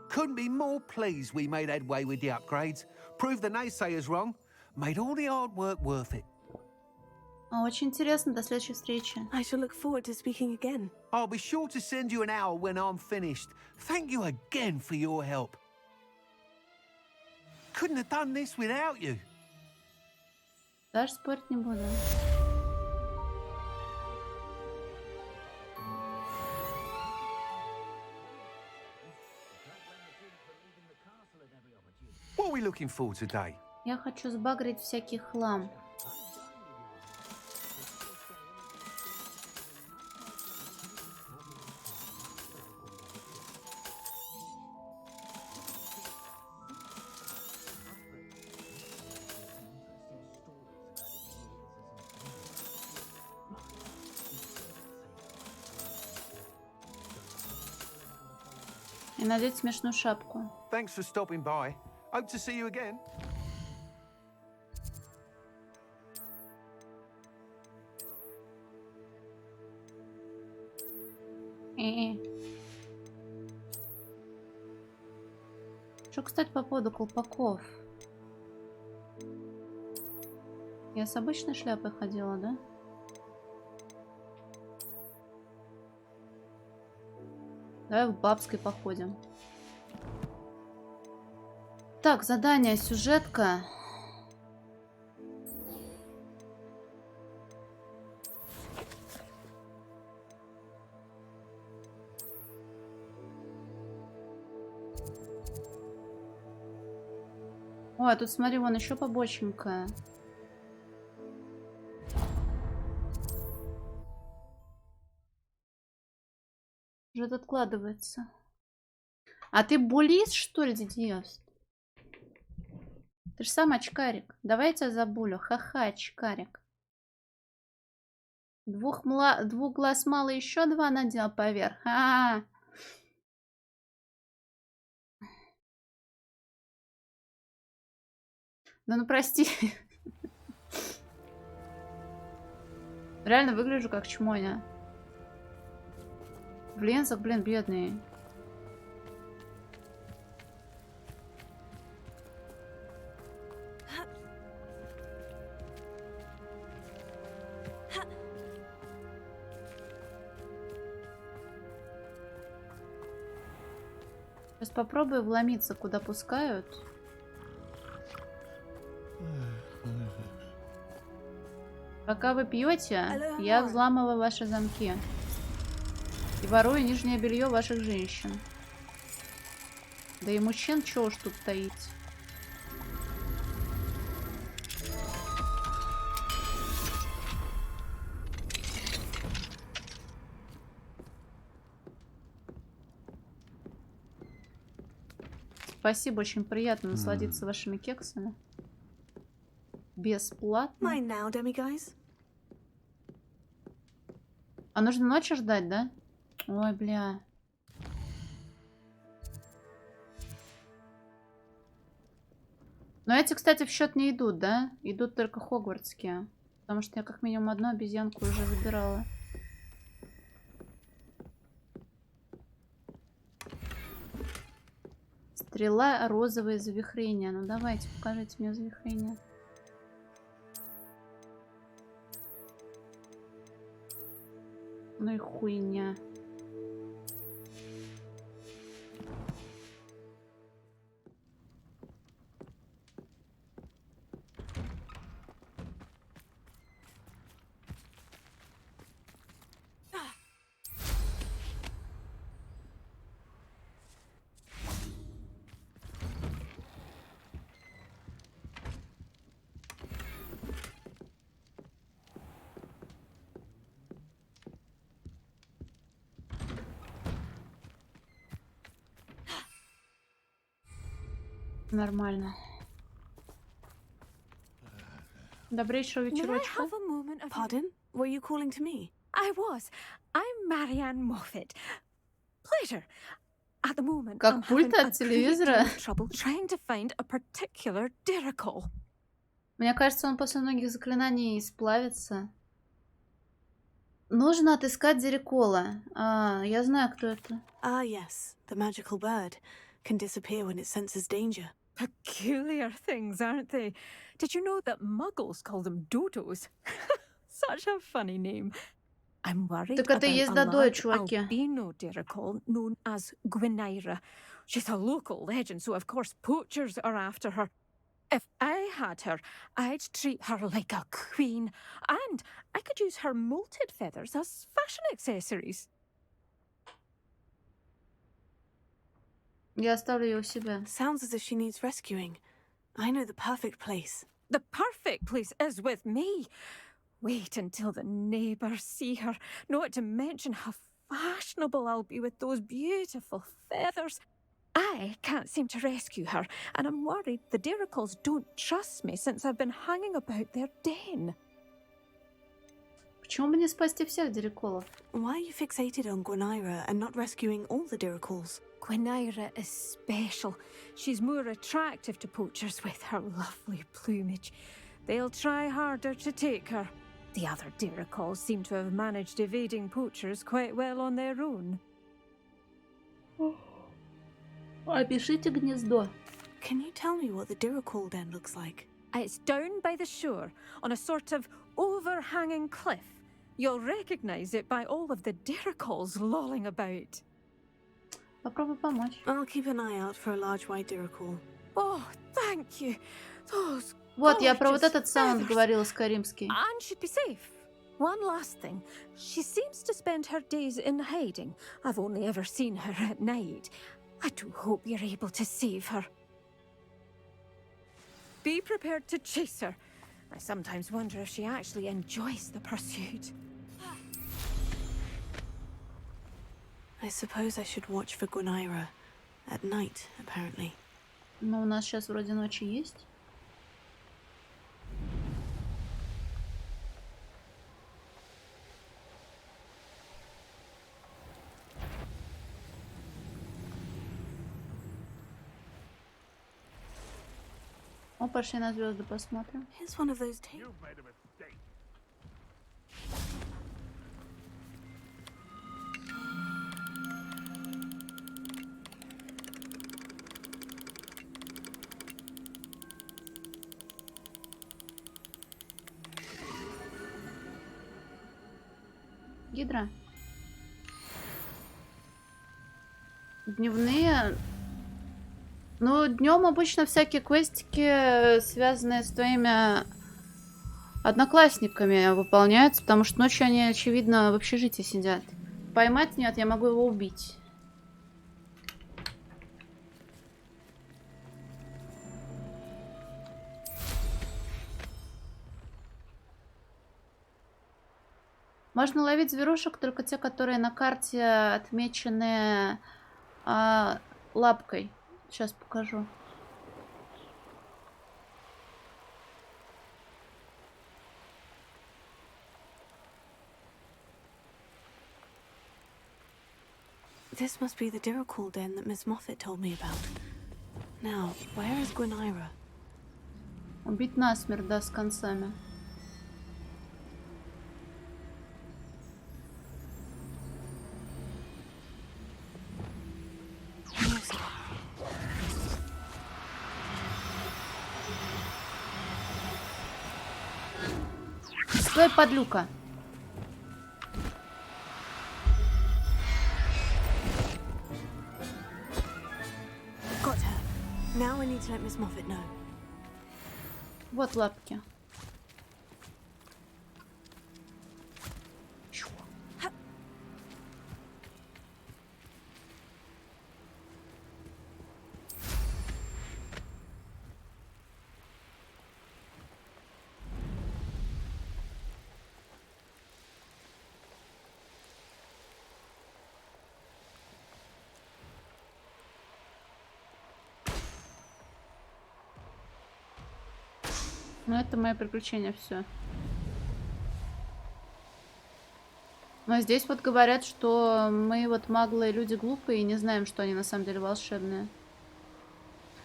Couldn't be more pleased we made headway with the upgrades. Proved the naysayers wrong. Made all the hard work worth it. Очень интересно. До следующей встречи. I shall look forward to speaking again. I'll be sure to send you an hour when I'm finished. Thank you again for your help. Couldn't have done this without you. Даже спорить не буду. What are we looking for today? Я хочу сбагрить всякий хлам. И надеть смешную шапку. Thanks for stopping by. Hope to see you again. Что, кстати, по поводу колпаков? Я с обычной шляпой ходила, да? Давай в бабской походим. Так, задание, сюжетка. Ой, а тут смотри, вон еще побоченькая. Уже откладывается. А ты булист, что ли, Дидьёс? Ты же сам очкарик. Давай я тебя забулю. Ха-ха, очкарик. Двух глаз мало, еще два надел поверх. А-а-а. Да ну прости. Реально выгляжу как чмоня. В линзах, блин, бедные. Сейчас попробую вломиться, куда пускают. Пока вы пьете, я взламываю ваши замки. И ворую нижнее белье ваших женщин. Да и мужчин, чего уж тут таить. Спасибо, очень приятно насладиться вашими кексами. Бесплатно. А нужно ночью ждать, да? Ой, бля. Но эти, кстати, в счет не идут, да? Идут только хогвартские. Потому что я как минимум одну обезьянку уже забирала. Стрела, розовое завихрение. Ну давайте, покажите мне завихрение. Ну и хуйня. Нормально. Добрейшего вечерочка. Pardon? Were you calling to me? I was. I'm Marianne Moffat. Pleasure. At the moment, Как I'm пульт having от a great телевизора. deal of trouble trying to find a particular diricle. Мне кажется, он после многих заклинаний сплавится. Нужно отыскать Дирикола. А, я знаю, кто это. Ah, yes. The magical bird can disappear when it senses danger. Peculiar things, aren't they? Did you know that muggles call them dodos? Such a funny name. I'm worried Так это about есть a Додой, large чуваки. albino diricle known as Gwynaira. She's a local legend, so of course poachers are after her. If I had her, I'd treat her like a queen. And I could use her molted feathers as fashion accessories. Я оставлю ее у себя. Sounds as if she needs rescuing. I know the perfect place. The perfect place is with me. Wait until the neighbours see her, not to mention how fashionable I'll be with those beautiful feathers. I can't seem to rescue her, and I'm worried the Diricles don't trust me since I've been hanging about their den. Почему бы не спасти всех дириколов? Why are you fixated on Gwynaira and not rescuing all the Diricles? Gwynaira is special. She's more attractive to poachers with her lovely plumage. They'll try harder to take her. The other Diricles seem to have managed evading poachers quite well on their own. Опишите гнездо. Can you tell me what the Dirical den looks like? It's down by the shore, on a sort of overhanging cliff. You'll recognize it by all of the Diricles lolling about. Попробуй помочь. I'll keep an eye out for a large white Dirical. Oh, thank you. Those Вот, я про вот gorgeous этот саунд feathers. говорила с Каримский. And she'd be safe. One last thing. She seems to spend her days in hiding. I've only ever seen her at night. I do hope you're able to save her. Be prepared to chase her. I sometimes wonder if she actually enjoys the pursuit. I suppose I should watch for Gwynaira. At night, apparently. Но у нас сейчас вроде ночи есть. О, пошли на звезды посмотрим. Here's one of those You've made a mistake. Гидра. Дневные. Ну, днем обычно всякие квестики, связанные с твоими одноклассниками, выполняются, потому что ночью они, очевидно, в общежитии сидят. Поймать нет, я могу его убить. Можно ловить зверушек только те, которые на карте отмечены лапкой. Сейчас покажу. This must be the Dirical den that Miss Moffat told me about. Now, where is Gwynaira? Убить насмерть, да, с концами. Стой, подлюка. Got her. Now I need to let Miss Moffat know. Вот лапки. Ну, это мое приключение, все. Но здесь вот говорят, что мы вот маглы люди глупые и не знаем, что они на самом деле волшебные.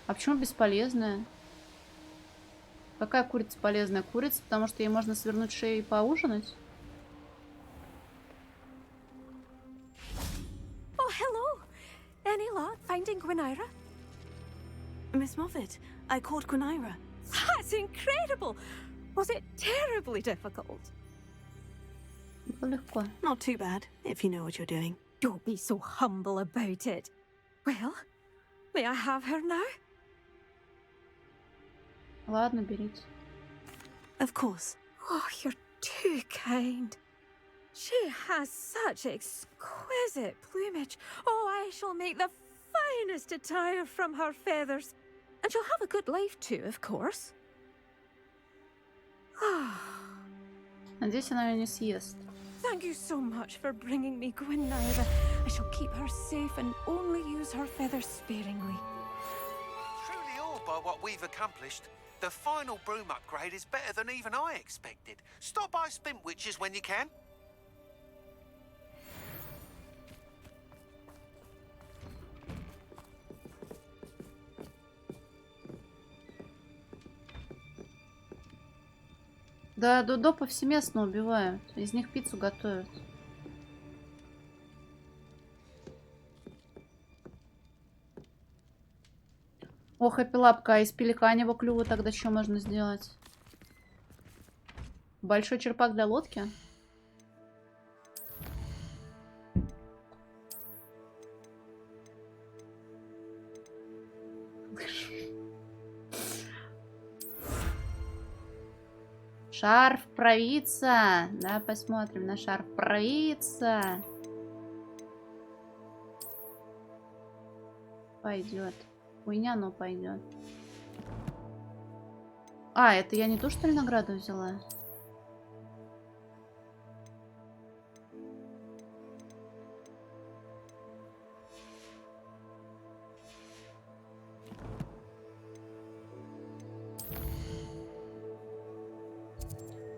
А почему бесполезная? Какая курица полезная? Курица, потому что ей можно свернуть шею и поужинать? Oh, hello. Any luck finding Gwynaira? Miss Moffat, I caught Gwynaira. That's incredible. Was it terribly difficult? Легко. Not too bad, if you know what you're doing. Don't be so humble about it. Well, may I have her now? Ладно, берите. Of course. Oh, you're too kind. She has such exquisite plumage. Oh, I shall make the finest attire from her feathers. And she'll have a good life too, of course. Надеюсь, она ее не съест. Thank you so much for bringing me Gwynnwyr. I shall keep her safe and only use her feathers sparingly. Truly awed by what we've accomplished. The final broom upgrade is better than even I expected. Stop by Spintwitches when you can. Да, Додо повсеместно убивают. Из них пиццу готовят. Ох, эпилапка, а из пеликаньего клюва тогда что можно сделать? Большой черпак для лодки? Шарф провидца. Да, посмотрим на шарф провидца. Пойдет. Хуйня, но пойдет. А, это я не ту, что ли, награду взяла?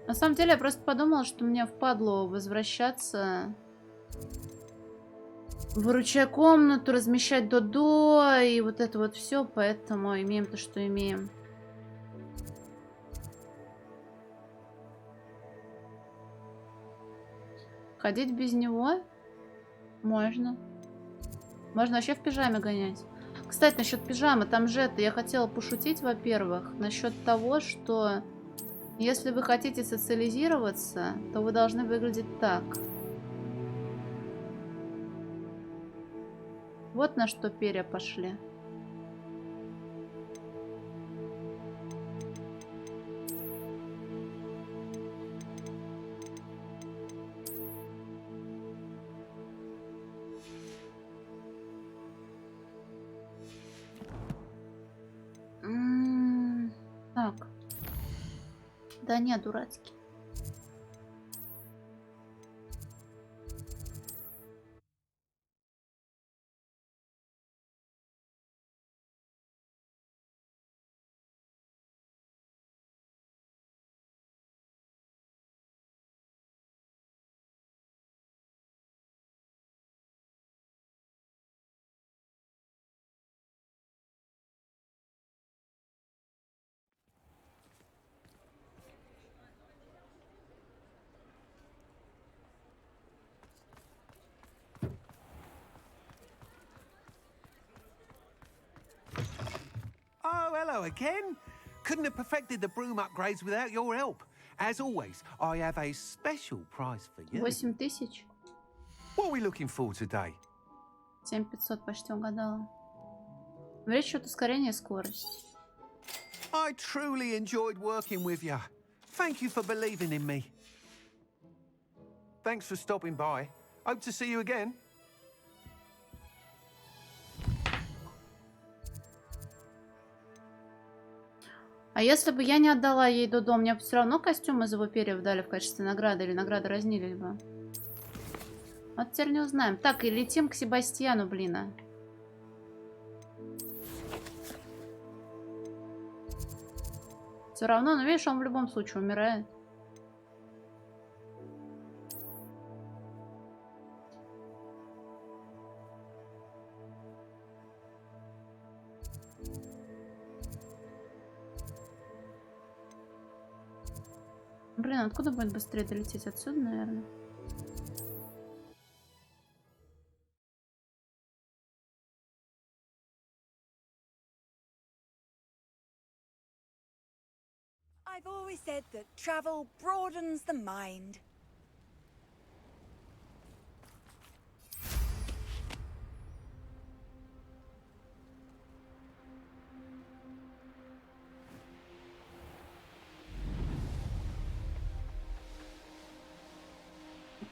На самом деле, я просто подумала, что мне впадло возвращаться, выручать комнату, размещать Додо и вот это вот все, поэтому имеем то, что имеем. Ходить без него можно. Можно вообще в пижаме гонять. Кстати, насчет пижамы, там же это, я хотела пошутить, во-первых, насчет того, что если вы хотите социализироваться, то вы должны выглядеть так. Вот на что перья пошли. Так. Да нет, дурацкий. Oh, hello again. Couldn't have perfected the broom upgrades without your help. As always, I have a special prize for you. 8000. What are we looking for today? 7500 почти угадала. Речь счет ускорение и скорость. I truly enjoyed working with you. Thank you for believing in me. Thanks for stopping by. Hope to see you again. А если бы я не отдала ей Додо, мне бы все равно костюм из его перьев дали в качестве награды, или награды разнили бы. Вот теперь не узнаем. Так, и летим к Себастьяну, блин. Все равно, но видишь, он в любом случае умирает. Блин, откуда будет быстрее долететь? Отсюда, наверное. I've always said that travel broadens the mind.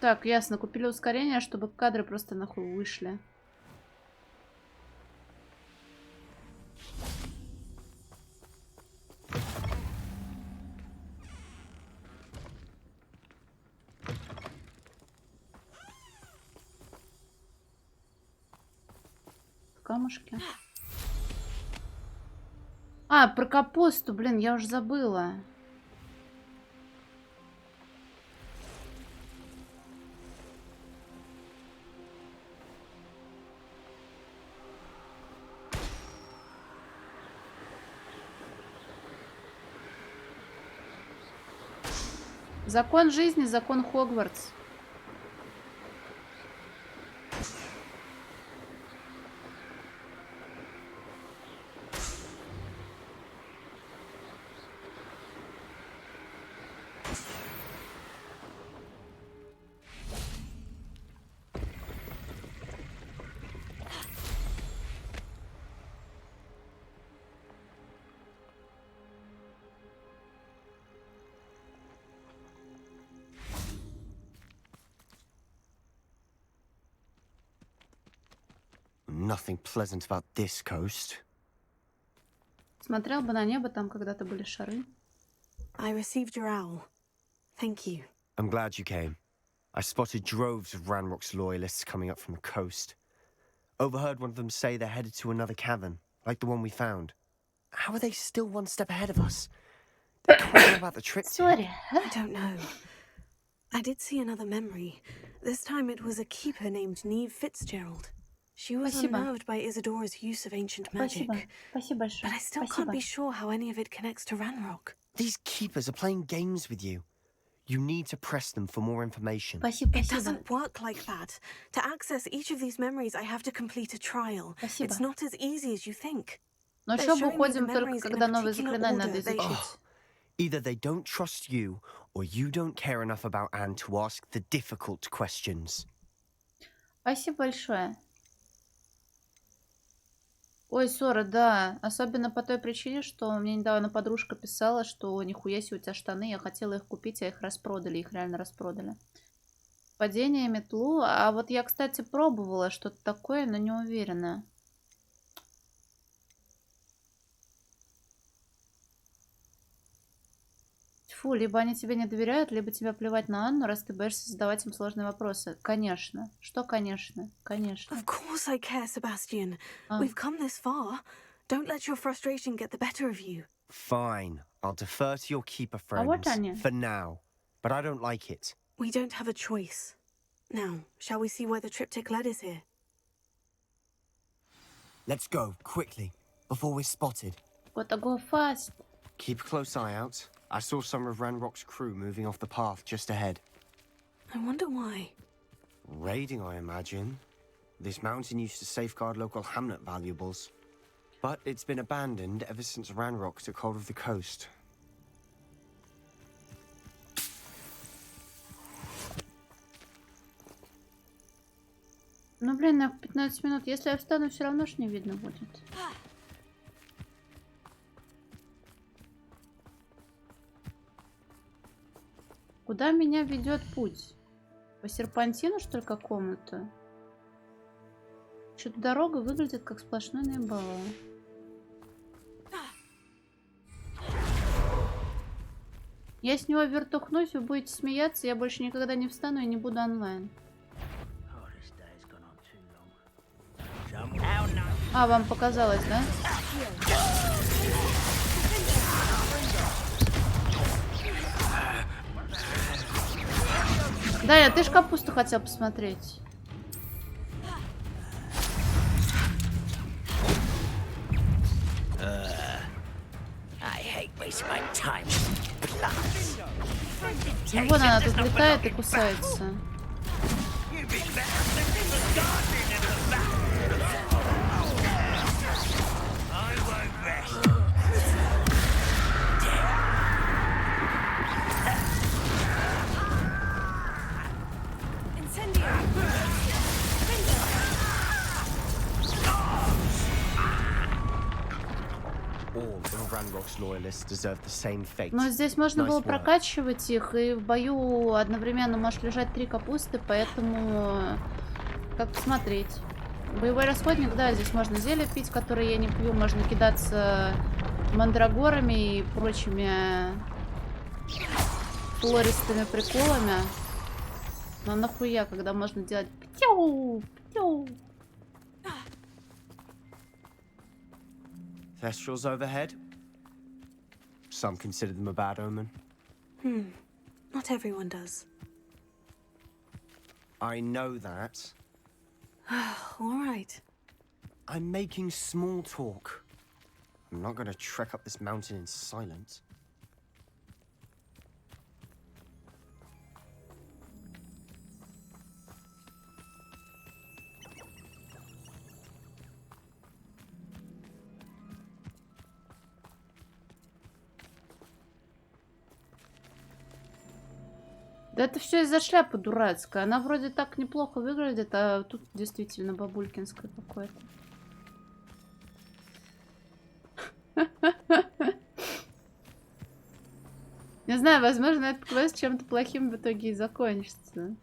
Так, ясно. Купили ускорение, чтобы кадры просто нахуй вышли. Камушки. А, про капусту, блин, я уже забыла. Закон жизни, закон Хогвартс. Nothing pleasant about this coast. Смотрел бы на небо, там когда-то были шары. I received your owl. Thank you. I'm glad you came. I spotted droves of Ranrock's loyalists coming up from the coast. Overheard one of them say they're headed to another cavern, like the one we found. How are they still one step ahead of us? They're talking about the trip. I don't know. I did see another memory. This time it was a keeper named Neve Fitzgerald. She was unnerved by Isadora's use of ancient magic. But I still can't be sure how any of it connects to Ranrock. These keepers are playing games with you. You need to press them for more information. It doesn't work like that. To access each of these memories, I have to complete a trial. It's not as easy as you think. Но еще мы уходим только, когда новые заклинания надо изучить. Either they don't trust you, or you don't care enough about Anne to ask the difficult questions. Спасибо большое. Ой, Сора, да. Особенно по той причине, что мне недавно подружка писала, что нихуя себе у тебя штаны, я хотела их купить, а их распродали, их реально распродали. Падение, метлу. А вот я, кстати, пробовала что-то такое, но не уверена. Фу, либо они тебе не доверяют, либо тебе плевать на Анну, раз ты боишься задавать им сложные вопросы. Конечно. Что конечно? Конечно. Of course I care, Sebastian. We've come this far. Don't let your frustration get the better of you. Fine. I'll defer to your keeper friends for now. But I don't like it. We don't have a choice. Now, shall we see where the triptych led us here? Let's go, quickly, before we're spotted. Gotta go fast. Keep a close eye out. I saw some of Ranrock's crew moving off the path just ahead. I wonder why. Raiding, I imagine. This mountain used to safeguard local hamlet valuables. But it's been abandoned ever since Ranrock took hold of the coast. Ну, блин, на 15 минут. Если я встану, все равно ж не видно будет. Куда меня ведет путь? По серпантину, что ли, какому-то? Что-то дорога выглядит как сплошной наебало. Я с него вертухнусь, вы будете смеяться, я больше никогда не встану и не буду онлайн. А, вам показалось, да? Да, я ты ж капусту хотел посмотреть. Ну вон она тут летает и кусается. Ranrock's loyalists deserve the same fate. Но здесь можно Nice было work. прокачивать их, и в бою одновременно может лежать 3 капусты, поэтому как посмотреть. Боевой расходник, да, здесь можно зелье пить, которые я не пью, можно кидаться мандрагорами и прочими флористыми приколами. Но нахуя, когда можно делать птю, птю. Thestrals overhead? Some consider them a bad omen. Not everyone does. I know that. All right. I'm making small talk. I'm not going to trek up this mountain in silence. Да это все из-за шляпы дурацкая. Она вроде так неплохо выглядит, а тут действительно бабулькинская какое-то. Не знаю, возможно, этот квест чем-то плохим в итоге и закончится.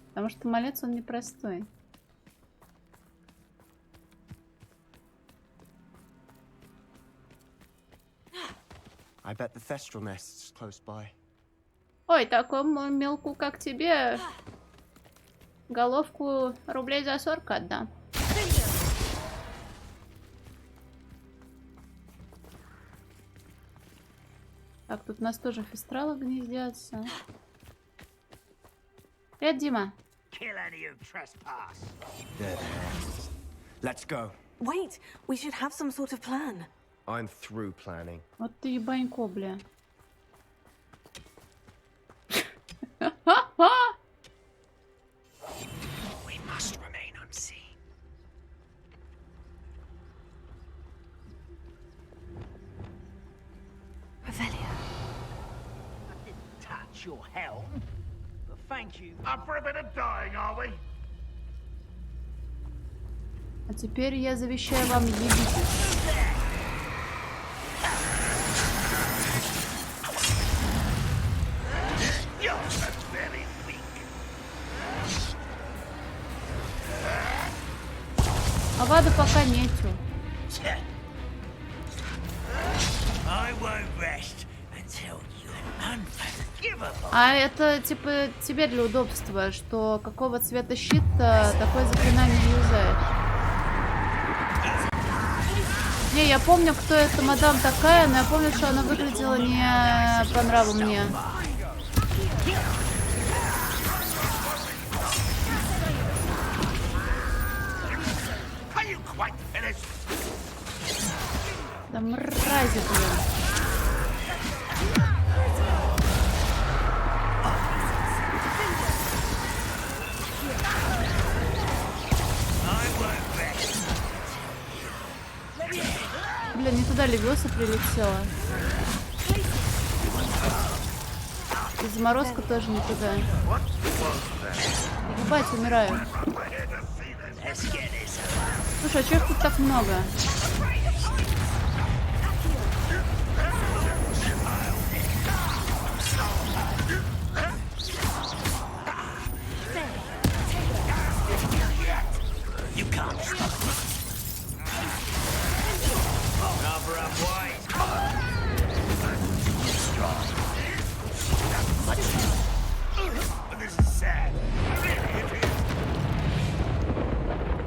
Потому что малец он непростой. I bet the Thestral nest's close by. Ой, такому мелку, как тебе, головку рублей за 40 отдам. Так, тут у нас тоже фестралы гнездятся. Привет, Дима. Let's go. Wait, we should have some sort of plan. I'm through planning. Вот ты ебанько, бля. We must remain unseen. Revelio. I didn't touch your helm, but thank you. Up for a bit of dying, are we? А теперь я завещаю вам Египет. Авада пока нету. А это типа тебе для удобства, что какого цвета щит такое заклинание юзает. Не, я помню, кто эта мадам такая, но я помню, что она выглядела не по нраву мне. Да мрази, блин. Блин, не туда левёса прилетела. И заморозка тоже не туда. Ебать, умираю. Слушай, а чё их тут так много?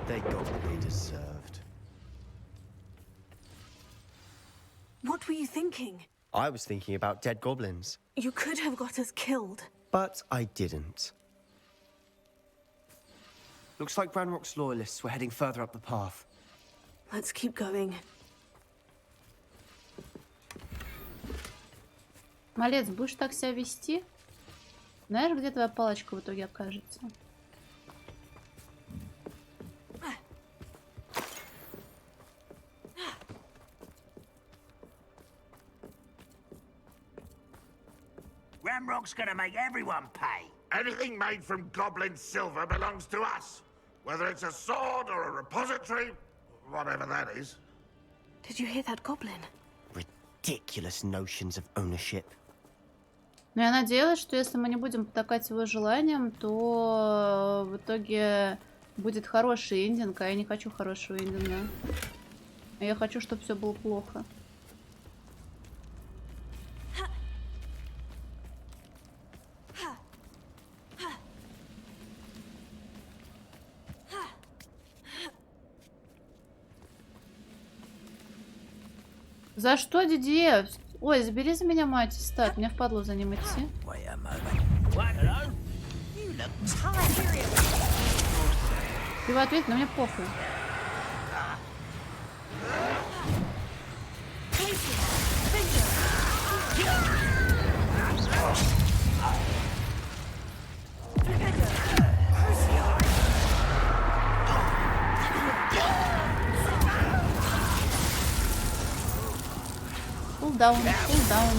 They got what they deserved. What were you thinking? I was thinking about dead goblins. You could have got us killed. But I didn't. Looks like Ranrock's loyalists were heading further up the path. Let's keep going. Малец, будешь так себя вести? Знаешь, где твоя палочка в итоге окажется? Ramrock's gonna make everyone pay. Anything made from goblin silver belongs to us. Whether it's a sword or a repository, whatever that is. Did you hear that goblin? Ridiculous notions of ownership. Но я надеялась, что если мы не будем потакать его желаниям, то в итоге будет хороший эндинг, а я не хочу хорошего эндинга. Я хочу, чтобы все было плохо. За что, Дидье? Ой, забери за меня мать, стат. Мне впадло за ним идти. Ты в ответ, но мне похуй. Cooldown, cooldown.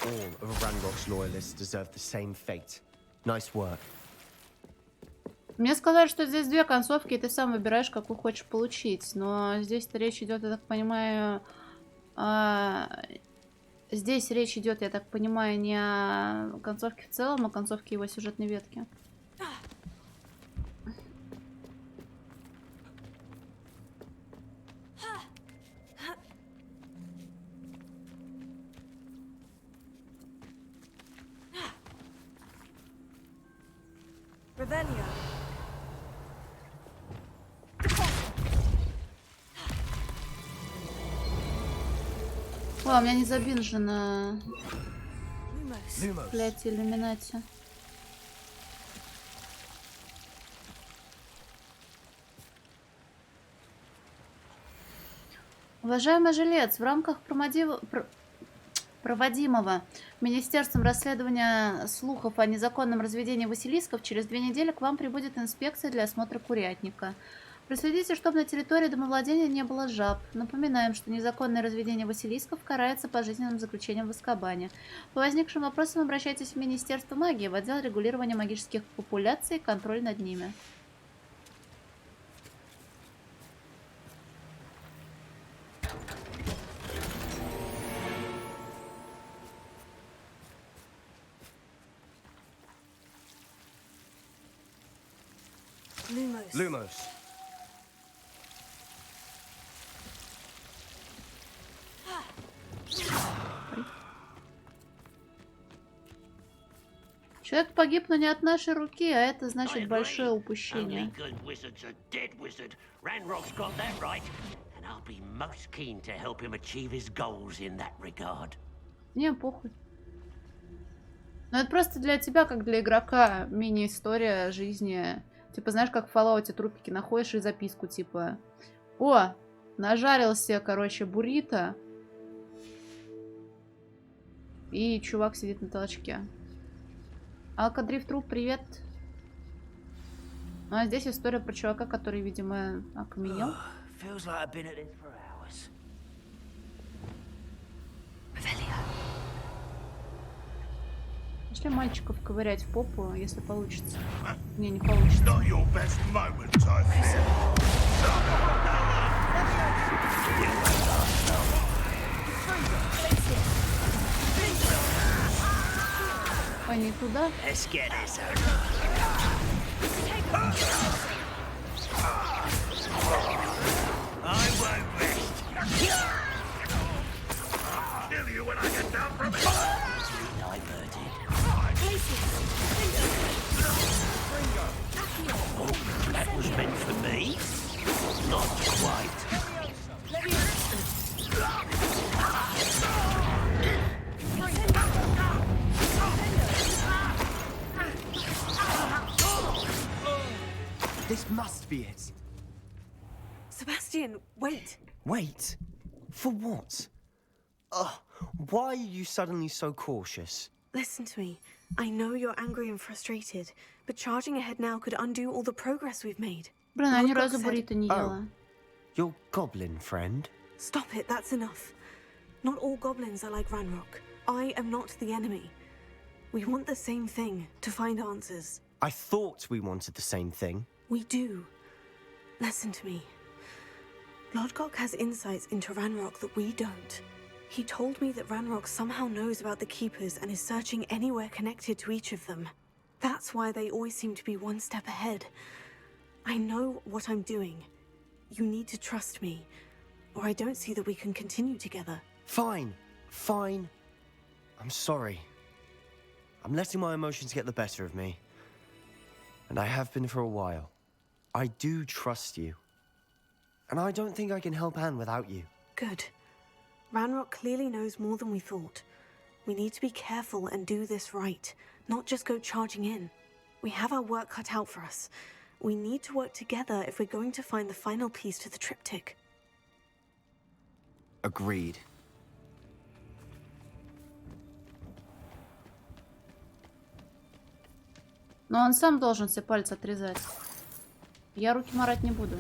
All of Ranrock's loyalists deserve the same fate. Nice work. Мне сказали, что здесь две концовки, и ты сам выбираешь, какую хочешь получить. Но здесь-то речь идет, я так понимаю... Здесь речь идет, я так понимаю, не о концовке в целом, а о концовке его сюжетной ветки. Revelio. О, у меня не забинжено. Блять, иллюминати. Уважаемый жилец, в рамках проводимого Министерством расследования слухов о незаконном разведении василисков через 2 недели к вам прибудет инспекция для осмотра курятника. Проследите, чтобы на территории домовладения не было жаб. Напоминаем, что незаконное разведение василисков карается пожизненным заключением в Азкабане. По возникшим вопросам обращайтесь в Министерство магии, в отдел регулирования магических популяций и контроль над ними. Lumos. Человек погиб, но не от нашей руки, а это значит большое упущение. Не, похуй. Ну это просто для тебя, как для игрока, мини-история жизни. Типа, знаешь, как в Fallout трупики находишь и записку, типа... О, нажарился, короче, буррито. И чувак сидит на толчке. Алкадрифт труп, привет. Ну, а здесь история про чувака, который, видимо, окаменел. Пошли мальчиков ковырять в попу, если получится. Не, не получится. Ой, не туда. That was meant for me. Not quite. This must be it. Sebastian, wait. Wait? For what? Why are you suddenly so cautious? Listen to me. I know you're angry and frustrated, but charging ahead now could undo all the progress we've made. Блин, я ни разу буррито не ела. Your goblin friend? Stop it, that's enough. Not all goblins are like Ranrock. I am not the enemy. We want the same thing, to find answers. I thought we wanted the same thing. We do. Listen to me. Lodgok has insights into Ranrock that we don't. He told me that Ranrock somehow knows about the Keepers and is searching anywhere connected to each of them. That's why they always seem to be one step ahead. I know what I'm doing. You need to trust me, or I don't see that we can continue together. Fine. Fine. I'm sorry. I'm letting my emotions get the better of me. And I have been for a while. I do trust you. And I don't think I can help Anne without you. Good. Ranrock clearly knows more than we thought. We need to be careful and do this right, not just go charging in. We have our work cut out for us. We need to work together if we're going to find the final piece to the triptych. Agreed. Но он сам должен все пальцы отрезать. Я руки марать не буду.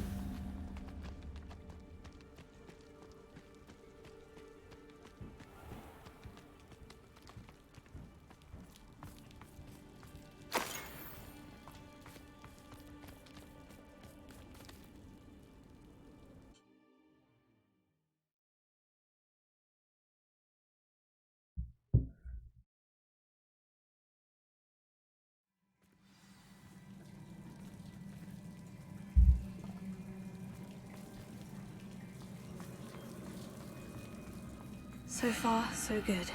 So far, so good.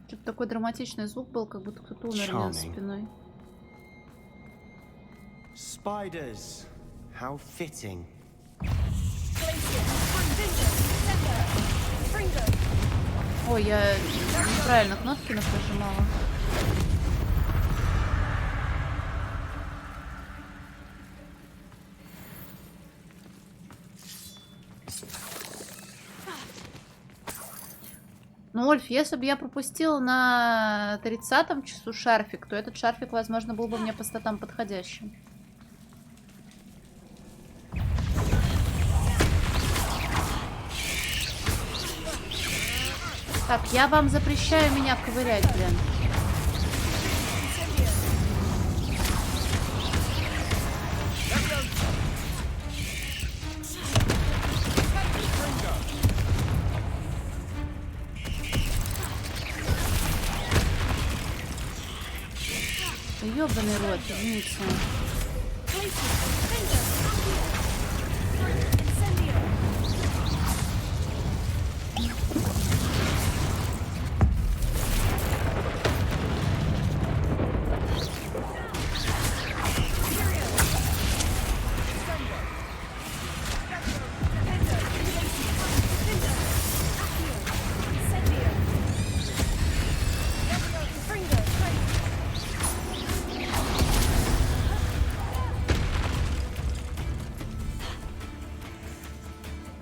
Что-то такой драматичный звук был, как будто кто-то умер у меня за спиной. Spiders. How fitting. Ой, я неправильно кнопки нажимала. Ну, Ольф, если бы я пропустила на 30-м часу шарфик, то этот шарфик, возможно, был бы мне по статам подходящим. Так, я вам запрещаю меня ковырять, блин. Ёбаный рот, извините.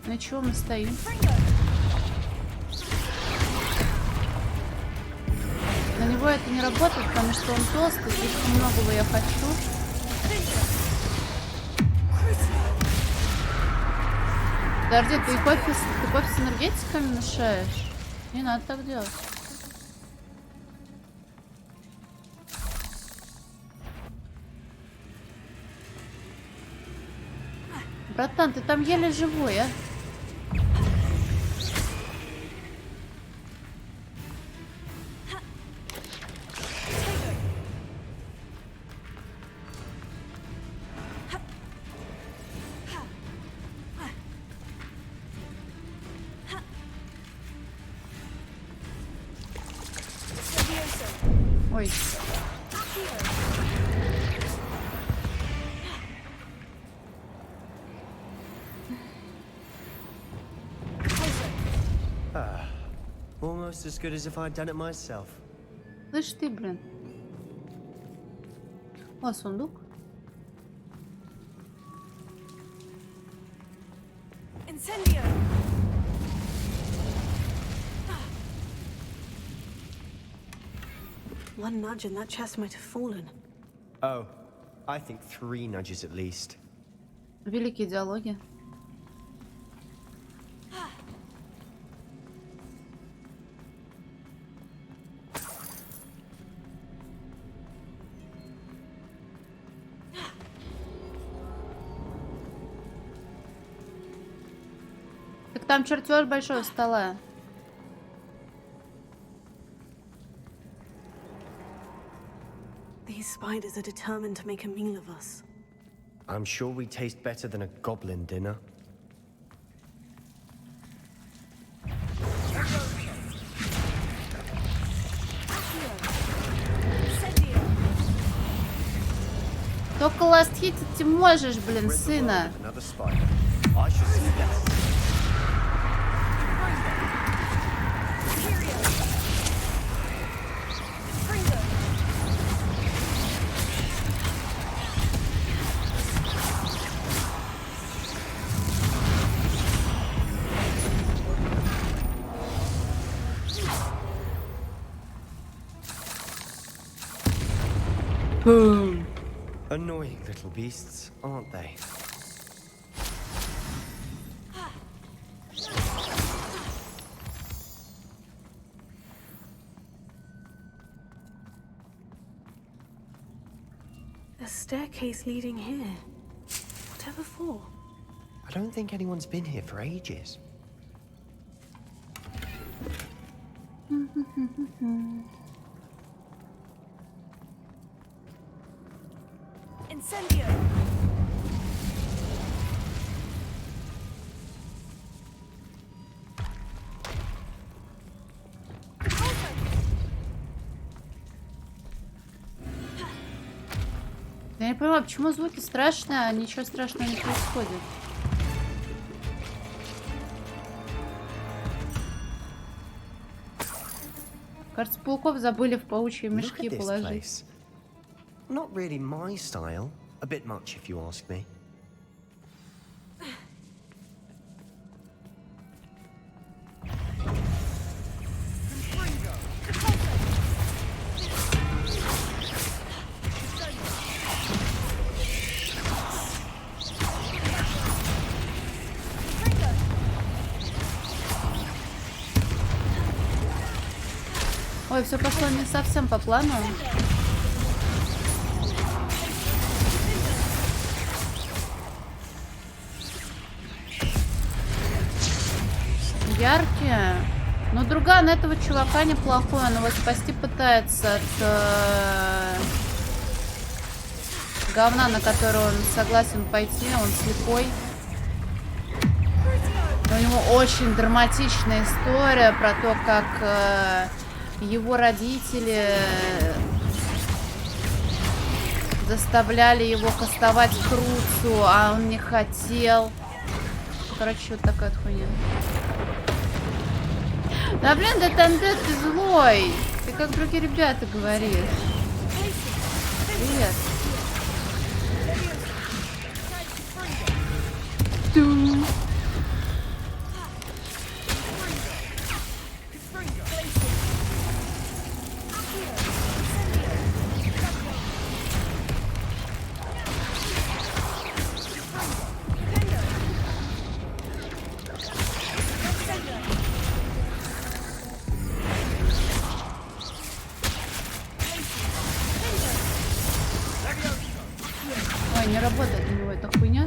На чего мы стоим? На него это не работает, потому что он толстый, слишком многого я хочу. Подожди, ты кофе с энергетиками мешаешь? Не надо так делать. Братан, ты там еле живой, а? Ой. Almost as good as if I'd done it myself. Слышь ты, блин. О, сундук. Incendio! One nudge and that chest might have fallen. Oh, I think 3 nudges at least. Великие диалоги. там чертеж большого стола. These spiders are determined to make a meal of us. I'm sure we taste better than a goblin dinner. Только ласт хитить ты можешь, блин, сына. Annoying little beasts, aren't they? A staircase leading here. Whatever for? I don't think anyone's been here for ages. Incendio! Я не понимаю, почему звуки страшные, а ничего страшного не происходит. Кажется, пауков забыли в паучьи мешки положить. Not really my style. A bit much, if you ask me. Ой, все пошло не совсем по плану. Яркие. Но друган этого чувака неплохой. Он его спасти пытается от говна, на который он согласен пойти. Он слепой. У него очень драматичная история про то, как его родители заставляли его кастовать крутцу, а он не хотел. Короче, вот такая вот хуйня. Да блин, да Тандет, ты злой. Ты как другие ребята говоришь. Привет. Тум. Ой, не работает у него эта хуйня.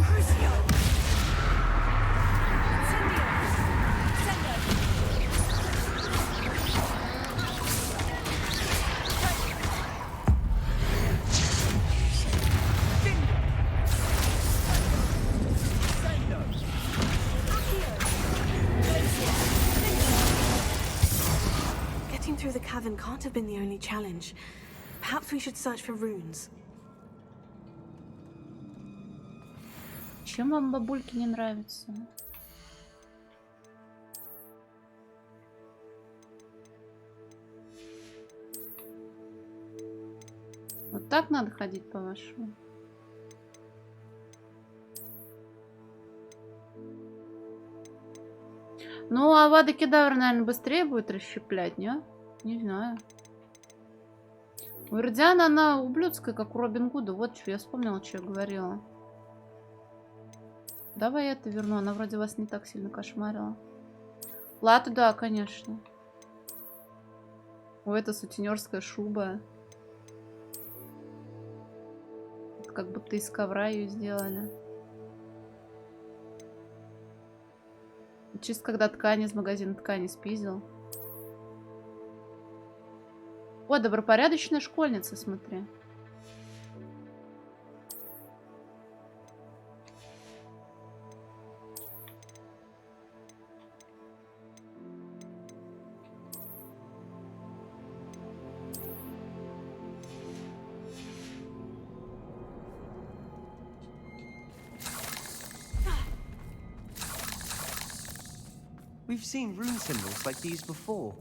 Getting through the cavern can't have been the only challenge. Perhaps we should search for runes. Чем вам бабульки не нравится? Вот так надо ходить, по-вашему? Ну, а Авада Кедавр, наверное, быстрее будет расщеплять, не? Не знаю. У Ирдиана она ублюдская, как у Робин Гуда. Вот что я вспомнила, что я говорила. Давай это верну. Она вроде вас не так сильно кошмарила. Лату, да, конечно. О, это сутенерская шуба. Это как будто из ковра ее сделали. Чисто когда ткани из магазина ткани спиздил. О, добропорядочная школьница, смотри. We've seen rune symbols like these before.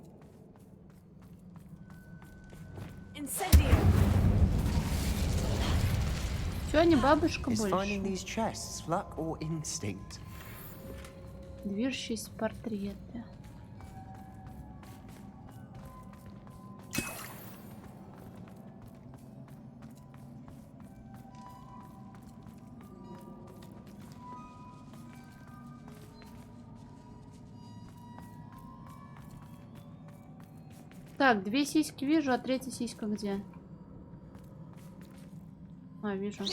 Чё, не бабушка Is больше? finding these chests luck or instinct? Движущиеся портреты. Так, 2 сиськи вижу, а 3-я сиська где? А, вижу.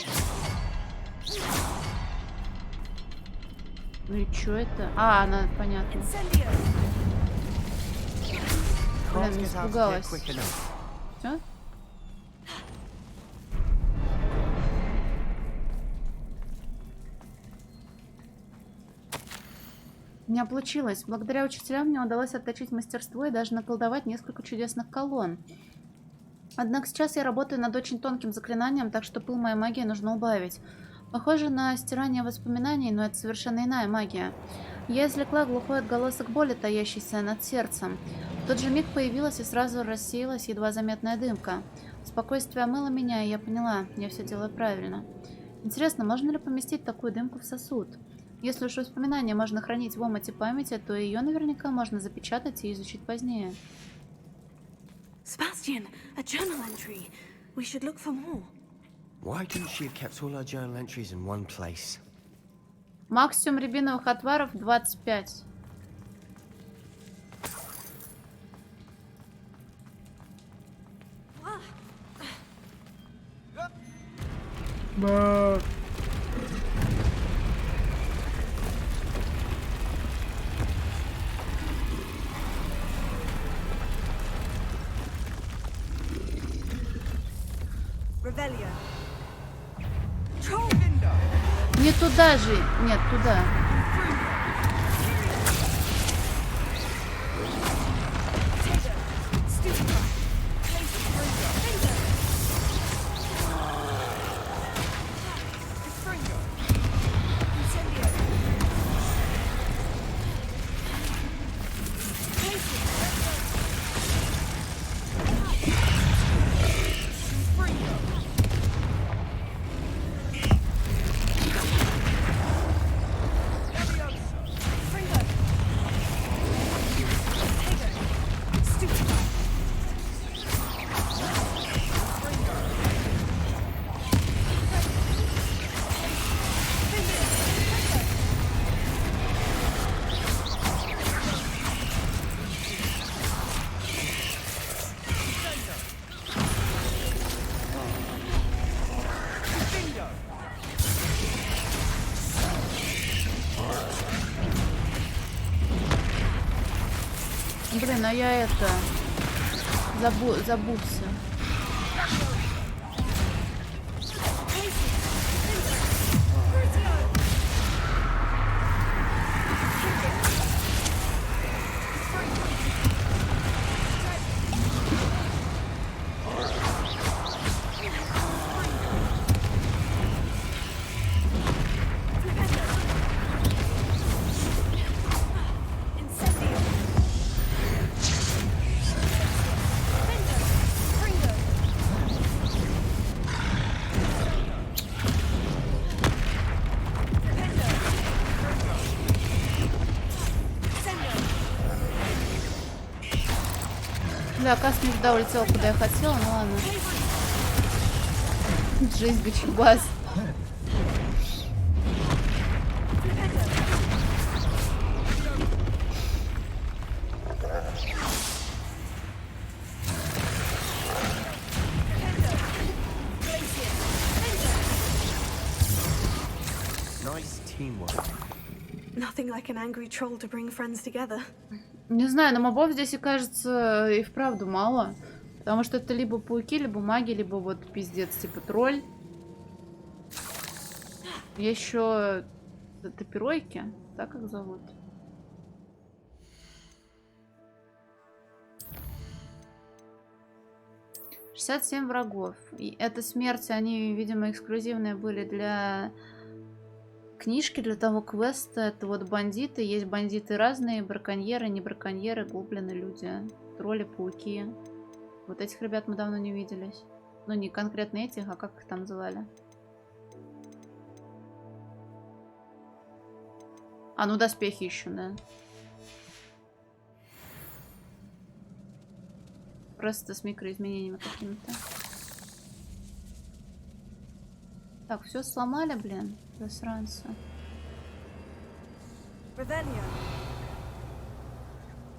Ну и чё это? А, она, понятно. Блин, испугалась. Всё? У меня получилось. Благодаря учителям мне удалось отточить мастерство и даже наколдовать несколько чудесных колонн. Однако сейчас я работаю над очень тонким заклинанием, так что пыл моей магии нужно убавить. Похоже на стирание воспоминаний, но это совершенно иная магия. Я извлекла глухой отголосок боли, таящийся над сердцем. В тот же миг появилась и сразу рассеялась едва заметная дымка. Спокойствие омыло меня, и я поняла, я все делаю правильно. Интересно, можно ли поместить такую дымку в сосуд? Если уж воспоминания можно хранить в омуте памяти, то ее наверняка можно запечатать и изучить позднее. Sebastian, a journal entry. We should look for more. Why couldn't she have kept all her journal entries in one place? Максимум рябиновых отваров 25. Не туда же. Нет, туда. Блин, а я это... забудься. Да, оказывается, не туда улетела, куда я хотела, ну ладно. Жесть, гачебас. Nothing like an angry troll to bring friends together. Не знаю, но мобов здесь, и кажется, и вправду мало. Потому что это либо пауки, либо маги, либо вот пиздец, типа тролль. Есть еще топиройки, так как зовут. — 67 врагов. И это смерти, они, видимо, эксклюзивные были для книжки, для того квеста. Это вот бандиты. Есть бандиты разные, браконьеры, не браконьеры, гоблины, люди, тролли, пауки. Вот этих ребят мы давно не виделись. Ну, не конкретно этих, а как их там звали. А, ну доспехи еще, да. Просто с микроизменениями какими-то. Так, все сломали, блин, засранцы.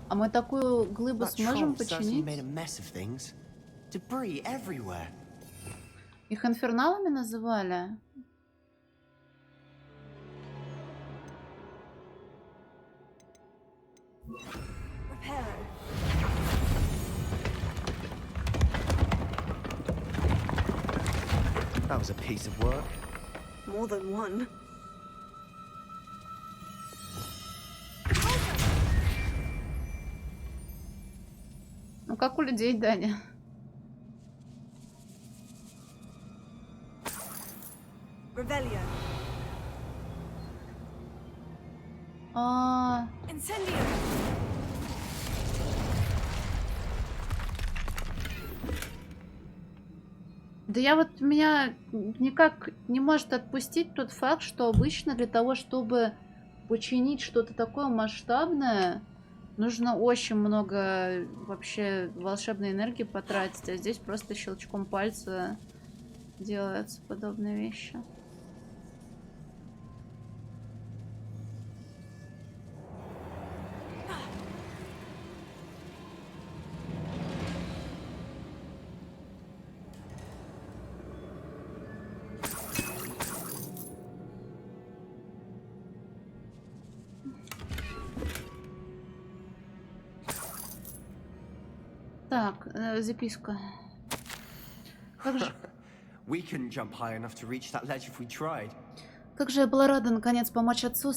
А мы такую глыбу сможем починить? Их инферналами называли? That was a piece of work. More than one. Ну как у людей, Даня. Да я вот меня никак не может отпустить тот факт, что обычно для того, чтобы починить что-то такое масштабное, нужно очень много вообще волшебной энергии потратить, а здесь просто щелчком пальца делаются подобные вещи. Так, записка. Как же... Как же я была рада наконец помочь отцу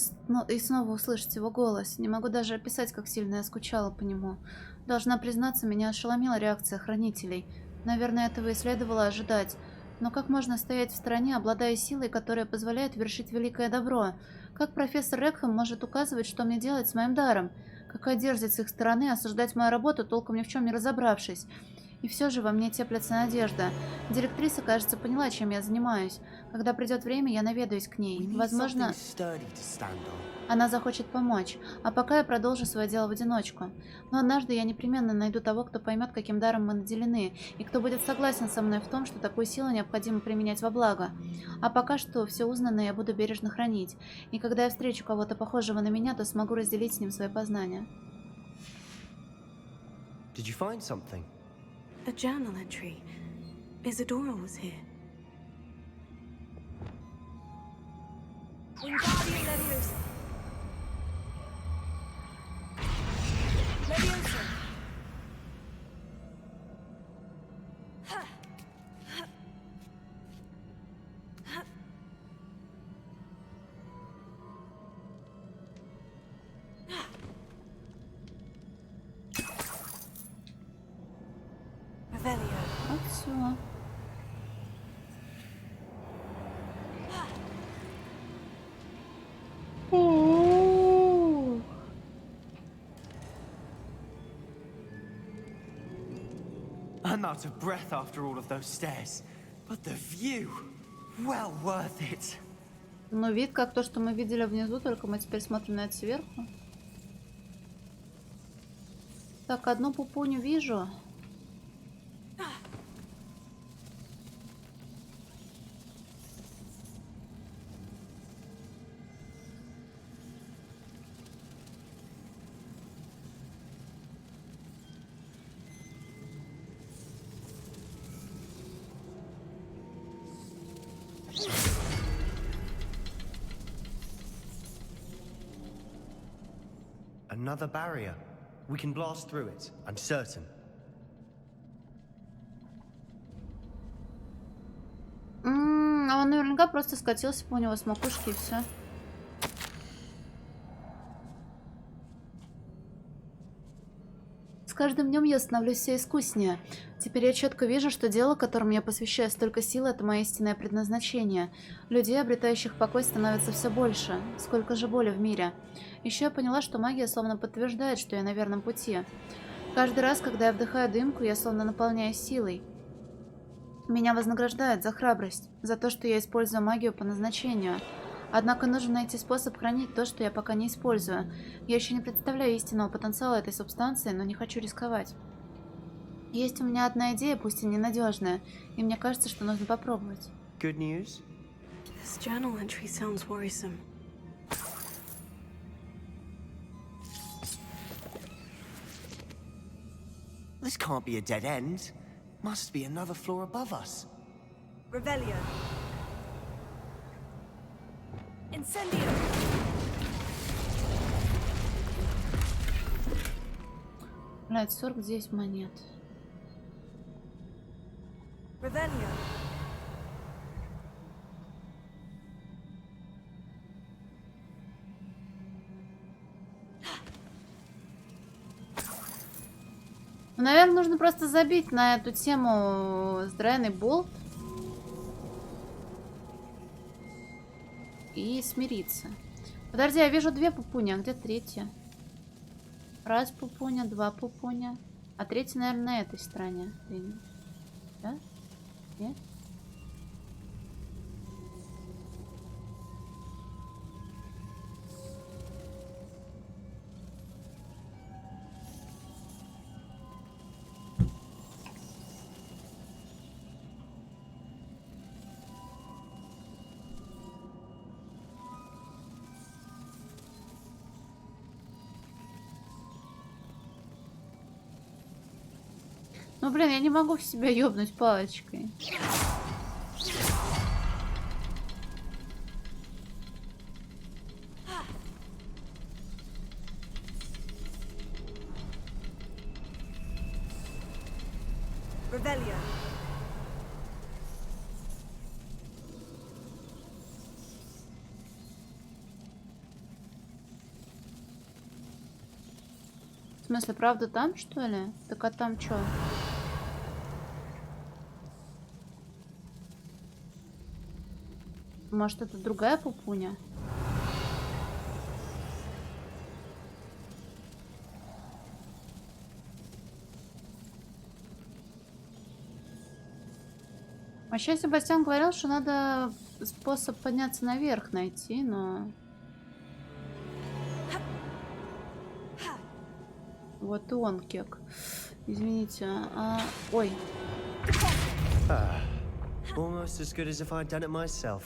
и снова услышать его голос. Не могу даже описать, как сильно я скучала по нему. Должна признаться, меня ошеломила реакция хранителей. Наверное, этого и следовало ожидать. Но как можно стоять в стороне, обладая силой, которая позволяет вершить великое добро? Как профессор Рекхэм может указывать, что мне делать с моим даром? Какая дерзость с их стороны осуждать мою работу, толком ни в чем не разобравшись. И все же во мне теплится надежда. Директриса, кажется, поняла, чем я занимаюсь. Когда придет время, я наведаюсь к ней. Возможно, она захочет помочь. А пока я продолжу свое дело в одиночку. Но однажды я непременно найду того, кто поймет, каким даром мы наделены, и кто будет согласен со мной в том, что такую силу необходимо применять во благо. А пока что все узнанное я буду бережно хранить. И когда я встречу кого-то похожего на меня, то смогу разделить с ним свои познания. Did you find something? A journal entry. Isadora was here. Wingardium Leviosa. Leviosa. Вот все. I'm out of breath after all of those stairs, but the view, well worth it. Но вид как то, что мы видели внизу, только мы теперь смотрим на это сверху. Так, одну пупуню вижу. Another barrier. We can blast through it, I'm certain. А он наверняка просто скатился бы у него с макушки и все. С каждым днем я становлюсь все искуснее. Теперь я четко вижу, что дело, которому я посвящаю столько сил, это мое истинное предназначение. Людей, обретающих покой, становится все больше. Сколько же боли в мире. Еще я поняла, что магия словно подтверждает, что я на верном пути. Каждый раз, когда я вдыхаю дымку, я словно наполняюсь силой. Меня вознаграждают за храбрость, за то, что я использую магию по назначению. Однако нужно найти способ хранить то, что я пока не использую. Я еще не представляю истинного потенциала этой субстанции, но не хочу рисковать. Есть у меня одна идея, пусть и ненадежная, и мне кажется, что нужно попробовать. Good news? This journal entry sounds worrisome. This can't be a dead end. Must be another floor above us. Revelio. Incendio. Блядь, 49 монет. Revelio. Наверное, нужно просто забить на эту тему здравный болт. И смириться. Подожди, я вижу 2 пупуни, а где 3-я? Раз пупуня, 2 пупуня. А 3-я, наверное, на этой стороне. Да? Нет? Ну, блин, я не могу в себя ёбнуть палочкой. Revelio. В смысле, правда там, что ли? Так а там чё? Может, это другая пупуня? Вообще, Себастьян говорил, что надо способ подняться наверх найти, но... Вот и он, кек. Извините. Ой. Almost as good as if I'd done it myself.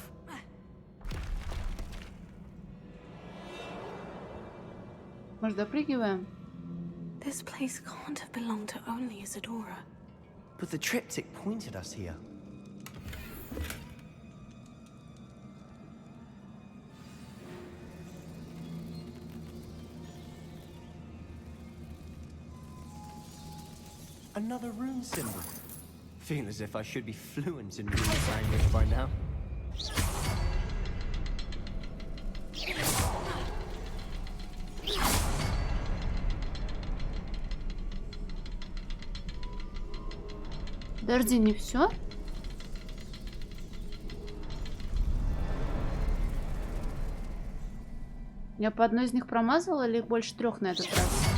Может, допрыгиваем? This place can't have belonged to only Isadora. But the triptych pointed us here. Another rune symbol. Feel as if I should be fluent in rune language by now. Подожди, не все? Я по одной из них промазала или их больше 3 на этот раз?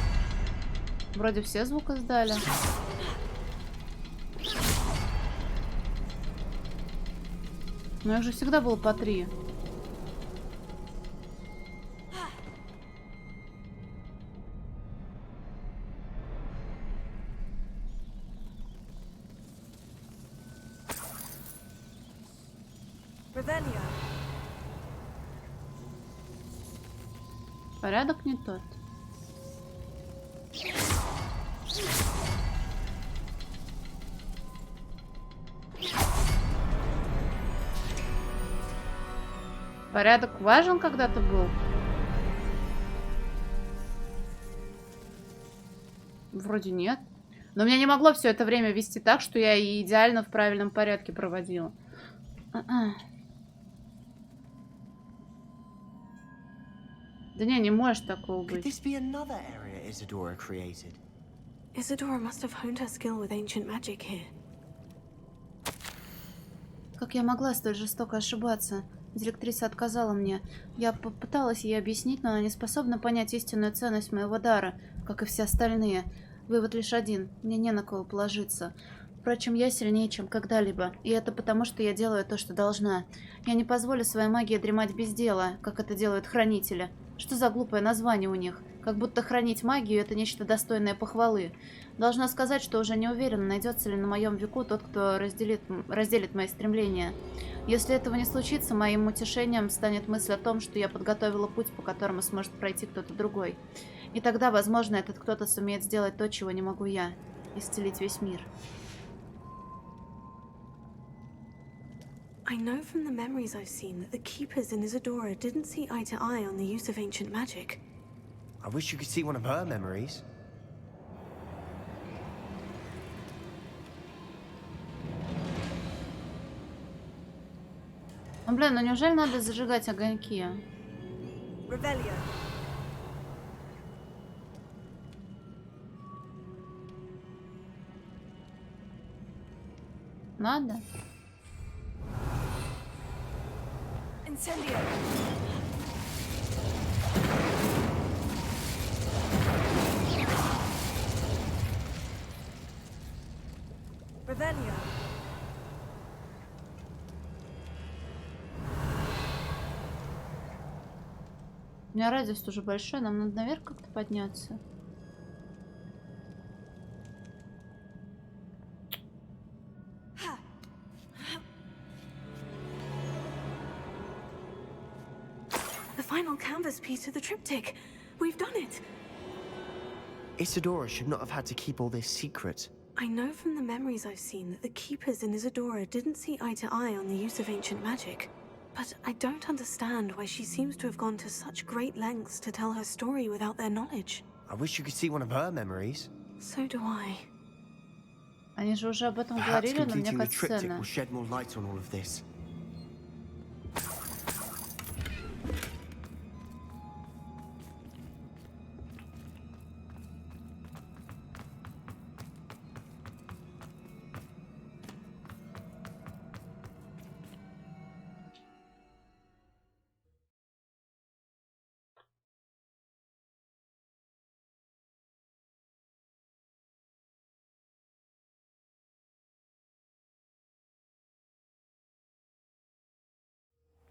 Вроде все звука сдали. Но их же всегда было по 3. Revelio. Порядок не тот. Порядок важен когда-то был. Вроде нет. Но меня не могло все это время вести так, что я и идеально в правильном порядке проводила. Да не может такого быть. Isadora must have honed her skill with ancient magic here. Как я могла столь жестоко ошибаться? Директриса отказала мне. Я попыталась ей объяснить, но она не способна понять истинную ценность моего дара, как и все остальные. Вывод лишь один. Мне не на кого положиться. Впрочем, я сильнее, чем когда-либо. И это потому, что я делаю то, что должна. Я не позволю своей магии дремать без дела, как это делают хранители. Что за глупое название у них? Как будто хранить магию – это нечто достойное похвалы. Должна сказать, что уже не уверена, найдется ли на моем веку тот, кто разделит мои стремления. Если этого не случится, моим утешением станет мысль о том, что я подготовила путь, по которому сможет пройти кто-то другой. И тогда, возможно, этот кто-то сумеет сделать то, чего не могу я – исцелить весь мир. I know from the memories I've seen that the keepers in Isadora didn't see eye to eye on the use of ancient magic. I wish you could see one of her memories. Ну, блин, ну неужели надо зажигать огоньки? Revelio. Надо? Incendio. Revelio. У меня радиус уже большой, нам надо наверх как-то подняться. The final canvas piece of the triptych. We've done it. Isadora should not have had to keep all this secret. I know from the memories I've seen that the keepers in Isadora didn't see eye to eye on the use of ancient magic. But I don't understand why she seems to have gone to such great lengths to tell her story without their knowledge. I wish you could see one of her memories. So do I. Они же уже об этом Perhaps говорили, но мне completing the кажется, triptych ценно. will shed more light on all of this.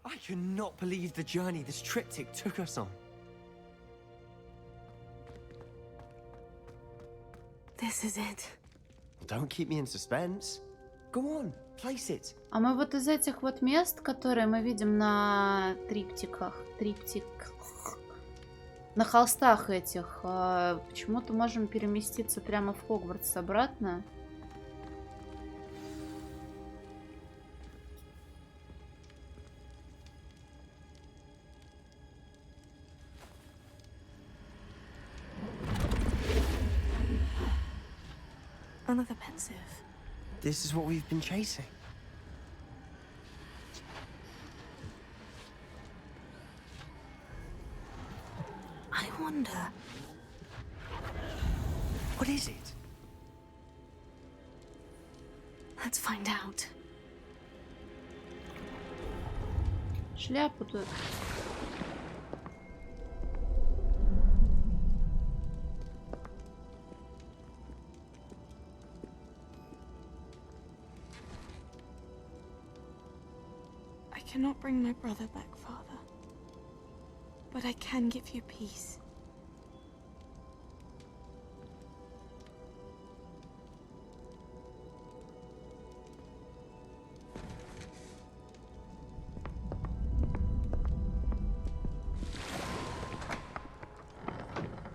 I cannot believe the journey this triptych took us on. This is it. Don't keep me in suspense. Go on, place it. А мы вот из этих вот мест, которые мы видим на на холстах этих, почему-то можем переместиться прямо в Хогвартс обратно. Another pensive. This is what we've been chasing. I wonder. What is it? Let's find out. Шляпу тут. I cannot bring my brother back, Father. But I can give you peace.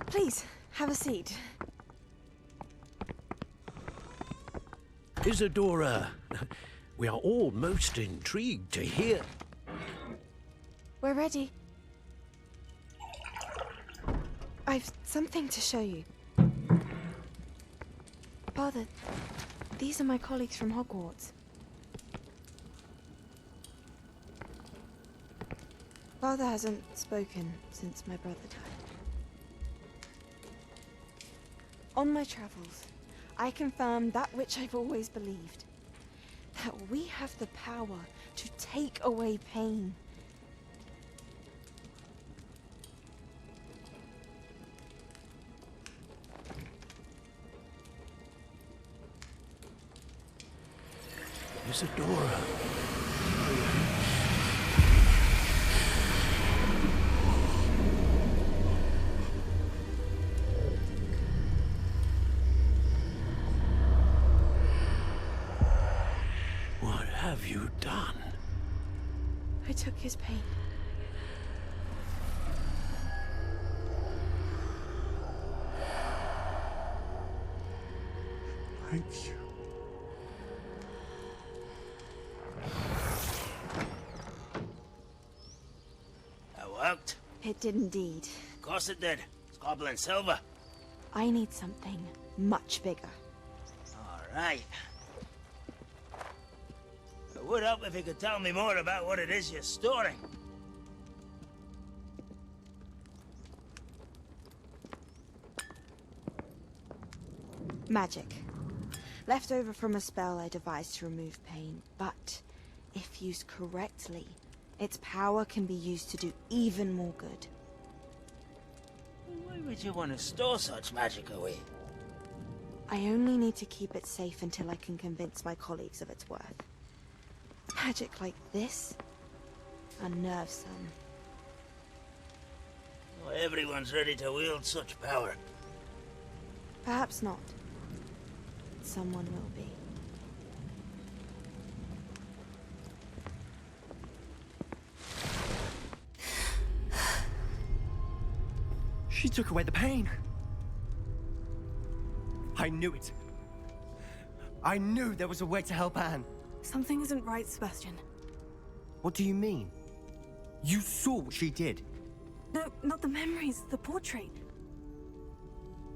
Please, have a seat. Isadora, we are all most intrigued to hear. We're ready. I've something to show you. Father, these are my colleagues from Hogwarts. Father hasn't spoken since my brother died. On my travels, I confirmed that which I've always believed. That we have the power to take away pain. Isadora. What have you done? I took his pain. Thank you. That worked? It did indeed. Of course it did. It's goblin silver. I need something much bigger. All right. It would help if you could tell me more about what it is you're storing. Magic. Left over from a spell I devised to remove pain, but if used correctly, its power can be used to do even more good. Why would you want to store such magic away? I only need to keep it safe until I can convince my colleagues of its worth. Magic like this unnerves some. Not everyone's ready to wield such power. Perhaps not. Someone will be. She took away the pain. I knew it. I knew there was a way to help Anne. Something isn't right, Sebastian. What do you mean? You saw what she did. No, not the memories, the portrait.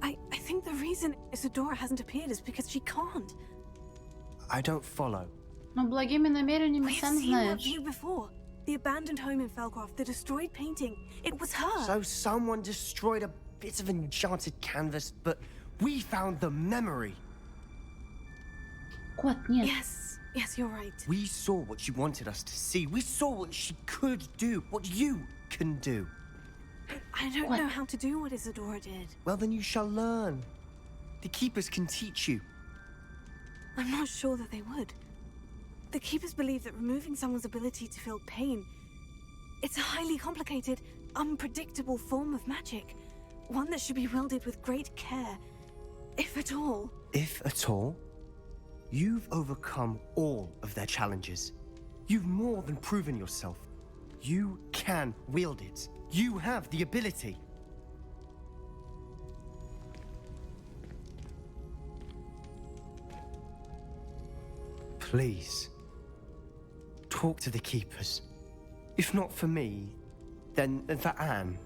I think the reason Isadora hasn't appeared is because she can't. I don't follow. Но благими намерениями We've сам seen that знаешь. view before. The abandoned home in Felcroft, the destroyed painting. It was her. So someone destroyed a bit of enchanted canvas, but we found the memory. Кот, нет. Yes, you're right. We saw what she wanted us to see. We saw what she could do, what you can do. I don't know how to do what Isadora did. Well, then you shall learn. The Keepers can teach you. I'm not sure that they would. The Keepers believe that removing someone's ability to feel pain, it's a highly complicated, unpredictable form of magic. One that should be wielded with great care, if at all. If at all? You've overcome all of their challenges. You've more than proven yourself. You can wield it. You have the ability. Please, talk to the Keepers. If not for me, then for Anne.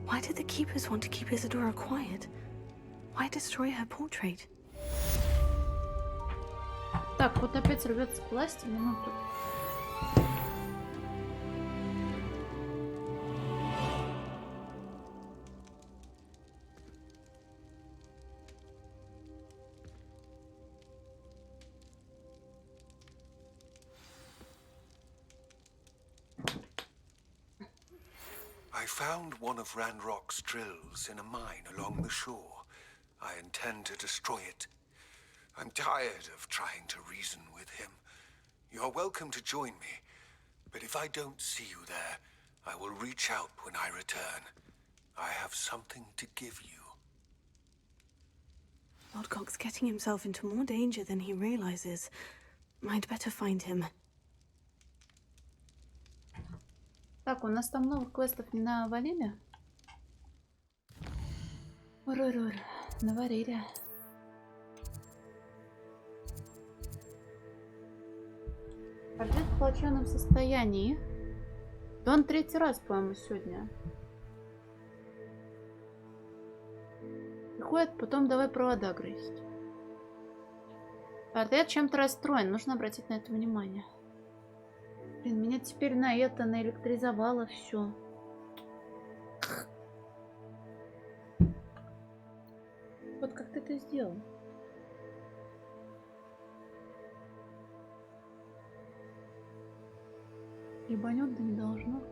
Why did the Keepers want to keep Isadora quiet? Why destroy her portrait? Так, вот опять рвется к власти, минуту. I found one of Ranrock's drills in a mine along the shore. I intend to destroy it. I'm tired of trying to reason with him. You're welcome to join me, but if I don't see you there, I will reach out when I return. I have something to give you. Lodgok's getting himself into more danger than he realizes. I'd better find him. Так, у нас там новых квестов не навалили? Наварили. Портрет в плачевном состоянии. Да он 3-й раз, по-моему, сегодня. Приходит, потом давай провода грызть. Портрет чем-то расстроен, нужно обратить на это внимание. Блин, меня теперь на это наэлектризовало все. Вот как ты это сделал? Ебанет, да не должно.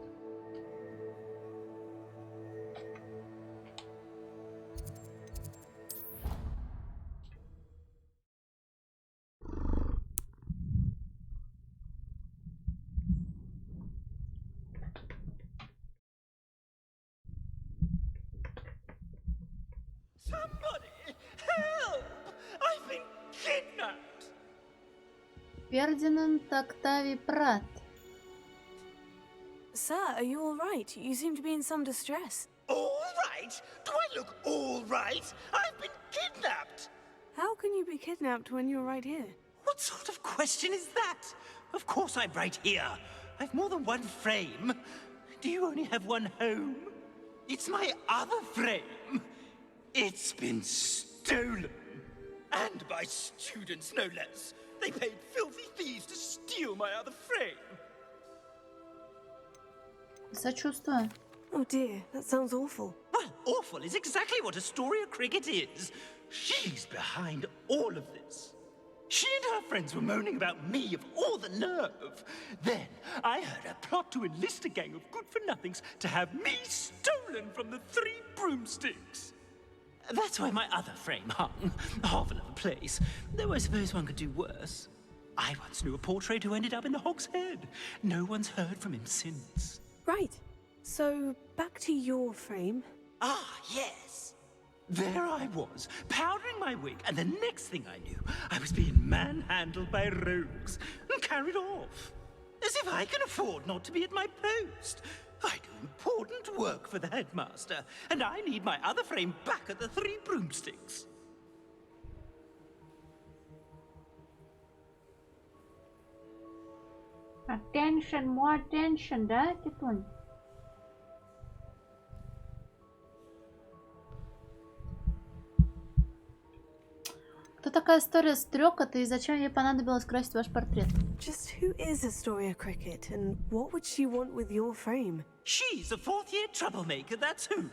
Somebody! Help! I've been kidnapped! Фердинанд Октавий Прат. Sir, are you all right? You seem to be in some distress. All right? Do I look all right? I've been kidnapped! How can you be kidnapped when you're right here? What sort of question is that? Of course I'm right here. I've more than one frame. Do you only have one home? It's my other frame. It's been stolen. And by students, no less. They paid filthy thieves to steal my other frame. Сочувствую. Oh dear, that sounds awful. Well, awful is exactly what Astoria Cricket is. She's behind all of this. She and her friends were moaning about me of all the nerve. Then I heard a plot to enlist a gang of good-for-nothings to have me stolen from the 3 broomsticks. That's where my other frame hung. Hovel of a place. Though I suppose one could do worse. I once knew a portrait who ended up in the Hog's Head. No one's heard from him since. Right. So, back to your frame. Ah, yes. There I was, powdering my wig, and the next thing I knew, I was being manhandled by rogues and carried off. As if I can afford not to be at my post. I do important work for the headmaster, and I need my other frame back at the 3 broomsticks. Attention, more attention, да, Титунь? Кто такая Астория Стрёкота и зачем ей понадобилось красить ваш портрет? Just who is Astoria Cricket, and what would she want with your frame? She's a 4th-year troublemaker, that's who.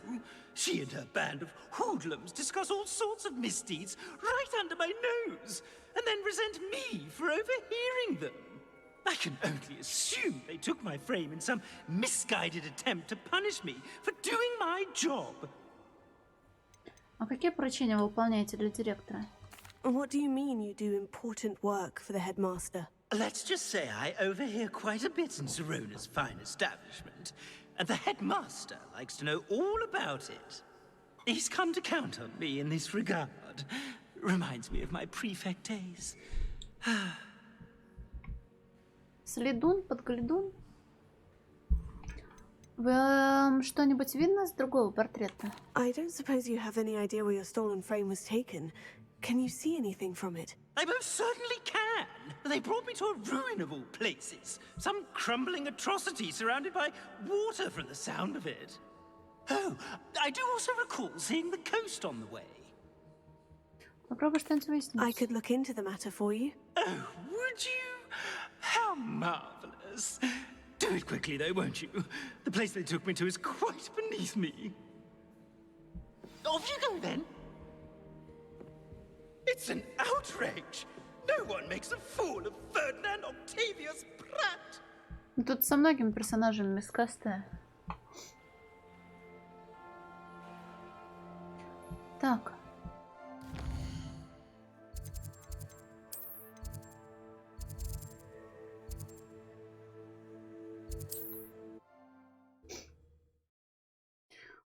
She and her band of hoodlums discuss all sorts of misdeeds right under my nose, and then resent me for overhearing them. I can only assume they took my frame in some misguided attempt to punish me for doing my job. А какие поручения вы выполняете для директора? What do you mean you do important work for the headmaster? Let's just say I overhear quite a bit in Serona's fine establishment, and the headmaster likes to know all about it. He's come to count on me in this regard. Reminds me of my prefect days. Следун, подглядун. Вам что-нибудь видно с другого портрета? I don't suppose you have any idea where your stolen frame was taken. Can you see anything from it? I most certainly can. They brought me to a ruin of all places. Some crumbling atrocity surrounded by water from the sound of it. Oh, I do also recall seeing the coast on the way. Попробуй что-нибудь выяснить. I could look into the matter for you. Oh, would you? How marvelous. Do it quickly, though, won't you? The place they took me to is quite beneath me. Off you go, then. It's an outrage. No one makes a fool of Ferdinand Octavius Pratt. Тут со многими персонажами мискастая. Так.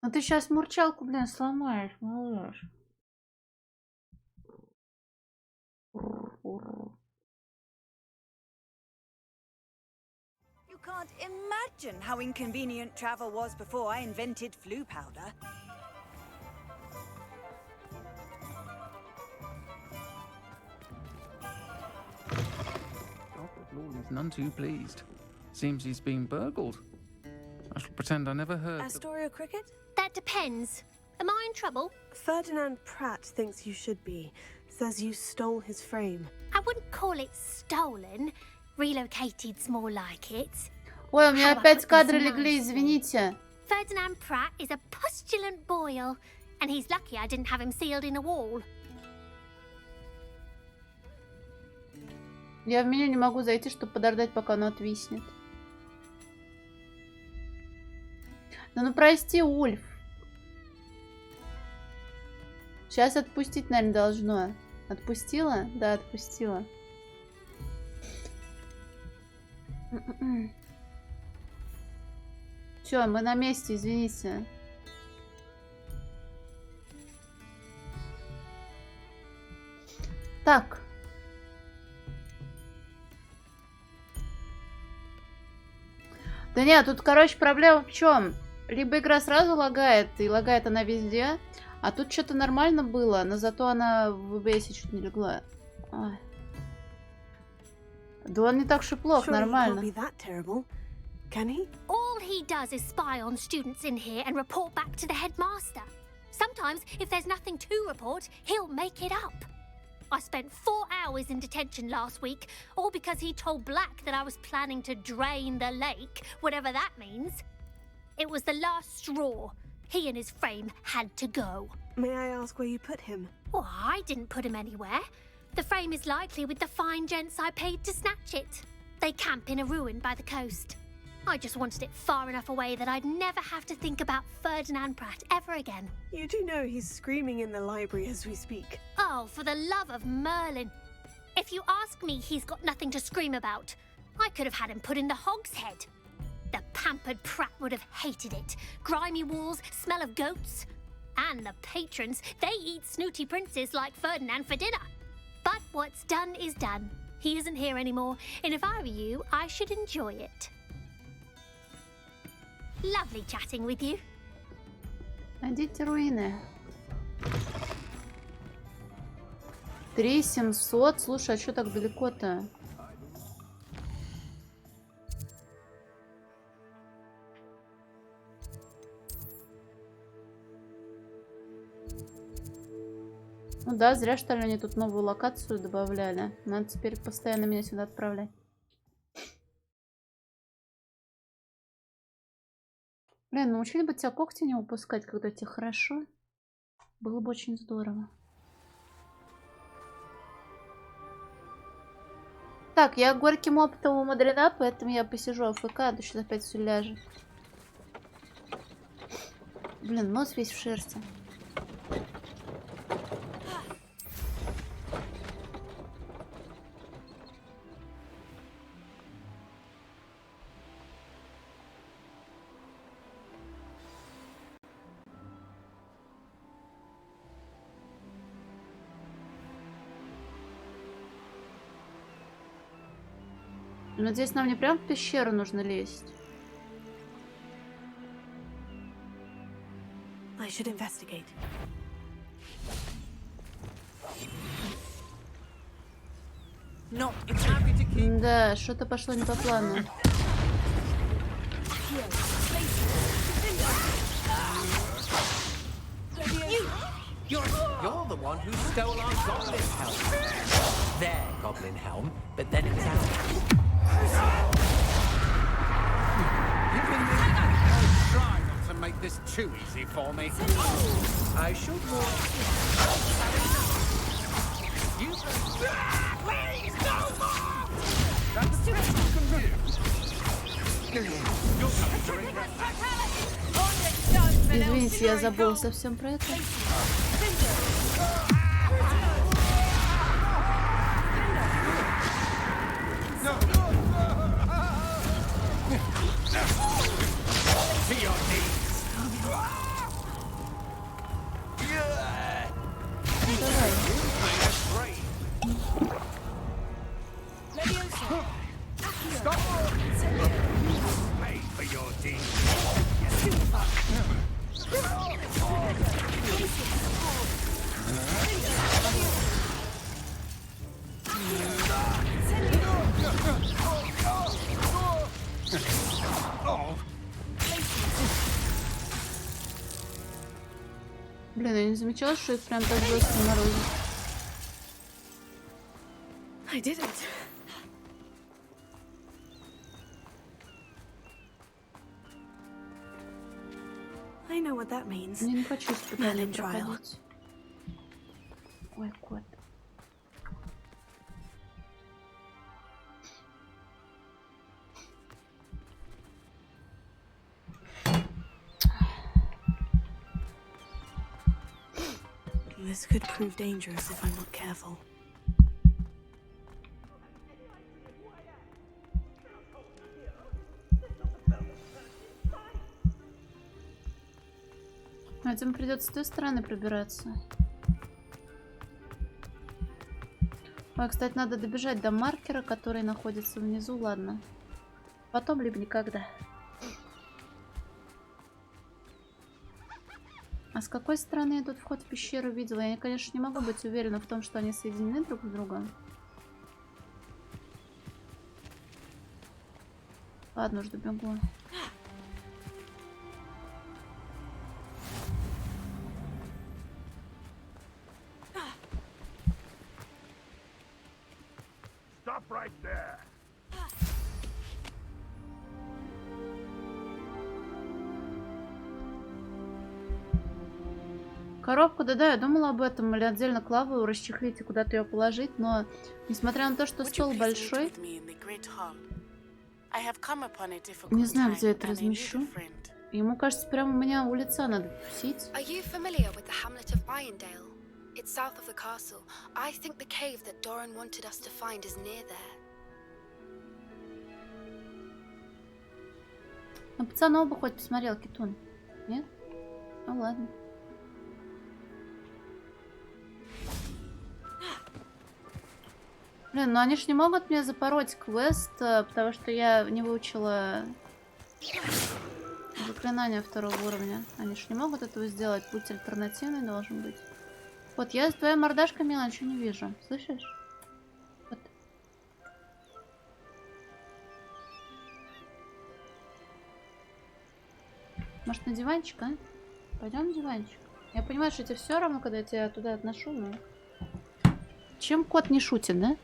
Ну ты сейчас мурчалку, блин, сломаешь, малыш. You can't imagine how inconvenient travel was before I invented flu powder. Lawley's none too pleased. Seems he's been burgled. I shall pretend I never heard. Astoria Cricket? That depends. Am I in trouble? Ferdinand Pratt thinks you should be. Says you stole his frame. I wouldn't call it stolen. Relocated's more like it. Ой, у меня опять кадры легли, извините. Ferdinand Pratt is a postulant boil, and he's lucky I didn't have him sealed in a wall. Я в меню не могу зайти, чтобы подождать, пока оно отвиснет. Да ну прости, Ульф. Сейчас отпустить, наверное, должно. Отпустила? Да, отпустила. Все, мы на месте, извините. Так. Да нет, тут, короче, проблема в чем? Либо игра сразу лагает, и лагает она везде, а тут что-то нормально было, но зато она в OBS чуть не легла. Ой. Да он не так уж и плохо, нормально. All he does is spy on students in here and report back to the headmaster. Sometimes, if there's nothing to report, he'll make it up. I spent 4 hours in detention last week, all because he told Black that I was planning to drain the lake, whatever that means. It was the last straw. He and his frame had to go. May I ask where you put him? Oh, I didn't put him anywhere. The frame is likely with the fine gents I paid to snatch it. They camp in a ruin by the coast. I just wanted it far enough away that I'd never have to think about Ferdinand Pratt ever again. You do know he's screaming in the library as we speak. Oh, for the love of Merlin. If you ask me, he's got nothing to scream about. I could have had him put in the hogshead. The pampered Pratt would have hated it. Grimy walls, smell of goats. And the patrons, they eat snooty princes like Ferdinand for dinner. But what's done is done. He isn't here anymore, and if I were you, I should enjoy it. Lovely chatting with you. Найдите руины. 3700. Слушай, а что так далеко-то? Ну да, зря что ли они тут новую локацию добавляли. Надо теперь постоянно меня сюда отправлять. Блин, научили бы тебя когти не упускать, когда тебе хорошо. Было бы очень здорово. Так, я горьким опытом умудрена, поэтому я посижу АФК, а то сейчас опять все ляжет. Блин, нос весь в шерсти. Надеюсь, нам не прям в пещеру нужно лезть. I should investigate. Да, что-то пошло не по плану. You're the one who stole our goblin helm. Their goblin helm, but then it's out. You've been oh, try not to make this too easy for me. I should warn you. Please, no more! That's the best you can do. You're coming to regret that. Извините, я забыла совсем про это. To your knees. Stop! Pay for your deeds. Блин, я не замечала, что их прям так жестко морозит. I did it. I know what that means. Я не хочу испытания Merlin trial. проходить. Ой, кот. This could prove dangerous if I'm not careful. А этим придется с той стороны пробираться. Ой, кстати, надо добежать до маркера, который находится внизу. Ладно. Потом, либо никогда. А с какой стороны я тут вход в пещеру видела? Я, конечно, не могу быть уверена в том, что они соединены друг с другом. Ладно, жду бегу. Stop right there. Коробку, да-да, я думала об этом, или отдельно Клаву расчехлить и куда-то ее положить, но несмотря на то, что стол большой, не знаю, где это размещу. Ему кажется, прямо у меня у лица надо тусить. It's south of the castle. I think the cave that Doran wanted us to find is near there. Ну, пацанов бы хоть посмотрел, Китун. Нет? Ну ладно. Блин, ну они ж не могут мне запороть квест, потому что я не выучила заклинание второго уровня. Они ж не могут этого сделать. Путь альтернативный должен быть. Вот я с твоей мордашкой, Мила, ничего не вижу. Слышишь? Вот. Может, на диванчик, а? Пойдем на диванчик. Я понимаю, что тебе все равно, когда я тебя туда отношу, но... Чем кот не шутит, да?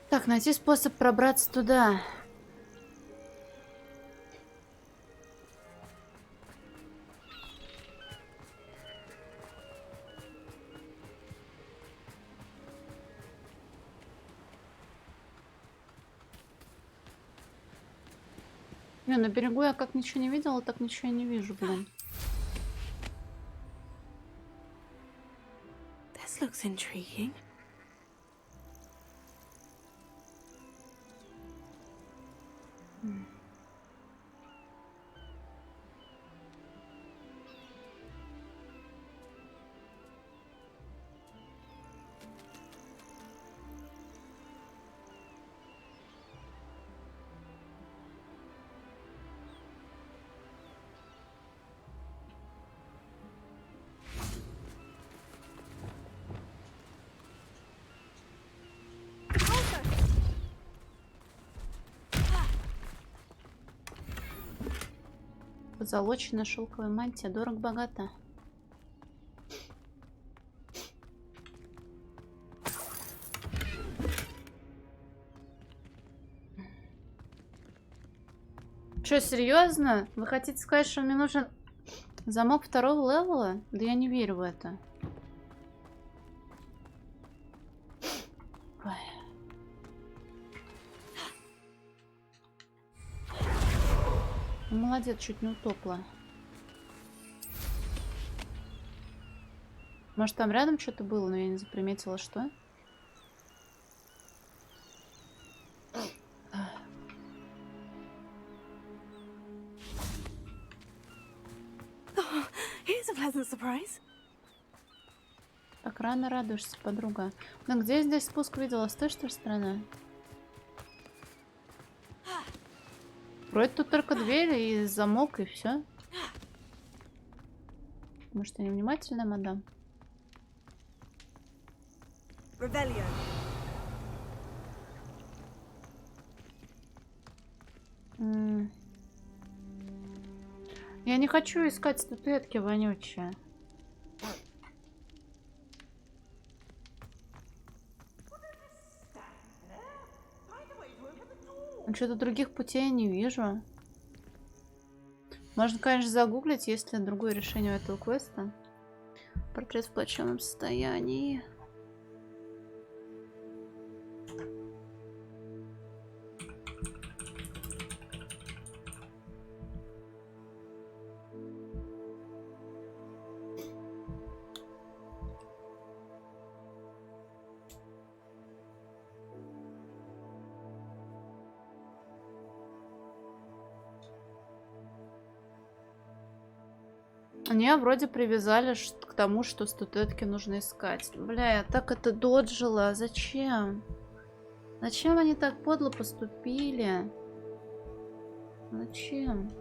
Так, найти способ пробраться туда. Не, на берегу я как ничего не видела, так ничего и не вижу, блин. This looks intriguing. Позолоченная шелковая мантия. Дорого-богато. Че, серьезно? Вы хотите сказать, что мне нужен замок второго левела? Да я не верю в это. Ой. Молодец, чуть не утопла. Может, там рядом что-то было, но я не заприметила, что? Here's a pleasant surprise. Так рано радуешься, подруга. Ну где я здесь спуск видела? С той, что ли, стороны? Вроде тут только дверь и замок, и все. Может, я невнимательная, мадам? Revelio. Я не хочу искать статуэтки вонючие. Что-то других путей я не вижу. Можно, конечно, загуглить, есть ли другое решение у этого квеста. Портрет в плачевном состоянии. Они вроде привязали к тому, что статуэтки нужно искать. Бля, я так это доджила. Зачем? Зачем они так подло поступили? Зачем?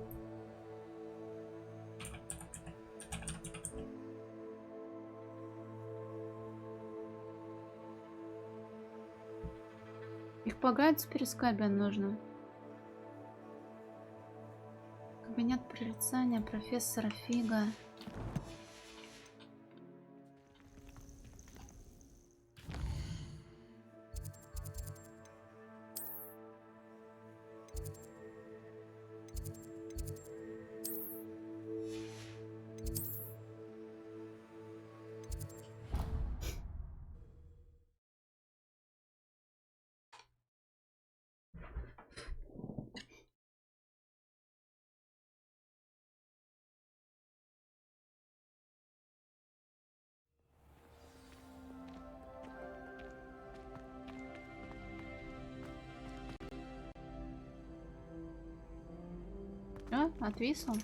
Их погадить теперь искать, блин, нужно. Кабинет прорицания профессора Фига. А, отвисла.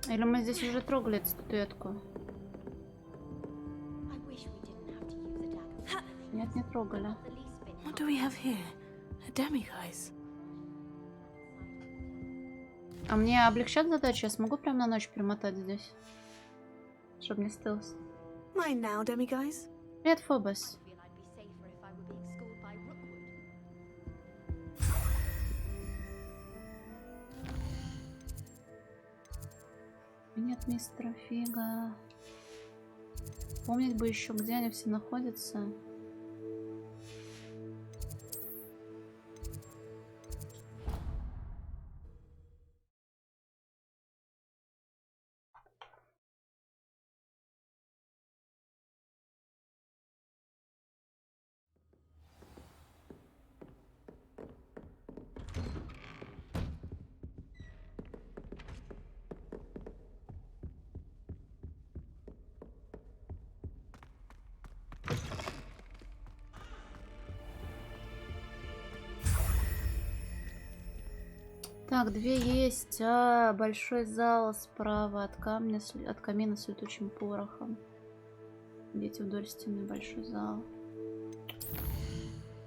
Или мы здесь уже трогали эту статуэтку? Нет, не трогали. What do we have here? A demiguise. А мне облегчат задачу? Я смогу прям на ночь перемотать здесь? Чтобы не стылось. Mine now, demiguise. Привет, Фобос. Нет мистера Фига. Помнить бы еще, где они все находятся. Так, две есть. А, большой зал справа от камня, от камина с летучим порохом. Идите вдоль стены, большой зал.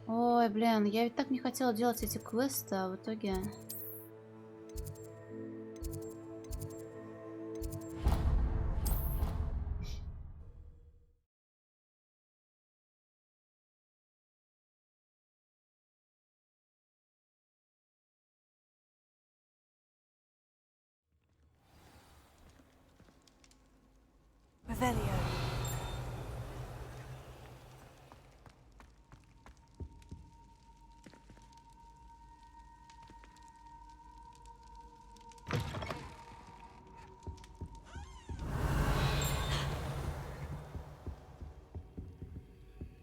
Ой, блин, я ведь так не хотела делать эти квесты, а в итоге... Revelio.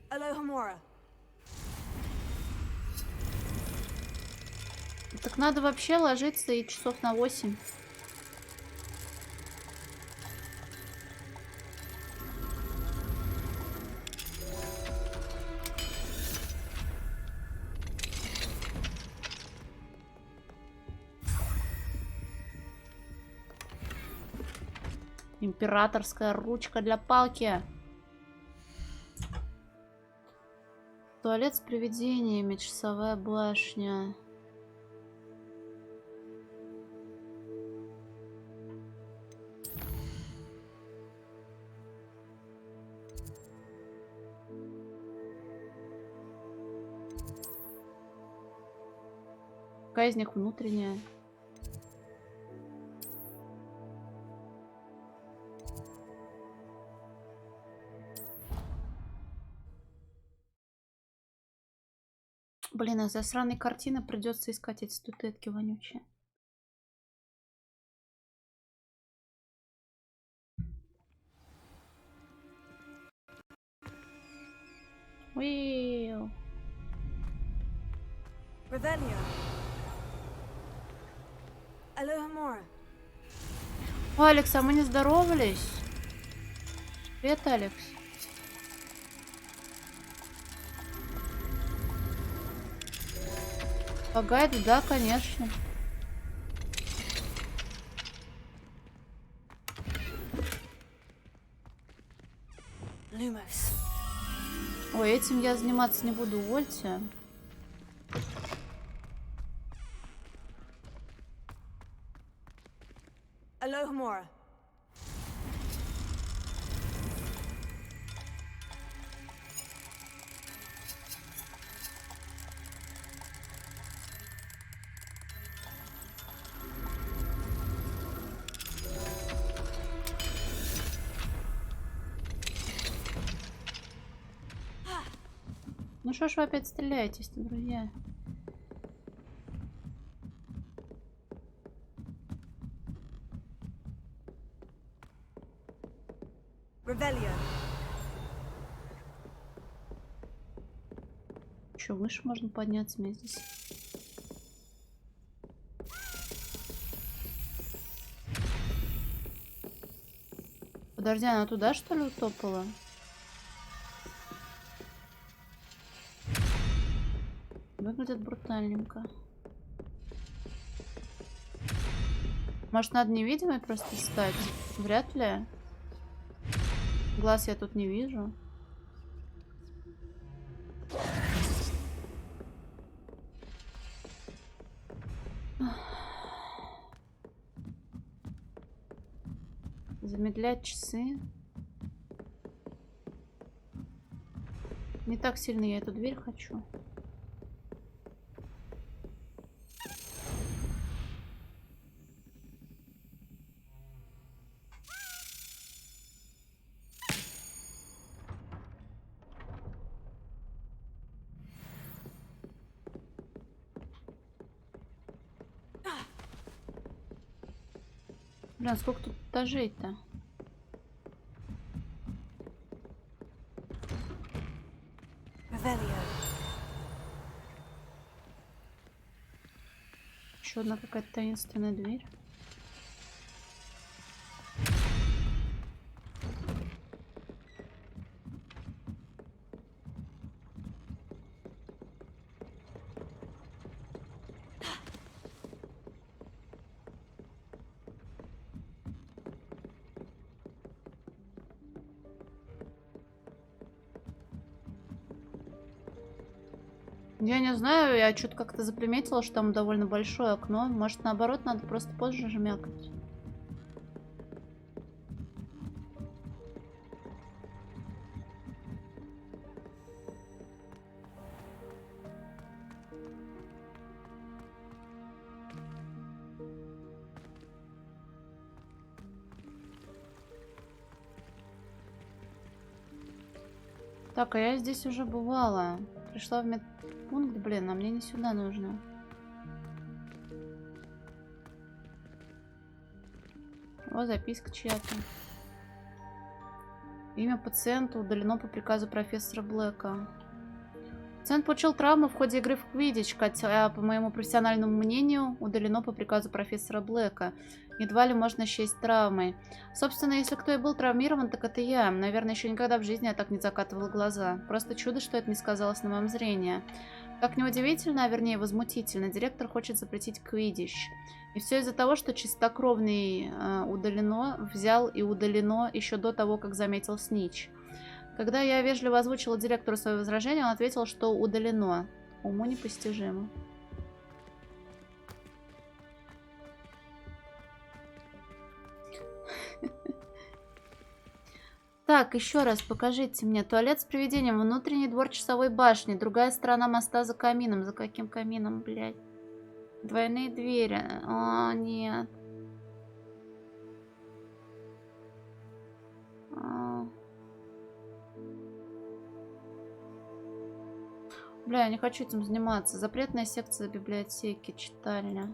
Alohomora. Так надо вообще ложиться и часов на 8. Императорская ручка для палки. туалет с привидениями, часовая башня. Какая из них внутренняя? Блин, из-за сраной картины придется искать эти статуэтки вонючие. Уиу. Revelio. Alohomora. О, Алекс, а мы не здоровались? Привет, Алекс. Лагает? Да, конечно. Lumos. Ой, этим я заниматься не буду, увольте. Alohomora. Ну что ж вы опять стреляетесь-то, друзья? Revelio. Че, выше можно подняться мне здесь? Подожди, она туда что ли утопала? Выглядит брутальненько. Может, надо невидимой просто стать? Вряд ли. Глаз я тут не вижу. Замедлять часы. Не так сильно я эту дверь хочу. Блин, сколько тут этажей-то? Revelio. Еще одна какая-то таинственная дверь. Я не знаю, я что-то как-то заприметила, что там довольно большое окно. Может, наоборот, надо просто позже жмякать. Так, а я здесь уже бывала. Пришла в медпункт, блин, а мне не сюда нужно. О, записка чья-то. Имя пациента удалено по приказу профессора Блэка. Пациент получил травму в ходе игры в квиддич, хотя, по моему профессиональному мнению, удалено по приказу профессора Блэка. Едва ли можно счесть травмой. Собственно, если кто и был травмирован, так это я. Наверное, еще никогда в жизни я так не закатывала глаза. Просто чудо, что это не сказалось на моем зрении. Как неудивительно, а вернее возмутительно, директор хочет запретить квиддич. И все из-за того, что чистокровный взял и удалено еще до того, как заметил снич. Когда я вежливо озвучила директору свое возражение, он ответил, что удалено. Уму непостижимо. Так, еще раз покажите мне. Туалет с привидением. Внутренний двор часовой башни. Другая сторона моста за камином. За каким камином, блядь? Двойные двери. О, нет. Бля, я не хочу этим заниматься. Запретная секция библиотеки, читальня.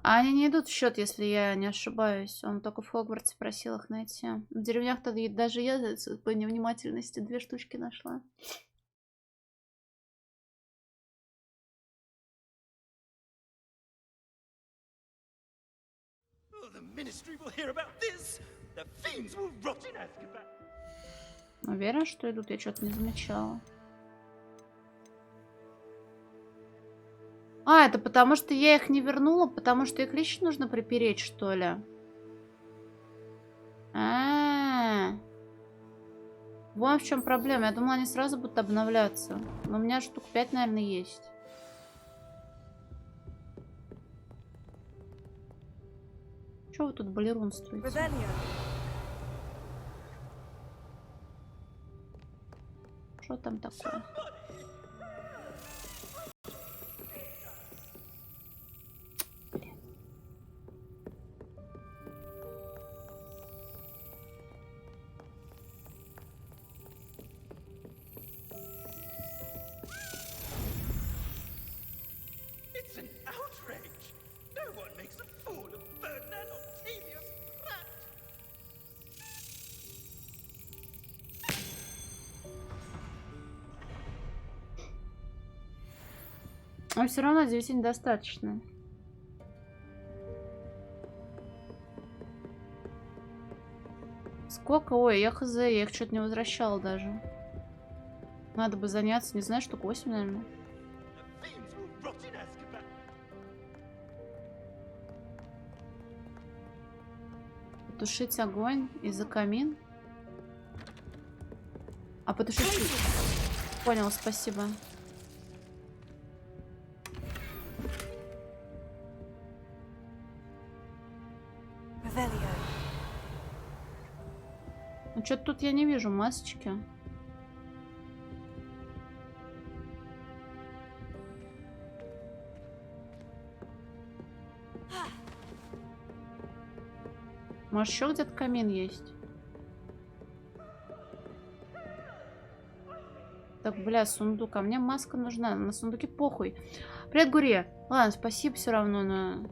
А они не идут в счет, если я не ошибаюсь. Он только в Хогвартсе просил их найти. В деревнях-то даже я по невнимательности 2 штучки нашла. Уверен, что идут? Я что-то не замечала. А, это потому что я их не вернула, потому что их лично нужно припереть, что ли? Вон в чем проблема. Я думала, они сразу будут обновляться. Но у меня штук 5, наверное, есть. Чего вы тут балерунствуете? Что там такое? Но все равно 9 недостаточно. Сколько? Ой, я хз, я их что-то не возвращала даже. Надо бы заняться, не знаю, штук 8, наверное. Потушить огонь из-за камин. А потушить... Понял, спасибо. Ну, что-то тут я не вижу масочки. Может, еще где-то камин есть? Так, бля, сундук. А мне маска нужна. На сундуке похуй. Привет, Гуре. Ладно, спасибо все равно, но...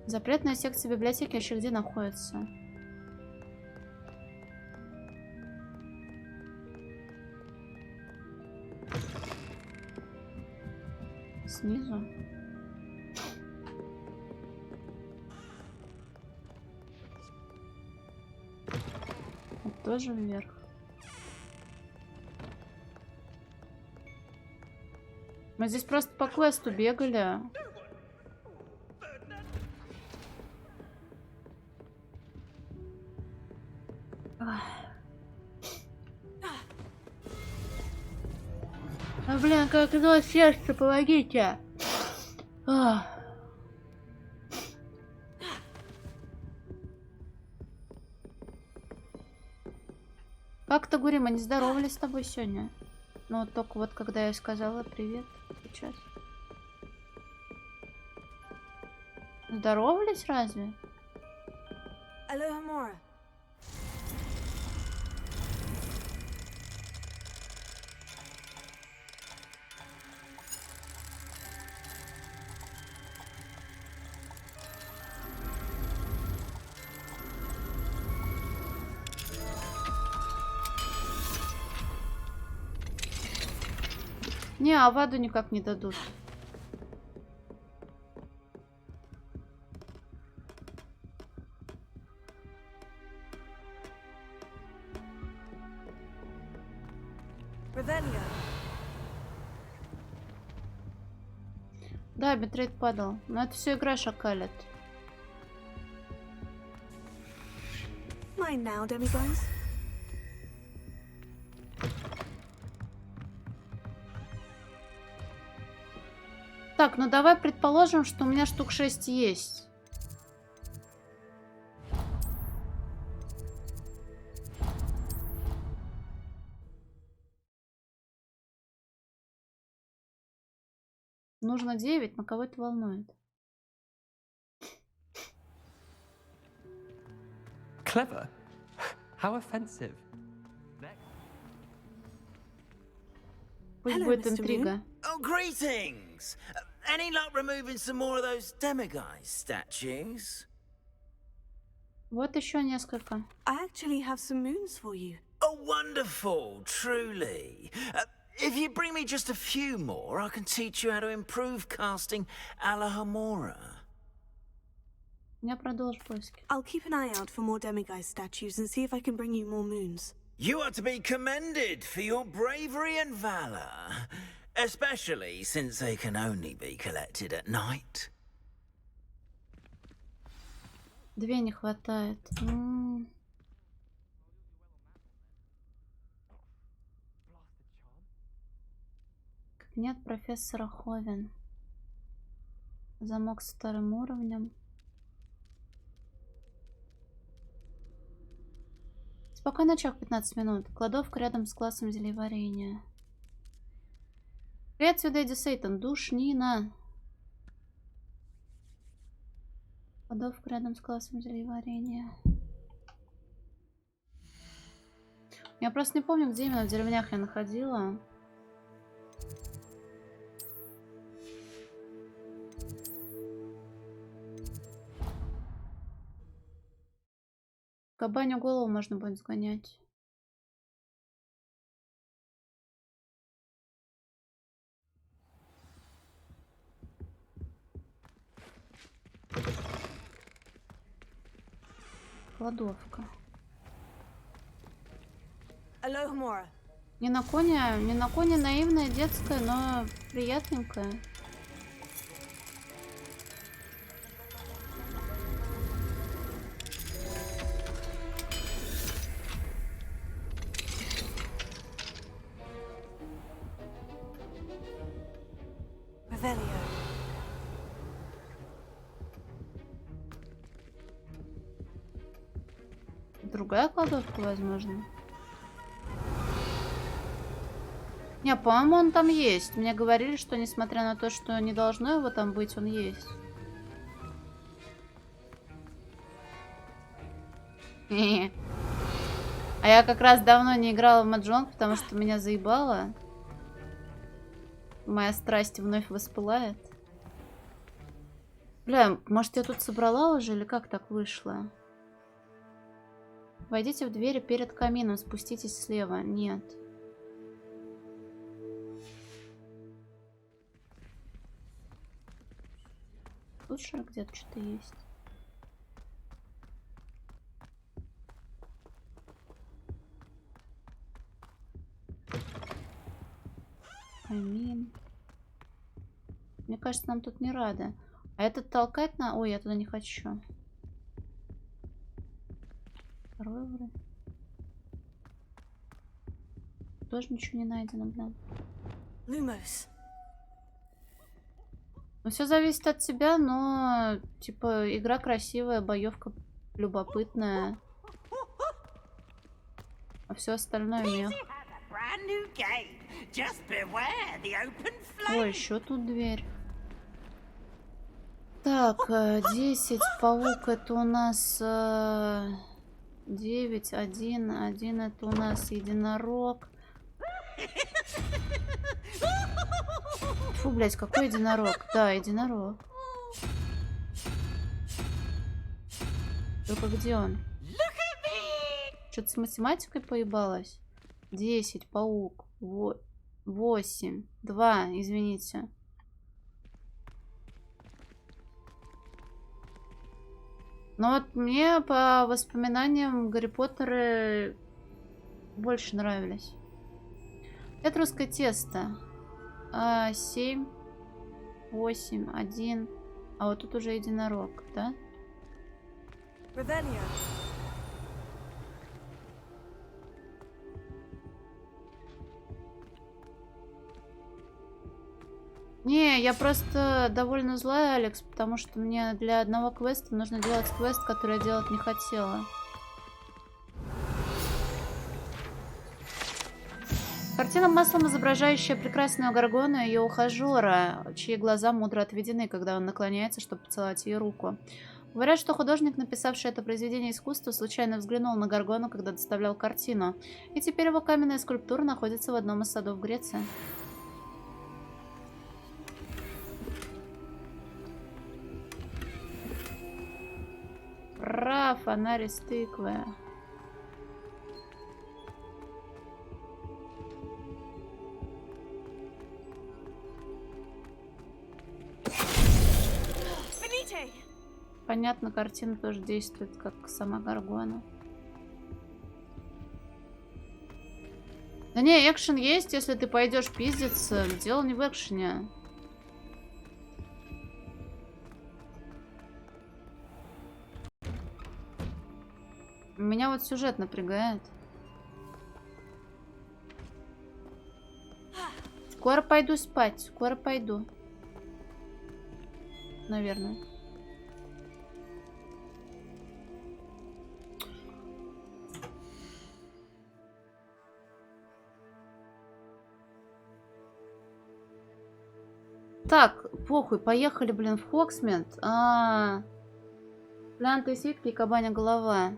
Запретная секция библиотеки вообще где находится? Снизу? Это тоже вверх. Мы здесь просто по квесту бегали. А, блин, как оно сердце, помогите. Как-то, Гури, мы не здоровались с тобой сегодня. Ну, вот только вот когда я сказала привет. Сейчас. Здоровались разве? Alohomora. Не, а воду никак не дадут. Revelio. Да, битрейт падал. Но это все игра шакалит. Mine now, demigods. Так, ну давай предположим, что у меня штук 6 есть. Нужно 9, но кого это волнует? Clever. How offensive. Пусть Hello, будет Mr. интрига. Oh, greetings! Any luck removing some more of those demiguise statues? Вот еще несколько. I actually have some moons for you. Oh, wonderful, truly. If you bring me just a few more, I can teach you how to improve casting a la Hamora. Я продолжу поиски. I'll keep an eye out for more demiguise statues and see if I can bring you more moons. You are to be commended for your bravery and valor, especially since they can only be collected at night. 2 не хватает. Кабинет профессора Ховен. Замок с 2-м уровнем. Спокойной ночи, 15 минут. Кладовка рядом с классом зельеварения. Привет, Леди Сейтан. Душнина. Кладовка рядом с классом зельеварения. Я просто не помню, где именно в деревнях я находила. Кабаню голову можно будет сгонять. Кладовка. Hello, Hamora. Не на коне наивная, детская, но приятненькая. Revelio. Другая кладовка, возможно. Не, по-моему, он там есть. Мне говорили, что несмотря на то, что не должно его там быть, он есть. А я как раз давно не играла в маджонг, потому что меня заебало. Моя страсть вновь воспылает. Бля, может, я тут собрала уже, или как так вышло? Войдите в двери перед камином, спуститесь слева. Нет. Тут что где-то что-то есть. Камин. Мне кажется, нам тут не рады. А этот толкать на... Ой, я туда не хочу. Второй уровень. Тоже ничего не найдено, блин. Lumos. Ну, все зависит от тебя, но, типа, игра красивая, боевка любопытная. А все остальное мех. Ой, еще тут дверь. Так, 10. Паук это у нас 9, 1. 1 это у нас единорог. Фу, блядь, какой единорог? Да, единорог. Только где он? Что-то с математикой поебалась. 10, паук. Вот. 8. 2, извините. Но вот мне по воспоминаниям Гарри Поттера больше нравились. Это русское тесто. 7, 8, 1. А вот тут уже единорог, да? Revelio. Не, я просто довольно злая, Алекс, потому что мне для одного квеста нужно делать квест, который я делать не хотела. Картина маслом, изображающая прекрасную Горгону и ее ухажера, чьи глаза мудро отведены, когда он наклоняется, чтобы поцеловать ее руку. Говорят, что художник, написавший это произведение искусства, случайно взглянул на Горгону, когда доставлял картину, и теперь его каменная скульптура находится в одном из садов Греции. Фонарь из тыквы. Понятно, картина тоже действует как сама Горгона. Да не, экшен есть, если ты пойдешь пиздиться. Дело не в экшене. Меня вот сюжет напрягает. Скоро пойду спать. Скоро пойду. Наверное. Так, похуй, поехали, блин, в Хоксмит. Глянтые свитки и кабаня голова.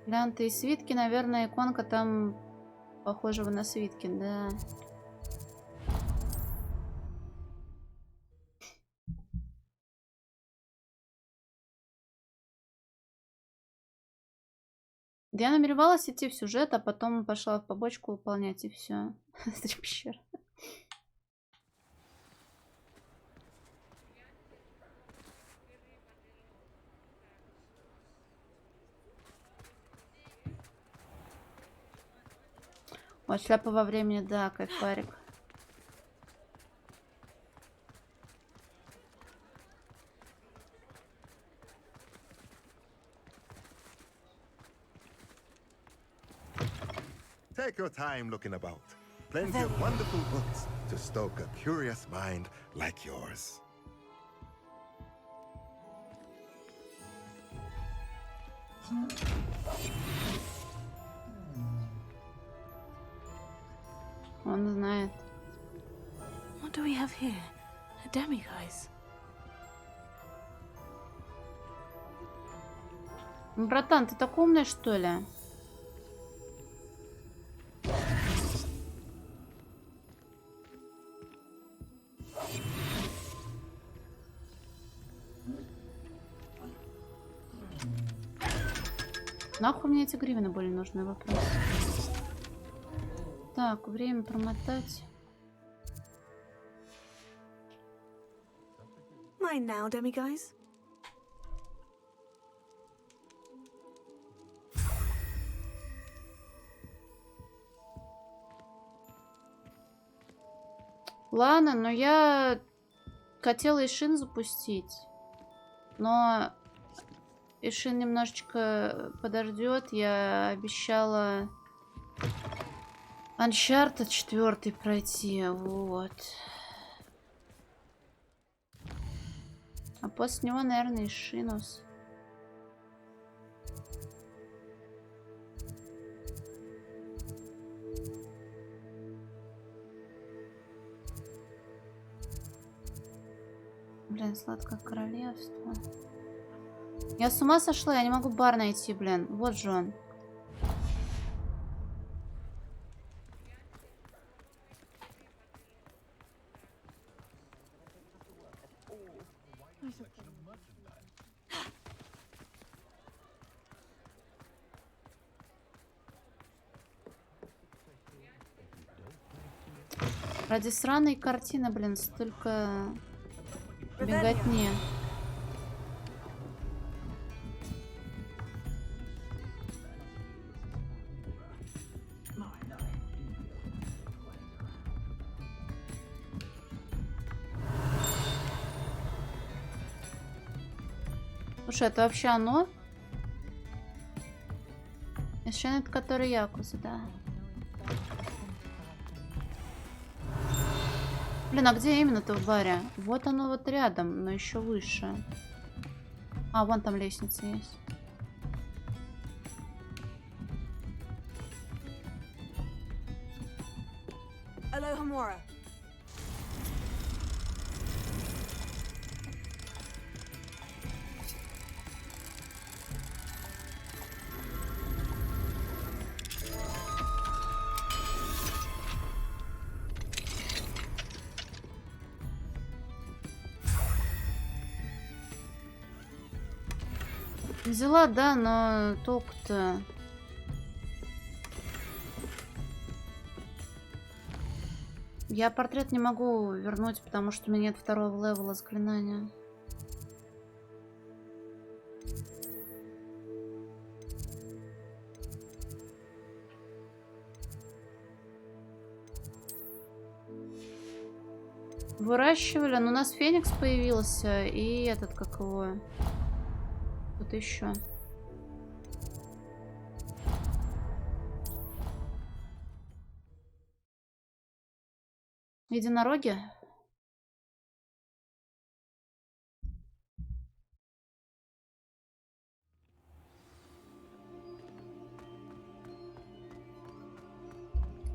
Глянтые свитки, наверное, иконка там похожего на свитки, да. Я намеревалась идти в сюжет, а потом пошла в побочку выполнять, и все. Это пещера. Вот шляпа во времени, да, кайфарик. Take your time looking about. Plenty of wonderful books to stoke a curious mind like yours. Он знает. What do we have here? A demiguise. Братан, ты так умный, что ли? Нахуй мне эти гривны были нужны, вопрос. Так, время промотать. Mine now, demiguise. Ладно, но я хотела Ишин запустить. Но Ишин немножечко подождет. Я обещала Uncharted 4 пройти. Вот. А после него, наверное, Ишинус. Блин, сладкое королевство. Я с ума сошла, я не могу бар найти, блин. Вот же он. Ради сраной картины, блин, столько беготни. Слушай, это вообще оно? Еще это который Якуза, да. Блин, а где именно-то в баре? Вот оно вот рядом, но еще выше. А, вон там лестница есть. Alohomora. Взяла, да, но толку-то... Я портрет не могу вернуть, потому что у меня нет второго левела заклинания. Выращивали, но у нас Феникс появился, и этот, как его... Кто-то еще. Единороги?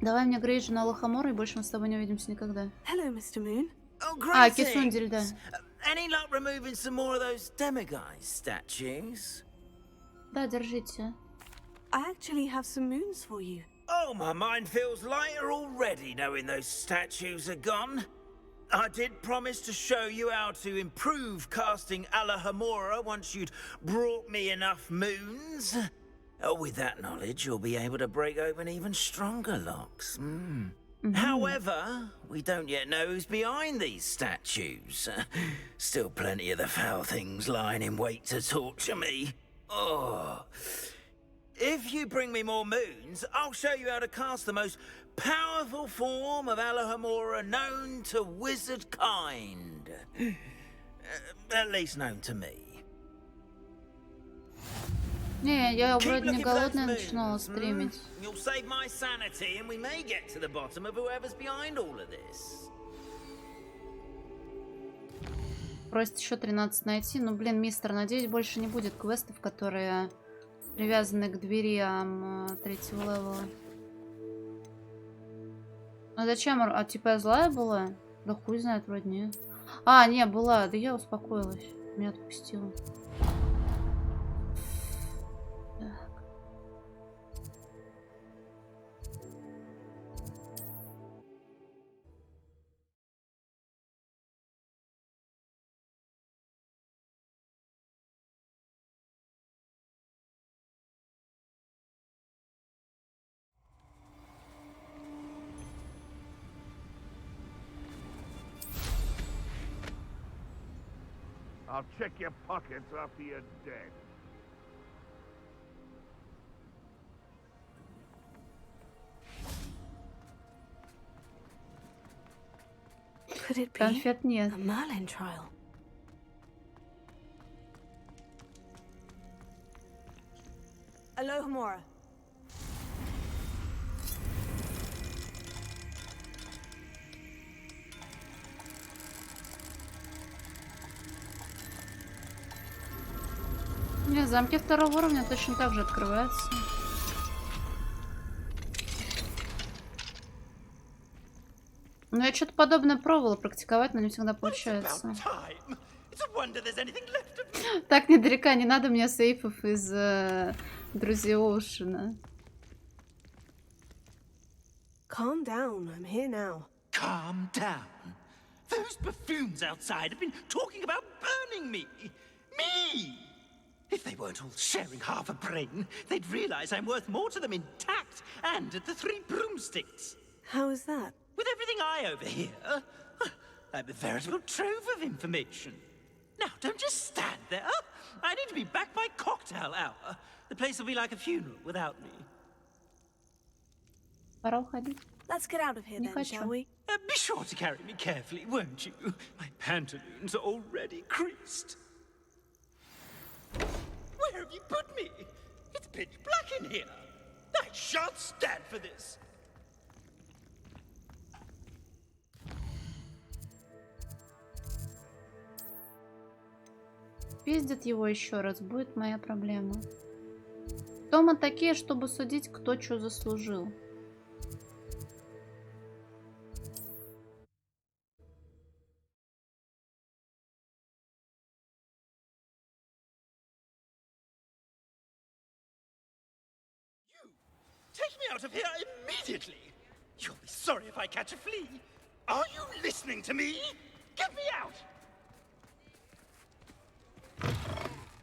Давай мне Грейджи на Алахамора, и больше мы с тобой не увидимся никогда. Hello, Mr. Moon. А, Кисундель, да. Any luck removing some more of those demiguise statues? Да, держите. I actually have some moons for you. Oh, my mind feels lighter already knowing those statues are gone. I did promise to show you how to improve casting Alohomora once you'd brought me enough moons. With that knowledge, you'll be able to break open even stronger locks. However, we don't yet know who's behind these statues. Still plenty of the foul things lying in wait to torture me. Oh. If you bring me more moons, I'll show you how to cast the most powerful form of Alohomora known to wizard kind. At least known to me. Не, я вроде не голодная начинала стримить. You'll save my sanity and we may get to the bottom of whoever's behind all of this. Просит еще 13 найти. Ну, блин, мистер, надеюсь, больше не будет квестов, которые привязаны к дверям третьего левела. А зачем? А типа я злая была? Да хуй знает, вроде нет. А, не, была. Да я успокоилась. Меня отпустила. I'll check your pockets after you're dead. Could it be Конфет нет. a Merlin trial? Alohomora. Не, замки второго уровня точно так же открываются. Ну, я что-то подобное пробовала практиковать, но не всегда получается. Так недалеко, не надо мне сейфов из Друзей Оушена. Calm down, I'm here now. Calm down. Those buffoons outside have been talking about burning me. Me! If they weren't all sharing half a brain, they'd realize I'm worth more to them intact and at the 3 broomsticks. How is that? With everything I overhear, I'm a veritable trove of information. Now, don't just stand there. I need to be back by cocktail hour. The place will be like a funeral without me. Пора уходить. Let's get out of here Не then, хочу. shall we? Be sure to carry me carefully, won't you? My pantaloons are already creased. Where have you put me? It's pitch black in here. I shan't stand for this. Пиздит его еще раз, будет моя проблема. Кто мы такие, чтобы судить, кто что заслужил? Take me out of here immediately. You'll be sorry if I catch a flea. Are you listening to me? Get me out!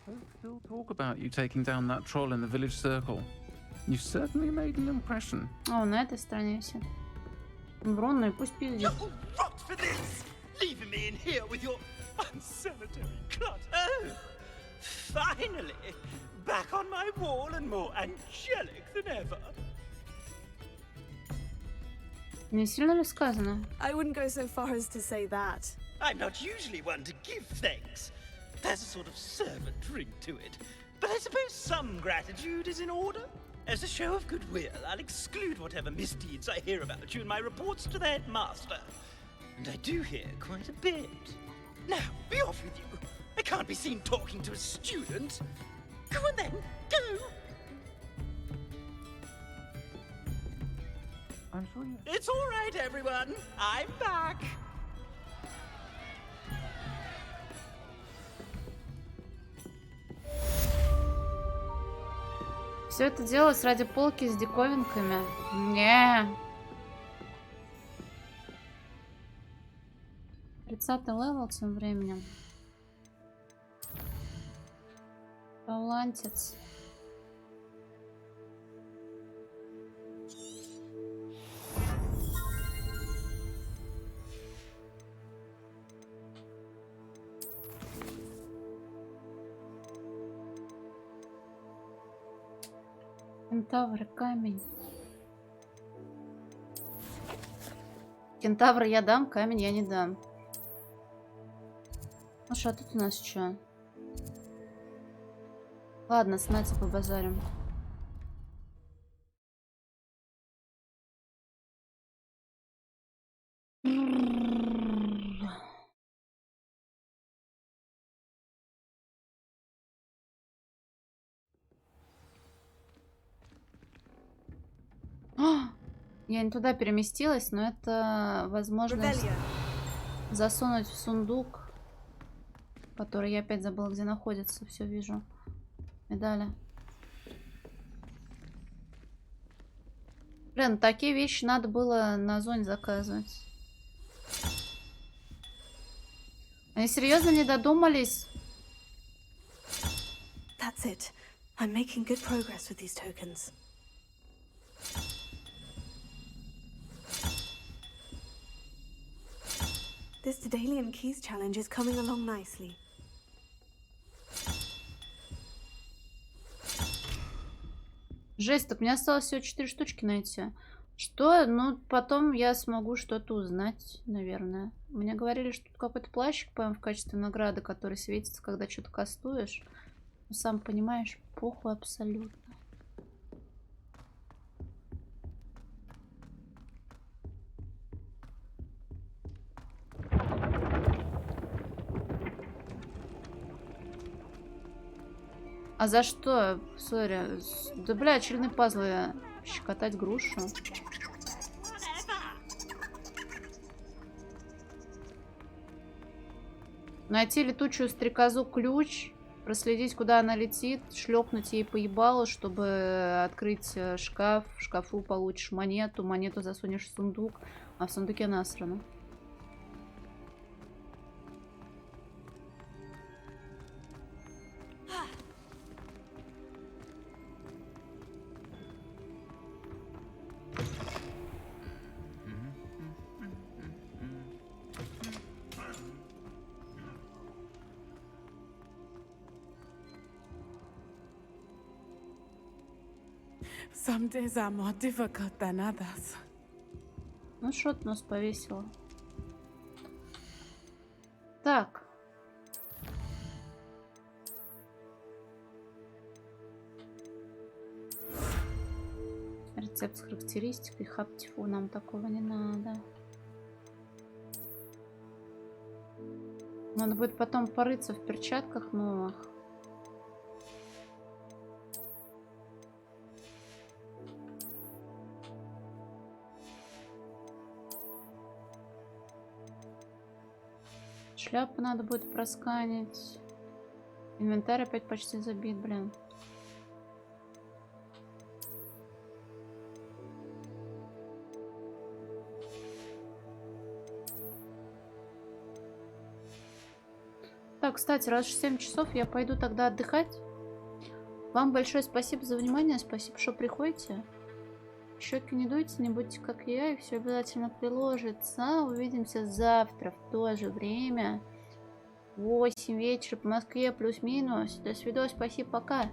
Folks still talk about you taking down that troll in the village circle. You certainly made an impression. О, на этой стороне все. Врун, ну и пусть пиздит. You rot for this! Leaving me in here with your unsanitary clutter. Oh, finally, back on my wall and more angelic than ever. Не сильно ли сказано? I wouldn't go so far as to say that. I'm not usually one to give thanks. There's a sort of servant ring to it. But I suppose some gratitude is in order. As a show of goodwill, I'll exclude whatever misdeeds I hear about you in my reports to the headmaster. And I do hear quite a bit. Now, be off with you. I can't be seen talking to a student. Go on then, go! I'm sure you... It's all right, everyone. I'm back. Все это делалось ради полки с диковинками. Не. 30-й левел тем временем. Талантец. Кентавр, камень. Кентавра я дам, камень я не дам. Ну что, а тут у нас что? Ладно, с Нати побазарим. Я не туда переместилась, но это возможность засунуть в сундук, который я опять забыла, где находится. Все вижу. Медали. Блин, такие вещи надо было на зоне заказывать. Они серьезно не додумались? That's it. I'm making good progress with these tokens. This Daedalian Keys challenge is coming along nicely. Жесть, так мне осталось всего 4 штучки найти. Что? Ну, потом я смогу что-то узнать, наверное. Мне говорили, что тут какой-то плащик, по-моему, в качестве награды, который светится, когда что-то кастуешь. Ну, сам понимаешь, похуй абсолютно. А за что? Сори. Да, бля, очередные пазлы. Щекотать грушу. Найти летучую стрекозу ключ. Проследить, куда она летит. Шлепнуть ей по ебалу, чтобы открыть шкаф. В шкафу получишь монету. Монету засунешь в сундук. А в сундуке насрано. Some days are more difficult than others. Ну, что-то нас повесило. Так. Рецепт с характеристикой. Хаптифу, нам такого не надо. Надо будет потом порыться в перчатках новых. Шляпу надо будет просканить. Инвентарь опять почти забит, блин. Так, кстати, раз 7 часов, я пойду тогда отдыхать. Вам большое спасибо за внимание. Спасибо, что приходите. Щеки не дуйте, не будьте как я, и все обязательно приложится. Увидимся завтра в то же время. 8 вечера по Москве, плюс-минус. До свидания, спасибо, пока.